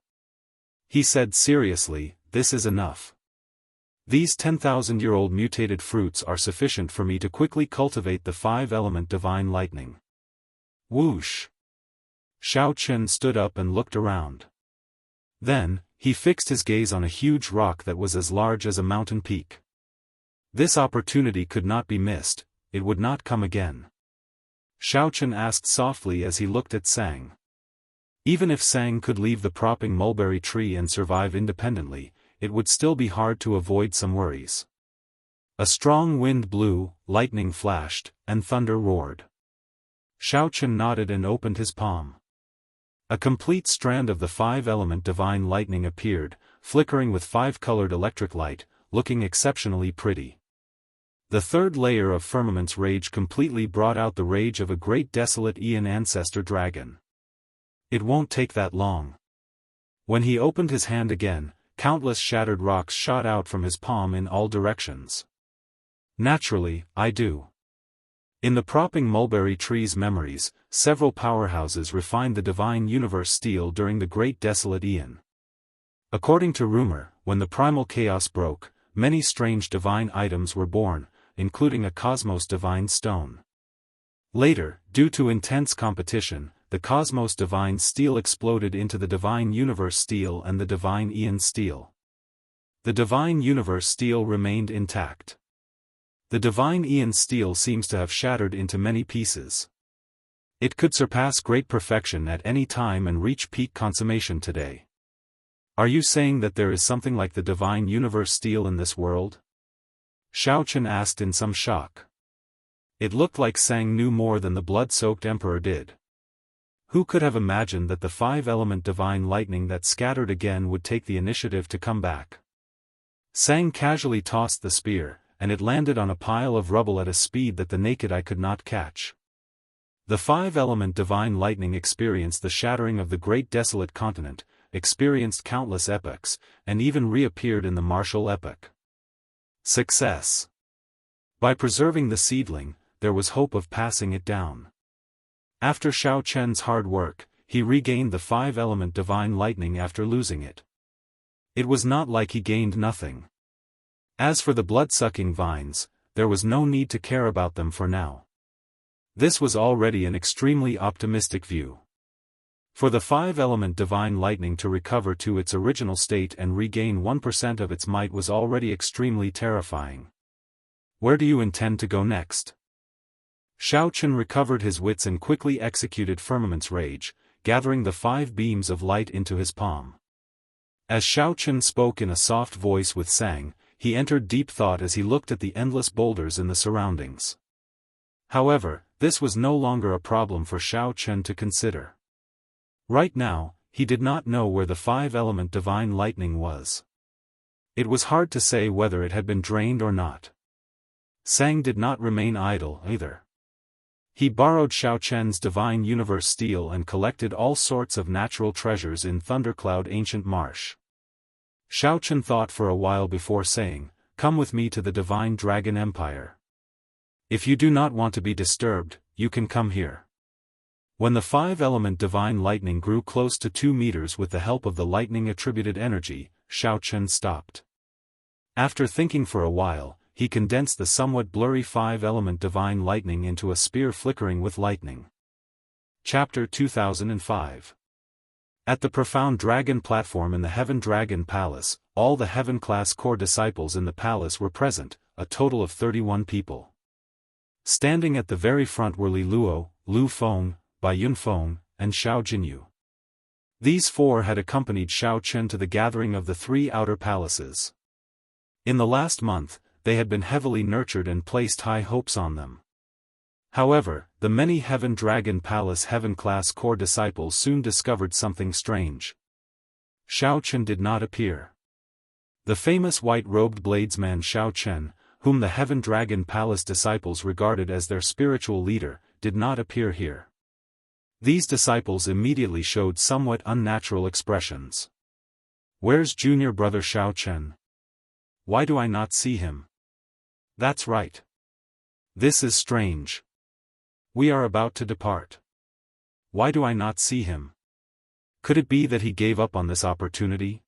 He said seriously, "This is enough. These 10,000-year-old mutated fruits are sufficient for me to quickly cultivate the 5-element divine lightning." Whoosh! Xiao Chen stood up and looked around. Then, he fixed his gaze on a huge rock that was as large as a mountain peak. This opportunity could not be missed, it would not come again. Xiao Chen asked softly as he looked at Sang. Even if Sang could leave the propping mulberry tree and survive independently, it would still be hard to avoid some worries. A strong wind blew, lightning flashed, and thunder roared. Xiao Chen nodded and opened his palm. A complete strand of the 5-element divine lightning appeared, flickering with 5-colored electric light, looking exceptionally pretty. The 3rd layer of Firmament's Rage completely brought out the rage of a great desolate Aeon ancestor dragon. It won't take that long. When he opened his hand again, countless shattered rocks shot out from his palm in all directions. Naturally, I do. In the propping mulberry tree's memories, several powerhouses refined the divine universe steel during the Great Desolate Aeon. According to rumor, when the primal chaos broke, many strange divine items were born, including a Cosmos Divine Stone. Later, due to intense competition, the Cosmos Divine Steel exploded into the Divine Universe Steel and the Divine Aeon Steel. The Divine Universe Steel remained intact. The Divine Aeon Steel seems to have shattered into many pieces. It could surpass great perfection at any time and reach peak consummation today. Are you saying that there is something like the Divine Universe Steel in this world? Xiao Chen asked in some shock. It looked like Sang knew more than the blood-soaked emperor did. Who could have imagined that the 5-element divine lightning that scattered again would take the initiative to come back? Sang casually tossed the spear, and it landed on a pile of rubble at a speed that the naked eye could not catch. The 5-element divine lightning experienced the shattering of the great desolate continent, experienced countless epochs, and even reappeared in the martial epoch. Success! By preserving the seedling, there was hope of passing it down. After Xiao Chen's hard work, he regained the 5-element divine lightning after losing it. It was not like he gained nothing. As for the blood-sucking vines, there was no need to care about them for now. This was already an extremely optimistic view. For the 5-element divine lightning to recover to its original state and regain 1% of its might was already extremely terrifying. Where do you intend to go next? Xiao Chen recovered his wits and quickly executed Firmament's Rage, gathering the 5 beams of light into his palm. As Xiao Chen spoke in a soft voice with Sang, he entered deep thought as he looked at the endless boulders in the surroundings. However, this was no longer a problem for Xiao Chen to consider. Right now, he did not know where the five-element divine lightning was. It was hard to say whether it had been drained or not. Sang did not remain idle either. He borrowed Xiao Chen's divine universe steel and collected all sorts of natural treasures in Thundercloud Ancient Marsh. Xiao Chen thought for a while before saying, "Come with me to the Divine Dragon Empire. If you do not want to be disturbed, you can come here." When the five-element divine lightning grew close to 2 meters with the help of the lightning-attributed energy, Xiao Chen stopped. After thinking for a while, he condensed the somewhat blurry five-element divine lightning into a spear flickering with lightning. Chapter 2005. At the profound dragon platform in the Heaven Dragon Palace, all the Heaven-class core disciples in the palace were present, a total of 31 people. Standing at the very front were Li Luo, Lu Feng, Bai Yunfeng, and Xiao Jinyu. These four had accompanied Xiao Chen to the gathering of the 3 outer palaces. In the last month, they had been heavily nurtured and placed high hopes on them. However, the many Heaven Dragon Palace Heaven-class core disciples soon discovered something strange. Xiao Chen did not appear. The famous white-robed bladesman Xiao Chen, whom the Heaven Dragon Palace disciples regarded as their spiritual leader, did not appear here. These disciples immediately showed somewhat unnatural expressions. "Where's junior brother Xiao Chen? Why do I not see him? That's right. This is strange. We are about to depart. Why do I not see him? Could it be that he gave up on this opportunity?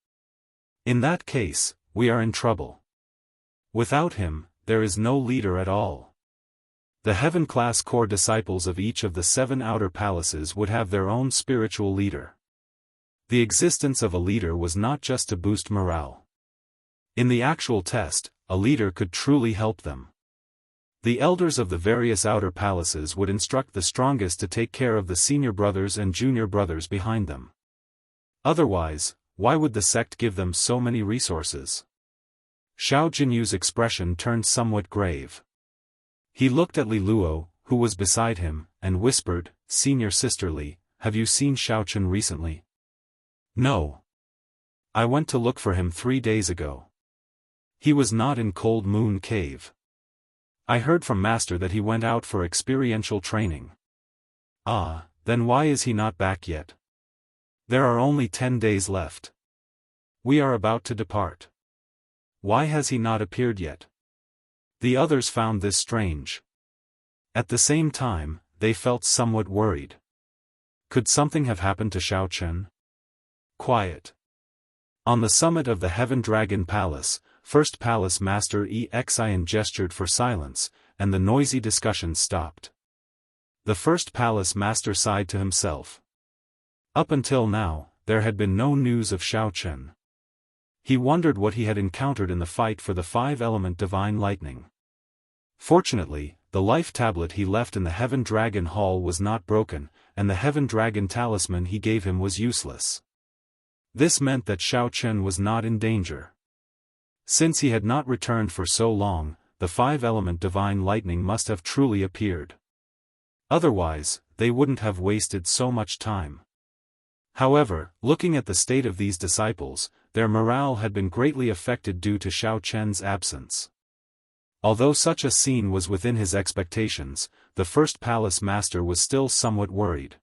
In that case, we are in trouble. Without him, there is no leader at all." The Heaven-class core disciples of each of the 7 outer palaces would have their own spiritual leader. The existence of a leader was not just to boost morale. In the actual test, a leader could truly help them. The elders of the various outer palaces would instruct the strongest to take care of the senior brothers and junior brothers behind them. Otherwise, why would the sect give them so many resources? Xiao Jinyu's expression turned somewhat grave. He looked at Li Luo, who was beside him, and whispered, "Senior sister Li, have you seen Xiao Chen recently?" "No. I went to look for him 3 days ago. He was not in Cold Moon Cave. I heard from Master that he went out for experiential training." "Ah, then why is he not back yet? There are only 10 days left. We are about to depart. Why has he not appeared yet?" The others found this strange. At the same time, they felt somewhat worried. Could something have happened to Xiao Chen? Quiet. On the summit of the Heaven Dragon Palace, First Palace Master Exian gestured for silence, and the noisy discussion stopped. The First Palace Master sighed to himself. Up until now, there had been no news of Xiao Chen. He wondered what he had encountered in the fight for the five-element divine lightning. Fortunately, the life tablet he left in the Heaven Dragon Hall was not broken, and the Heaven Dragon talisman he gave him was useless. This meant that Xiao Chen was not in danger. Since he had not returned for so long, the five-element divine lightning must have truly appeared. Otherwise, they wouldn't have wasted so much time. However, looking at the state of these disciples, their morale had been greatly affected due to Xiao Chen's absence. Although such a scene was within his expectations, the First Palace Master was still somewhat worried.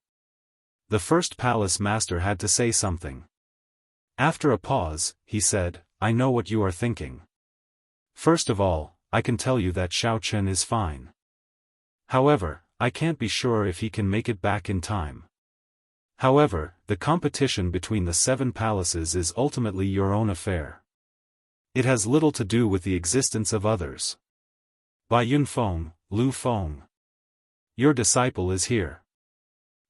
The First Palace Master had to say something. After a pause, he said, "I know what you are thinking. First of all, I can tell you that Xiao Chen is fine. However, I can't be sure if he can make it back in time. However, the competition between the 7 palaces is ultimately your own affair. It has little to do with the existence of others. Bai Yunfeng, Lu Feng. Your disciple is here."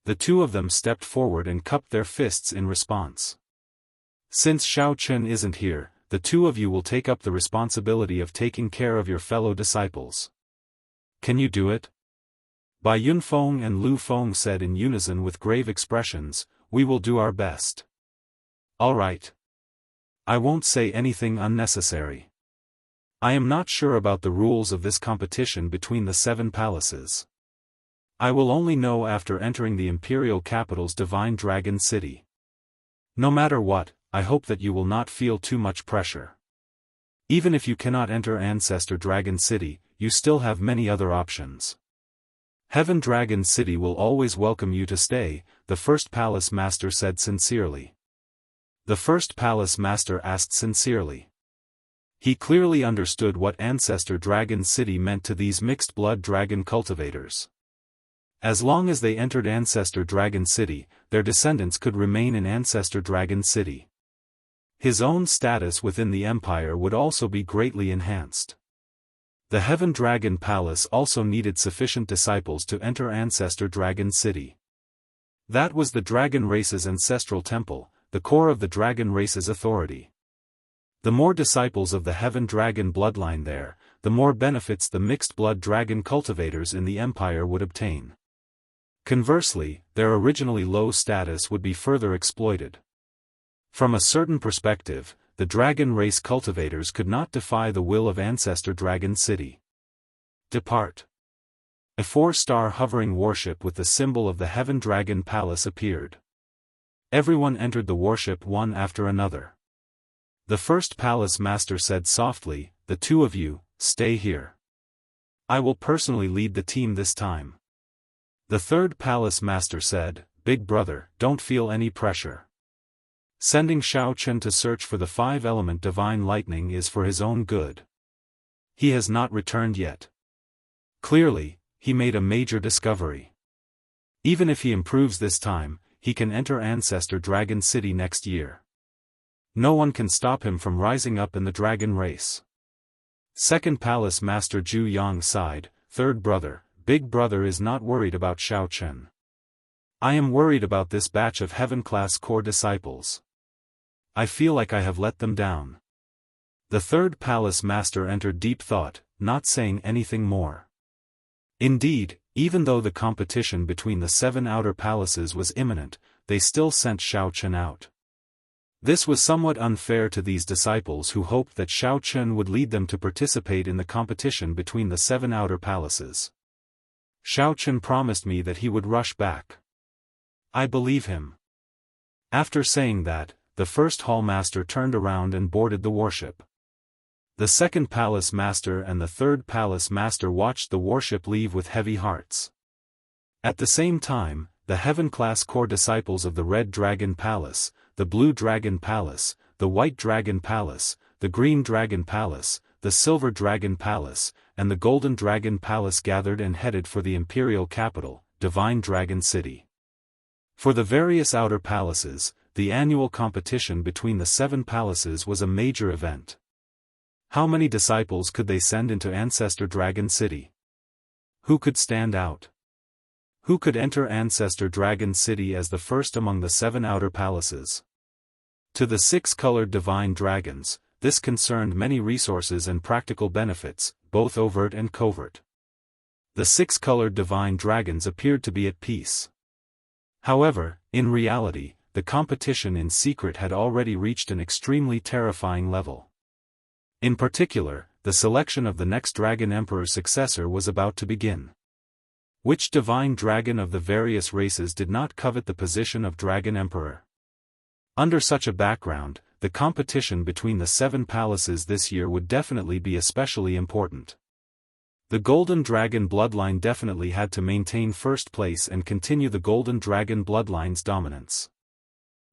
The two of them stepped forward and cupped their fists in response. "Since Xiao Chen isn't here, the two of you will take up the responsibility of taking care of your fellow disciples. Can you do it?" Bai Yunfeng and Lu Feng said in unison with grave expressions, "We will do our best." "All right. I won't say anything unnecessary. I am not sure about the rules of this competition between the 7 palaces. I will only know after entering the Imperial Capital's Divine Dragon City. No matter what, I hope that you will not feel too much pressure. Even if you cannot enter Ancestor Dragon City, you still have many other options. Heaven Dragon City will always welcome you to stay, the first Palace Master said sincerely. The first Palace Master asked sincerely. He clearly understood what Ancestor Dragon City meant to these mixed-blood dragon cultivators. As long as they entered Ancestor Dragon City, their descendants could remain in Ancestor Dragon City. His own status within the Empire would also be greatly enhanced. The Heaven Dragon Palace also needed sufficient disciples to enter Ancestor Dragon City. That was the dragon race's ancestral temple, the core of the dragon race's authority. The more disciples of the Heaven Dragon bloodline there, the more benefits the mixed-blood dragon cultivators in the Empire would obtain. Conversely, their originally low status would be further exploited. From a certain perspective, the dragon race cultivators could not defy the will of Ancestor Dragon City. Depart. A 4-star hovering warship with the symbol of the Heaven Dragon Palace appeared. Everyone entered the warship one after another. The first Palace Master said softly, "The two of you, stay here. I will personally lead the team this time." The third Palace Master said, "Big brother, don't feel any pressure. Sending Shao Chen to search for the 5-element divine lightning is for his own good. He has not returned yet. Clearly, he made a major discovery. Even if he improves this time, he can enter Ancestor Dragon City next year. No one can stop him from rising up in the dragon race." Second Palace Master Zhu Yang sighed, "Third brother, Big brother is not worried about Shao Chen. I am worried about this batch of Heaven-class core disciples. I feel like I have let them down." The third Palace Master entered deep thought, not saying anything more. Indeed, even though the competition between the 7 outer palaces was imminent, they still sent Shao Chen out. This was somewhat unfair to these disciples who hoped that Shao Chen would lead them to participate in the competition between the 7 outer palaces. Shao Chen promised me that he would rush back. I believe him. After saying that, the first Hall Master turned around and boarded the warship. The second Palace Master and the third Palace Master watched the warship leave with heavy hearts. At the same time, the Heaven-class core disciples of the Red Dragon Palace, the Blue Dragon Palace, the White Dragon Palace, the Green Dragon Palace, the Silver Dragon Palace, and the Golden Dragon Palace gathered and headed for the Imperial Capital, Divine Dragon City. For the various outer palaces, the annual competition between the 7 palaces was a major event. How many disciples could they send into Ancestor Dragon City? Who could stand out? Who could enter Ancestor Dragon City as the first among the 7 outer palaces? To the 6-colored divine dragons, this concerned many resources and practical benefits, both overt and covert. The 6-colored divine dragons appeared to be at peace. However, in reality, the competition in secret had already reached an extremely terrifying level. In particular, the selection of the next Dragon Emperor's successor was about to begin. Which divine dragon of the various races did not covet the position of Dragon Emperor? Under such a background, the competition between the 7 palaces this year would definitely be especially important. The Golden Dragon bloodline definitely had to maintain first place and continue the Golden Dragon bloodline's dominance.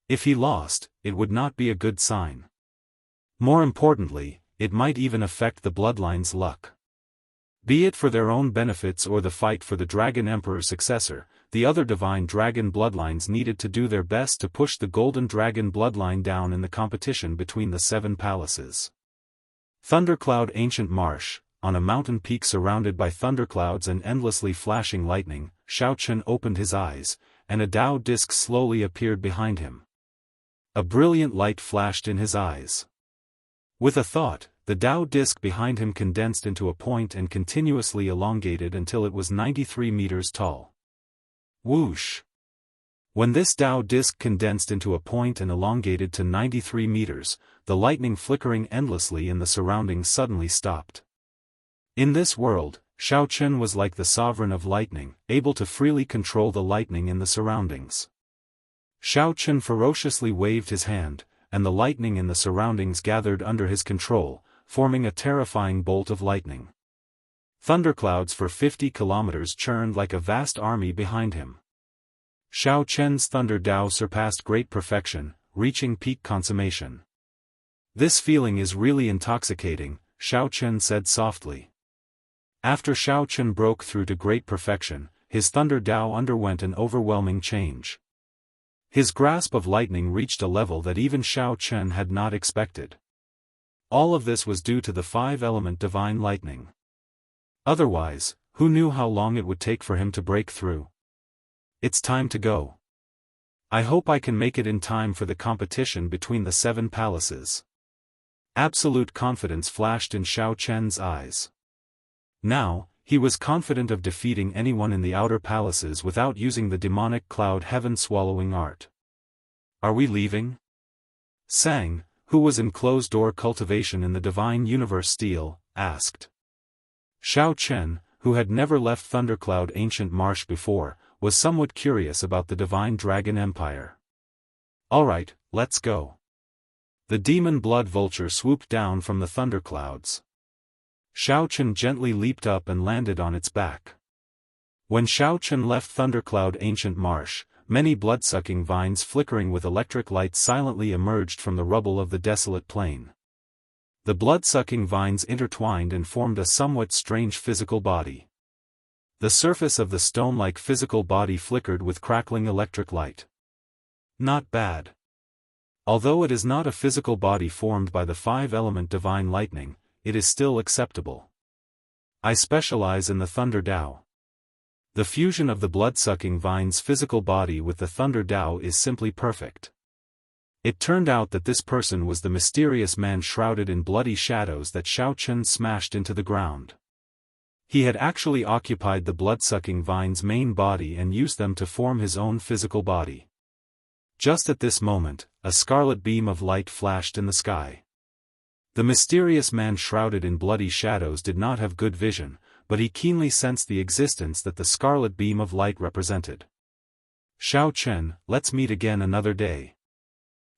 If he lost, it would not be a good sign. More importantly, it might even affect the bloodline's luck. Be it for their own benefits or the fight for the Dragon Emperor's successor, the other divine dragon bloodlines needed to do their best to push the Golden Dragon bloodline down in the competition between the 7 palaces. Thundercloud Ancient Marsh, on a mountain peak surrounded by thunderclouds and endlessly flashing lightning, Shao Chen opened his eyes, and a Dao disc slowly appeared behind him. A brilliant light flashed in his eyes. With a thought, the Dao disc behind him condensed into a point and continuously elongated until it was 93 meters tall. Whoosh! When this Dao disc condensed into a point and elongated to 93 meters, the lightning flickering endlessly in the surroundings suddenly stopped. In this world, Xiao Chen was like the sovereign of lightning, able to freely control the lightning in the surroundings. Xiao Chen ferociously waved his hand, and the lightning in the surroundings gathered under his control, forming a terrifying bolt of lightning. Thunderclouds for 50 kilometers churned like a vast army behind him. Xiao Chen's Thunder Dao surpassed great perfection, reaching peak consummation. "This feeling is really intoxicating," Xiao Chen said softly. After Xiao Chen broke through to great perfection, his Thunder Dao underwent an overwhelming change. His grasp of lightning reached a level that even Xiao Chen had not expected. All of this was due to the five-element divine lightning. Otherwise, who knew how long it would take for him to break through? "It's time to go. I hope I can make it in time for the competition between the 7 palaces." Absolute confidence flashed in Xiao Chen's eyes. Now, he was confident of defeating anyone in the outer palaces without using the demonic cloud heaven-swallowing art. "Are we leaving?" Sang, who was in closed-door cultivation in the divine universe steel, asked. Xiao Chen, who had never left Thundercloud Ancient Marsh before, was somewhat curious about the divine dragon empire. "All right, let's go." The demon blood vulture swooped down from the thunderclouds. Xiao Chen gently leaped up and landed on its back. When Xiao Chen left Thundercloud Ancient Marsh, many blood-sucking vines flickering with electric light silently emerged from the rubble of the desolate plain. The blood-sucking vines intertwined and formed a somewhat strange physical body. The surface of the stone-like physical body flickered with crackling electric light. Not bad. Although it is not a physical body formed by the five-element divine lightning, it is still acceptable. I specialize in the Thunder Dao. The fusion of the blood-sucking vine's physical body with the Thunder Dao is simply perfect. It turned out that this person was the mysterious man shrouded in bloody shadows that Xiao Chen smashed into the ground. He had actually occupied the blood-sucking vine's main body and used them to form his own physical body. Just at this moment, a scarlet beam of light flashed in the sky. The mysterious man shrouded in bloody shadows did not have good vision, but he keenly sensed the existence that the scarlet beam of light represented. "Xiao Chen, let's meet again another day."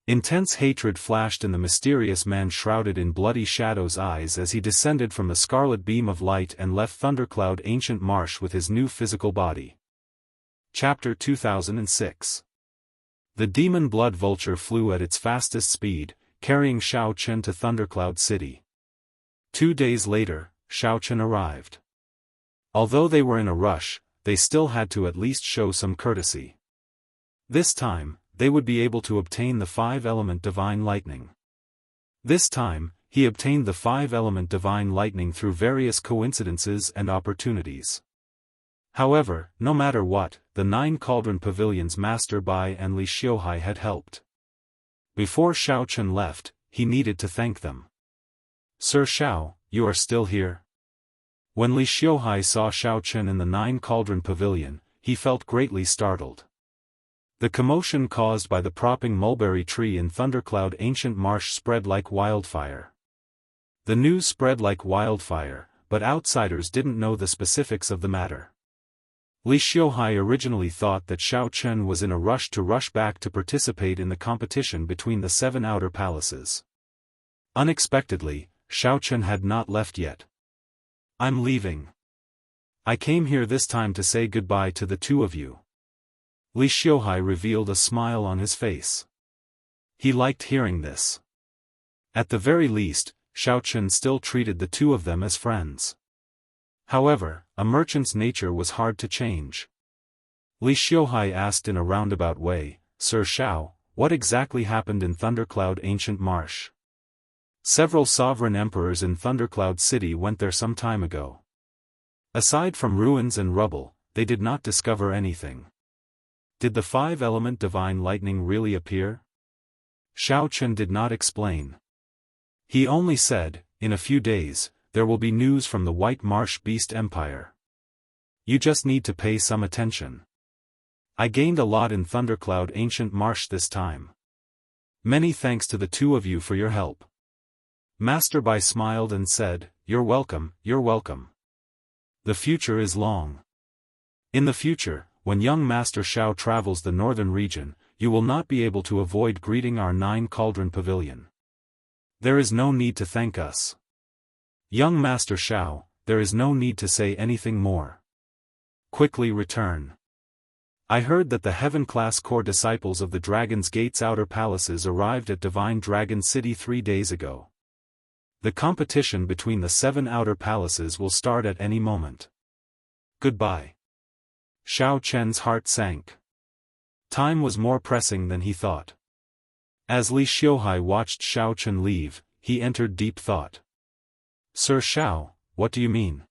Intense hatred flashed in the mysterious man shrouded in bloody shadows' eyes as he descended from the scarlet beam of light and left Thundercloud Ancient Marsh with his new physical body. Chapter 2006. The demon blood vulture flew at its fastest speed, carrying Xiao Chen to Thundercloud City. 2 days later, Xiao Chen arrived. Although they were in a rush, they still had to at least show some courtesy. This time, they would be able to obtain the five-element divine lightning. This time, he obtained the five-element divine lightning through various coincidences and opportunities. However, no matter what, the 9 Cauldron Pavilion's Master Bai and Li Xiuhai had helped. Before Xiao Chen left, he needed to thank them. "Sir Xiao, you are still here?" When Li Xiuhai saw Xiao Chen in the 9 Cauldron Pavilion, he felt greatly startled. The commotion caused by the propping mulberry tree in Thundercloud Ancient Marsh spread like wildfire. The news spread like wildfire, but outsiders didn't know the specifics of the matter. Li Xiuhai originally thought that Xiao Chen was in a rush back to participate in the competition between the 7 outer palaces. Unexpectedly, Xiao Chen had not left yet. "I'm leaving. I came here this time to say goodbye to the 2 of you." Li Xiuhai revealed a smile on his face. He liked hearing this. At the very least, Xiao Chen still treated the 2 of them as friends. However, a merchant's nature was hard to change. Li Xiuhai asked in a roundabout way, "Sir Xiao, what exactly happened in Thundercloud Ancient Marsh?" "Several sovereign emperors in Thundercloud City went there some time ago. Aside from ruins and rubble, they did not discover anything." "Did the five-element divine lightning really appear?" Xiao Chen did not explain. He only said, "In a few days, there will be news from the White Marsh Beast Empire. You just need to pay some attention. I gained a lot in Thundercloud Ancient Marsh this time. Many thanks to the 2 of you for your help." Master Bai smiled and said, "You're welcome, you're welcome." The future is long. In the future, when young Master Xiao travels the northern region, you will not be able to avoid greeting our 9-cauldron pavilion. There is no need to thank us. Young Master Xiao, there is no need to say anything more. Quickly return. I heard that the heaven-class core disciples of the Dragon's Gate's outer palaces arrived at Divine Dragon City 3 days ago. The competition between the 7 outer palaces will start at any moment. Goodbye. Xiao Chen's heart sank. Time was more pressing than he thought. As Li Xiuhai watched Xiao Chen leave, he entered deep thought. Sir Xiao, what do you mean?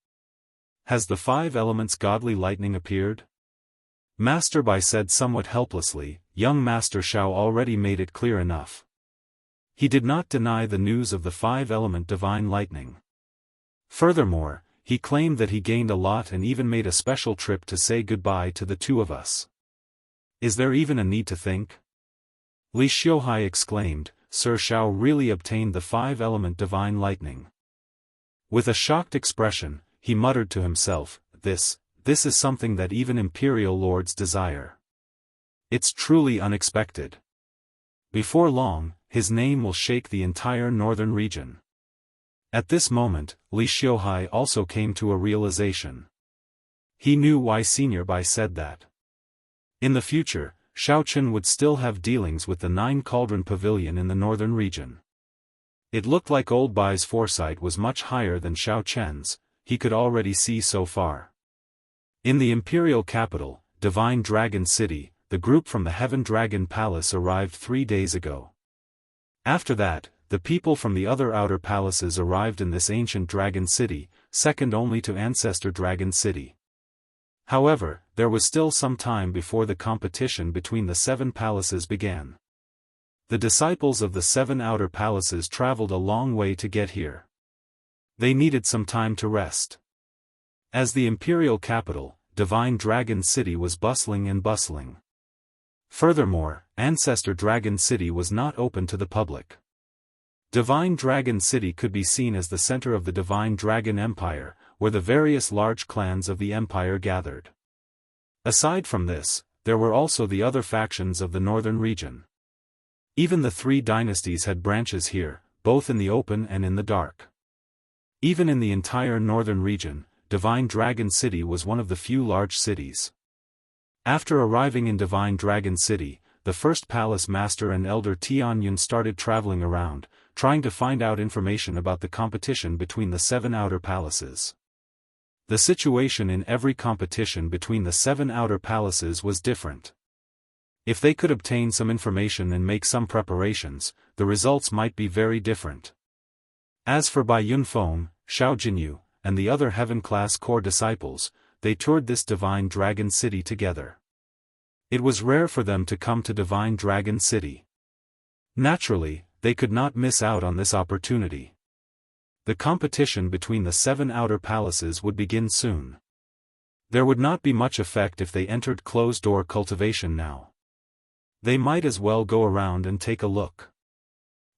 Has the 5 elements godly lightning appeared? Master Bai said somewhat helplessly. Young Master Xiao already made it clear enough. He did not deny the news of the 5-element divine lightning. Furthermore, he claimed that he gained a lot and even made a special trip to say goodbye to the 2 of us. Is there even a need to think? Li Xiuhai exclaimed, Sir Xiao really obtained the 5-element divine lightning. With a shocked expression, he muttered to himself, This is something that even imperial lords desire. It's truly unexpected. Before long, his name will shake the entire northern region. At this moment, Li Xiuhai also came to a realization. He knew why Senior Bai said that. In the future, Xiao Chen would still have dealings with the 9-cauldron pavilion in the northern region. It looked like old Bai's foresight was much higher than Xiao Chen's, he could already see so far. In the imperial capital, Divine Dragon City, the group from the Heaven Dragon Palace arrived 3 days ago. After that, the people from the other outer palaces arrived in this ancient dragon city, second only to Ancestor Dragon City. However, there was still some time before the competition between the 7 palaces began. The disciples of the 7 outer palaces traveled a long way to get here. They needed some time to rest. As the imperial capital, Divine Dragon City was bustling and bustling. Furthermore, Ancestor Dragon City was not open to the public. Divine Dragon City could be seen as the center of the Divine Dragon Empire, where the various large clans of the empire gathered. Aside from this, there were also the other factions of the northern region. Even the 3 dynasties had branches here, both in the open and in the dark. Even in the entire northern region, Divine Dragon City was one of the few large cities. After arriving in Divine Dragon City, the first palace master and elder Tianyun started traveling around, trying to find out information about the competition between the 7 outer palaces. The situation in every competition between the 7 outer palaces was different. If they could obtain some information and make some preparations, the results might be very different. As for Bai Yunfeng, Xiao Jinyu, and the other heaven-class core disciples, they toured this Divine Dragon City together. It was rare for them to come to Divine Dragon City. Naturally, they could not miss out on this opportunity. The competition between the 7 outer palaces would begin soon. There would not be much effect if they entered closed-door cultivation now. They might as well go around and take a look.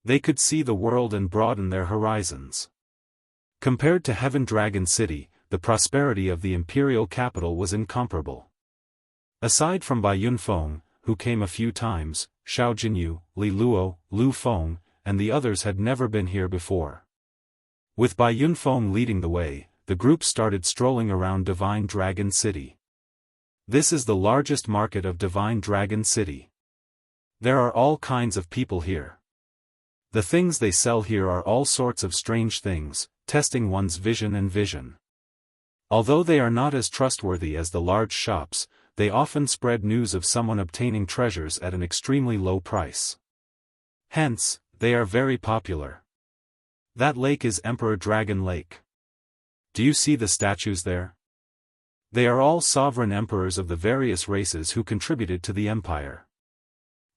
They could see the world and broaden their horizons. Compared to Heaven Dragon City, the prosperity of the imperial capital was incomparable. Aside from Bai Yunfeng, who came a few times, Xiao Jinyu, Li Luo, Lu Feng, and the others had never been here before. With Bai Yunfeng leading the way, the group started strolling around Divine Dragon City. This is the largest market of Divine Dragon City. There are all kinds of people here. The things they sell here are all sorts of strange things, testing one's vision and vision. Although they are not as trustworthy as the large shops, they often spread news of someone obtaining treasures at an extremely low price. Hence, they are very popular. That lake is Emperor Dragon Lake. Do you see the statues there? They are all sovereign emperors of the various races who contributed to the empire.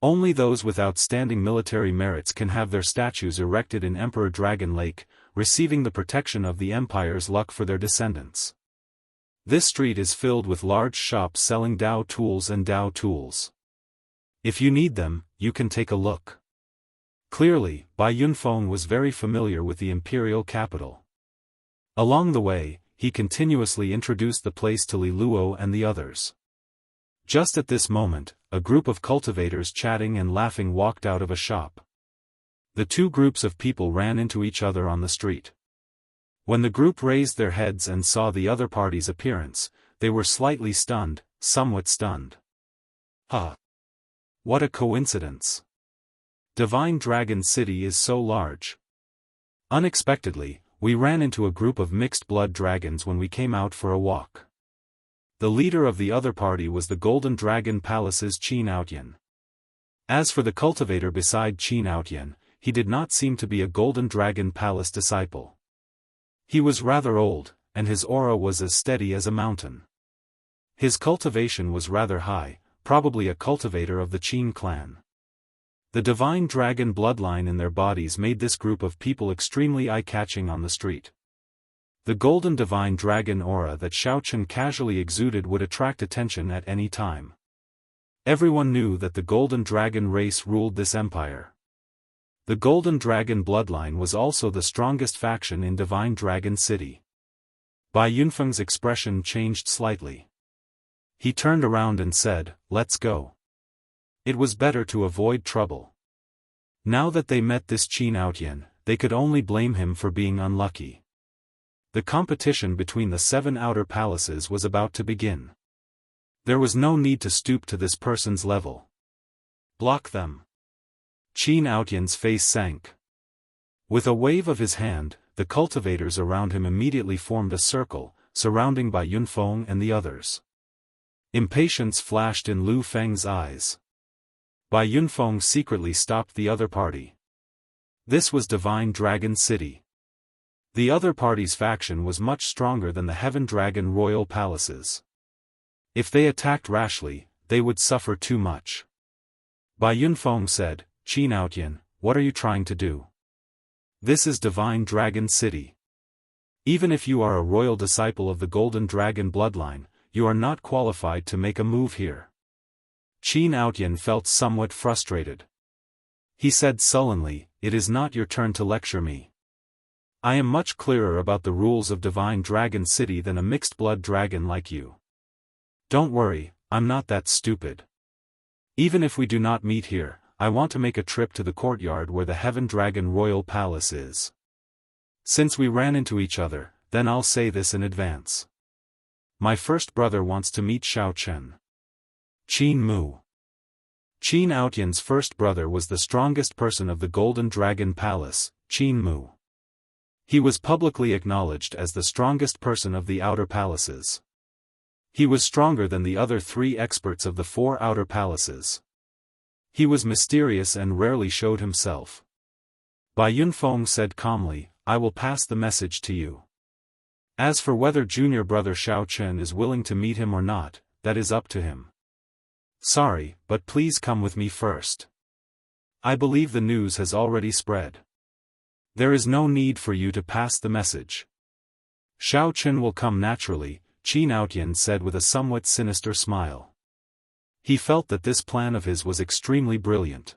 Only those with outstanding military merits can have their statues erected in Emperor Dragon Lake, receiving the protection of the empire's luck for their descendants. This street is filled with large shops selling Dao tools and Dao tools. If you need them, you can take a look. Clearly, Bai Yunfeng was very familiar with the imperial capital. Along the way, he continuously introduced the place to Li Luo and the others. Just at this moment, a group of cultivators chatting and laughing walked out of a shop. The two groups of people ran into each other on the street. When the group raised their heads and saw the other party's appearance, they were slightly stunned, somewhat stunned. What a coincidence! Divine Dragon City is so large. Unexpectedly, we ran into a group of mixed-blood dragons when we came out for a walk. The leader of the other party was the Golden Dragon Palace's Qin Outyan. As for the cultivator beside Qin Outyan, he did not seem to be a Golden Dragon Palace disciple. He was rather old, and his aura was as steady as a mountain. His cultivation was rather high, probably a cultivator of the Qin clan. The divine dragon bloodline in their bodies made this group of people extremely eye-catching on the street. The golden divine dragon aura that Xiaochen casually exuded would attract attention at any time. Everyone knew that the golden dragon race ruled this empire. The golden dragon bloodline was also the strongest faction in Divine Dragon City. Bai Yunfeng's expression changed slightly. He turned around and said, "Let's go." It was better to avoid trouble. Now that they met this Qin Outyan, they could only blame him for being unlucky. The competition between the 7 outer palaces was about to begin. There was no need to stoop to this person's level. Block them. Qin Outyan's face sank. With a wave of his hand, the cultivators around him immediately formed a circle, surrounding Bai Yunfeng and the others. Impatience flashed in Lu Feng's eyes. Bai Yunfeng secretly stopped the other party. This was Divine Dragon City. The other party's faction was much stronger than the Heaven Dragon royal palaces. If they attacked rashly, they would suffer too much. Bai Yunfeng said, "Qin Outyan, what are you trying to do? This is Divine Dragon City. Even if you are a royal disciple of the Golden Dragon bloodline, you are not qualified to make a move here." Qin Outyan felt somewhat frustrated. He said sullenly, "It is not your turn to lecture me. I am much clearer about the rules of Divine Dragon City than a mixed-blood dragon like you. Don't worry, I'm not that stupid. Even if we do not meet here, I want to make a trip to the courtyard where the Heaven Dragon Royal Palace is. Since we ran into each other, then I'll say this in advance. My first brother wants to meet Xiaochen. Qin Mu." Qin Outyan's first brother was the strongest person of the Golden Dragon Palace, Qin Mu. He was publicly acknowledged as the strongest person of the outer palaces. He was stronger than the other 3 experts of the 4 outer palaces. He was mysterious and rarely showed himself. Bai Yunfeng said calmly, "I will pass the message to you. As for whether junior brother Xiaochen is willing to meet him or not, that is up to him. Sorry, but please come with me first. I believe the news has already spread. There is no need for you to pass the message. Xiaochen will come naturally," Qin Outyan said with a somewhat sinister smile. He felt that this plan of his was extremely brilliant.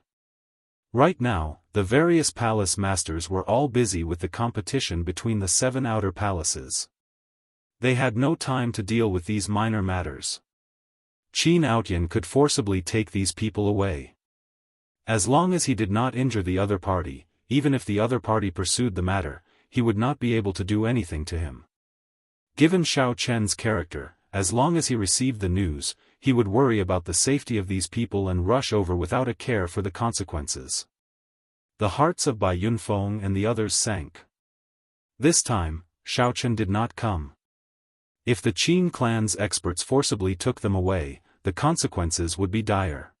Right now, the various palace masters were all busy with the competition between the 7 outer palaces. They had no time to deal with these minor matters. Qin Outyan could forcibly take these people away. As long as he did not injure the other party, even if the other party pursued the matter, he would not be able to do anything to him. Given Xiaochen's character, as long as he received the news, he would worry about the safety of these people and rush over without a care for the consequences. The hearts of Bai Yunfeng and the others sank. This time, Xiaochen did not come. If the Qin clan's experts forcibly took them away, the consequences would be dire.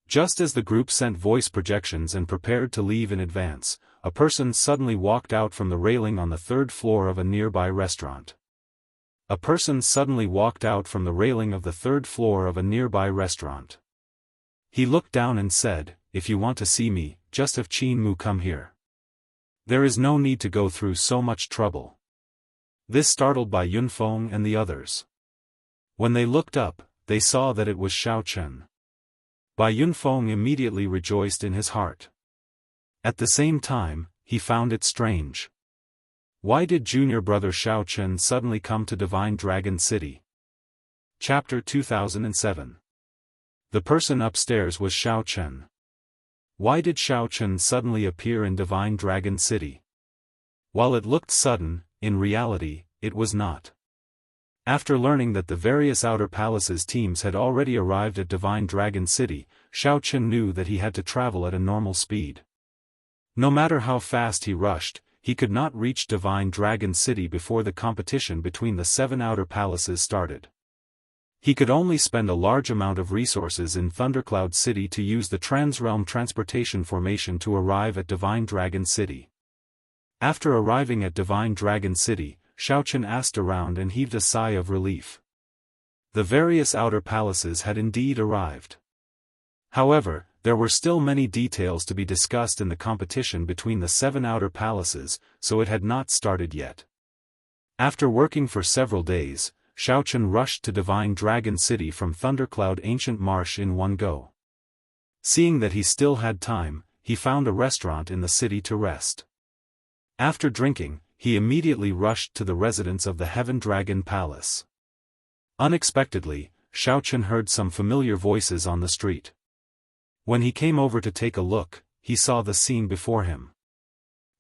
Just as the group sent voice projections and prepared to leave in advance, a person suddenly walked out from the railing on the 3rd floor of a nearby restaurant. A person suddenly walked out from the railing of the 3rd floor of a nearby restaurant. He looked down and said, "If you want to see me, just have Qin Mu come here. There is no need to go through so much trouble." This startled Bai Yunfeng and the others. When they looked up, they saw that it was Xiaochen. Bai Yunfeng immediately rejoiced in his heart. At the same time, he found it strange. Why did junior brother Xiao Chen suddenly come to Divine Dragon City? Chapter 2007. The person upstairs was Xiao Chen. Why did Xiao Chen suddenly appear in Divine Dragon City? While it looked sudden, in reality, it was not. After learning that the various Outer Palaces teams had already arrived at Divine Dragon City, Xiao Chen knew that he had to travel at a normal speed. No matter how fast he rushed, he could not reach Divine Dragon City before the competition between the 7 Outer Palaces started. He could only spend a large amount of resources in Thundercloud City to use the Transrealm Transportation Formation to arrive at Divine Dragon City. After arriving at Divine Dragon City, Xiao Chen asked around and heaved a sigh of relief. The various Outer Palaces had indeed arrived. However, there were still many details to be discussed in the competition between the 7 Outer Palaces, so it had not started yet. After working for several days, Xiao Chen rushed to Divine Dragon City from Thundercloud Ancient Marsh in one go. Seeing that he still had time, he found a restaurant in the city to rest. After drinking, he immediately rushed to the residence of the Heaven Dragon Palace. Unexpectedly, Xiao Chen heard some familiar voices on the street. When he came over to take a look, he saw the scene before him.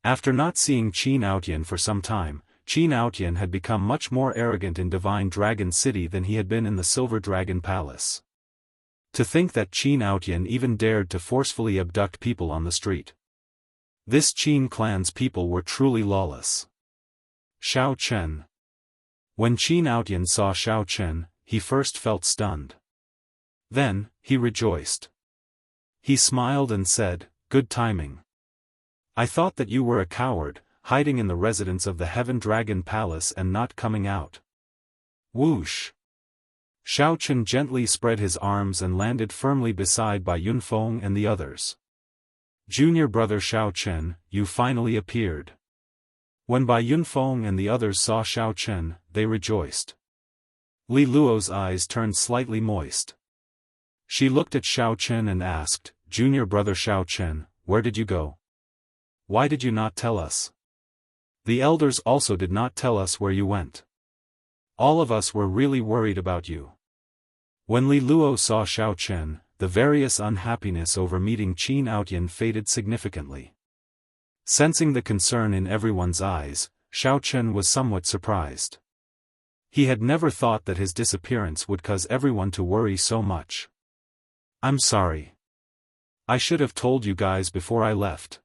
After not seeing Qin Outyan for some time, Qin Outyan had become much more arrogant in Divine Dragon City than he had been in the Silver Dragon Palace. To think that Qin Outyan even dared to forcefully abduct people on the street. This Qin clan's people were truly lawless. Xiao Chen. When Qin Outyan saw Xiao Chen, he first felt stunned. Then, he rejoiced. He smiled and said, "Good timing. I thought that you were a coward, hiding in the residence of the Heaven Dragon Palace and not coming out." Whoosh! Xiao Chen gently spread his arms and landed firmly beside Bai Yunfeng and the others. "Junior brother Xiao Chen, you finally appeared." When Bai Yunfeng and the others saw Xiao Chen, they rejoiced. Li Luo's eyes turned slightly moist. She looked at Xiao Chen and asked, "Junior brother Xiao Chen, where did you go? Why did you not tell us? The elders also did not tell us where you went. All of us were really worried about you." When Li Luo saw Xiao Chen, the various unhappiness over meeting Qin Outyan faded significantly. Sensing the concern in everyone's eyes, Xiao Chen was somewhat surprised. He had never thought that his disappearance would cause everyone to worry so much. "I'm sorry. I should have told you guys before I left.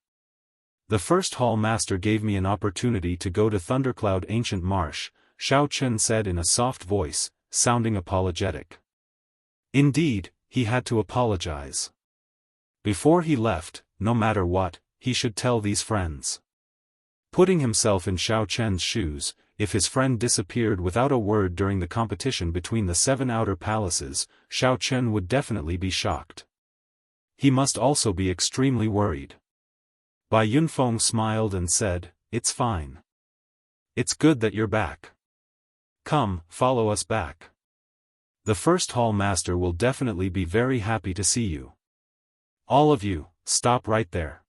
The first hall master gave me an opportunity to go to Thundercloud Ancient Marsh," Xiao Chen said in a soft voice, sounding apologetic. Indeed, he had to apologize. Before he left, no matter what, he should tell these friends. Putting himself in Xiao Chen's shoes, if his friend disappeared without a word during the competition between the 7 Outer Palaces, Xiao Chen would definitely be shocked. He must also be extremely worried. Bai Yunfeng smiled and said, "It's fine. It's good that you're back. Come, follow us back. The first hall master will definitely be very happy to see you. All of you, stop right there."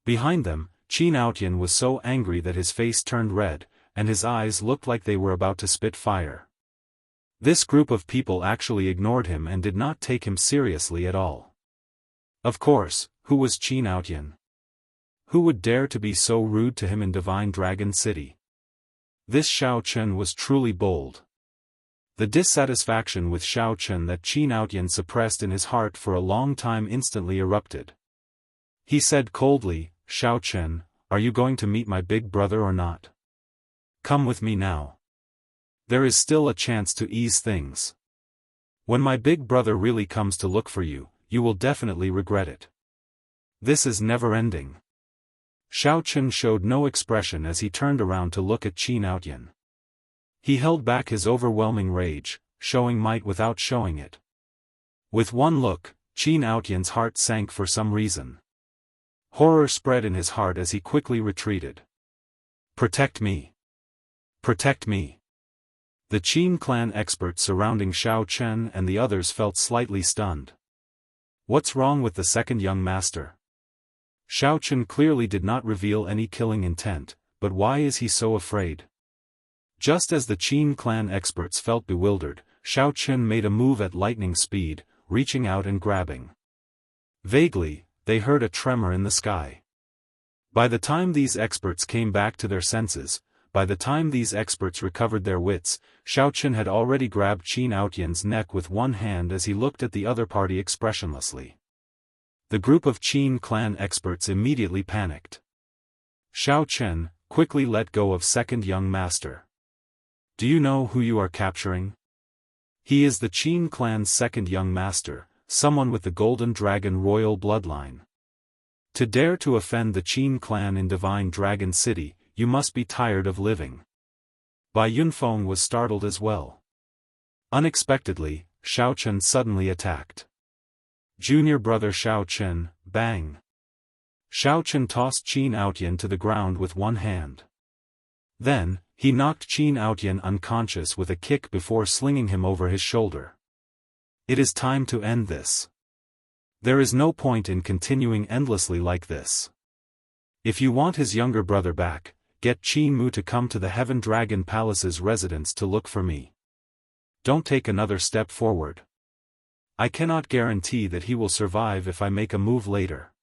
Behind them, Qin Outyan was so angry that his face turned red, and his eyes looked like they were about to spit fire. This group of people actually ignored him and did not take him seriously at all. Of course, who was Qin Outyan? Who would dare to be so rude to him in Divine Dragon City? This Xiao Chen was truly bold. The dissatisfaction with Xiao Chen that Qin Outyan suppressed in his heart for a long time instantly erupted. He said coldly, "Xiao Chen, are you going to meet my big brother or not? Come with me now. There is still a chance to ease things. When my big brother really comes to look for you, you will definitely regret it. This is never ending." Xiao Chen showed no expression as he turned around to look at Qin Outyan. He held back his overwhelming rage, showing might without showing it. With one look, Qin Outyan's heart sank for some reason. Horror spread in his heart as he quickly retreated. "Protect me! Protect me!" The Qin clan experts surrounding Xiao Chen and the others felt slightly stunned. What's wrong with the second young master? Xiao Chen clearly did not reveal any killing intent, but why is he so afraid? Just as the Qin clan experts felt bewildered, Xiao Qun made a move at lightning speed, reaching out and grabbing. Vaguely, they heard a tremor in the sky. By the time these experts came back to their senses, by the time these experts recovered their wits, Xiao Qun had already grabbed Qin Aotian's neck with one hand as he looked at the other party expressionlessly. The group of Qin clan experts immediately panicked. Xiao Qun, quickly let go of second young master. Do you know who you are capturing? He is the Qin clan's second young master, someone with the Golden Dragon royal bloodline. To dare to offend the Qin clan in Divine Dragon City, you must be tired of living. Bai Yunfeng was startled as well. Unexpectedly, Xiao Qun suddenly attacked. Junior brother Xiao Qun, bang! Xiao Qun tossed Qin Aotian to the ground with one hand. Then, he knocked Qin Aotian unconscious with a kick before slinging him over his shoulder. It is time to end this. There is no point in continuing endlessly like this. If you want his younger brother back, get Qin Mu to come to the Heaven Dragon Palace's residence to look for me. Don't take another step forward. I cannot guarantee that he will survive if I make a move later.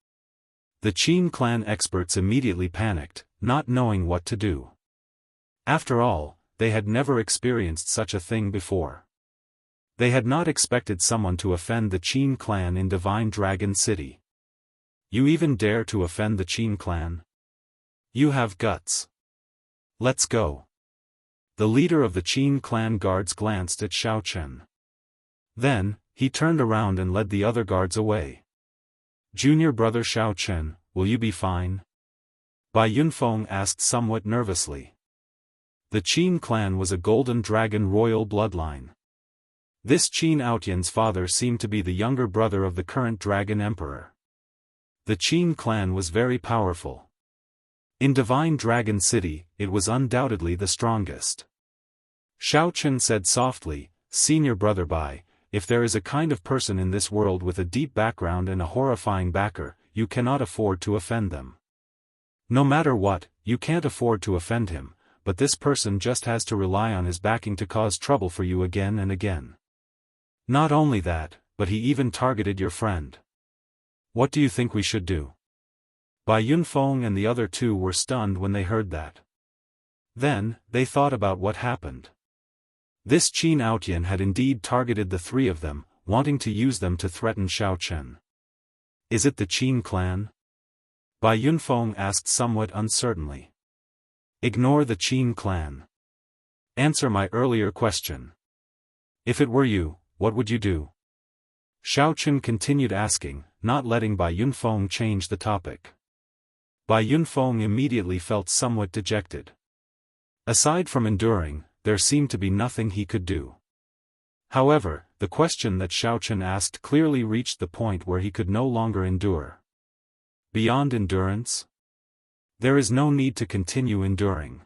The Qin clan experts immediately panicked, not knowing what to do. After all, they had never experienced such a thing before. They had not expected someone to offend the Qin clan in Divine Dragon City. You even dare to offend the Qin clan? You have guts. Let's go. The leader of the Qin clan guards glanced at Xiao Qun. Then, he turned around and led the other guards away. Junior brother Xiao Qun, will you be fine? Bai Yunfeng asked somewhat nervously. The Qin clan was a Golden Dragon royal bloodline. This Qin Aotian's father seemed to be the younger brother of the current Dragon Emperor. The Qin clan was very powerful. In Divine Dragon City, it was undoubtedly the strongest. Xiao Qun said softly, Senior brother Bai, if there is a kind of person in this world with a deep background and a horrifying backer, you cannot afford to offend them. No matter what, you can't afford to offend him, but this person just has to rely on his backing to cause trouble for you again and again. Not only that, but he even targeted your friend. What do you think we should do? Bai Yunfeng and the other two were stunned when they heard that. Then, they thought about what happened. This Qin Aotian had indeed targeted the three of them, wanting to use them to threaten Xiao Qun. Is it the Qin clan? Bai Yunfeng asked somewhat uncertainly. Ignore the Qin clan. Answer my earlier question. If it were you, what would you do? Xiao Qun continued asking, not letting Bai Yunfeng change the topic. Bai Yunfeng immediately felt somewhat dejected. Aside from enduring, there seemed to be nothing he could do. However, the question that Xiao Qun asked clearly reached the point where he could no longer endure. Beyond endurance? There is no need to continue enduring.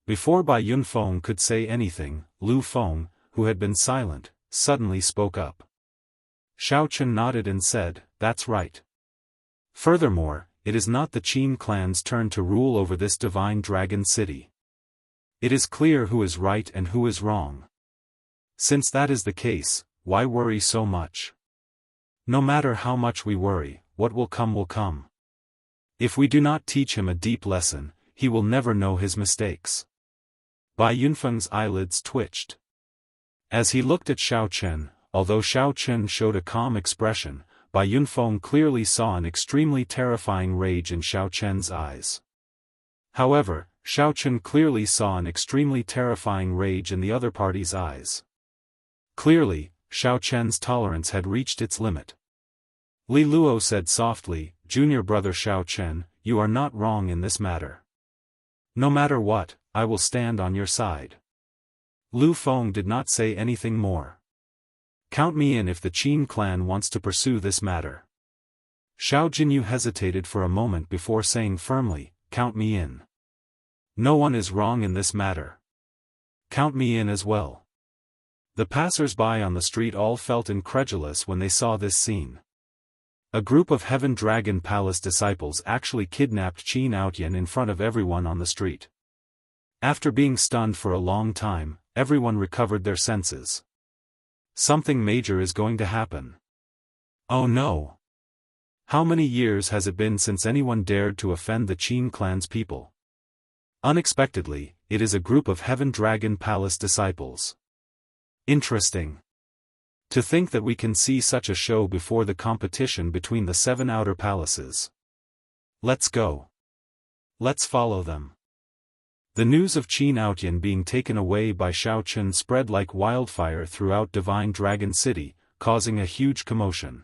Before Bai Yunfeng could say anything, Lu Feng, who had been silent, suddenly spoke up. Xiao Qun nodded and said, that's right. Furthermore, it is not the Qin clan's turn to rule over this Divine Dragon City. It is clear who is right and who is wrong. Since that is the case, why worry so much? No matter how much we worry, what will come will come. If we do not teach him a deep lesson, he will never know his mistakes. Bai Yunfeng's eyelids twitched. As he looked at Xiao Qun, although Xiao Qun showed a calm expression, Bai Yunfeng clearly saw an extremely terrifying rage in Xiao Qun's eyes. However, Xiao Qun clearly saw an extremely terrifying rage in the other party's eyes. Clearly, Xiao Qun's tolerance had reached its limit. Li Luo said softly, Junior brother Xiao Qun, you are not wrong in this matter. No matter what, I will stand on your side. Lu Feng did not say anything more. Count me in if the Qin clan wants to pursue this matter. Xiao Jinyu hesitated for a moment before saying firmly, count me in. No one is wrong in this matter. Count me in as well. The passers-by on the street all felt incredulous when they saw this scene. A group of Heaven Dragon Palace disciples actually kidnapped Qin Outyan in front of everyone on the street. After being stunned for a long time, everyone recovered their senses. Something major is going to happen. Oh no! How many years has it been since anyone dared to offend the Qin clan's people? Unexpectedly, it is a group of Heaven Dragon Palace disciples. Interesting. To think that we can see such a show before the competition between the 7 outer palaces. Let's go. Let's follow them. The news of Qin Outyan being taken away by Shao Chen spread like wildfire throughout Divine Dragon City, causing a huge commotion.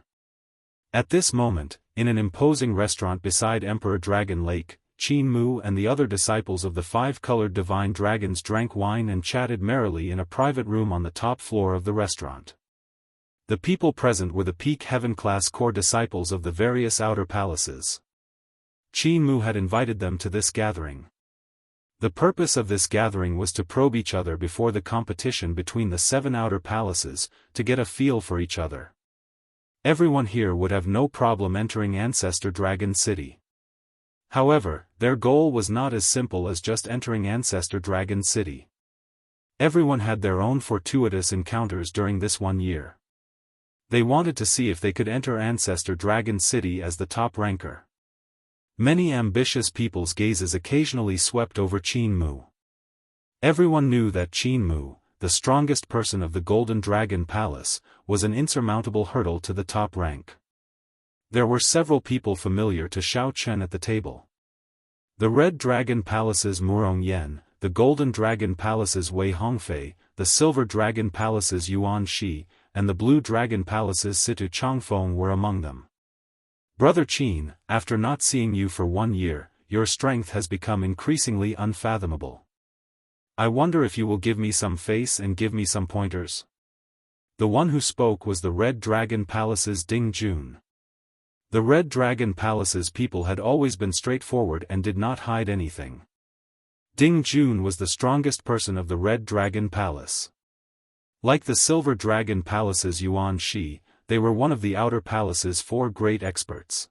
At this moment, in an imposing restaurant beside Emperor Dragon Lake, Qin Mu and the other disciples of the 5-colored divine dragons drank wine and chatted merrily in a private room on the top floor of the restaurant. The people present were the peak heaven-class core disciples of the various outer palaces. Qin Mu had invited them to this gathering. The purpose of this gathering was to probe each other before the competition between the 7 outer palaces, to get a feel for each other. Everyone here would have no problem entering Ancestor Dragon City. However, their goal was not as simple as just entering Ancestor Dragon City. Everyone had their own fortuitous encounters during this 1 year. They wanted to see if they could enter Ancestor Dragon City as the top ranker. Many ambitious people's gazes occasionally swept over Qin Mu. Everyone knew that Qin Mu, the strongest person of the Golden Dragon Palace, was an insurmountable hurdle to the top rank. There were several people familiar to Shao Chen at the table. The Red Dragon Palace's Murong Yan, the Golden Dragon Palace's Wei Hongfei, the Silver Dragon Palace's Yuan Shi, and the Blue Dragon Palace's Situ Changfeng were among them. Brother Qin, after not seeing you for 1 year, your strength has become increasingly unfathomable. I wonder if you will give me some face and give me some pointers. The one who spoke was the Red Dragon Palace's Ding Jun. The Red Dragon Palace's people had always been straightforward and did not hide anything. Ding Jun was the strongest person of the Red Dragon Palace. Like the Silver Dragon Palace's Yuan Shi, they were one of the outer palace's 4 great experts.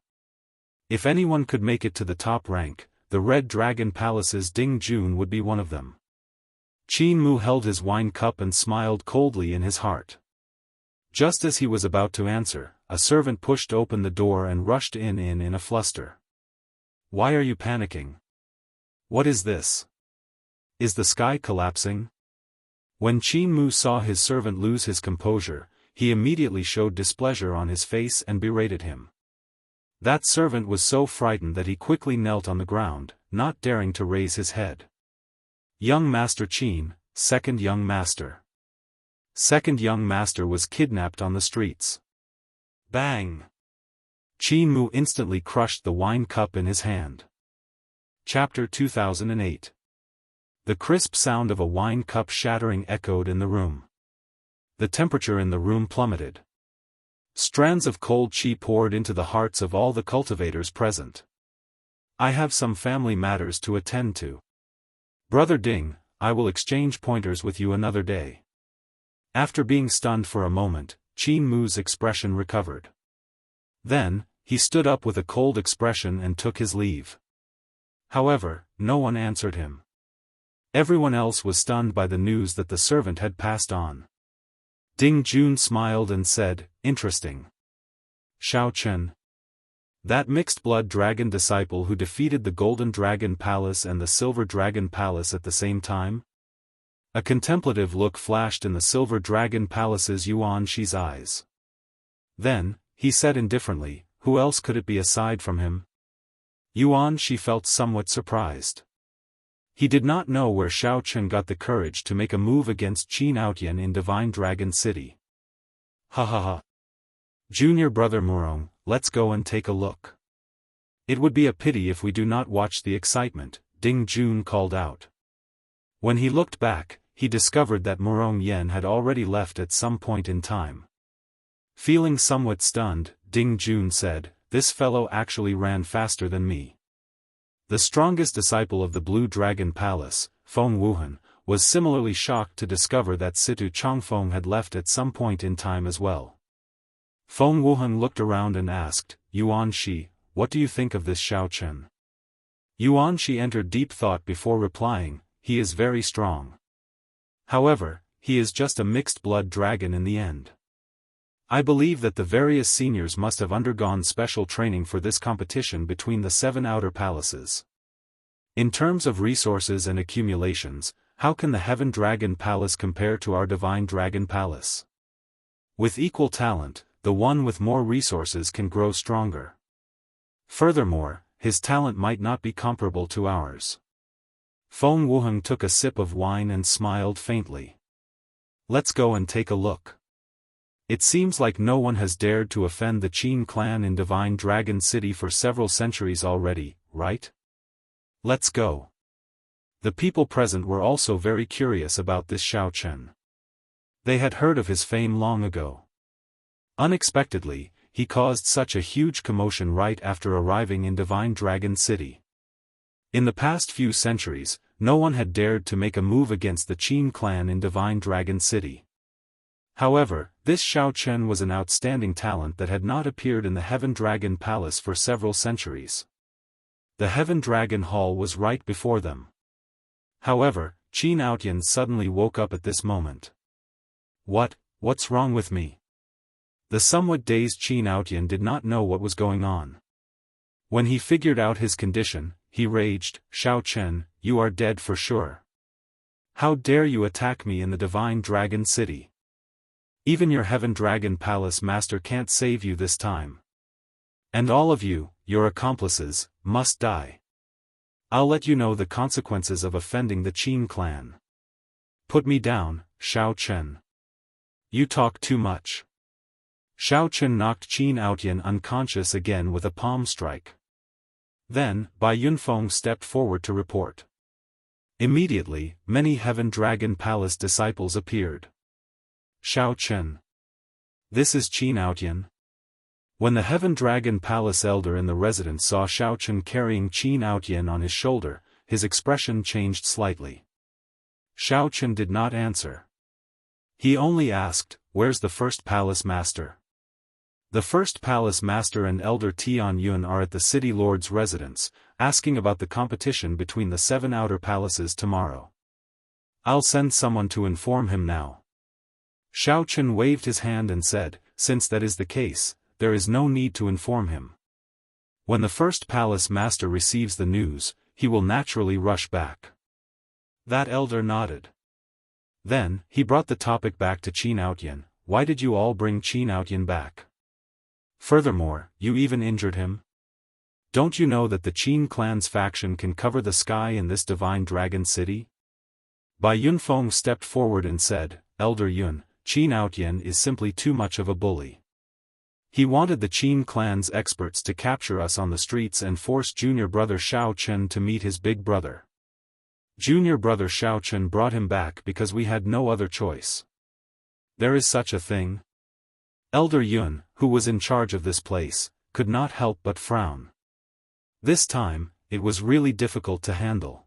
If anyone could make it to the top rank, the Red Dragon Palace's Ding Jun would be one of them. Qin Mu held his wine cup and smiled coldly in his heart. Just as he was about to answer, a servant pushed open the door and rushed in a fluster. Why are you panicking? What is this? Is the sky collapsing? When Qin Mu saw his servant lose his composure, he immediately showed displeasure on his face and berated him. That servant was so frightened that he quickly knelt on the ground, not daring to raise his head. Young Master Qin, second young master. Second young master was kidnapped on the streets. Bang! Qin Mu instantly crushed the wine cup in his hand. Chapter 2008. The crisp sound of a wine cup shattering echoed in the room. The temperature in the room plummeted. Strands of cold chi poured into the hearts of all the cultivators present. I have some family matters to attend to. Brother Ding, I will exchange pointers with you another day. After being stunned for a moment, Qin Mu's expression recovered. Then, he stood up with a cold expression and took his leave. However, no one answered him. Everyone else was stunned by the news that the servant had passed on. Ding Jun smiled and said, interesting. Shao Chen. That mixed-blood dragon disciple who defeated the Golden Dragon Palace and the Silver Dragon Palace at the same time? A contemplative look flashed in the Silver Dragon Palace's Yuan Shi's eyes. Then, he said indifferently, who else could it be aside from him? Yuan Shi felt somewhat surprised. He did not know where Shao Chen got the courage to make a move against Qin Outyan in Divine Dragon City. Ha ha ha. Junior brother Murong, let's go and take a look. It would be a pity if we do not watch the excitement, Ding Jun called out. When he looked back, he discovered that Murong Yen had already left at some point in time. Feeling somewhat stunned, Ding Jun said, this fellow actually ran faster than me. The strongest disciple of the Blue Dragon Palace, Feng Wuhan, was similarly shocked to discover that Situ Changfeng had left at some point in time as well. Feng Wuhan looked around and asked, Yuan Shi, what do you think of this Xiao Chen? Yuan Shi entered deep thought before replying, he is very strong. However, he is just a mixed-blood dragon in the end. I believe that the various seniors must have undergone special training for this competition between the 7 outer palaces. In terms of resources and accumulations, how can the Heaven Dragon Palace compare to our Divine Dragon Palace? With equal talent, the one with more resources can grow stronger. Furthermore, his talent might not be comparable to ours. Feng Wuheng took a sip of wine and smiled faintly. Let's go and take a look. It seems like no one has dared to offend the Qin clan in Divine Dragon City for several centuries already, right? Let's go. The people present were also very curious about this Xiao Chen. They had heard of his fame long ago. Unexpectedly, he caused such a huge commotion right after arriving in Divine Dragon City. In the past few centuries, no one had dared to make a move against the Qin clan in Divine Dragon City. However, this Xiao Chen was an outstanding talent that had not appeared in the Heaven Dragon Palace for several centuries. The Heaven Dragon Hall was right before them. However, Qin Outyan suddenly woke up at this moment. What's wrong with me? The somewhat dazed Qin Outyan did not know what was going on. When he figured out his condition, he raged, Xiao Chen, you are dead for sure. How dare you attack me in the Divine Dragon City? Even your Heaven Dragon Palace master can't save you this time. And all of you, your accomplices, must die. I'll let you know the consequences of offending the Qin clan. Put me down, Xiao Chen. You talk too much. Xiao Chen knocked Qin Outyan unconscious again with a palm strike. Then, Bai Yunfeng stepped forward to report. Immediately, many Heaven Dragon Palace disciples appeared. Xiao Chen. This is Qin Outyan. When the Heaven Dragon Palace elder in the residence saw Xiao Chen carrying Qin Outyan on his shoulder, his expression changed slightly. Xiao Chen did not answer. He only asked, where's the first palace master? The first palace master and elder Tian Yun are at the city lord's residence, asking about the competition between the 7 outer palaces tomorrow. I'll send someone to inform him now. Xiao Chen waved his hand and said, since that is the case, there is no need to inform him. When the first palace master receives the news, he will naturally rush back. That elder nodded. Then, he brought the topic back to Qin Outyan. Why did you all bring Qin Outyan back? Furthermore, you even injured him? Don't you know that the Qin clan's faction can cover the sky in this Divine Dragon City? Bai Yunfeng stepped forward and said, Elder Yun, Qin Outyan is simply too much of a bully. He wanted the Qin clan's experts to capture us on the streets and force junior brother Xiao Chen to meet his big brother. Junior brother Xiao Chen brought him back because we had no other choice. There is such a thing? Elder Yun, who was in charge of this place, could not help but frown. This time, it was really difficult to handle.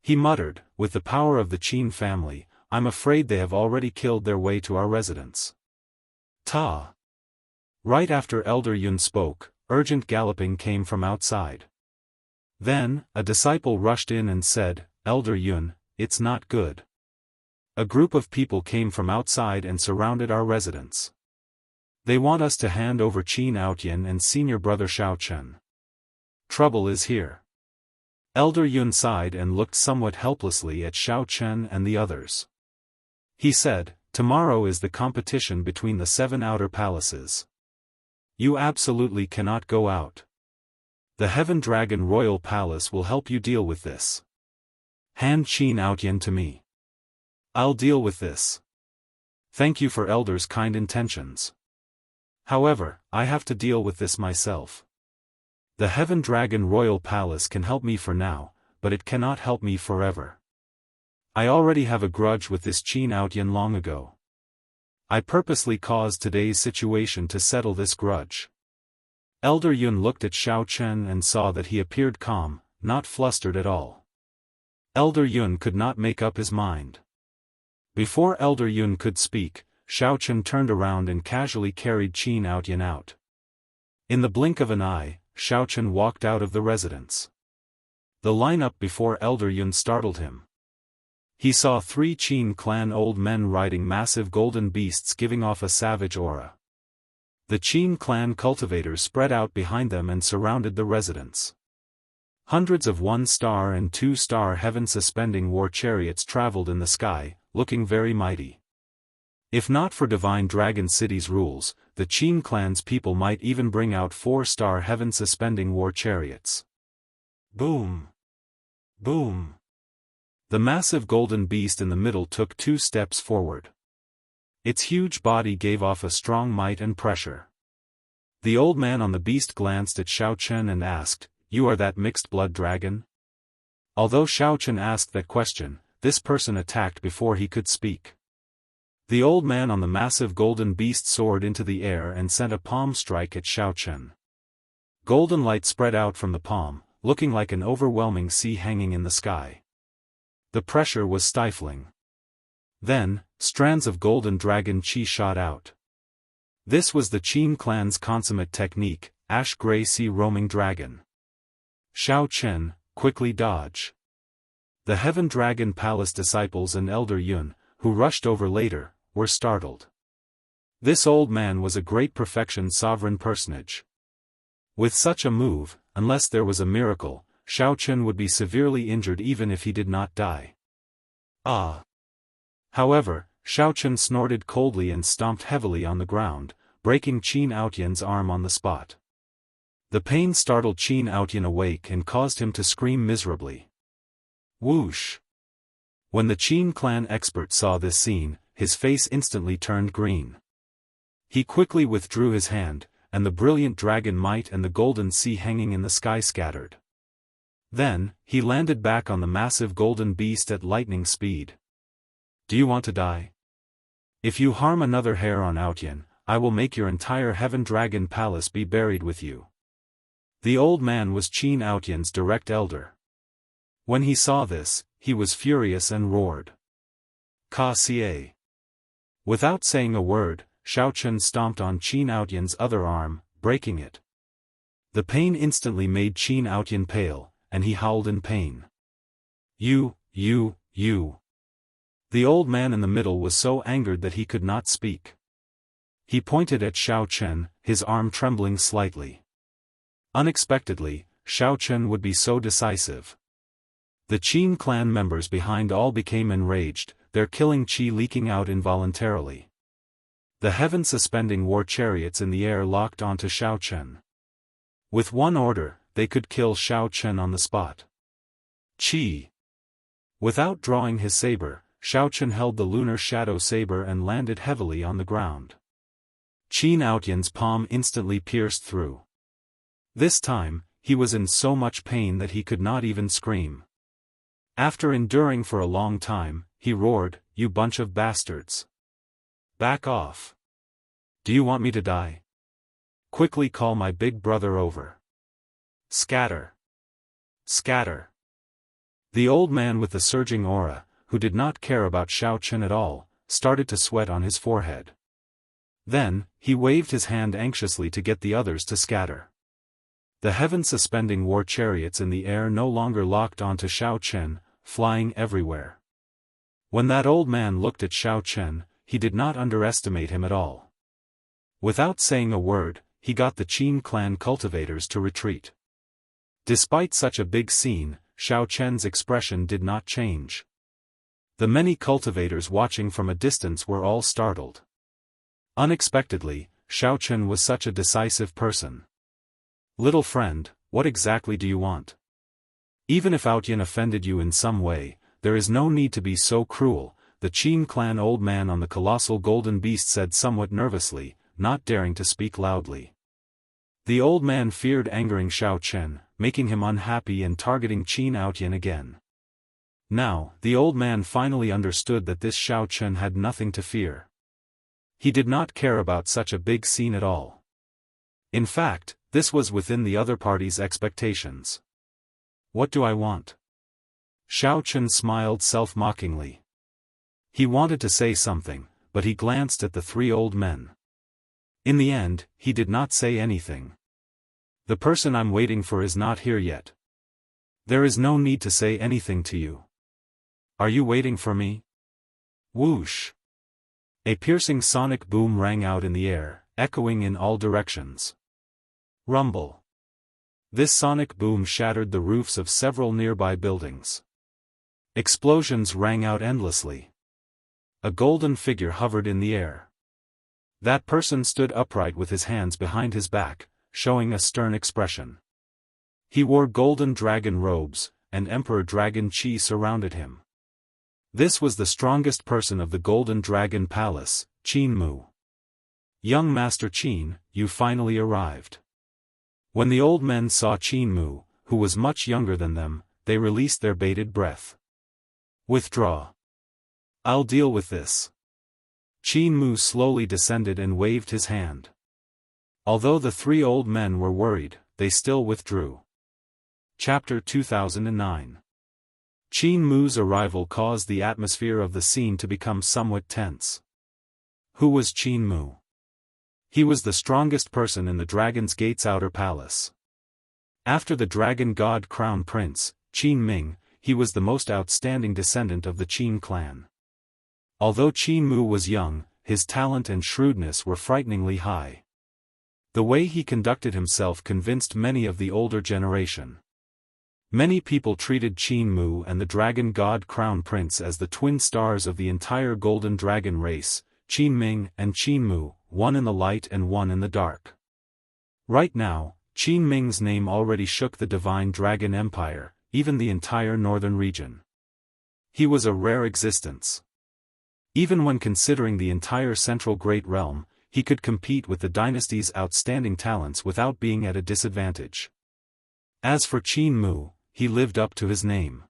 He muttered, with the power of the Qin family, I'm afraid they have already killed their way to our residence. Ta! Right after Elder Yun spoke, urgent galloping came from outside. Then, a disciple rushed in and said, Elder Yun, it's not good. A group of people came from outside and surrounded our residence. They want us to hand over Qin Outyan and senior brother Xiao Chen. Trouble is here. Elder Yun sighed and looked somewhat helplessly at Xiao Chen and the others. He said, tomorrow is the competition between the 7 outer palaces. You absolutely cannot go out. The Heaven Dragon Royal Palace will help you deal with this. Hand Qin Outyan to me. I'll deal with this. Thank you for Elder's kind intentions. However, I have to deal with this myself. The Heaven Dragon Royal Palace can help me for now, but it cannot help me forever. I already have a grudge with this Qin Outyan long ago. I purposely caused today's situation to settle this grudge. Elder Yun looked at Xiao Chen and saw that he appeared calm, not flustered at all. Elder Yun could not make up his mind. Before Elder Yun could speak, Xiao Chen turned around and casually carried Qin Outyan out. In the blink of an eye, Xiaochen walked out of the residence. The lineup before Elder Yun startled him. He saw 3 Qin clan old men riding massive golden beasts giving off a savage aura. The Qin clan cultivators spread out behind them and surrounded the residence. Hundreds of 1-star and 2-star heaven-suspending war chariots traveled in the sky, looking very mighty. If not for Divine Dragon City's rules, the Qin clan's people might even bring out 4-star heaven-suspending war chariots. Boom! Boom! The massive golden beast in the middle took 2 steps forward. Its huge body gave off a strong might and pressure. The old man on the beast glanced at Xiaochen and asked, "You are that mixed-blood dragon?" Although Xiaochen asked that question, this person attacked before he could speak. The old man on the massive golden beast soared into the air and sent a palm strike at Xiaochen. Golden light spread out from the palm, looking like an overwhelming sea hanging in the sky. The pressure was stifling. Then, strands of golden dragon chi shot out. This was the Qin clan's consummate technique, ash-gray sea roaming dragon. Xiaochen, quickly dodge. The Heaven Dragon Palace disciples and Elder Yun, who rushed over later, were startled. This old man was a great perfection sovereign personage. With such a move, unless there was a miracle, Xiaochen would be severely injured even if he did not die. Ah! However, Xiaochen snorted coldly and stomped heavily on the ground, breaking Qin Outyan's arm on the spot. The pain startled Qin Outyan awake and caused him to scream miserably. Whoosh! When the Qin clan expert saw this scene, his face instantly turned green. He quickly withdrew his hand, and the brilliant dragon might and the golden sea hanging in the sky scattered. Then, he landed back on the massive golden beast at lightning speed. Do you want to die? If you harm another hair on Outyan, I will make your entire Heaven Dragon Palace be buried with you. The old man was Qin Outyan's direct elder. When he saw this, he was furious and roared. Ka Xie. Without saying a word, Xiaochen stomped on Qin Outyan's other arm, breaking it. The pain instantly made Qin Outyan pale, and he howled in pain. You. The old man in the middle was so angered that he could not speak. He pointed at Xiaochen, his arm trembling slightly. Unexpectedly, Xiaochen would be so decisive. The Qin clan members behind all became enraged, their killing chi leaking out involuntarily. The heaven-suspending war chariots in the air locked onto Xiaochen. With one order, they could kill Xiaochen on the spot. Chi. Without drawing his saber, Xiaochen held the lunar shadow saber and landed heavily on the ground. Qin Outyan's palm instantly pierced through. This time, he was in so much pain that he could not even scream. After enduring for a long time, he roared, "You bunch of bastards! Back off! Do you want me to die? Quickly call my big brother over. Scatter! Scatter!" The old man with the surging aura, who did not care about Xiaochen at all, started to sweat on his forehead. Then, he waved his hand anxiously to get the others to scatter. The heaven-suspending war chariots in the air no longer locked onto Xiaochen, flying everywhere. When that old man looked at Xiaochen, he did not underestimate him at all. Without saying a word, he got the Qin clan cultivators to retreat. Despite such a big scene, Xiaochen's expression did not change. The many cultivators watching from a distance were all startled. Unexpectedly, Xiaochen was such a decisive person. "Little friend, what exactly do you want? Even if Outyan offended you in some way, there is no need to be so cruel," the Qin clan old man on the colossal golden beast said somewhat nervously, not daring to speak loudly. The old man feared angering Xiaochen, making him unhappy and targeting Qin Outyan again. Now, the old man finally understood that this Xiaochen had nothing to fear. He did not care about such a big scene at all. In fact, this was within the other party's expectations. "What do I want?" Xiaochen smiled self-mockingly. He wanted to say something, but he glanced at the 3 old men. In the end, he did not say anything. The person I'm waiting for is not here yet. There is no need to say anything to you. Are you waiting for me? Whoosh! A piercing sonic boom rang out in the air, echoing in all directions. Rumble. This sonic boom shattered the roofs of several nearby buildings. Explosions rang out endlessly. A golden figure hovered in the air. That person stood upright with his hands behind his back, showing a stern expression. He wore golden dragon robes, and Emperor Dragon Qi surrounded him. This was the strongest person of the Golden Dragon Palace, Qin Mu. Young Master Qin, you finally arrived. When the old men saw Qin Mu, who was much younger than them, they released their bated breath. Withdraw. I'll deal with this. Qin Mu slowly descended and waved his hand. Although the three old men were worried, they still withdrew. Chapter 2009. Qin Mu's arrival caused the atmosphere of the scene to become somewhat tense. Who was Qin Mu? He was the strongest person in the Dragon's Gate's outer palace. After the Dragon God Crown Prince, Qin Ming, he was the most outstanding descendant of the Qin clan. Although Qin Mu was young, his talent and shrewdness were frighteningly high. The way he conducted himself convinced many of the older generation. Many people treated Qin Mu and the Dragon God Crown Prince as the twin stars of the entire Golden Dragon race, Qin Ming and Qin Mu, one in the light and one in the dark. Right now, Qin Ming's name already shook the Divine Dragon Empire, even the entire northern region. He was a rare existence. Even when considering the entire Central Great Realm, he could compete with the dynasty's outstanding talents without being at a disadvantage. As for Qin Mu, he lived up to his name.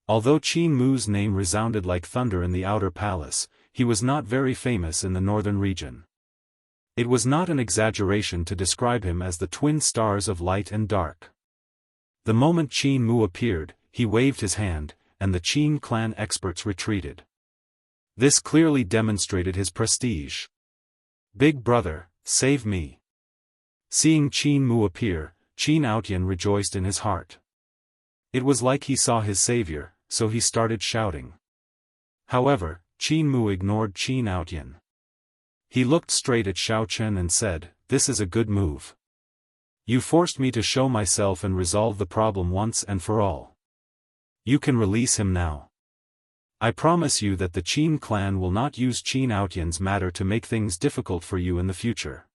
Although Qin Mu's name resounded like thunder in the outer palace, he was not very famous in the northern region. It was not an exaggeration to describe him as the twin stars of light and dark. The moment Qin Mu appeared, he waved his hand, and the Qin clan experts retreated. This clearly demonstrated his prestige. Big brother, save me. Seeing Qin Mu appear, Qin Outyan rejoiced in his heart. It was like he saw his savior, so he started shouting. However, Qin Mu ignored Qin Outyan. He looked straight at Xiao Chen and said, "This is a good move. You forced me to show myself and resolve the problem once and for all. You can release him now. I promise you that the Qin clan will not use Qin Outyan's matter to make things difficult for you in the future.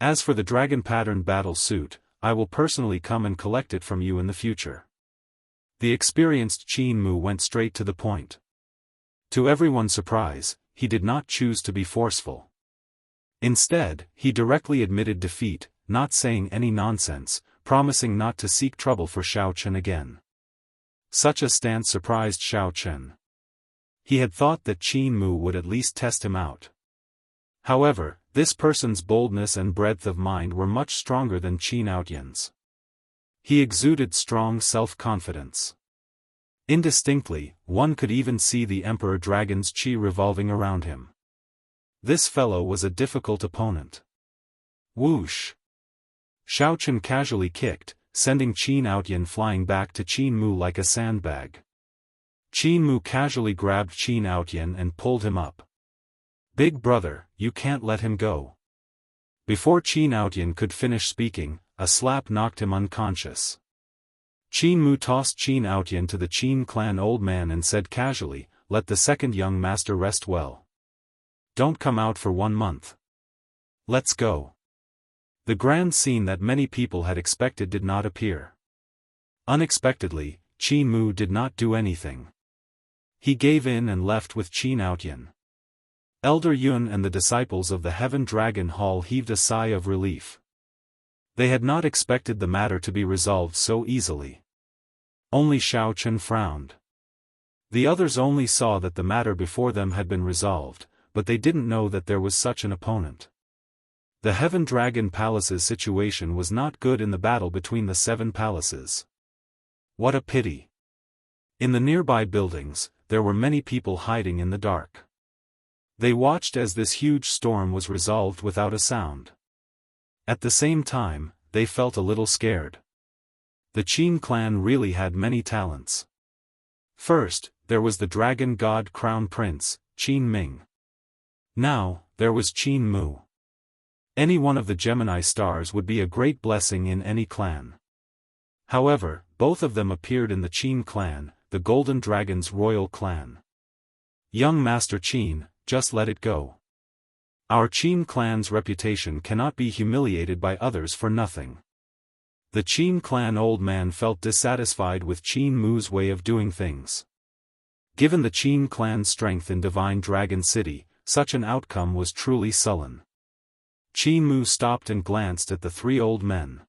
As for the dragon pattern battle suit, I will personally come and collect it from you in the future." The experienced Qin Mu went straight to the point. To everyone's surprise, he did not choose to be forceful. Instead, he directly admitted defeat, not saying any nonsense, promising not to seek trouble for Xiao Chen again. Such a stance surprised Xiao Chen. He had thought that Qin Mu would at least test him out. However, this person's boldness and breadth of mind were much stronger than Qin Outyan's. He exuded strong self-confidence. Indistinctly, one could even see the Emperor Dragon's qi revolving around him. This fellow was a difficult opponent. Whoosh! Xiao Chen casually kicked, sending Qin Outyan flying back to Qin Mu like a sandbag. Qin Mu casually grabbed Qin Outyan and pulled him up. "Big brother, you can't let him go." Before Qin Outyan could finish speaking, a slap knocked him unconscious. Qin Mu tossed Qin Outyan to the Qin clan old man and said casually, "Let the second young master rest well. Don't come out for 1 month. Let's go." The grand scene that many people had expected did not appear. Unexpectedly, Qin Mu did not do anything. He gave in and left with Qin Outyan. Elder Yun and the disciples of the Heaven Dragon Hall heaved a sigh of relief. They had not expected the matter to be resolved so easily. Only Xiao Chen frowned. The others only saw that the matter before them had been resolved, but they didn't know that there was such an opponent. The Heaven Dragon Palace's situation was not good in the battle between the 7 palaces. What a pity. In the nearby buildings, there were many people hiding in the dark. They watched as this huge storm was resolved without a sound. At the same time, they felt a little scared. The Qin clan really had many talents. First, there was the dragon god crown prince, Qin Ming. Now, there was Qin Mu. Any one of the Gemini stars would be a great blessing in any clan. However, both of them appeared in the Qin clan, the Golden Dragon's royal clan. Young Master Qin, just let it go. Our Qin clan's reputation cannot be humiliated by others for nothing. The Qin clan old man felt dissatisfied with Qin Mu's way of doing things. Given the Qin clan's strength in Divine Dragon City, such an outcome was truly sullen. Qin Mu stopped and glanced at the three old men.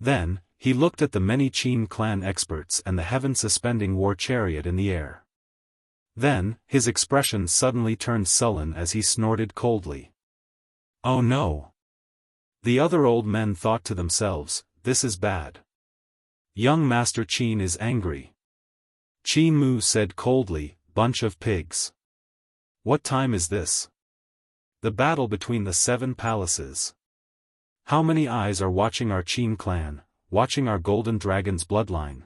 Then, he looked at the many Qin clan experts and the heaven-suspending war chariot in the air. Then, his expression suddenly turned sullen as he snorted coldly. Oh no! The other old men thought to themselves, this is bad. Young Master Qin is angry. Qin Mu said coldly, bunch of pigs. What time is this? The battle between the 7 palaces. How many eyes are watching our Qin clan, watching our Golden Dragon's bloodline?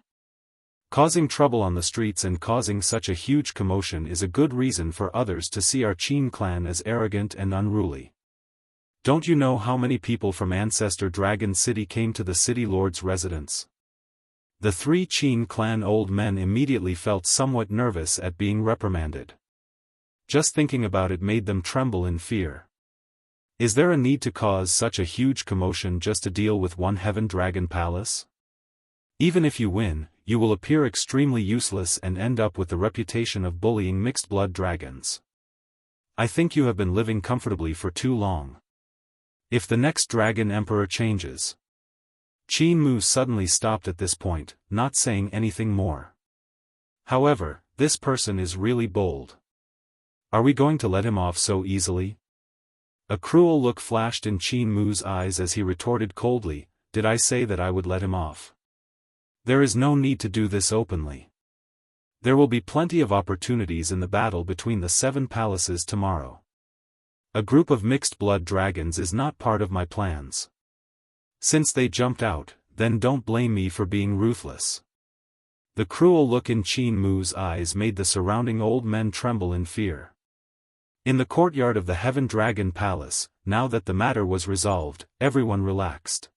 Causing trouble on the streets and causing such a huge commotion is a good reason for others to see our Qin clan as arrogant and unruly. Don't you know how many people from Ancestor Dragon City came to the city lord's residence? The 3 Qin clan old men immediately felt somewhat nervous at being reprimanded. Just thinking about it made them tremble in fear. Is there a need to cause such a huge commotion just to deal with one Heaven Dragon Palace? Even if you win, you will appear extremely useless and end up with the reputation of bullying mixed-blood dragons. I think you have been living comfortably for too long. If the next Dragon Emperor changes... Qin Mu suddenly stopped at this point, not saying anything more. However, this person is really bold. Are we going to let him off so easily? A cruel look flashed in Qin Mu's eyes as he retorted coldly, did I say that I would let him off? There is no need to do this openly. There will be plenty of opportunities in the battle between the 7 palaces tomorrow. A group of mixed-blood dragons is not part of my plans. Since they jumped out, then don't blame me for being ruthless. The cruel look in Qin Mu's eyes made the surrounding old men tremble in fear. In the courtyard of the Heaven Dragon Palace, now that the matter was resolved, everyone relaxed.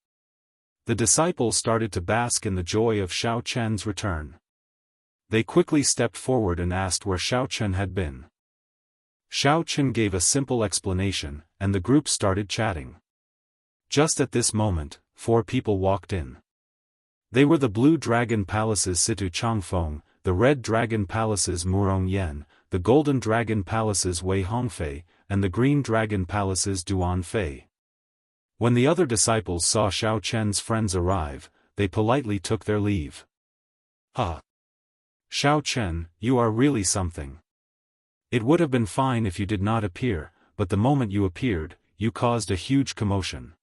The disciples started to bask in the joy of Xiao Chen's return. They quickly stepped forward and asked where Xiao Chen had been. Xiao Chen gave a simple explanation, and the group started chatting. Just at this moment, 4 people walked in. They were the Blue Dragon Palace's Situ Changfeng, the Red Dragon Palace's Murong Yan, the Golden Dragon Palace's Wei Hongfei, and the Green Dragon Palace's Duan Fei. When the other disciples saw Xiao Chen's friends arrive, they politely took their leave. Ha! Xiao Chen, you are really something. It would have been fine if you did not appear, but the moment you appeared, you caused a huge commotion.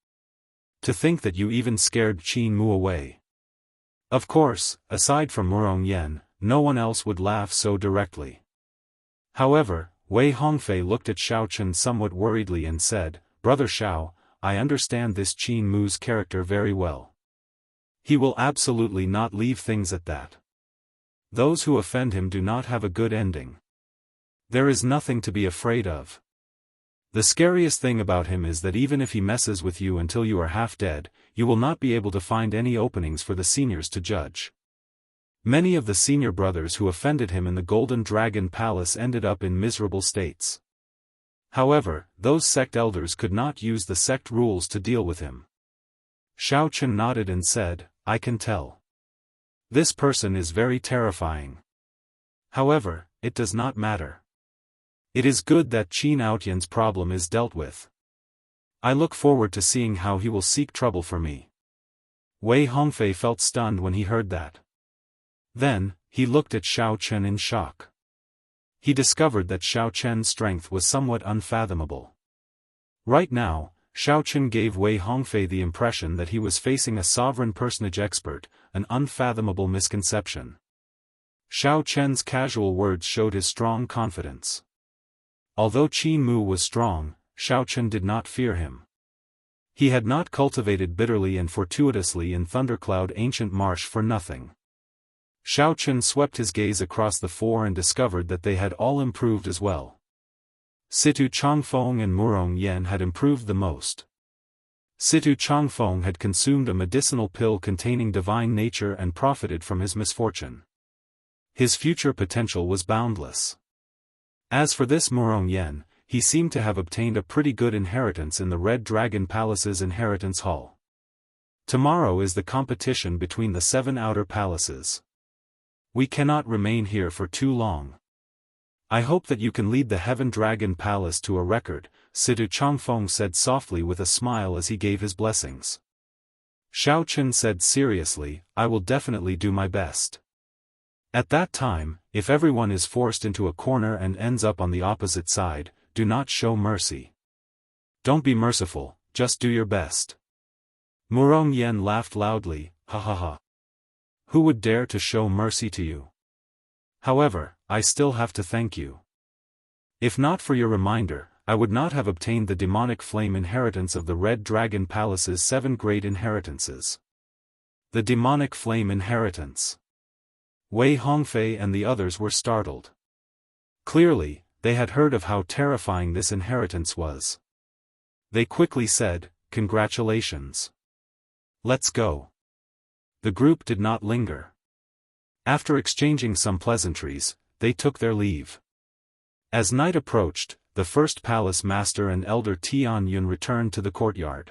To think that you even scared Qin Mu away. Of course, aside from Murong Yan, no one else would laugh so directly. However, Wei Hongfei looked at Xiao Chen somewhat worriedly and said, Brother Xiao, I understand this Qin Mu's character very well. He will absolutely not leave things at that. Those who offend him do not have a good ending. There is nothing to be afraid of. The scariest thing about him is that even if he messes with you until you are half dead, you will not be able to find any openings for the seniors to judge. Many of the senior brothers who offended him in the Golden Dragon Palace ended up in miserable states. However, those sect elders could not use the sect rules to deal with him. Xiao Chen nodded and said, I can tell. This person is very terrifying. However, it does not matter. It is good that Qin Outyan's problem is dealt with. I look forward to seeing how he will seek trouble for me. Wei Hongfei felt stunned when he heard that. Then, he looked at Xiao Chen in shock. He discovered that Xiao Chen's strength was somewhat unfathomable. Right now, Xiao Chen gave Wei Hongfei the impression that he was facing a sovereign personage expert, an unfathomable misconception. Xiao Chen's casual words showed his strong confidence. Although Qin Mu was strong, Xiao Chen did not fear him. He had not cultivated bitterly and fortuitously in Thundercloud Ancient Marsh for nothing. Xiao Chen swept his gaze across the four and discovered that they had all improved as well. Situ Changfeng and Murong Yen had improved the most. Situ Changfeng had consumed a medicinal pill containing divine nature and profited from his misfortune. His future potential was boundless. As for this Murong Yen, he seemed to have obtained a pretty good inheritance in the Red Dragon Palace's inheritance hall. Tomorrow is the competition between the 7 outer palaces. We cannot remain here for too long. I hope that you can lead the Heaven Dragon Palace to a record, Situ Changfeng said softly with a smile as he gave his blessings. Xiao Chen said seriously, I will definitely do my best. At that time, if everyone is forced into a corner and ends up on the opposite side, do not show mercy. Don't be merciful, just do your best. Murong Yen laughed loudly, ha ha ha. Who would dare to show mercy to you? However, I still have to thank you. If not for your reminder, I would not have obtained the demonic flame inheritance of the Red Dragon Palace's 7 great inheritances. The demonic flame inheritance. Wei Hongfei and the others were startled. Clearly, they had heard of how terrifying this inheritance was. They quickly said, congratulations. Let's go. The group did not linger. After exchanging some pleasantries, they took their leave. As night approached, the first palace master and elder Tian Yun returned to the courtyard.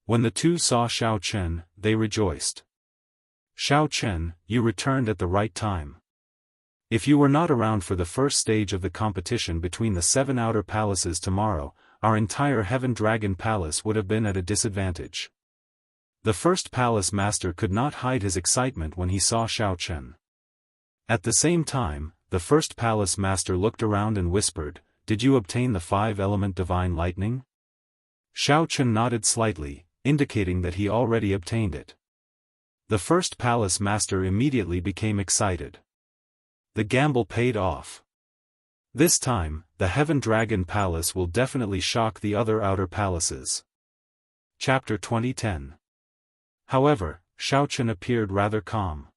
When the two saw Xiao Chen, they rejoiced. Xiao Chen, you returned at the right time. If you were not around for the first stage of the competition between the 7 outer palaces tomorrow, our entire Heaven Dragon Palace would have been at a disadvantage. The first palace master could not hide his excitement when he saw Xiao Chen. At the same time, the first palace master looked around and whispered, did you obtain the 5-element divine lightning? Xiao Chen nodded slightly, indicating that he already obtained it. The first palace master immediately became excited. The gamble paid off. This time, the Heaven Dragon Palace will definitely shock the other outer palaces. Chapter 2010. However, Xiao Chen appeared rather calm.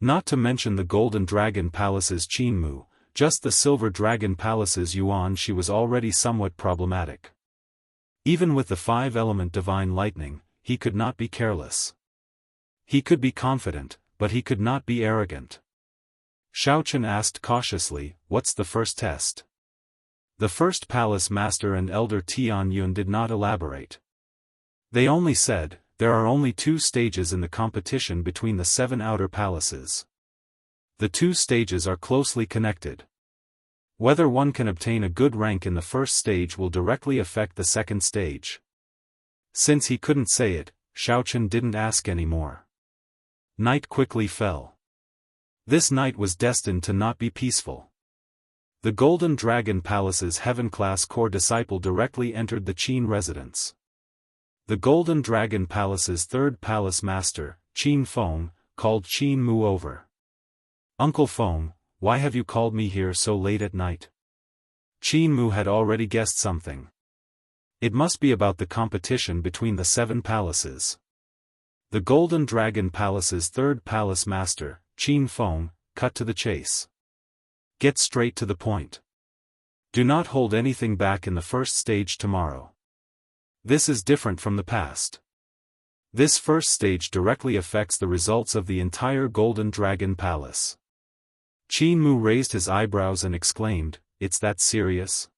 Not to mention the Golden Dragon Palace's Qinmu, just the Silver Dragon Palace's Yuan she was already somewhat problematic. Even with the 5-element divine lightning, he could not be careless. He could be confident, but he could not be arrogant. Xiao Chen asked cautiously, what's the first test? The first palace master and elder Tian Yun did not elaborate. They only said, there are only 2 stages in the competition between the 7 outer palaces. The 2 stages are closely connected. Whether one can obtain a good rank in the first stage will directly affect the second stage. Since he couldn't say it, Xiao Chen didn't ask any more. Night quickly fell. This night was destined to not be peaceful. The Golden Dragon Palace's Heaven-class core disciple directly entered the Qin residence. The Golden Dragon Palace's 3rd palace master, Qin Feng, called Qin Mu over. Uncle Feng, why have you called me here so late at night? Qin Mu had already guessed something. It must be about the competition between the 7 palaces. The Golden Dragon Palace's 3rd palace master, Qin Feng, cut to the chase. Get straight to the point. Do not hold anything back in the first stage tomorrow. This is different from the past. This first stage directly affects the results of the entire Golden Dragon Palace. Qin Mu raised his eyebrows and exclaimed, it's that serious?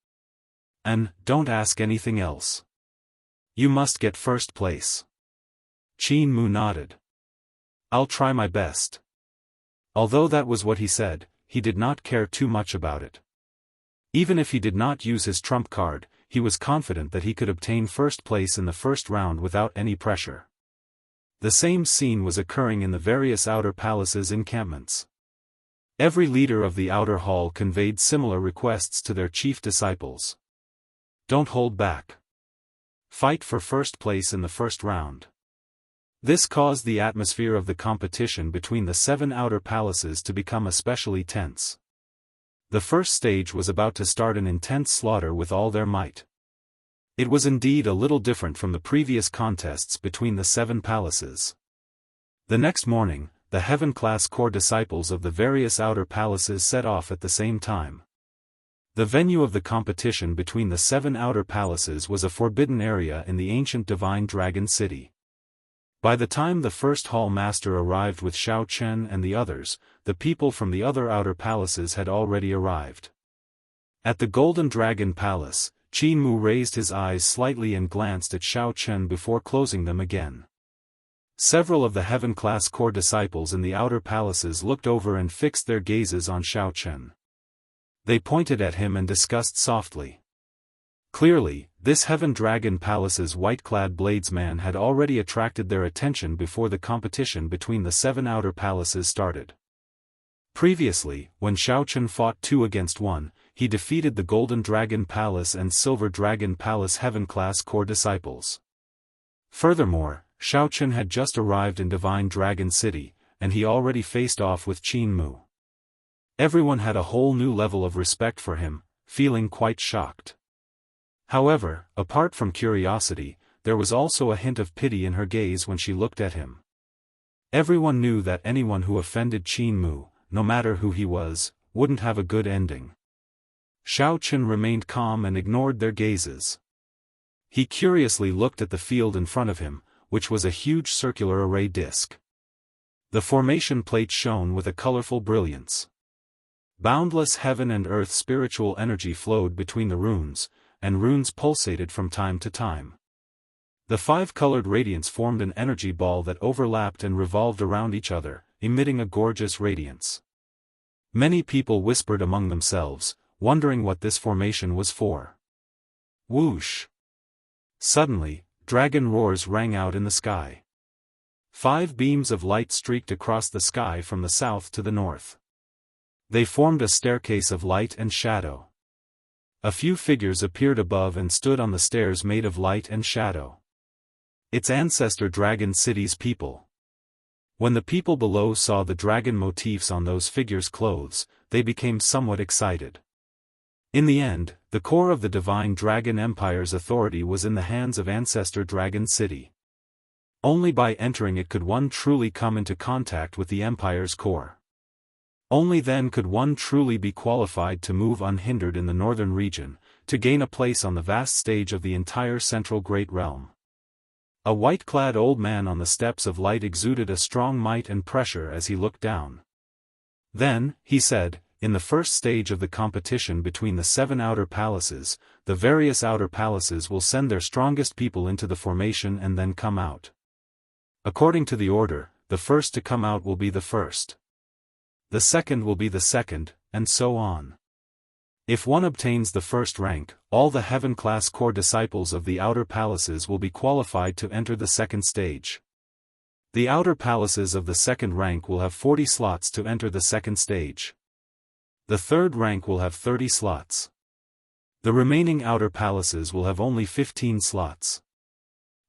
And, don't ask anything else. You must get first place. Qin Mu nodded. I'll try my best. Although that was what he said, he did not care too much about it. Even if he did not use his trump card, he was confident that he could obtain first place in the first round without any pressure. The same scene was occurring in the various outer palaces' encampments. Every leader of the outer hall conveyed similar requests to their chief disciples. Don't hold back. Fight for first place in the first round. This caused the atmosphere of the competition between the 7 outer palaces to become especially tense. The first stage was about to start an intense slaughter with all their might. It was indeed a little different from the previous contests between the 7 palaces. The next morning, the heaven-class core disciples of the various outer palaces set off at the same time. The venue of the competition between the 7 outer palaces was a forbidden area in the ancient divine dragon city. By the time the first hall master arrived with Xiao Chen and the others, the people from the other outer palaces had already arrived. At the Golden Dragon Palace, Qin Mu raised his eyes slightly and glanced at Xiao Chen before closing them again. Several of the heaven-class core disciples in the outer palaces looked over and fixed their gazes on Xiao Chen. They pointed at him and discussed softly. Clearly, this Heaven Dragon Palace's white-clad bladesman had already attracted their attention before the competition between the 7 outer palaces started. Previously, when Xiao Chen fought 2 against 1, he defeated the Golden Dragon Palace and Silver Dragon Palace Heaven-class core disciples. Furthermore, Xiao Chen had just arrived in Divine Dragon City, and he already faced off with Qin Mu. Everyone had a whole new level of respect for him, feeling quite shocked. However, apart from curiosity, there was also a hint of pity in her gaze when she looked at him. Everyone knew that anyone who offended Qin Mu, no matter who he was, wouldn't have a good ending. Xiao Chen remained calm and ignored their gazes. He curiously looked at the field in front of him, which was a huge circular array disc. The formation plate shone with a colorful brilliance. Boundless heaven and earth spiritual energy flowed between the runes, and runes pulsated from time to time. The 5-colored radiance formed an energy ball that overlapped and revolved around each other, emitting a gorgeous radiance. Many people whispered among themselves, wondering what this formation was for. Whoosh! Suddenly, dragon roars rang out in the sky. 5 beams of light streaked across the sky from the south to the north. They formed a staircase of light and shadow. A few figures appeared above and stood on the stairs made of light and shadow. Its ancestor Dragon City's people. When the people below saw the dragon motifs on those figures' clothes, they became somewhat excited. In the end, the core of the Divine Dragon Empire's authority was in the hands of Ancestor Dragon City. Only by entering it could one truly come into contact with the Empire's core. Only then could one truly be qualified to move unhindered in the northern region, to gain a place on the vast stage of the entire Central Great Realm. A white-clad old man on the steps of light exuded a strong might and pressure as he looked down. Then, he said, in the first stage of the competition between the 7 outer palaces, the various outer palaces will send their strongest people into the formation and then come out. According to the order, the first to come out will be the first. The second will be the second, and so on. If one obtains the first rank, all the heaven-class core disciples of the outer palaces will be qualified to enter the second stage. The outer palaces of the second rank will have 40 slots to enter the second stage. The third rank will have 30 slots. The remaining outer palaces will have only 15 slots.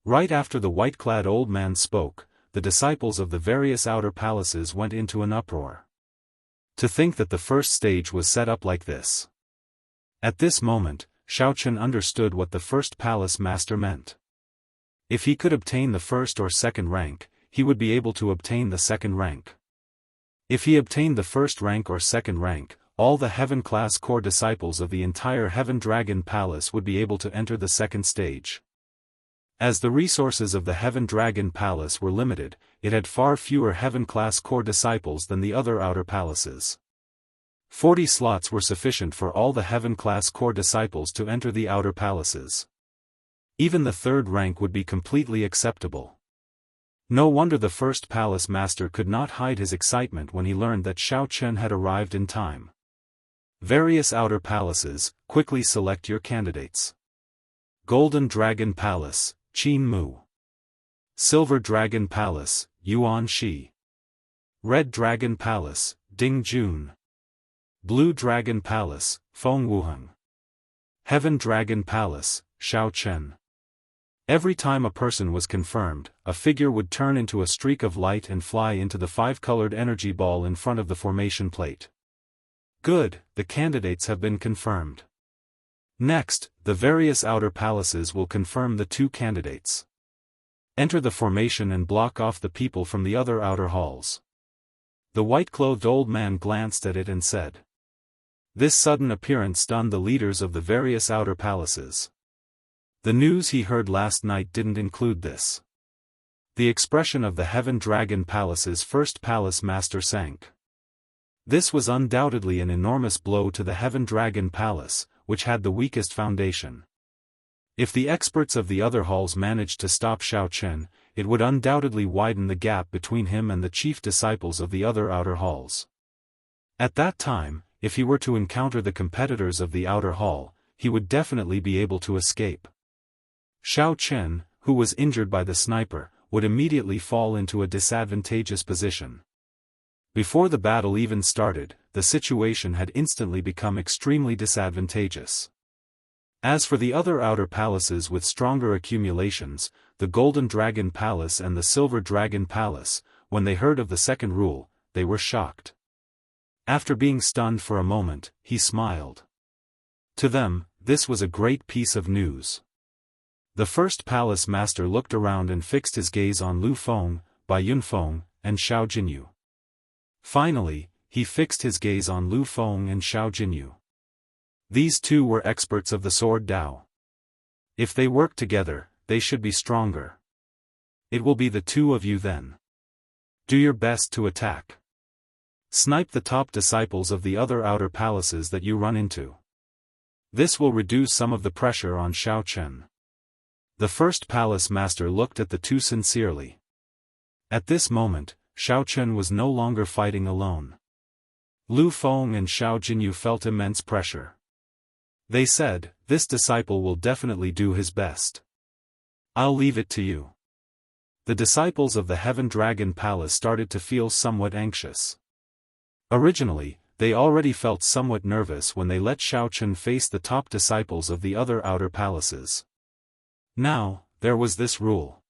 Right after the white-clad old man spoke, the disciples of the various outer palaces went into an uproar. To think that the first stage was set up like this. At this moment, Xiao Chen understood what the first palace master meant. If he could obtain the first or second rank, he would be able to obtain the second rank. If he obtained the first rank or second rank, all the heaven-class core disciples of the entire Heaven Dragon Palace would be able to enter the second stage. As the resources of the Heaven Dragon Palace were limited, it had far fewer heaven-class core disciples than the other outer palaces. 40 slots were sufficient for all the heaven-class core disciples to enter the outer palaces. Even the third rank would be completely acceptable. No wonder the first palace master could not hide his excitement when he learned that Xiao Chen had arrived in time. Various outer palaces, quickly select your candidates. Golden Dragon Palace, Qin Mu. Silver Dragon Palace, Yuan Shi. Red Dragon Palace, Ding Jun. Blue Dragon Palace, Feng Wuheng. Heaven Dragon Palace, Xiao Chen. Every time a person was confirmed, a figure would turn into a streak of light and fly into the 5-colored energy ball in front of the formation plate. Good, the candidates have been confirmed. Next, the various outer palaces will confirm the two candidates. Enter the formation and block off the people from the other outer halls. The white-clothed old man glanced at it and said. This sudden appearance stunned the leaders of the various outer palaces. The news he heard last night didn't include this. The expression of the Heaven Dragon Palace's first palace master sank. This was undoubtedly an enormous blow to the Heaven Dragon Palace, which had the weakest foundation. If the experts of the other halls managed to stop Xiao Chen, it would undoubtedly widen the gap between him and the chief disciples of the other outer halls. At that time, if he were to encounter the competitors of the outer hall, he would definitely be able to escape. Xiao Chen, who was injured by the sniper, would immediately fall into a disadvantageous position. Before the battle even started, the situation had instantly become extremely disadvantageous. As for the other outer palaces with stronger accumulations, the Golden Dragon Palace and the Silver Dragon Palace, when they heard of the second rule, they were shocked. After being stunned for a moment, he smiled. To them, this was a great piece of news. The first palace master looked around and fixed his gaze on Lu Feng, Bai Yunfeng, and Xiao Jinyu. Finally, he fixed his gaze on Lu Feng and Xiao Jinyu. These two were experts of the sword Dao. If they work together, they should be stronger. It will be the two of you then. Do your best to attack. Snipe the top disciples of the other outer palaces that you run into. This will reduce some of the pressure on Xiao Chen. The first palace master looked at the two sincerely. At this moment, Xiao Chen was no longer fighting alone. Lu Feng and Xiao Jinyu felt immense pressure. They said, this disciple will definitely do his best. I'll leave it to you. The disciples of the Heaven Dragon Palace started to feel somewhat anxious. Originally, they already felt somewhat nervous when they let Xiao Chen face the top disciples of the other outer palaces. Now, there was this rule.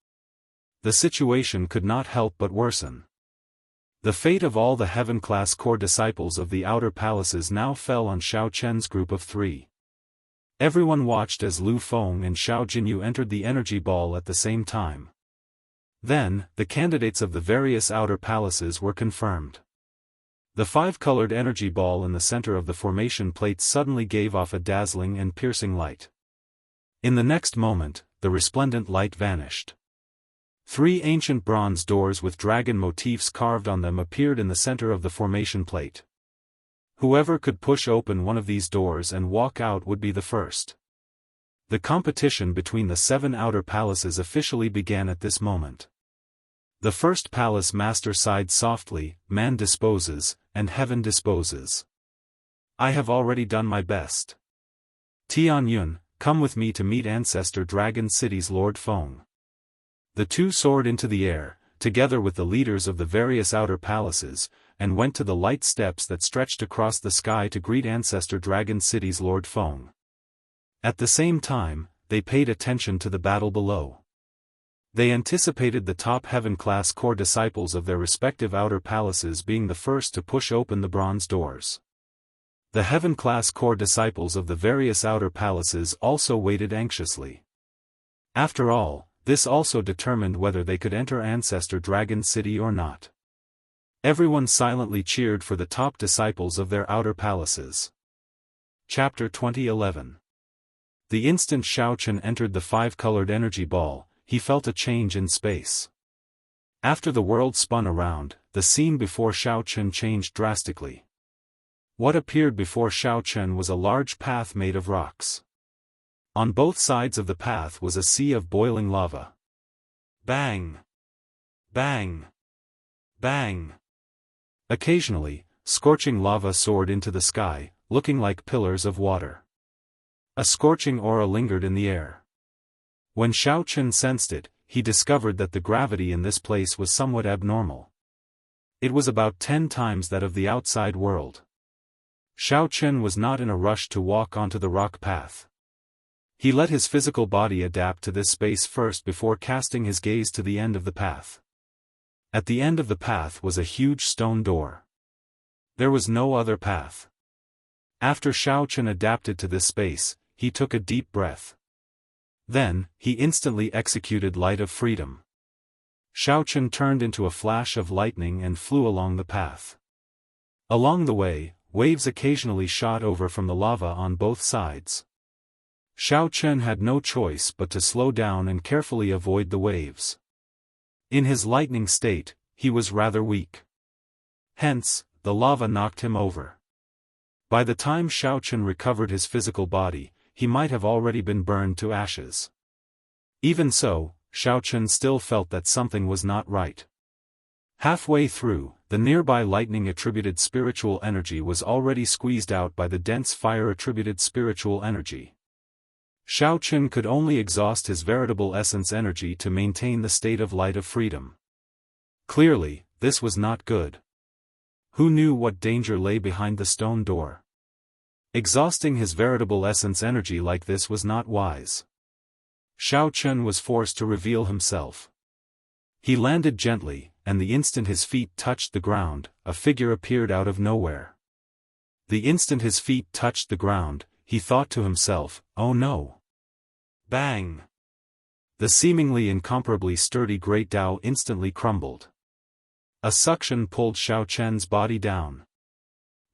The situation could not help but worsen. The fate of all the heaven-class core disciples of the outer palaces now fell on Xiao Chen's group of three. Everyone watched as Lu Feng and Xiao Jinyu entered the energy ball at the same time. Then, the candidates of the various outer palaces were confirmed. The five-colored energy ball in the center of the formation plate suddenly gave off a dazzling and piercing light. In the next moment, the resplendent light vanished. Three ancient bronze doors with dragon motifs carved on them appeared in the center of the formation plate. Whoever could push open one of these doors and walk out would be the first. The competition between the 7 outer palaces officially began at this moment. The first palace master sighed softly, man disposes, and heaven disposes. I have already done my best. Tian Yun, come with me to meet Ancestor Dragon City's Lord Feng. The two soared into the air, together with the leaders of the various outer palaces, and went to the light steps that stretched across the sky to greet Ancestor Dragon City's Lord Feng. At the same time, they paid attention to the battle below. They anticipated the top heaven-class core disciples of their respective outer palaces being the first to push open the bronze doors. The heaven-class core disciples of the various outer palaces also waited anxiously. After all, this also determined whether they could enter Ancestor Dragon City or not. Everyone silently cheered for the top disciples of their outer palaces. Chapter 2011. The instant Xiao Chen entered the five-colored energy ball, he felt a change in space. After the world spun around, the scene before Xiao Chen changed drastically. What appeared before Xiao Chen was a large path made of rocks. On both sides of the path was a sea of boiling lava. Bang! Bang! Bang! Occasionally, scorching lava soared into the sky, looking like pillars of water. A scorching aura lingered in the air. When Xiao Chen sensed it, he discovered that the gravity in this place was somewhat abnormal. It was about 10 times that of the outside world. Xiao Chen was not in a rush to walk onto the rock path. He let his physical body adapt to this space first before casting his gaze to the end of the path. At the end of the path was a huge stone door. There was no other path. After Xiao Chen adapted to this space, he took a deep breath. Then, he instantly executed Light of Freedom. Xiaochen turned into a flash of lightning and flew along the path. Along the way, waves occasionally shot over from the lava on both sides. Xiaochen had no choice but to slow down and carefully avoid the waves. In his lightning state, he was rather weak. Hence, the lava knocked him over. By the time Xiaochen recovered his physical body, he might have already been burned to ashes. Even so, Xiaochen still felt that something was not right. Halfway through, the nearby lightning-attributed spiritual energy was already squeezed out by the dense fire-attributed spiritual energy. Xiaochen could only exhaust his veritable essence energy to maintain the state of Light of Freedom. Clearly, this was not good. Who knew what danger lay behind the stone door? Exhausting his veritable essence energy like this was not wise. Xiaochen was forced to reveal himself. He landed gently, and the instant his feet touched the ground, a figure appeared out of nowhere. The instant his feet touched the ground, he thought to himself, "Oh no!" Bang! The seemingly incomparably sturdy Great Tao instantly crumbled. A suction pulled Xiaochen's body down.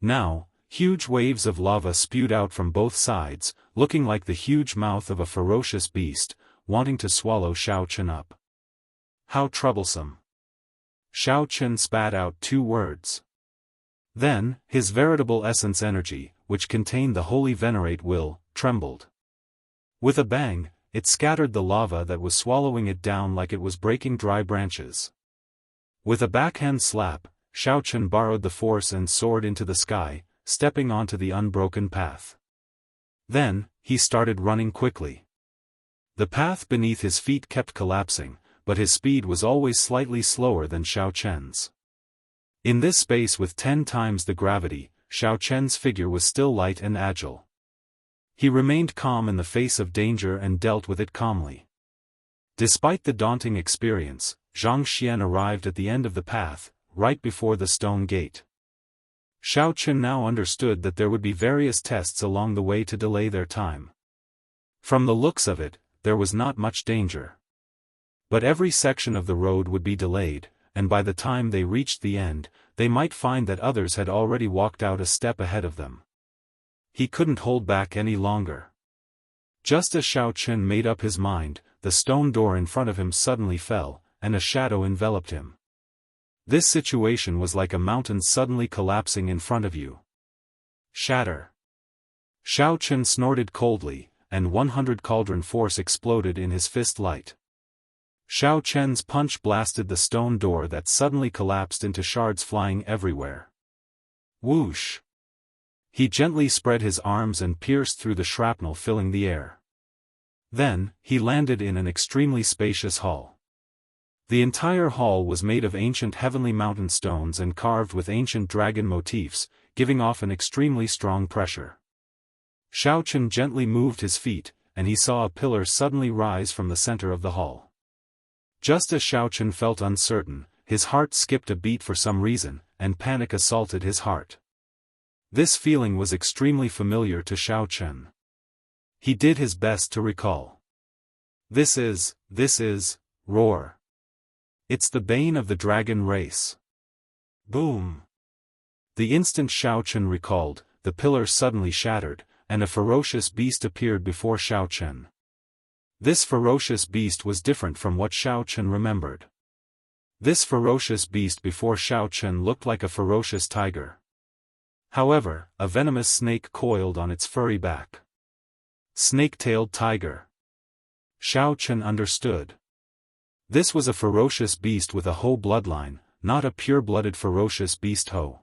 Now, huge waves of lava spewed out from both sides, looking like the huge mouth of a ferocious beast, wanting to swallow Xiaochen up. How troublesome! Xiaochen spat out 2 words. Then, his veritable essence energy, which contained the holy venerate will, trembled. With a bang, it scattered the lava that was swallowing it down like it was breaking dry branches. With a backhand slap, Xiaochen borrowed the force and soared into the sky, stepping onto the unbroken path. Then, he started running quickly. The path beneath his feet kept collapsing, but his speed was always slightly slower than Xiaochen's. In this space with 10 times the gravity, Xiaochen's figure was still light and agile. He remained calm in the face of danger and dealt with it calmly. Despite the daunting experience, Zhang Xian arrived at the end of the path, right before the stone gate. Xiaochen now understood that there would be various tests along the way to delay their time. From the looks of it, there was not much danger. But every section of the road would be delayed, and by the time they reached the end, they might find that others had already walked out a step ahead of them. He couldn't hold back any longer. Just as Xiaochen made up his mind, the stone door in front of him suddenly fell, and a shadow enveloped him. This situation was like a mountain suddenly collapsing in front of you. Shatter! Xiaochen snorted coldly, and 100 cauldron force exploded in his fist light. Xiaochen's punch blasted the stone door that suddenly collapsed into shards flying everywhere. Whoosh! He gently spread his arms and pierced through the shrapnel filling the air. Then, he landed in an extremely spacious hall. The entire hall was made of ancient heavenly mountain stones and carved with ancient dragon motifs, giving off an extremely strong pressure. Xiaochen gently moved his feet, and he saw a pillar suddenly rise from the center of the hall. Just as Xiaochen felt uncertain, his heart skipped a beat for some reason, and panic assaulted his heart. This feeling was extremely familiar to Xiaochen. He did his best to recall. This is, roar. It's the bane of the dragon race. Boom! The instant Xiaochen recalled, the pillar suddenly shattered, and a ferocious beast appeared before Xiaochen. This ferocious beast was different from what Xiaochen remembered. This ferocious beast before Xiaochen looked like a ferocious tiger. However, a venomous snake coiled on its furry back. Snake-tailed tiger. Xiaochen understood. This was a ferocious beast with a Ho bloodline, not a pure-blooded ferocious beast Ho.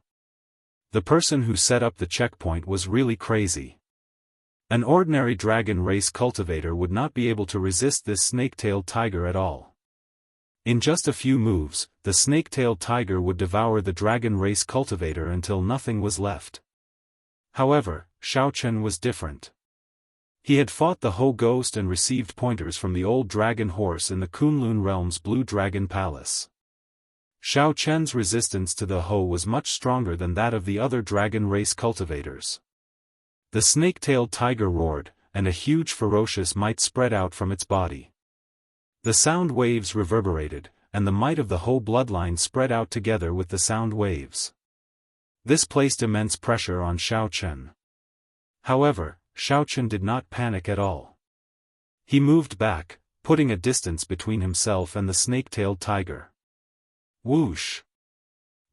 The person who set up the checkpoint was really crazy. An ordinary dragon race cultivator would not be able to resist this snake-tailed tiger at all. In just a few moves, the snake-tailed tiger would devour the dragon race cultivator until nothing was left. However, Xiaochen was different. He had fought the Ho ghost and received pointers from the old dragon horse in the Kunlun realm's Blue Dragon Palace. Xiaochen's resistance to the Ho was much stronger than that of the other dragon race cultivators. The snake-tailed tiger roared, and a huge ferocious might spread out from its body. The sound waves reverberated, and the might of the whole bloodline spread out together with the sound waves. This placed immense pressure on Xiaochen. However, Xiaochen did not panic at all. He moved back, putting a distance between himself and the snake-tailed tiger. Whoosh!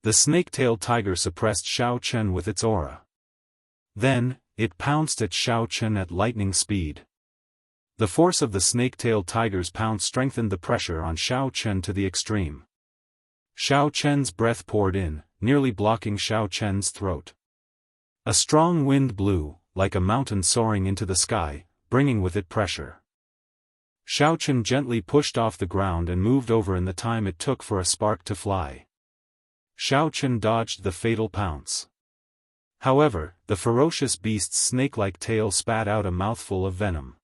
The snake-tailed tiger suppressed Xiaochen with its aura. Then, it pounced at Xiaochen at lightning speed. The force of the snake-tailed tiger's pounce strengthened the pressure on Xiaochen to the extreme. Xiaochen's breath poured in, nearly blocking Xiaochen's throat. A strong wind blew, like a mountain soaring into the sky, bringing with it pressure. Xiaochen gently pushed off the ground and moved over in the time it took for a spark to fly. Xiaochen dodged the fatal pounce. However, the ferocious beast's snake-like tail spat out a mouthful of venom.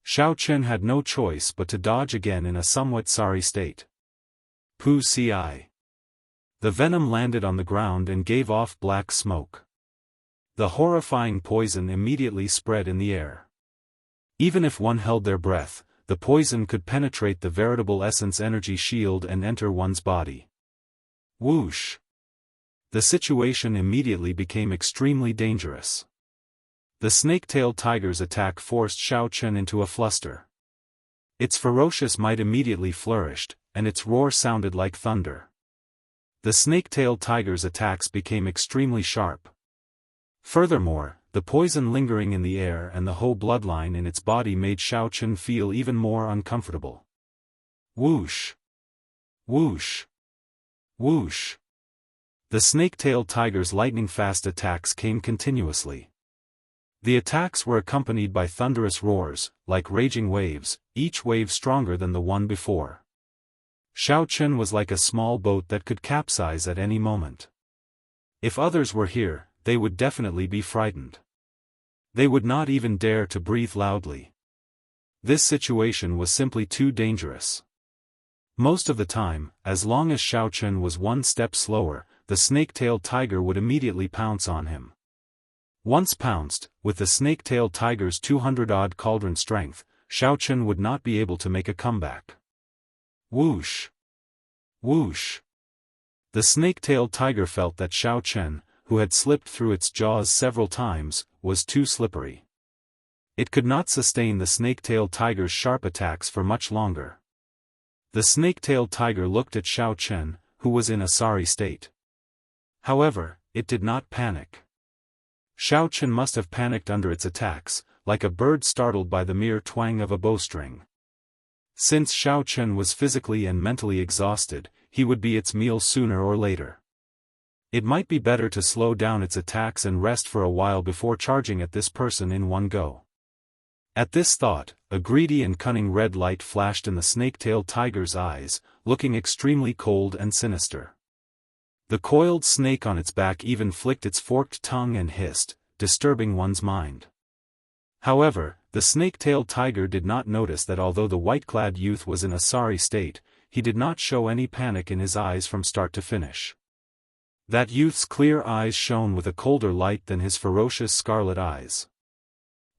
Xiaochen had no choice but to dodge again in a somewhat sorry state. Pu ci. The venom landed on the ground and gave off black smoke. The horrifying poison immediately spread in the air. Even if one held their breath, the poison could penetrate the veritable essence energy shield and enter one's body. Whoosh! The situation immediately became extremely dangerous. The snake-tailed tiger's attack forced Xiaochen into a fluster. Its ferocious might immediately flourished, and its roar sounded like thunder. The snake-tailed tiger's attacks became extremely sharp. Furthermore, the poison lingering in the air and the whole bloodline in its body made Xiaochen feel even more uncomfortable. Whoosh! Whoosh! Whoosh! The snake-tailed tiger's lightning-fast attacks came continuously. The attacks were accompanied by thunderous roars, like raging waves, each wave stronger than the one before. Xiaochen was like a small boat that could capsize at any moment. If others were here, they would definitely be frightened. They would not even dare to breathe loudly. This situation was simply too dangerous. Most of the time, as long as Xiaochen was one step slower, the snake-tailed tiger would immediately pounce on him. Once pounced, with the snake-tailed tiger's 200-odd cauldron strength, Xiaochen would not be able to make a comeback. Whoosh! Whoosh! The snake-tailed tiger felt that Xiaochen, who had slipped through its jaws several times, was too slippery. It could not sustain the snake-tailed tiger's sharp attacks for much longer. The snake-tailed tiger looked at Xiaochen, who was in a sorry state. However, it did not panic. Xiaochen must have panicked under its attacks, like a bird startled by the mere twang of a bowstring. Since Xiaochen was physically and mentally exhausted, he would be its meal sooner or later. It might be better to slow down its attacks and rest for a while before charging at this person in one go. At this thought, a greedy and cunning red light flashed in the snake-tailed tiger's eyes, looking extremely cold and sinister. The coiled snake on its back even flicked its forked tongue and hissed, disturbing one's mind. However, the snake-tailed tiger did not notice that although the white-clad youth was in a sorry state, he did not show any panic in his eyes from start to finish. That youth's clear eyes shone with a colder light than his ferocious scarlet eyes.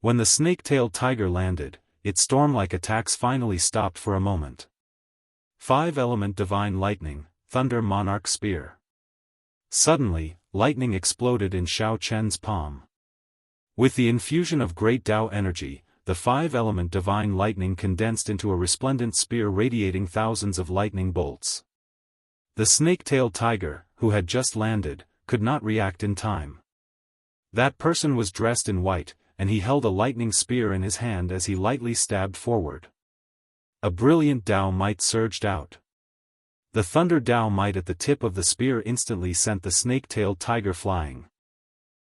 When the snake-tailed tiger landed, its storm-like attacks finally stopped for a moment. 5-element divine lightning, thunder monarch spear. Suddenly, lightning exploded in Xiaochen's palm. With the infusion of great Tao energy, the 5-element divine lightning condensed into a resplendent spear radiating thousands of lightning bolts. The snake-tailed tiger, who had just landed, could not react in time. That person was dressed in white, and he held a lightning spear in his hand as he lightly stabbed forward. A brilliant Tao might surged out. The thunder Tao might at the tip of the spear instantly sent the snake-tailed tiger flying.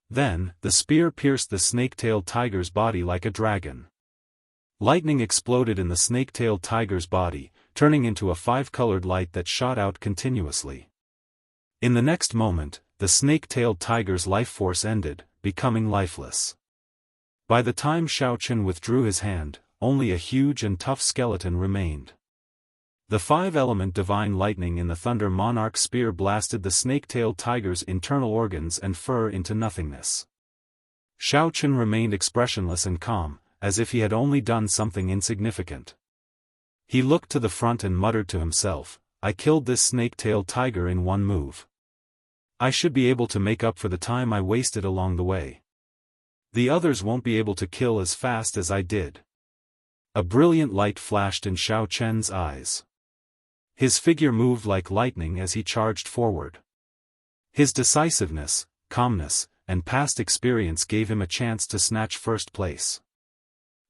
Then, the spear pierced the snake-tailed tiger's body like a dragon. Lightning exploded in the snake-tailed tiger's body, turning into a 5-colored light that shot out continuously. In the next moment, the snake-tailed tiger's life force ended, becoming lifeless. By the time Xiaochen withdrew his hand, only a huge and tough skeleton remained. The 5-element divine lightning in the thunder monarch spear blasted the snake-tailed tiger's internal organs and fur into nothingness. Xiaochen remained expressionless and calm, as if he had only done something insignificant. He looked to the front and muttered to himself, I killed this snake-tailed tiger in one move. I should be able to make up for the time I wasted along the way. The others won't be able to kill as fast as I did. A brilliant light flashed in Xiao Chen's eyes. His figure moved like lightning as he charged forward. His decisiveness, calmness, and past experience gave him a chance to snatch first place.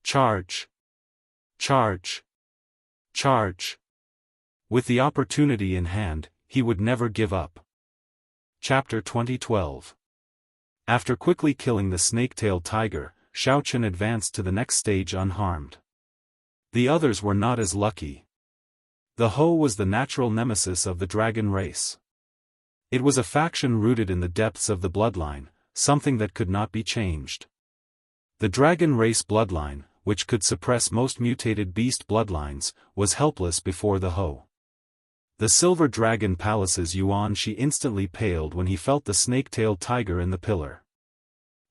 Charge! Charge! Charge! With the opportunity in hand, he would never give up. Chapter 2012. After quickly killing the snake-tailed tiger, Xiao Chen advanced to the next stage unharmed. The others were not as lucky. The Ho was the natural nemesis of the dragon race. It was a faction rooted in the depths of the bloodline, something that could not be changed. The dragon race bloodline, which could suppress most mutated beast bloodlines, was helpless before the Ho. The silver dragon palace's Yuanshi instantly paled when he felt the snake-tailed tiger in the pillar.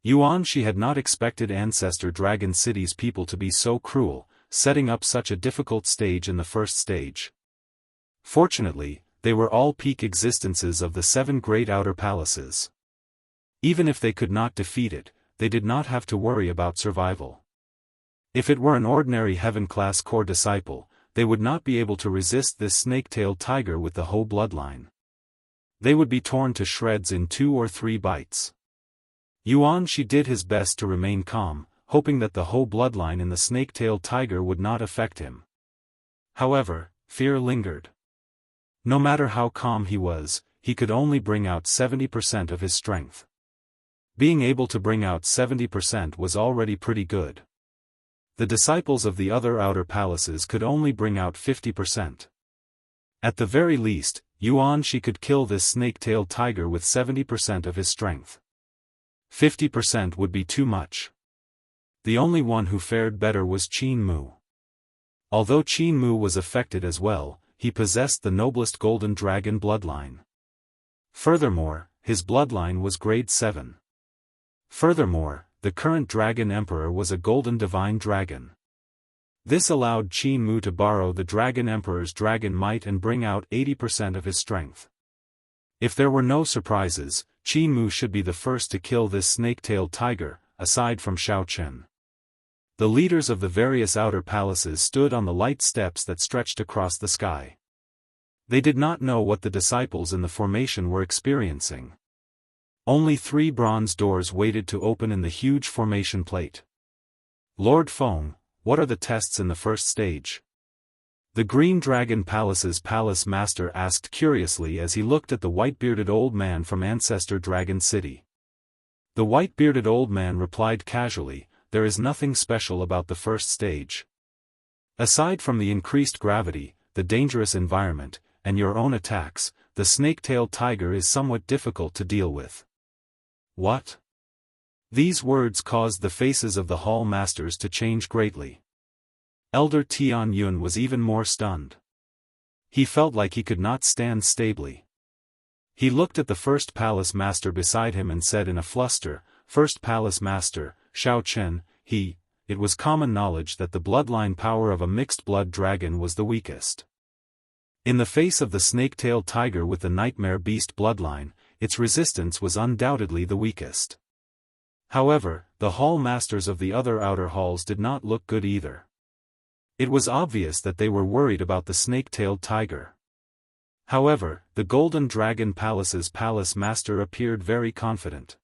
Yuanshi had not expected Ancestor Dragon City's people to be so cruel, setting up such a difficult stage in the first stage. Fortunately, they were all peak existences of the 7 great outer palaces. Even if they could not defeat it, they did not have to worry about survival. If it were an ordinary heaven-class core disciple, they would not be able to resist this snake-tailed tiger with the Ho bloodline. They would be torn to shreds in 2 or 3 bites. Yuanshi did his best to remain calm, hoping that the Ho bloodline in the snake-tailed tiger would not affect him. However, fear lingered. No matter how calm he was, he could only bring out 70% of his strength. Being able to bring out 70% was already pretty good. The disciples of the other outer palaces could only bring out 50%. At the very least, Yuanshi could kill this snake-tailed tiger with 70% of his strength. 50% would be too much. The only one who fared better was Qin Mu. Although Qin Mu was affected as well, he possessed the noblest golden dragon bloodline. Furthermore, his bloodline was grade 7. Furthermore, the current dragon emperor was a golden divine dragon. This allowed Qin Mu to borrow the dragon emperor's dragon might and bring out 80% of his strength. If there were no surprises, Qin Mu should be the first to kill this snake-tailed tiger, aside from Xiao Chen. The leaders of the various outer palaces stood on the light steps that stretched across the sky. They did not know what the disciples in the formation were experiencing. Only 3 bronze doors waited to open in the huge formation plate. Lord Feng, what are the tests in the first stage? The Green Dragon Palace's palace master asked curiously as he looked at the white-bearded old man from Ancestor Dragon City. The white-bearded old man replied casually, there is nothing special about the first stage. Aside from the increased gravity, the dangerous environment, and your own attacks, the snake-tailed tiger is somewhat difficult to deal with. What? These words caused the faces of the hall masters to change greatly. Elder Tian Yun was even more stunned. He felt like he could not stand stably. He looked at the first palace master beside him and said in a fluster, First Palace Master, Xiao Chen, it was common knowledge that the bloodline power of a mixed-blood dragon was the weakest. In the face of the snake-tailed tiger with the nightmare beast bloodline, its resistance was undoubtedly the weakest. However, the hall masters of the other outer halls did not look good either. It was obvious that they were worried about the snake-tailed tiger. However, the Golden Dragon Palace's palace master appeared very confident.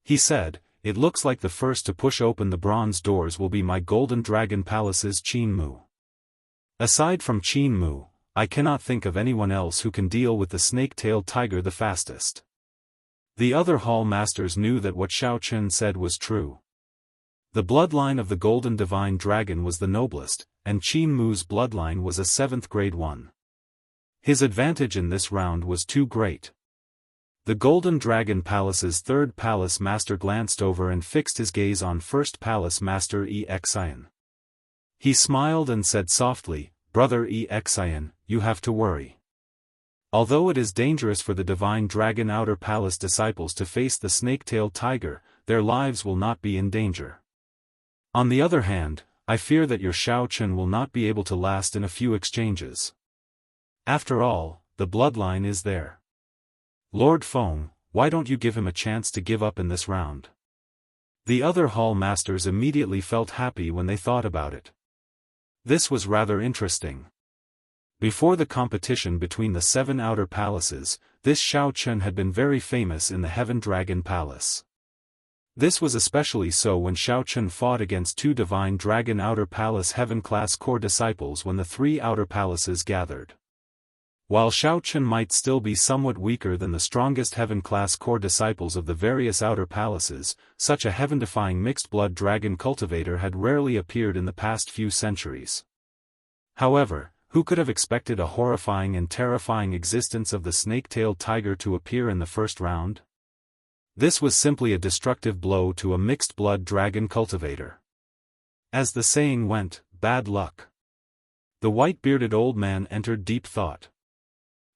He said, it looks like the first to push open the bronze doors will be my Golden Dragon Palace's Qin Mu. Aside from Qin Mu, I cannot think of anyone else who can deal with the snake-tailed tiger the fastest. The other hall masters knew that what Xiao Chen said was true. The bloodline of the Golden Divine Dragon was the noblest, and Qin Mu's bloodline was a 7th grade one. His advantage in this round was too great. The Golden Dragon Palace's 3rd palace master glanced over and fixed his gaze on 1st palace master Xian. He smiled and said softly, Brother Xian, you have to worry. Although it is dangerous for the Divine Dragon Outer Palace disciples to face the snake-tailed tiger, their lives will not be in danger. On the other hand, I fear that your Shao Chun will not be able to last in a few exchanges. After all, the bloodline is there. Lord Feng, why don't you give him a chance to give up in this round? The other hall masters immediately felt happy when they thought about it. This was rather interesting. Before the competition between the 7 outer palaces, this Shao Chun had been very famous in the Heaven Dragon Palace. This was especially so when Shao Chun fought against 2 Divine Dragon Outer Palace Heaven-class core disciples when the 3 outer palaces gathered. While Shao Chun might still be somewhat weaker than the strongest Heaven-class core disciples of the various outer palaces, such a heaven-defying mixed-blood dragon cultivator had rarely appeared in the past few centuries. However, who could have expected a horrifying and terrifying existence of the snake-tailed tiger to appear in the first round? This was simply a destructive blow to a mixed-blood dragon cultivator. As the saying went, bad luck. The white-bearded old man entered deep thought.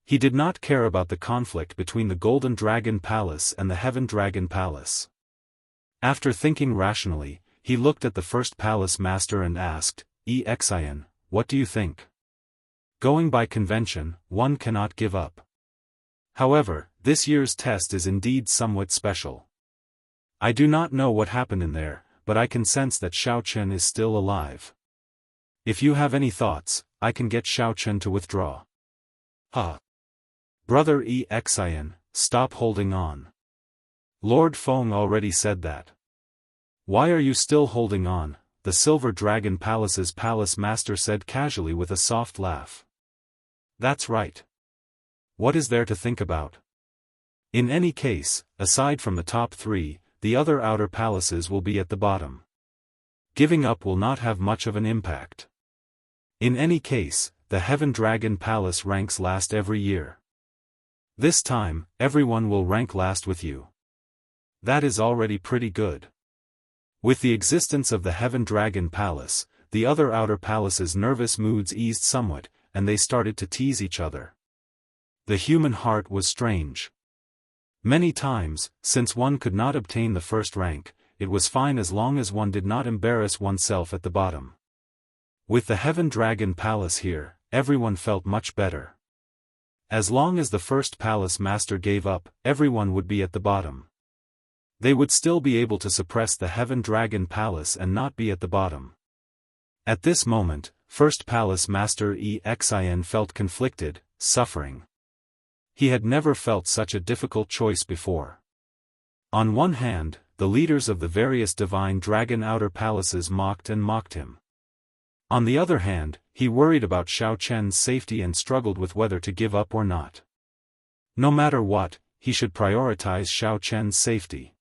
He did not care about the conflict between the Golden Dragon Palace and the Heaven Dragon Palace. After thinking rationally, he looked at the first palace master and asked, Xian, what do you think? Going by convention, one cannot give up. However, this year's test is indeed somewhat special. I do not know what happened in there, but I can sense that Shao Chun is still alive. If you have any thoughts, I can get Shao Chun to withdraw. Brother Xian, stop holding on. Lord Feng already said that. Why are you still holding on? The Silver Dragon Palace's palace master said casually with a soft laugh. That's right. What is there to think about? In any case, aside from the top 3, the other outer palaces will be at the bottom. Giving up will not have much of an impact. In any case, the Heaven Dragon Palace ranks last every year. This time, everyone will rank last with you. That is already pretty good. With the existence of the Heaven Dragon Palace, the other outer palaces' nervous moods eased somewhat, and they started to tease each other. The human heart was strange. Many times, since one could not obtain the first rank, it was fine as long as one did not embarrass oneself at the bottom. With the Heaven Dragon Palace here, everyone felt much better. As long as the first palace master gave up, everyone would be at the bottom. They would still be able to suppress the Heaven Dragon Palace and not be at the bottom. At this moment, first palace master Xian felt conflicted, suffering. He had never felt such a difficult choice before. On one hand, the leaders of the various divine dragon outer palaces mocked him. On the other hand, he worried about Shao Chen's safety and struggled with whether to give up or not. No matter what, he should prioritize Shao Chen's safety.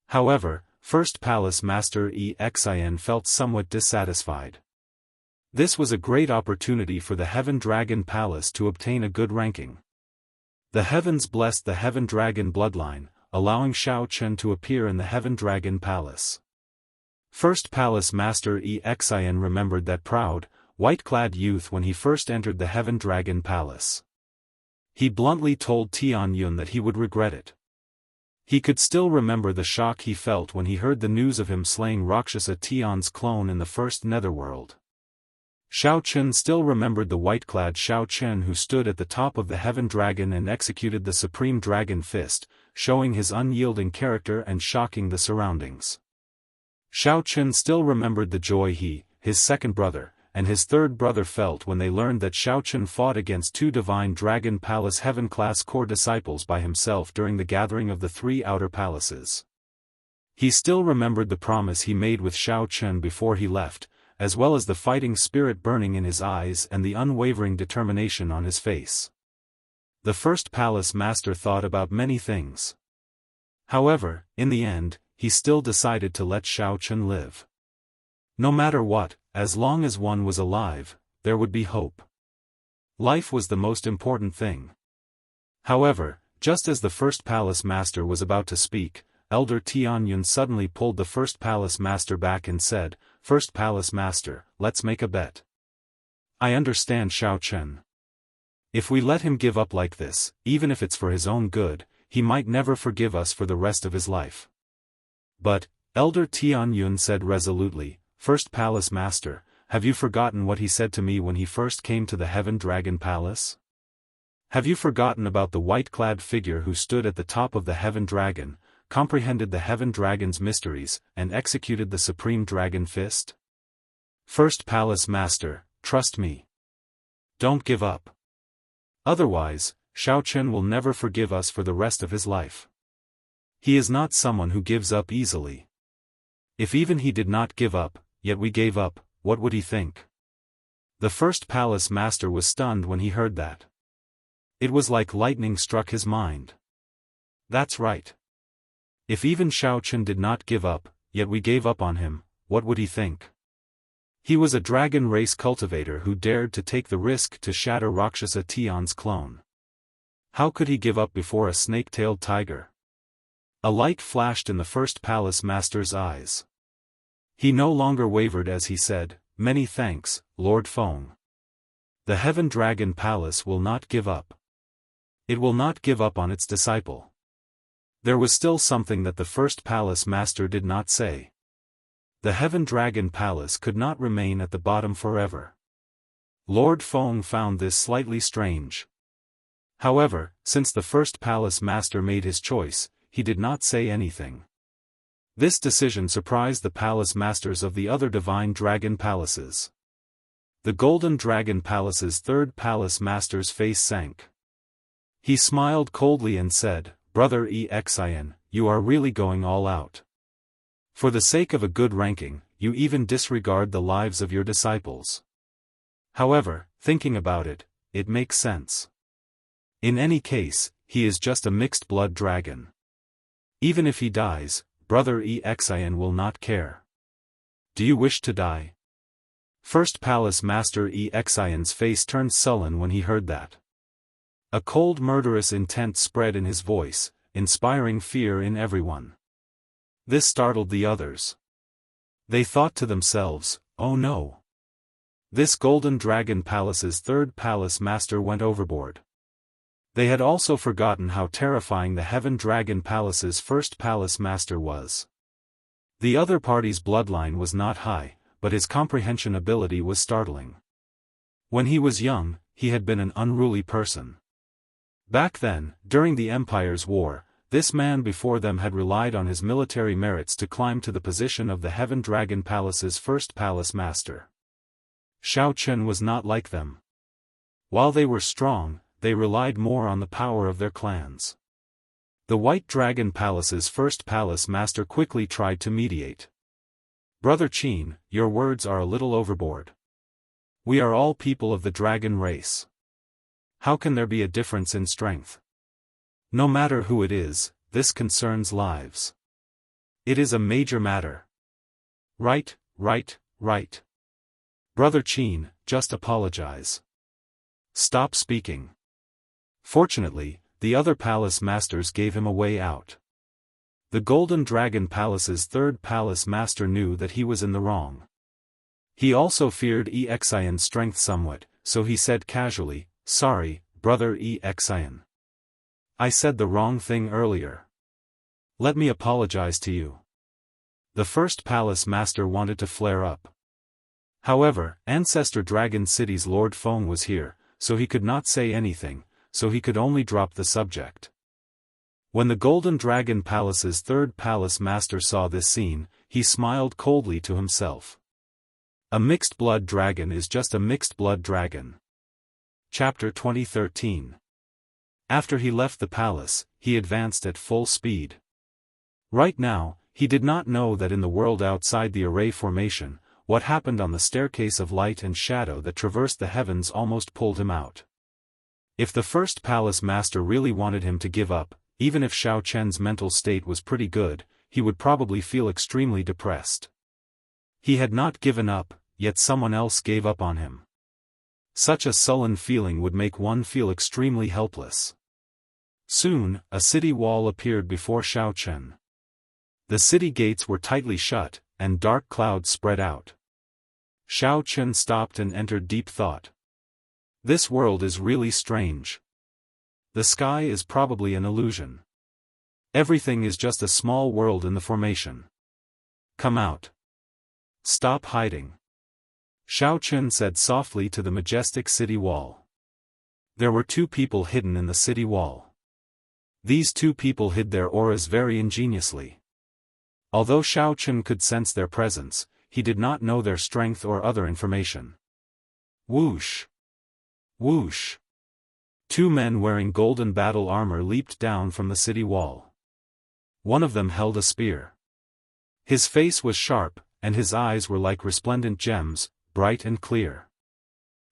However, first palace master Xian felt somewhat dissatisfied. This was a great opportunity for the Heaven Dragon Palace to obtain a good ranking. The heavens blessed the Heaven Dragon bloodline, allowing Shao Chen to appear in the Heaven Dragon Palace. First Palace Master Xian remembered that proud, white-clad youth when he first entered the Heaven Dragon Palace. He bluntly told Tianyun that he would regret it. He could still remember the shock he felt when he heard the news of him slaying Rakshasa Tian's clone in the first netherworld. Shao Chen still remembered the white-clad Shao Chen who stood at the top of the Heaven Dragon and executed the Supreme Dragon Fist, showing his unyielding character and shocking the surroundings. Shao Chen still remembered the joy he, his second brother, and his third brother felt when they learned that Shao Chen fought against 2 Divine Dragon Palace Heaven-class core disciples by himself during the gathering of the 3 outer palaces. He still remembered the promise he made with Shao Chen before he left, as well as the fighting spirit burning in his eyes and the unwavering determination on his face. The first palace master thought about many things. However, in the end, he still decided to let Shao Chen live. No matter what, as long as one was alive, there would be hope. Life was the most important thing. However, just as the first palace master was about to speak, Elder Tianyun suddenly pulled the first palace master back and said, "First palace master, let's make a bet." "I understand Shao Chen. If we let him give up like this, even if it's for his own good, he might never forgive us for the rest of his life. But, Elder Tian Yun said resolutely, First Palace Master, have you forgotten what he said to me when he first came to the Heaven Dragon Palace? Have you forgotten about the white-clad figure who stood at the top of the Heaven Dragon, comprehended the Heaven Dragon's mysteries, and executed the Supreme Dragon Fist? First Palace Master, trust me. Don't give up. Otherwise, Shao Chen will never forgive us for the rest of his life. He is not someone who gives up easily. If even he did not give up, yet we gave up, what would he think? The First Palace Master was stunned when he heard that. It was like lightning struck his mind. That's right. If even Shao Chen did not give up, yet we gave up on him, what would he think? He was a dragon race cultivator who dared to take the risk to shatter Rakshasa Tian's clone. How could he give up before a snake-tailed tiger? A light flashed in the First Palace Master's eyes. He no longer wavered as he said, Many thanks, Lord Feng. The Heaven Dragon Palace will not give up. It will not give up on its disciple. There was still something that the First Palace Master did not say. The Heaven Dragon Palace could not remain at the bottom forever. Lord Feng found this slightly strange. However, since the First Palace Master made his choice, he did not say anything. This decision surprised the Palace Masters of the other Divine Dragon Palaces. The Golden Dragon Palace's third Palace Master's face sank. He smiled coldly and said, Brother Xian, you are really going all out. For the sake of a good ranking, you even disregard the lives of your disciples. However, thinking about it, it makes sense. In any case, he is just a mixed-blood dragon. Even if he dies, Brother Xian will not care. Do you wish to die? First Palace Master Xian's face turned sullen when he heard that. A cold murderous intent spread in his voice, inspiring fear in everyone. This startled the others. They thought to themselves, oh no. This Golden Dragon Palace's third Palace Master went overboard. They had also forgotten how terrifying the Heaven Dragon Palace's first Palace Master was. The other party's bloodline was not high, but his comprehension ability was startling. When he was young, he had been an unruly person. Back then, during the Empire's War, this man before them had relied on his military merits to climb to the position of the Heaven Dragon Palace's first Palace Master. Shao Chen was not like them. While they were strong, they relied more on the power of their clans. The White Dragon Palace's first Palace Master quickly tried to mediate. Brother Qin, your words are a little overboard. We are all people of the dragon race. How can there be a difference in strength? No matter who it is, this concerns lives. It is a major matter. Right. Brother Qin, just apologize. Stop speaking. Fortunately, the other Palace Masters gave him a way out. The Golden Dragon Palace's third Palace Master knew that he was in the wrong. He also feared Xian's strength somewhat, so he said casually, Sorry, Brother Xian. I said the wrong thing earlier. Let me apologize to you. The first Palace Master wanted to flare up. However, Ancestor Dragon City's Lord Feng was here, so he could not say anything, so he could only drop the subject. When the Golden Dragon Palace's third Palace Master saw this scene, he smiled coldly to himself. A mixed-blood dragon is just a mixed-blood dragon. Chapter 2013. After he left the palace, he advanced at full speed. Right now, he did not know that in the world outside the array formation, what happened on the staircase of light and shadow that traversed the heavens almost pulled him out. If the first Palace Master really wanted him to give up, even if Shao Chen's mental state was pretty good, he would probably feel extremely depressed. He had not given up, yet someone else gave up on him. Such a sullen feeling would make one feel extremely helpless. Soon, a city wall appeared before Shao Chen. The city gates were tightly shut, and dark clouds spread out. Shao Chen stopped and entered deep thought. This world is really strange. The sky is probably an illusion. Everything is just a small world in the formation. Come out. Stop hiding. Xiao Chen said softly to the majestic city wall. There were 2 people hidden in the city wall. These 2 people hid their auras very ingeniously. Although Xiao Chen could sense their presence, he did not know their strength or other information. Whoosh! Whoosh! 2 men wearing golden battle armor leaped down from the city wall. One of them held a spear. His face was sharp, and his eyes were like resplendent gems, bright and clear.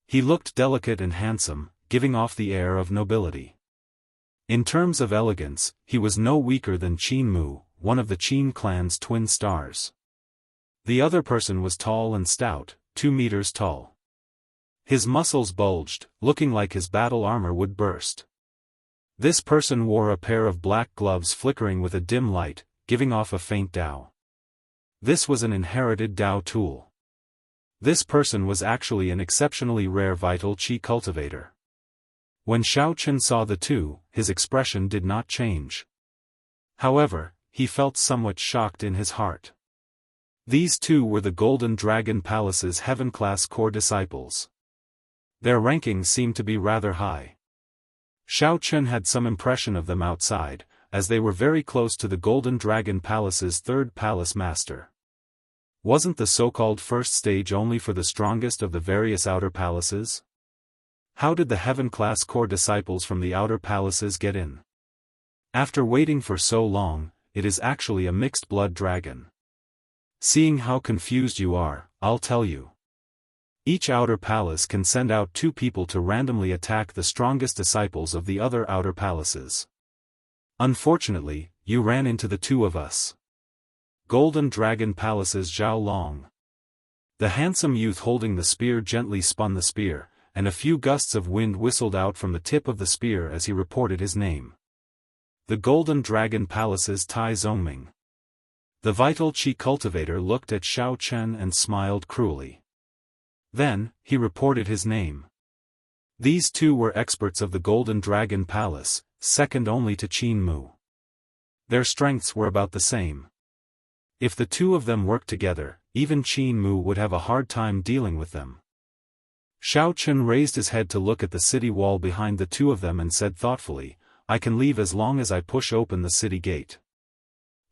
He looked delicate and handsome, giving off the air of nobility. In terms of elegance, he was no weaker than Qin Mu, one of the Qin clan's twin stars. The other person was tall and stout, 2 meters tall. His muscles bulged, looking like his battle armor would burst. This person wore a pair of black gloves flickering with a dim light, giving off a faint Dao. This was an inherited Dao tool. This person was actually an exceptionally rare vital Qi cultivator. When Xiao Chen saw the 2, his expression did not change. However, he felt somewhat shocked in his heart. These 2 were the Golden Dragon Palace's heaven-class core disciples. Their rankings seemed to be rather high. Xiao Chen had some impression of them outside, as they were very close to the Golden Dragon Palace's 3rd palace master. Wasn't the so-called first stage only for the strongest of the various outer palaces? How did the heaven-class core disciples from the outer palaces get in? After waiting for so long, it is actually a mixed-blood dragon. Seeing how confused you are, I'll tell you. Each outer palace can send out 2 people to randomly attack the strongest disciples of the other outer palaces. Unfortunately, you ran into the 2 of us. Golden Dragon Palace's Zhao Long. The handsome youth holding the spear gently spun the spear, and a few gusts of wind whistled out from the tip of the spear as he reported his name. The Golden Dragon Palace's Tai Zongming. The vital Qi cultivator looked at Xiao Chen and smiled cruelly. Then, he reported his name. These 2 were experts of the Golden Dragon Palace, second only to Qin Mu. Their strengths were about the same. If the 2 of them worked together, even Qin Mu would have a hard time dealing with them. Xiao Chen raised his head to look at the city wall behind the 2 of them and said thoughtfully, I can leave as long as I push open the city gate.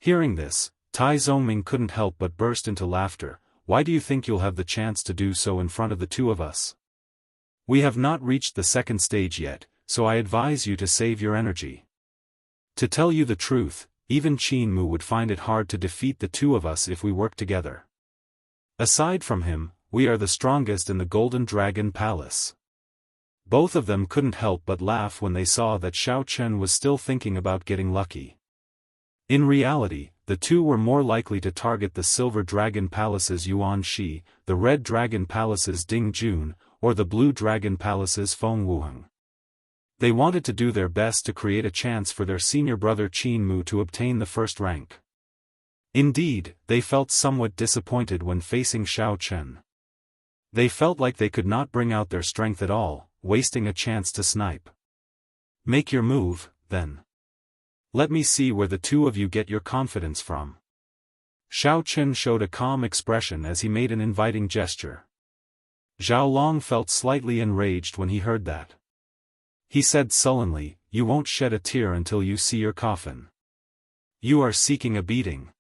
Hearing this, Tai Zongming couldn't help but burst into laughter. Why do you think you'll have the chance to do so in front of the 2 of us? We have not reached the 2nd stage yet, so I advise you to save your energy. To tell you the truth, even Qin Mu would find it hard to defeat the 2 of us if we work together. Aside from him, we are the strongest in the Golden Dragon Palace. Both of them couldn't help but laugh when they saw that Xiao Chen was still thinking about getting lucky. In reality, the 2 were more likely to target the Silver Dragon Palace's Yuan Shi, the Red Dragon Palace's Ding Jun, or the Blue Dragon Palace's Feng Wuheng. They wanted to do their best to create a chance for their senior brother Qin Mu to obtain the 1st rank. Indeed, they felt somewhat disappointed when facing Xiao Chen. They felt like they could not bring out their strength at all, wasting a chance to snipe. Make your move, then. Let me see where the 2 of you get your confidence from. Xiao Chen showed a calm expression as he made an inviting gesture. Zhao Long felt slightly enraged when he heard that. He said sullenly, You won't shed a tear until you see your coffin. You are seeking a beating.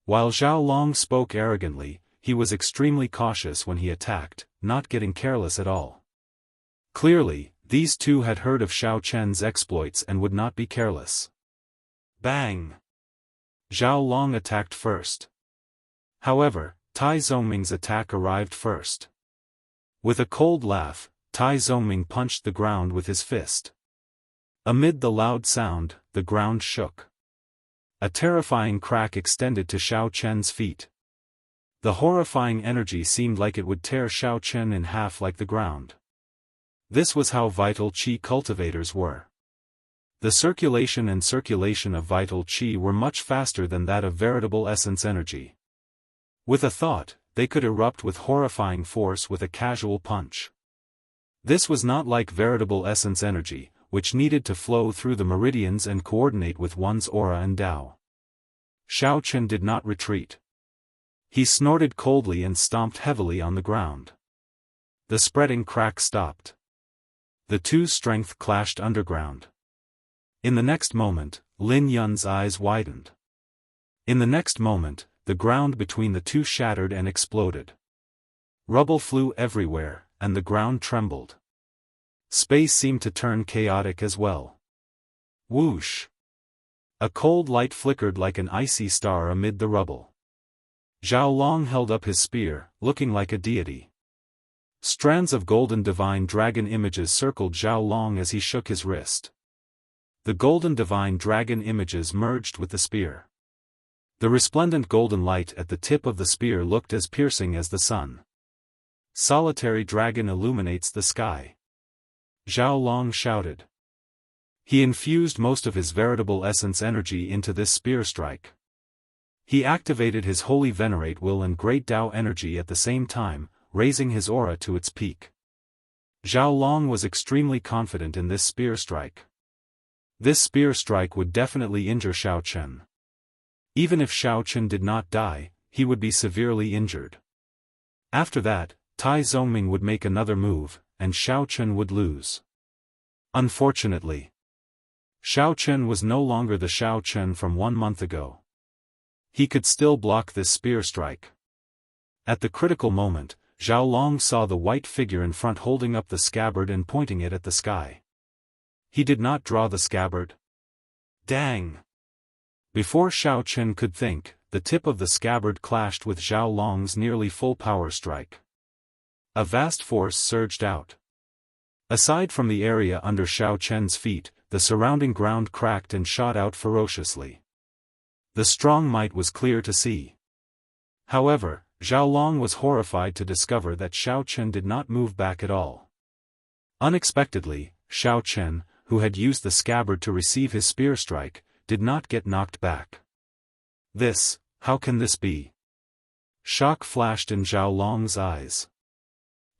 While Zhao Long spoke arrogantly, he was extremely cautious when he attacked, not getting careless at all. Clearly, these 2 had heard of Xiao Chen's exploits and would not be careless. Bang! Zhao Long attacked first. However, Tai Zongming's attack arrived first. With a cold laugh, Tai Zongming punched the ground with his fist. Amid the loud sound, the ground shook. A terrifying crack extended to Xiao Chen's feet. The horrifying energy seemed like it would tear Xiao Chen in half like the ground. This was how vital Qi cultivators were. The circulation of vital Qi were much faster than that of veritable essence energy. With a thought, they could erupt with horrifying force with a casual punch. This was not like veritable essence energy, which needed to flow through the meridians and coordinate with one's aura and Dao. Xiao Chen did not retreat. He snorted coldly and stomped heavily on the ground. The spreading crack stopped. The two's strength clashed underground. In the next moment, Lin Yun's eyes widened. In the next moment, the ground between the two shattered and exploded. Rubble flew everywhere, and the ground trembled. Space seemed to turn chaotic as well. Whoosh! A cold light flickered like an icy star amid the rubble. Zhao Long held up his spear, looking like a deity. Strands of golden divine dragon images circled Zhao Long as he shook his wrist. The golden divine dragon images merged with the spear. The resplendent golden light at the tip of the spear looked as piercing as the sun. Solitary dragon illuminates the sky. Zhao Long shouted. He infused most of his veritable essence energy into this spear strike. He activated his holy venerate will and great Tao energy at the same time, raising his aura to its peak. Zhao Long was extremely confident in this spear strike. This spear strike would definitely injure Xiao Chen. Even if Xiao Chen did not die, he would be severely injured. After that, Tai Zongming would make another move, and Xiao Chen would lose. Unfortunately, Xiao Chen was no longer the Xiao Chen from 1 month ago. He could still block this spear strike. At the critical moment, Zhao Long saw the white figure in front holding up the scabbard and pointing it at the sky. He did not draw the scabbard. Dang! Before Xiao Chen could think, the tip of the scabbard clashed with Zhao Long's nearly full power strike. A vast force surged out. Aside from the area under Xiao Chen's feet, the surrounding ground cracked and shot out ferociously. The strong might was clear to see. However, Zhao Long was horrified to discover that Xiao Chen did not move back at all. Unexpectedly, Xiao Chen, who had used the scabbard to receive his spear strike, did not get knocked back. How can this be? Shock flashed in Zhao Long's eyes.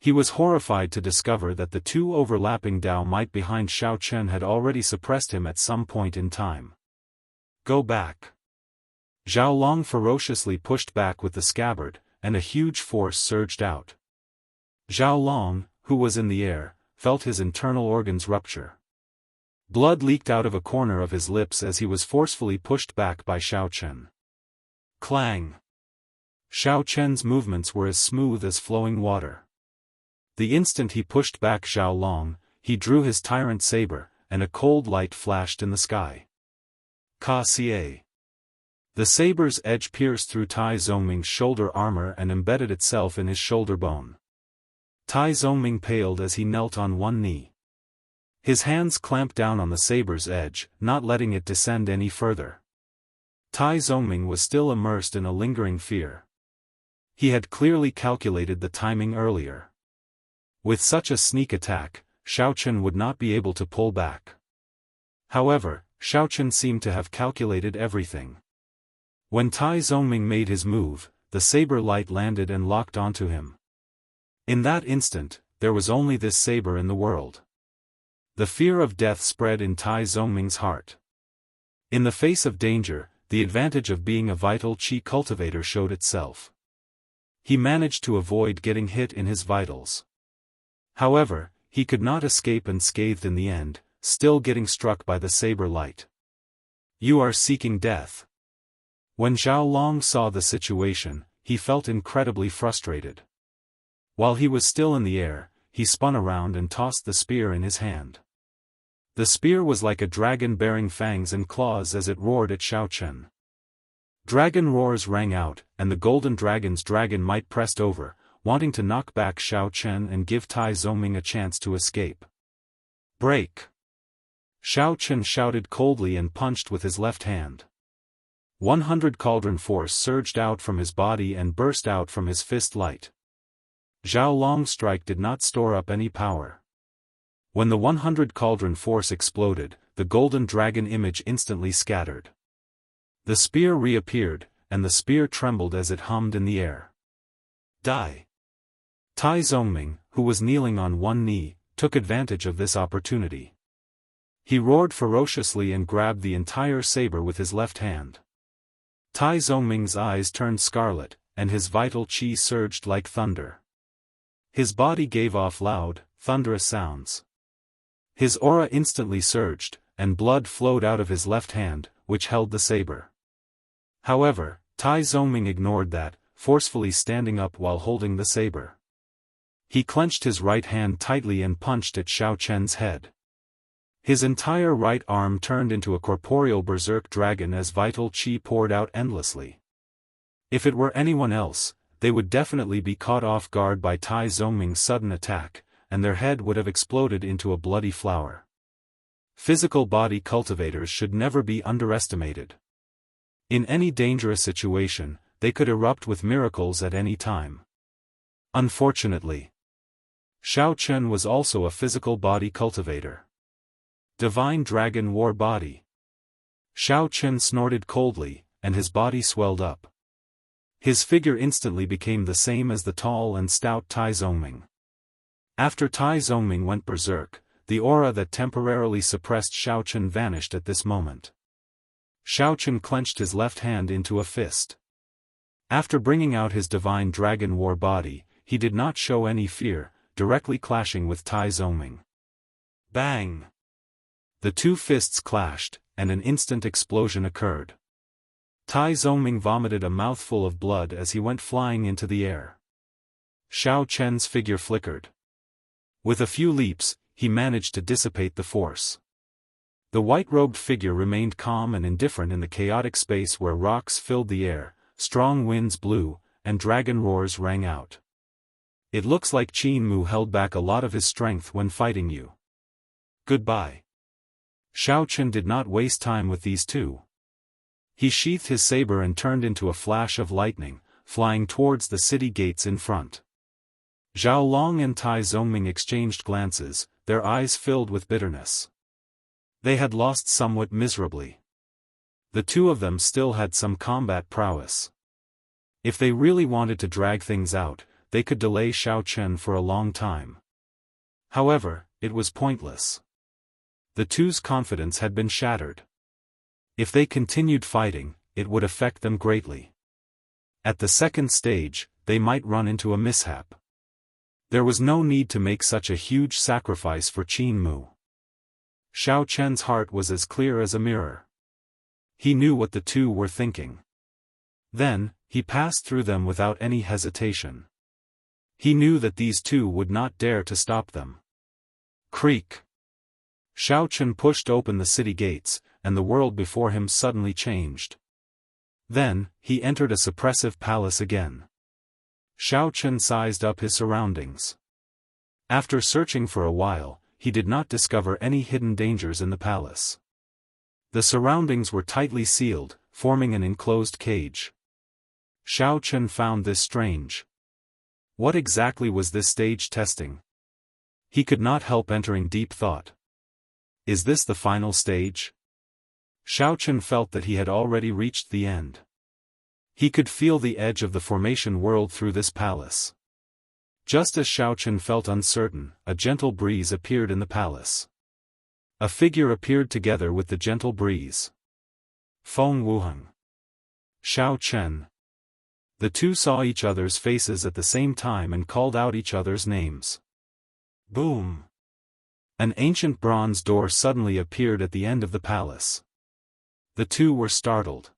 He was horrified to discover that the two overlapping Tao might behind Xiao Chen had already suppressed him at some point in time. Go back. Zhao Long ferociously pushed back with the scabbard, and a huge force surged out. Zhao Long, who was in the air, felt his internal organs rupture. Blood leaked out of a corner of his lips as he was forcefully pushed back by Xiao Chen. Clang! Xiao Chen's movements were as smooth as flowing water. The instant he pushed back Zhao Long, he drew his tyrant saber, and a cold light flashed in the sky. Ka-Xie. The saber's edge pierced through Tai Zongming's shoulder armor and embedded itself in his shoulder bone. Tai Zongming paled as he knelt on one knee. His hands clamped down on the saber's edge, not letting it descend any further. Tai Zongming was still immersed in a lingering fear. He had clearly calculated the timing earlier. With such a sneak attack, Xiao Chen would not be able to pull back. However, Xiao Chen seemed to have calculated everything. When Tai Zongming made his move, the saber light landed and locked onto him. In that instant, there was only this saber in the world. The fear of death spread in Tai Zongming's heart. In the face of danger, the advantage of being a vital chi cultivator showed itself. He managed to avoid getting hit in his vitals. However, he could not escape unscathed in the end, still getting struck by the saber light. You are seeking death. When Zhao Long saw the situation, he felt incredibly frustrated. While he was still in the air, he spun around and tossed the spear in his hand. The spear was like a dragon bearing fangs and claws as it roared at Xiao Chen. Dragon roars rang out, and the golden dragon's dragon might pressed over, wanting to knock back Xiao Chen and give Tai Zongming a chance to escape. Break! Xiao Chen shouted coldly and punched with his left hand. 100 cauldron force surged out from his body and burst out from his fist light. Zhao Long's strike did not store up any power. When the 100 cauldron force exploded, the golden dragon image instantly scattered. The spear reappeared, and the spear trembled as it hummed in the air. Die! Tai Zongming, who was kneeling on one knee, took advantage of this opportunity. He roared ferociously and grabbed the entire saber with his left hand. Tai Zongming's eyes turned scarlet, and his vital qi surged like thunder. His body gave off loud, thunderous sounds. His aura instantly surged, and blood flowed out of his left hand, which held the saber. However, Tai Zongming ignored that, forcefully standing up while holding the saber. He clenched his right hand tightly and punched at Xiao Chen's head. His entire right arm turned into a corporeal berserk dragon as vital qi poured out endlessly. If it were anyone else, they would definitely be caught off guard by Tai Zongming's sudden attack, and their head would have exploded into a bloody flower. Physical body cultivators should never be underestimated. In any dangerous situation, they could erupt with miracles at any time. Unfortunately, Xiao Chen was also a physical body cultivator. Divine Dragon War Body. Xiao Chen snorted coldly, and his body swelled up. His figure instantly became the same as the tall and stout Tai Zongming. After Tai Zongming went berserk, the aura that temporarily suppressed Xiao Chen vanished at this moment. Xiao Chen clenched his left hand into a fist. After bringing out his Divine Dragon War Body, he did not show any fear, directly clashing with Tai Zongming. Bang! The two fists clashed, and an instant explosion occurred. Tai Zongming vomited a mouthful of blood as he went flying into the air. Xiao Chen's figure flickered. With a few leaps, he managed to dissipate the force. The white-robed figure remained calm and indifferent in the chaotic space where rocks filled the air, strong winds blew, and dragon roars rang out. It looks like Qin Mu held back a lot of his strength when fighting you. Goodbye. Xiao Chen did not waste time with these two. He sheathed his saber and turned into a flash of lightning, flying towards the city gates in front. Zhao Long and Tai Zongming exchanged glances, their eyes filled with bitterness. They had lost somewhat miserably. The two of them still had some combat prowess. If they really wanted to drag things out, they could delay Xiao Chen for a long time. However, it was pointless. The two's confidence had been shattered. If they continued fighting, it would affect them greatly. At the second stage, they might run into a mishap. There was no need to make such a huge sacrifice for Qin Mu. Xiao Chen's heart was as clear as a mirror. He knew what the two were thinking. Then, he passed through them without any hesitation. He knew that these two would not dare to stop them. Creak! Xiao Chen pushed open the city gates, and the world before him suddenly changed. Then, he entered a suppressive palace again. Xiao Chen sized up his surroundings. After searching for a while, he did not discover any hidden dangers in the palace. The surroundings were tightly sealed, forming an enclosed cage. Xiao Chen found this strange. What exactly was this stage testing? He could not help entering deep thought. Is this the final stage? Xiao Chen felt that he had already reached the end. He could feel the edge of the formation world through this palace. Just as Xiao Chen felt uncertain, a gentle breeze appeared in the palace. A figure appeared together with the gentle breeze. Feng Wuheng. Xiao Chen. The two saw each other's faces at the same time and called out each other's names. Boom! An ancient bronze door suddenly appeared at the end of the palace. The two were startled.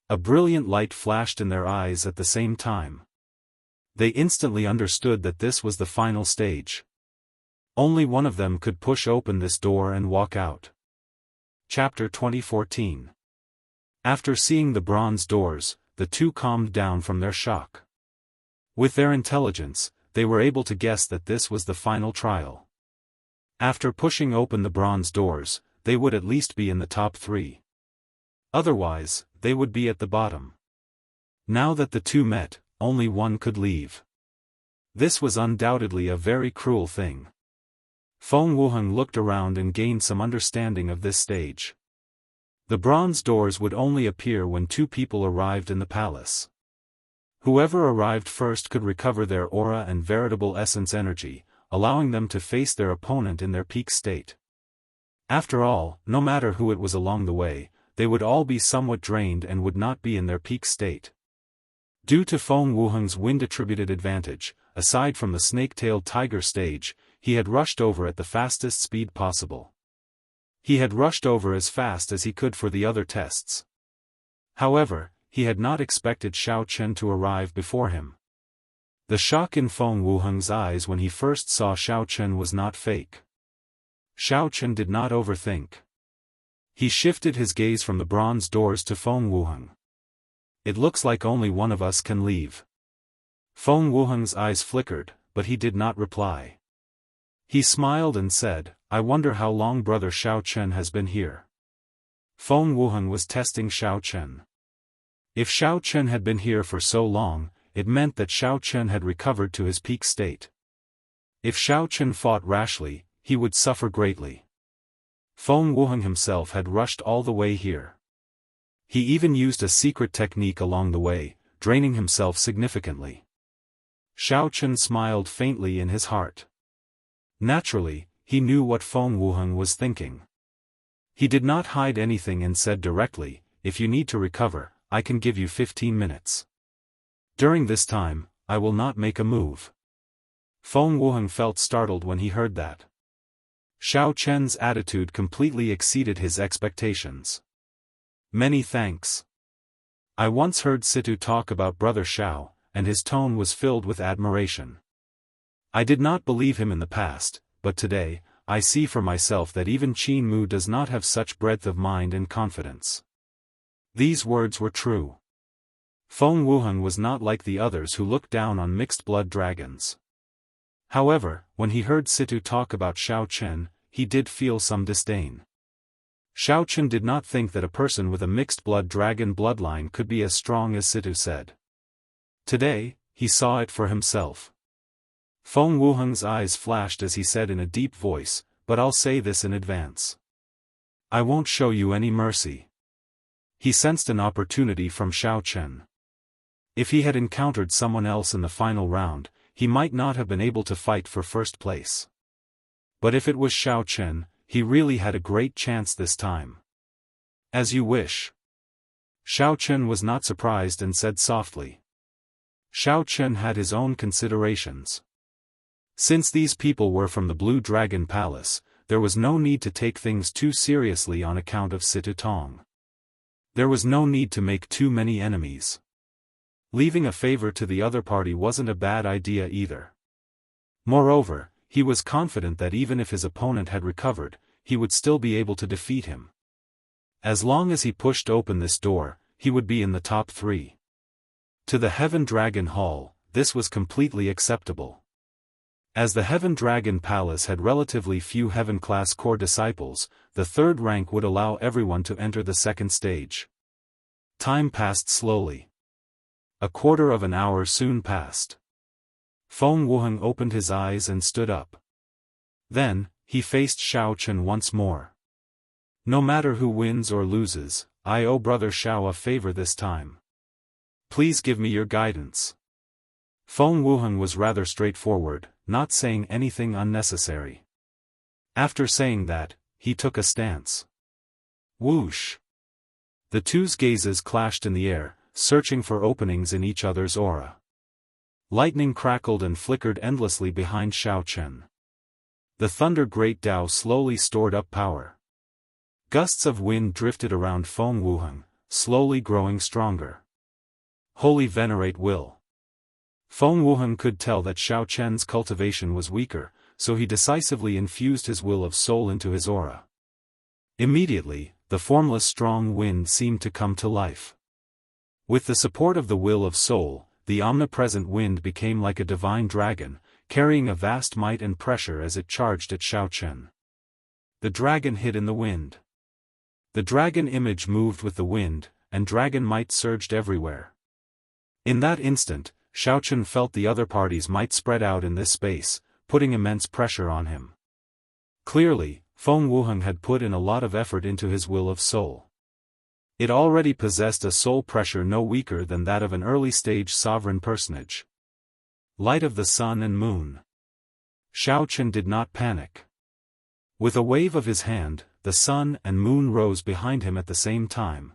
A brilliant light flashed in their eyes at the same time. They instantly understood that this was the final stage. Only one of them could push open this door and walk out. Chapter 2014. After seeing the bronze doors, the two calmed down from their shock. With their intelligence, they were able to guess that this was the final trial. After pushing open the bronze doors, they would at least be in the top 3. Otherwise, they would be at the bottom. Now that the two met, only one could leave. This was undoubtedly a very cruel thing. Feng Wuheng looked around and gained some understanding of this stage. The bronze doors would only appear when two people arrived in the palace. Whoever arrived first could recover their aura and veritable essence energy, allowing them to face their opponent in their peak state. After all, no matter who it was along the way, they would all be somewhat drained and would not be in their peak state. Due to Feng Wuheng's wind-attributed advantage, aside from the snake-tailed tiger stage, he had rushed over at the fastest speed possible. He had rushed over as fast as he could for the other tests. However, he had not expected Xiao Chen to arrive before him. The shock in Feng Wuheng's eyes when he first saw Xiao Chen was not fake. Xiao Chen did not overthink. He shifted his gaze from the bronze doors to Feng Wuheng. It looks like only one of us can leave. Feng Wuheng's eyes flickered, but he did not reply. He smiled and said, I wonder how long brother Xiao Chen has been here. Feng Wuheng was testing Xiao Chen. If Xiao Chen had been here for so long, it meant that Xiao Chen had recovered to his peak state. If Xiao Chen fought rashly, he would suffer greatly. Feng Wuheng himself had rushed all the way here. He even used a secret technique along the way, draining himself significantly. Xiao Chen smiled faintly in his heart. Naturally, he knew what Feng Wuheng was thinking. He did not hide anything and said directly, if you need to recover, I can give you 15 minutes. During this time, I will not make a move. Feng Wuheng felt startled when he heard that. Xiao Chen's attitude completely exceeded his expectations. Many thanks. I once heard Situ talk about Brother Xiao, and his tone was filled with admiration. I did not believe him in the past, but today, I see for myself that even Qin Mu does not have such breadth of mind and confidence. These words were true. Feng Wuheng was not like the others who looked down on mixed-blood dragons. However, when he heard Situ talk about Xiao Chen, he did feel some disdain. Xiao Chen did not think that a person with a mixed-blood dragon bloodline could be as strong as Situ said. Today, he saw it for himself. Feng Wuheng's eyes flashed as he said in a deep voice, but I'll say this in advance. I won't show you any mercy. He sensed an opportunity from Xiao Chen. If he had encountered someone else in the final round, he might not have been able to fight for first place. But if it was Xiao Chen, he really had a great chance this time. As you wish. Xiao Chen was not surprised and said softly. Xiao Chen had his own considerations. Since these people were from the Blue Dragon Palace, there was no need to take things too seriously on account of Situ Tong. There was no need to make too many enemies. Leaving a favor to the other party wasn't a bad idea either. Moreover, he was confident that even if his opponent had recovered, he would still be able to defeat him. As long as he pushed open this door, he would be in the top 3. To the Heaven Dragon Hall, this was completely acceptable. As the Heaven Dragon Palace had relatively few Heaven-class core disciples, the third rank would allow everyone to enter the second stage. Time passed slowly. A quarter of an hour soon passed. Feng Wuheng opened his eyes and stood up. Then, he faced Xiao Chen once more. No matter who wins or loses, I owe Brother Xiao a favor this time. Please give me your guidance. Feng Wuheng was rather straightforward, not saying anything unnecessary. After saying that, he took a stance. Whoosh! The two's gazes clashed in the air, searching for openings in each other's aura. Lightning crackled and flickered endlessly behind Xiao Chen. The Thunder Great Dao slowly stored up power. Gusts of wind drifted around Feng Wuheng, slowly growing stronger. Holy Venerate Will. Feng Wuheng could tell that Xiao Chen's cultivation was weaker, so he decisively infused his will of soul into his aura. Immediately, the formless strong wind seemed to come to life. With the support of the will of soul, the omnipresent wind became like a divine dragon, carrying a vast might and pressure as it charged at Xiao Chen. The dragon hid in the wind. The dragon image moved with the wind, and dragon might surged everywhere. In that instant, Xiao Chen felt the other party's might spread out in this space, putting immense pressure on him. Clearly, Feng Wuheng had put in a lot of effort into his will of soul. It already possessed a soul pressure no weaker than that of an early-stage sovereign personage. Light of the sun and moon. Xiao Chen did not panic. With a wave of his hand, the sun and moon rose behind him at the same time.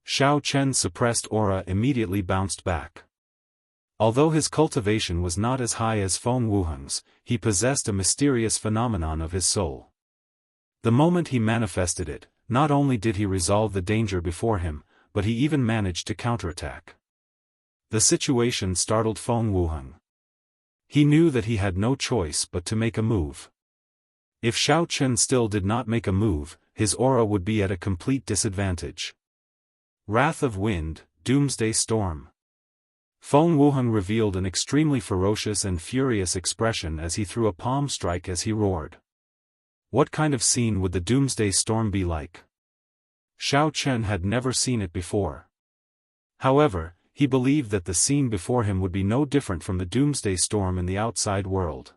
Xiao Chen's suppressed aura immediately bounced back. Although his cultivation was not as high as Feng Wuheng's, he possessed a mysterious phenomenon of his soul. The moment he manifested it, not only did he resolve the danger before him, but he even managed to counterattack. The situation startled Feng Wuheng. He knew that he had no choice but to make a move. If Xiao Chen still did not make a move, his aura would be at a complete disadvantage. Wrath of Wind, Doomsday Storm. Feng Wuheng revealed an extremely ferocious and furious expression as he threw a palm strike as he roared. What kind of scene would the Doomsday Storm be like? Xiao Chen had never seen it before. However, he believed that the scene before him would be no different from the Doomsday Storm in the outside world.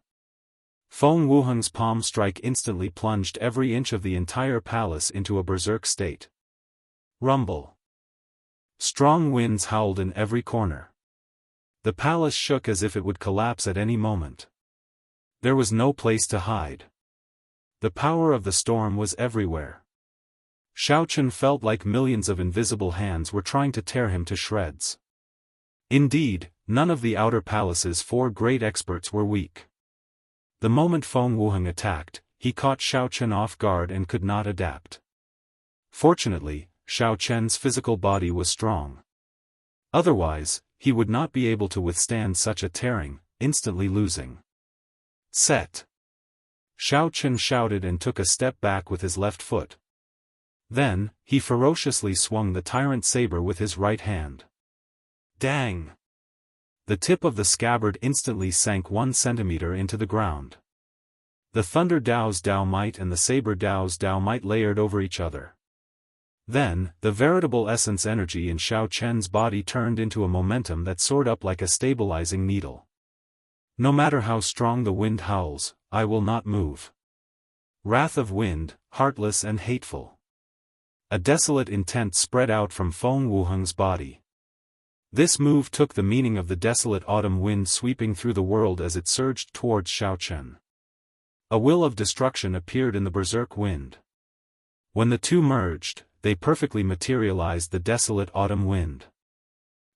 Feng Wuheng's palm strike instantly plunged every inch of the entire palace into a berserk state. Rumble. Strong winds howled in every corner. The palace shook as if it would collapse at any moment. There was no place to hide. The power of the storm was everywhere. Xiao Chen felt like millions of invisible hands were trying to tear him to shreds. Indeed, none of the outer palace's 4 great experts were weak. The moment Feng Wuheng attacked, he caught Xiao Chen off guard and could not adapt. Fortunately, Xiao Chen's physical body was strong. Otherwise, he would not be able to withstand such a tearing, instantly losing. Set. Xiao Chen shouted and took a step back with his left foot. Then, he ferociously swung the tyrant saber with his right hand. Dang! The tip of the scabbard instantly sank 1 centimeter into the ground. The Thunder Dao's Dao Might and the Saber Dao's Dao Might layered over each other. Then, the veritable essence energy in Xiao Chen's body turned into a momentum that soared up like a stabilizing needle. No matter how strong the wind howls, I will not move. Wrath of Wind, heartless and hateful. A desolate intent spread out from Feng Wuheng's body. This move took the meaning of the desolate autumn wind sweeping through the world as it surged towards Xiao Chen. A will of destruction appeared in the berserk wind. When the two merged, they perfectly materialized the desolate autumn wind.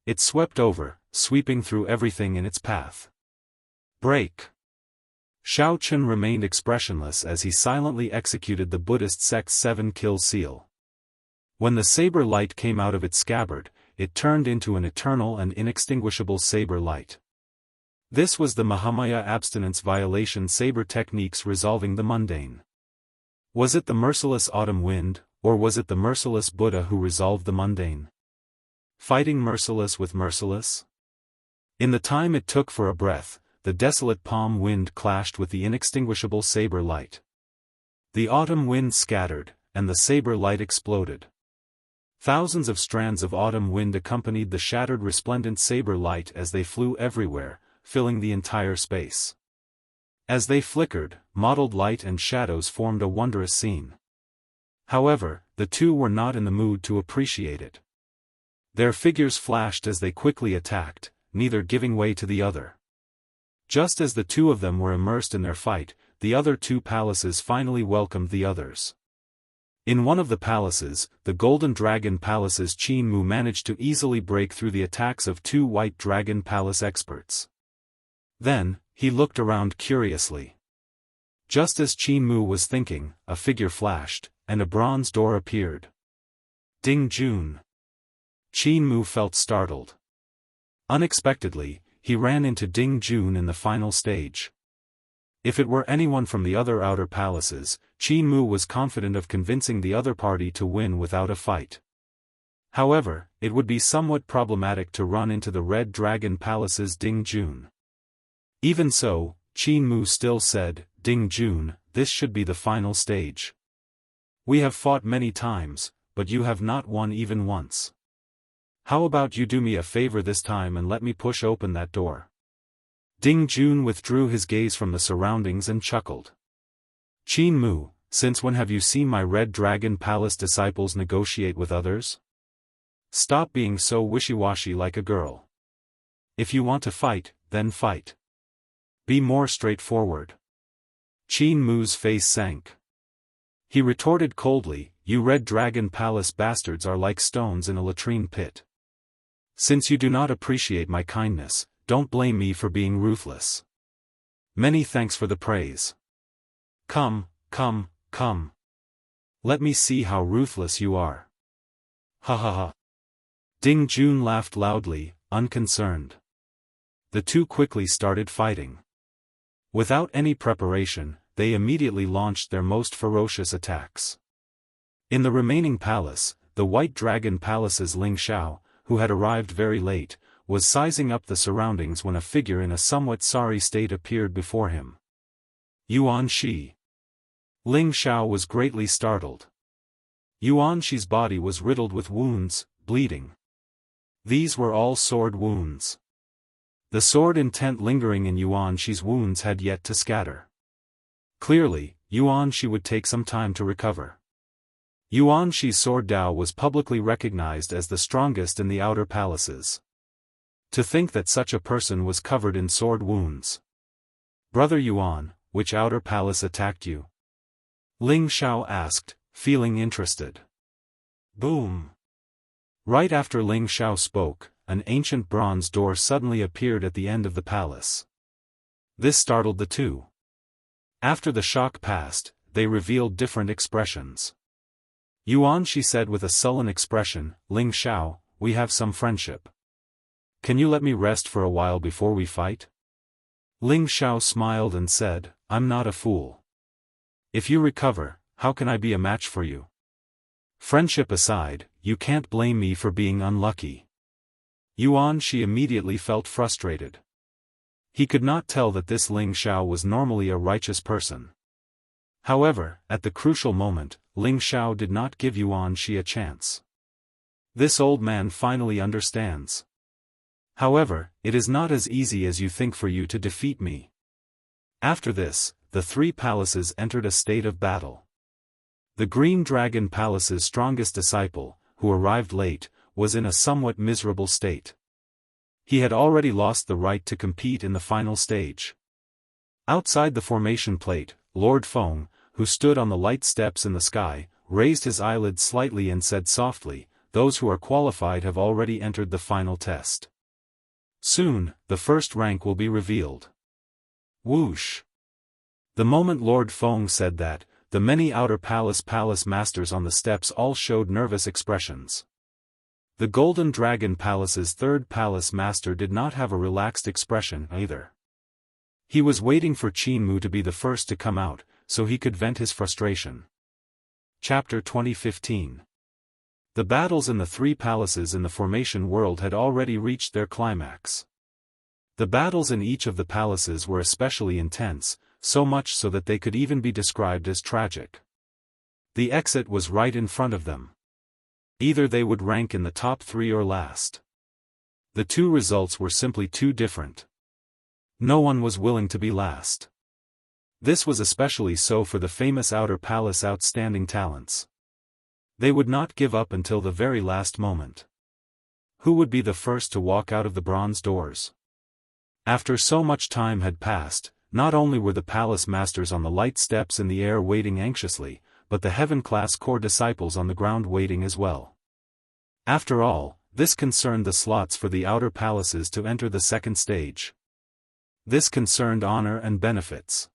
It swept over, sweeping through everything in its path. Break. Xiao Chen remained expressionless as he silently executed the Buddhist sect's 7-kill seal. When the saber light came out of its scabbard, it turned into an eternal and inextinguishable saber light. This was the Mahamaya abstinence violation saber techniques resolving the mundane. Was it the merciless autumn wind, or was it the merciless Buddha who resolved the mundane? Fighting merciless with merciless? In the time it took for a breath, the desolate palm wind clashed with the inextinguishable saber light. The autumn wind scattered, and the saber light exploded. Thousands of strands of autumn wind accompanied the shattered resplendent saber light as they flew everywhere, filling the entire space. As they flickered, mottled light and shadows formed a wondrous scene. However, the two were not in the mood to appreciate it. Their figures flashed as they quickly attacked, neither giving way to the other. Just as the two of them were immersed in their fight, the other 2 palaces finally welcomed the others. In one of the palaces, the Golden Dragon Palace's Qin Mu managed to easily break through the attacks of 2 White Dragon Palace experts. Then, he looked around curiously. Just as Qin Mu was thinking, a figure flashed, and a bronze door appeared. Ding Jun. Qin Mu felt startled. Unexpectedly, he ran into Ding Jun in the final stage. If it were anyone from the other outer palaces, Qin Mu was confident of convincing the other party to win without a fight. However, it would be somewhat problematic to run into the Red Dragon Palace's Ding Jun. Even so, Qin Mu still said, Ding Jun, this should be the final stage. We have fought many times, but you have not won even once. How about you do me a favor this time and let me push open that door? Ding Jun withdrew his gaze from the surroundings and chuckled. Qin Mu, since when have you seen my Red Dragon Palace disciples negotiate with others? Stop being so wishy-washy like a girl. If you want to fight, then fight. Be more straightforward. Qin Mu's face sank. He retorted coldly, you Red Dragon Palace bastards are like stones in a latrine pit. Since you do not appreciate my kindness, don't blame me for being ruthless. Many thanks for the praise. Come, come, come. Let me see how ruthless you are. Ha ha ha. Ding Jun laughed loudly, unconcerned. The two quickly started fighting. Without any preparation, they immediately launched their most ferocious attacks. In the remaining palace, the White Dragon Palace's Ling Xiao, who had arrived very late, was sizing up the surroundings when a figure in a somewhat sorry state appeared before him. Yuan Shi. Ling Xiao was greatly startled. Yuan Shi's body was riddled with wounds, bleeding. These were all sword wounds. The sword intent lingering in Yuan Shi's wounds had yet to scatter. Clearly, Yuan Shi would take some time to recover. Yuan Shi's sword Dao was publicly recognized as the strongest in the outer palaces. To think that such a person was covered in sword wounds. Brother Yuan, which outer palace attacked you? Ling Xiao asked, feeling interested. Boom! Right after Ling Xiao spoke, an ancient bronze door suddenly appeared at the end of the palace. This startled the two. After the shock passed, they revealed different expressions. Yuan Shi said with a sullen expression, Ling Xiao, we have some friendship. Can you let me rest for a while before we fight? Ling Xiao smiled and said, I'm not a fool. If you recover, how can I be a match for you? Friendship aside, you can't blame me for being unlucky. Yuan Shi immediately felt frustrated. He could not tell that this Ling Xiao was normally a righteous person. However, at the crucial moment, Ling Xiao did not give Yuan Shi a chance. This old man finally understands. However, it is not as easy as you think for you to defeat me. After this, the three palaces entered a state of battle. The Green Dragon Palace's strongest disciple, who arrived late, was in a somewhat miserable state. He had already lost the right to compete in the final stage. Outside the formation plate, Lord Feng, who stood on the light steps in the sky, raised his eyelids slightly and said softly, those who are qualified have already entered the final test. Soon, the first rank will be revealed. Whoosh! The moment Lord Feng said that, the many outer palace masters on the steps all showed nervous expressions. The Golden Dragon Palace's third palace master did not have a relaxed expression either. He was waiting for Qin Mu to be the first to come out, so he could vent his frustration. Chapter 2015. The battles in the three palaces in the formation world had already reached their climax. The battles in each of the palaces were especially intense, so much so that they could even be described as tragic. The exit was right in front of them. Either they would rank in the top 3 or last. The two results were simply too different. No one was willing to be last. This was especially so for the famous Outer Palace outstanding talents. They would not give up until the very last moment. Who would be the first to walk out of the bronze doors? After so much time had passed, not only were the palace masters on the light steps in the air waiting anxiously, but the heaven-class core disciples on the ground waiting as well. After all, this concerned the slots for the outer palaces to enter the second stage. This concerned honor and benefits.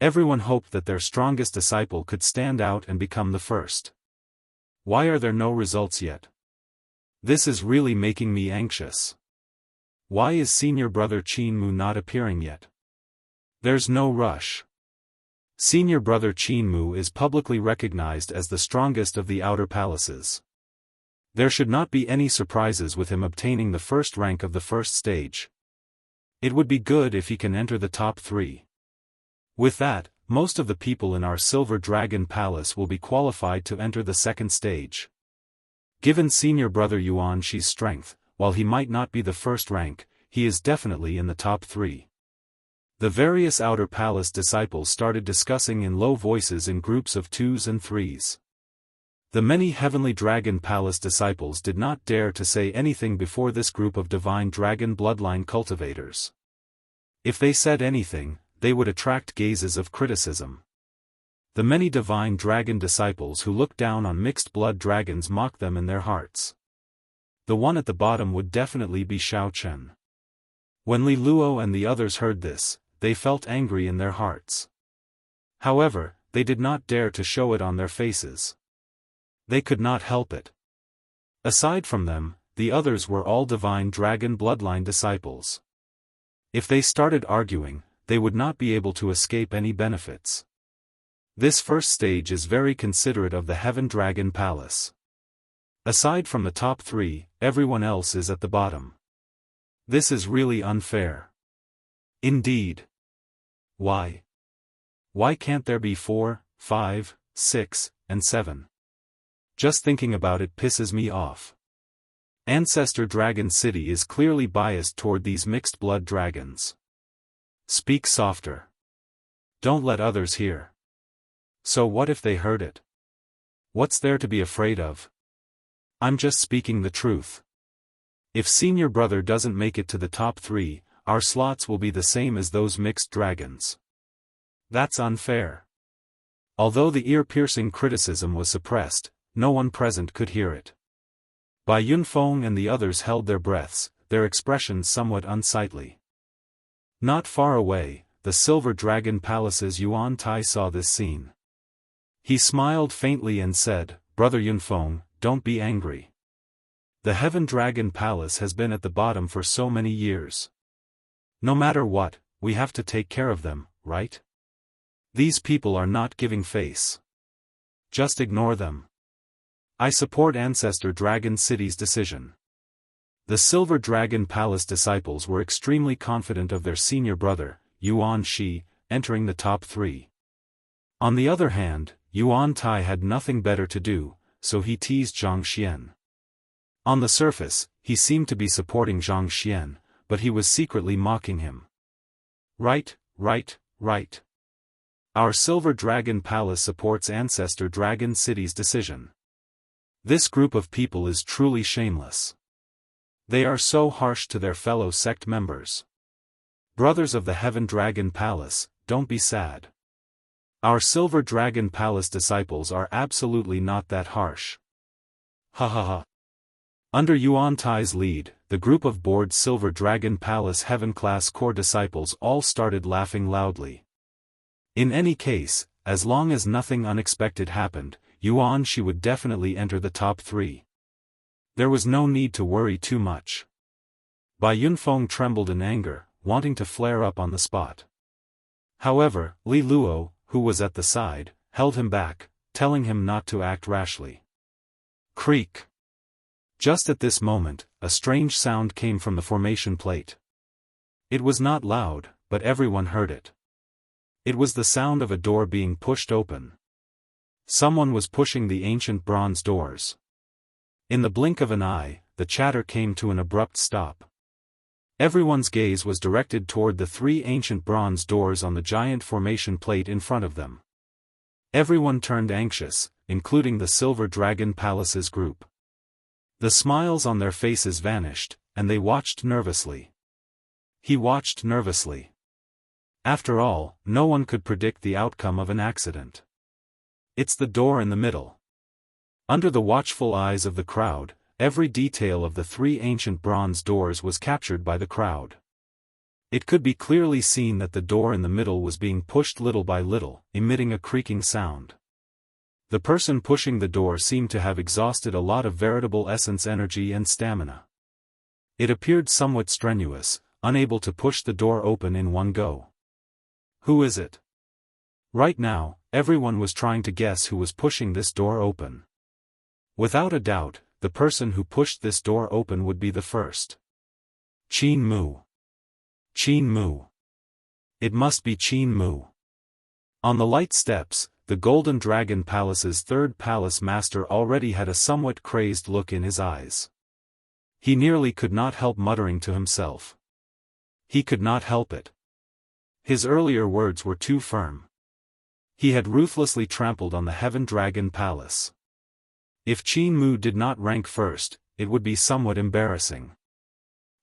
Everyone hoped that their strongest disciple could stand out and become the first. Why are there no results yet? This is really making me anxious. Why is senior brother Qin Mu not appearing yet? There's no rush. Senior brother Qin Mu is publicly recognized as the strongest of the outer palaces. There should not be any surprises with him obtaining the first rank of the first stage. It would be good if he can enter the top 3. With that, most of the people in our Silver Dragon Palace will be qualified to enter the second stage. Given senior brother Yuan Shi's strength, while he might not be the first rank, he is definitely in the top 3. The various outer palace disciples started discussing in low voices in groups of 2s and 3s. The many Heavenly Dragon Palace disciples did not dare to say anything before this group of divine dragon bloodline cultivators. If they said anything, they would attract gazes of criticism. The many divine dragon disciples who looked down on mixed-blood dragons mocked them in their hearts. The one at the bottom would definitely be Xiao Chen. When Li Luo and the others heard this, they felt angry in their hearts. However, they did not dare to show it on their faces. They could not help it. Aside from them, the others were all divine dragon bloodline disciples. If they started arguing, they would not be able to escape any benefits. This first stage is very considerate of the Heaven Dragon Palace. Aside from the top 3, everyone else is at the bottom. This is really unfair. Indeed. Why? Why can't there be 4, 5, 6, and 7? Just thinking about it pisses me off. Ancestor Dragon City is clearly biased toward these mixed-blood dragons. Speak softer. Don't let others hear. So what if they heard it? What's there to be afraid of? I'm just speaking the truth. If senior brother doesn't make it to the top 3, our slots will be the same as those mixed dragons. That's unfair. Although the ear-piercing criticism was suppressed, no one present could hear it. Bai Yunfeng and the others held their breaths, their expressions somewhat unsightly. Not far away, the Silver Dragon Palace's Yuan Tai saw this scene. He smiled faintly and said, "Brother Yunfeng, don't be angry. The Heaven Dragon Palace has been at the bottom for so many years. No matter what, we have to take care of them, right? These people are not giving face. Just ignore them. I support Ancestor Dragon City's decision." The Silver Dragon Palace disciples were extremely confident of their senior brother, Yuan Shi, entering the top 3. On the other hand, Yuan Tai had nothing better to do, so he teased Zhang Xian. On the surface, he seemed to be supporting Zhang Xian, but he was secretly mocking him. Right. Our Silver Dragon Palace supports Ancestor Dragon City's decision. This group of people is truly shameless. They are so harsh to their fellow sect members. Brothers of the Heaven Dragon Palace, don't be sad. Our Silver Dragon Palace disciples are absolutely not that harsh. Ha ha ha. Under Yuan Tai's lead, the group of bored Silver Dragon Palace Heaven-class core disciples all started laughing loudly. In any case, as long as nothing unexpected happened, Yuan Shi would definitely enter the top 3. There was no need to worry too much. Bai Yunfeng trembled in anger, wanting to flare up on the spot. However, Li Luo, who was at the side, held him back, telling him not to act rashly. Creak. Just at this moment, a strange sound came from the formation plate. It was not loud, but everyone heard it. It was the sound of a door being pushed open. Someone was pushing the ancient bronze doors. In the blink of an eye, the chatter came to an abrupt stop. Everyone's gaze was directed toward the 3 ancient bronze doors on the giant formation plate in front of them. Everyone turned anxious, including the Silver Dragon Palace's group. The smiles on their faces vanished, and they watched nervously. He watched nervously. After all, no one could predict the outcome of an accident. It's the door in the middle. Under the watchful eyes of the crowd, every detail of the 3 ancient bronze doors was captured by the crowd. It could be clearly seen that the door in the middle was being pushed little by little, emitting a creaking sound. The person pushing the door seemed to have exhausted a lot of veritable essence energy and stamina. It appeared somewhat strenuous, unable to push the door open in one go. Who is it? Right now, everyone was trying to guess who was pushing this door open. Without a doubt, the person who pushed this door open would be the first. Qin Mu. Qin Mu. It must be Qin Mu. On the light steps, the Golden Dragon Palace's 3rd palace master already had a somewhat crazed look in his eyes. He nearly could not help muttering to himself. He could not help it. His earlier words were too firm. He had ruthlessly trampled on the Heaven Dragon Palace. If Qin Mu did not rank first, it would be somewhat embarrassing.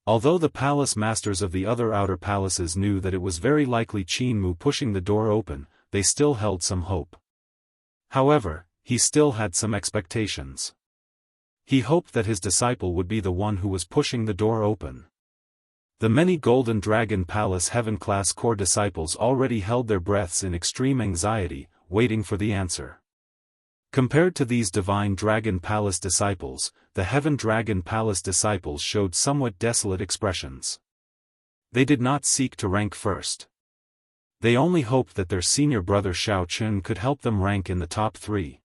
Although the palace masters of the other outer palaces knew that it was very likely Qin Mu pushing the door open, they still held some hope. However, he still had some expectations. He hoped that his disciple would be the one who was pushing the door open. The many Golden Dragon Palace Heaven-class core disciples already held their breaths in extreme anxiety, waiting for the answer. Compared to these Divine Dragon Palace disciples, the Heaven Dragon Palace disciples showed somewhat desolate expressions. They did not seek to rank first. They only hoped that their senior brother Xiao Chun could help them rank in the top 3.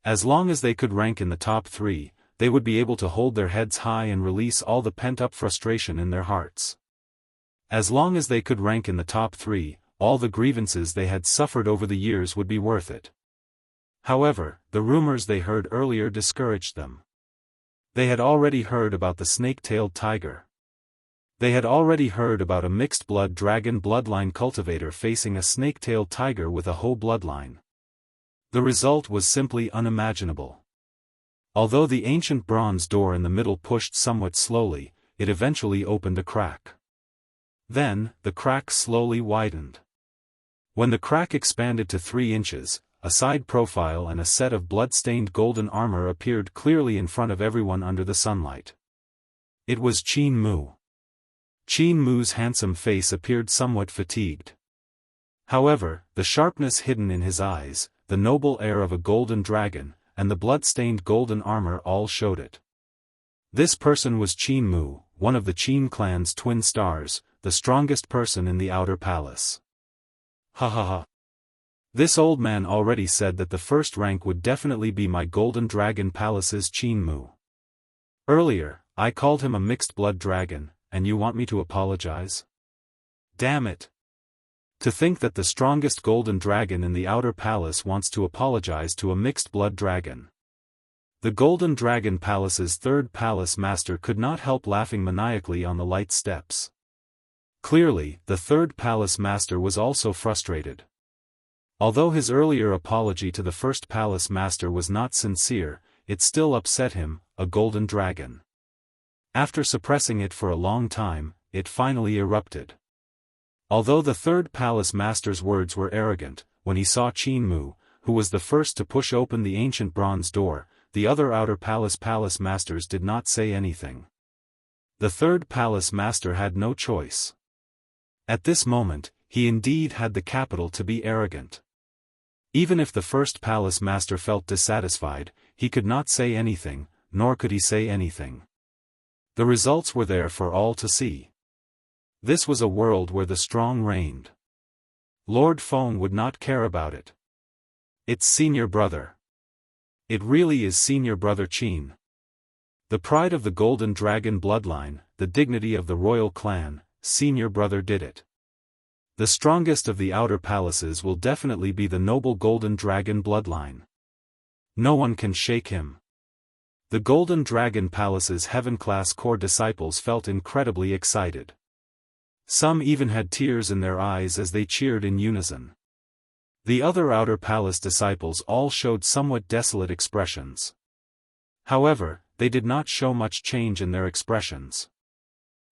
As long as they could rank in the top 3, they would be able to hold their heads high and release all the pent-up frustration in their hearts. As long as they could rank in the top 3, all the grievances they had suffered over the years would be worth it. However, the rumors they heard earlier discouraged them. They had already heard about the snake-tailed tiger. They had already heard about a mixed-blood dragon bloodline cultivator facing a snake-tailed tiger with a whole bloodline. The result was simply unimaginable. Although the ancient bronze door in the middle pushed somewhat slowly, it eventually opened a crack. Then, the crack slowly widened. When the crack expanded to 3 inches, a side profile and a set of blood-stained golden armor appeared clearly in front of everyone under the sunlight. It was Qin Mu. Qin Mu's handsome face appeared somewhat fatigued. However, the sharpness hidden in his eyes, the noble air of a golden dragon, and the blood-stained golden armor all showed it. This person was Qin Mu, one of the Qin clan's twin stars, the strongest person in the outer palace. Ha ha ha. This old man already said that the first rank would definitely be my Golden Dragon Palace's Qin Mu. Earlier, I called him a mixed-blood dragon, and you want me to apologize? Damn it. To think that the strongest golden dragon in the outer palace wants to apologize to a mixed-blood dragon. The Golden Dragon Palace's 3rd palace master could not help laughing maniacally on the light steps. Clearly, the 3rd palace master was also frustrated. Although his earlier apology to the 1st palace master was not sincere, it still upset him, a golden dragon. After suppressing it for a long time, it finally erupted. Although the 3rd palace master's words were arrogant, when he saw Qin Mu, who was the first to push open the ancient bronze door, the other outer palace masters did not say anything. The 3rd palace master had no choice. At this moment, he indeed had the capital to be arrogant. Even if the 1st palace master felt dissatisfied, he could not say anything, nor could he say anything. The results were there for all to see. This was a world where the strong reigned. Lord Feng would not care about it. It's senior brother. It really is senior brother Qin. The pride of the Golden Dragon bloodline, the dignity of the royal clan, senior brother did it. The strongest of the outer palaces will definitely be the noble Golden Dragon bloodline. No one can shake him. The Golden Dragon Palace's heaven-class core disciples felt incredibly excited. Some even had tears in their eyes as they cheered in unison. The other outer palace disciples all showed somewhat desolate expressions. However, they did not show much change in their expressions.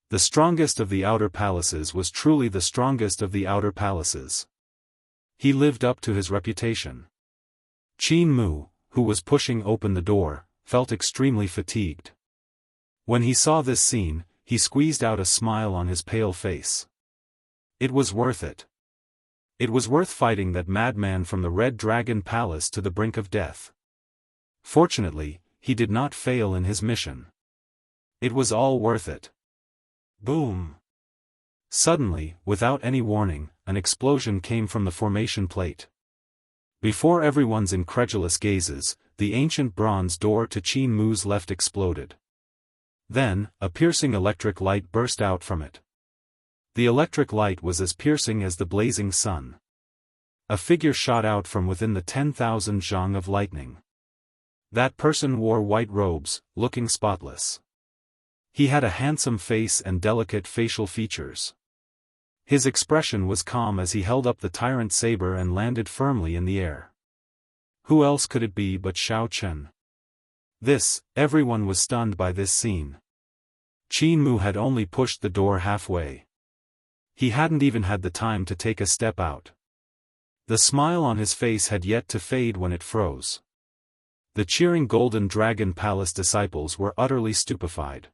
The strongest of the outer palaces was truly the strongest of the outer palaces. He lived up to his reputation. Qin Mu, who was pushing open the door, felt extremely fatigued. When he saw this scene, he squeezed out a smile on his pale face. It was worth it. It was worth fighting that madman from the Red Dragon Palace to the brink of death. Fortunately, he did not fail in his mission. It was all worth it. Boom! Suddenly, without any warning, an explosion came from the formation plate. Before everyone's incredulous gazes, the ancient bronze door to Qin Mu's left exploded. Then, a piercing electric light burst out from it. The electric light was as piercing as the blazing sun. A figure shot out from within the 10,000 zhang of lightning. That person wore white robes, looking spotless. He had a handsome face and delicate facial features. His expression was calm as he held up the tyrant saber and landed firmly in the air. Who else could it be but Xiao Chen? Everyone was stunned by this scene. Qin Mu had only pushed the door halfway. He hadn't even had the time to take a step out. The smile on his face had yet to fade when it froze. The cheering Golden Dragon Palace disciples were utterly stupefied.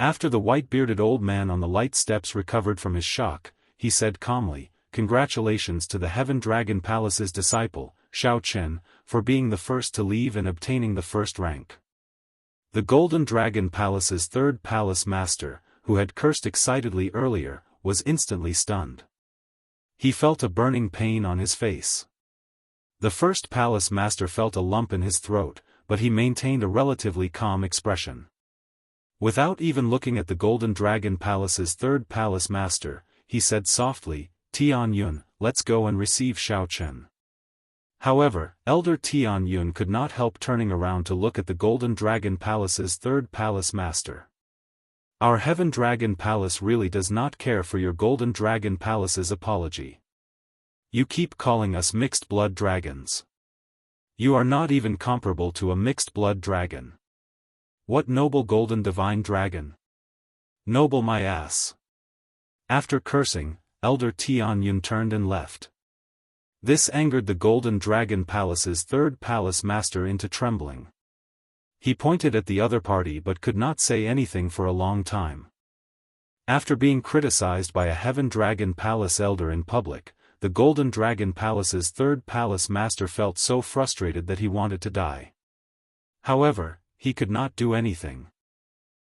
After the white-bearded old man on the light steps recovered from his shock, he said calmly, "Congratulations to the Heaven Dragon Palace's disciple, Xiao Chen, for being the first to leave and obtaining the first rank." The Golden Dragon Palace's third palace master, who had cursed excitedly earlier, was instantly stunned. He felt a burning pain on his face. The first palace master felt a lump in his throat, but he maintained a relatively calm expression. Without even looking at the Golden Dragon Palace's third palace master, he said softly, "Tian Yun, let's go and receive Xiao Chen." However, Elder Tian Yun could not help turning around to look at the Golden Dragon Palace's third palace master. "Our Heaven Dragon Palace really does not care for your Golden Dragon Palace's apology. You keep calling us mixed blood dragons. You are not even comparable to a mixed blood dragon. What noble golden divine dragon? Noble my ass." After cursing, Elder Tian Yun turned and left. This angered the Golden Dragon Palace's third palace master into trembling. He pointed at the other party but could not say anything for a long time. After being criticized by a Heaven Dragon Palace elder in public, the Golden Dragon Palace's third palace master felt so frustrated that he wanted to die. However, he could not do anything.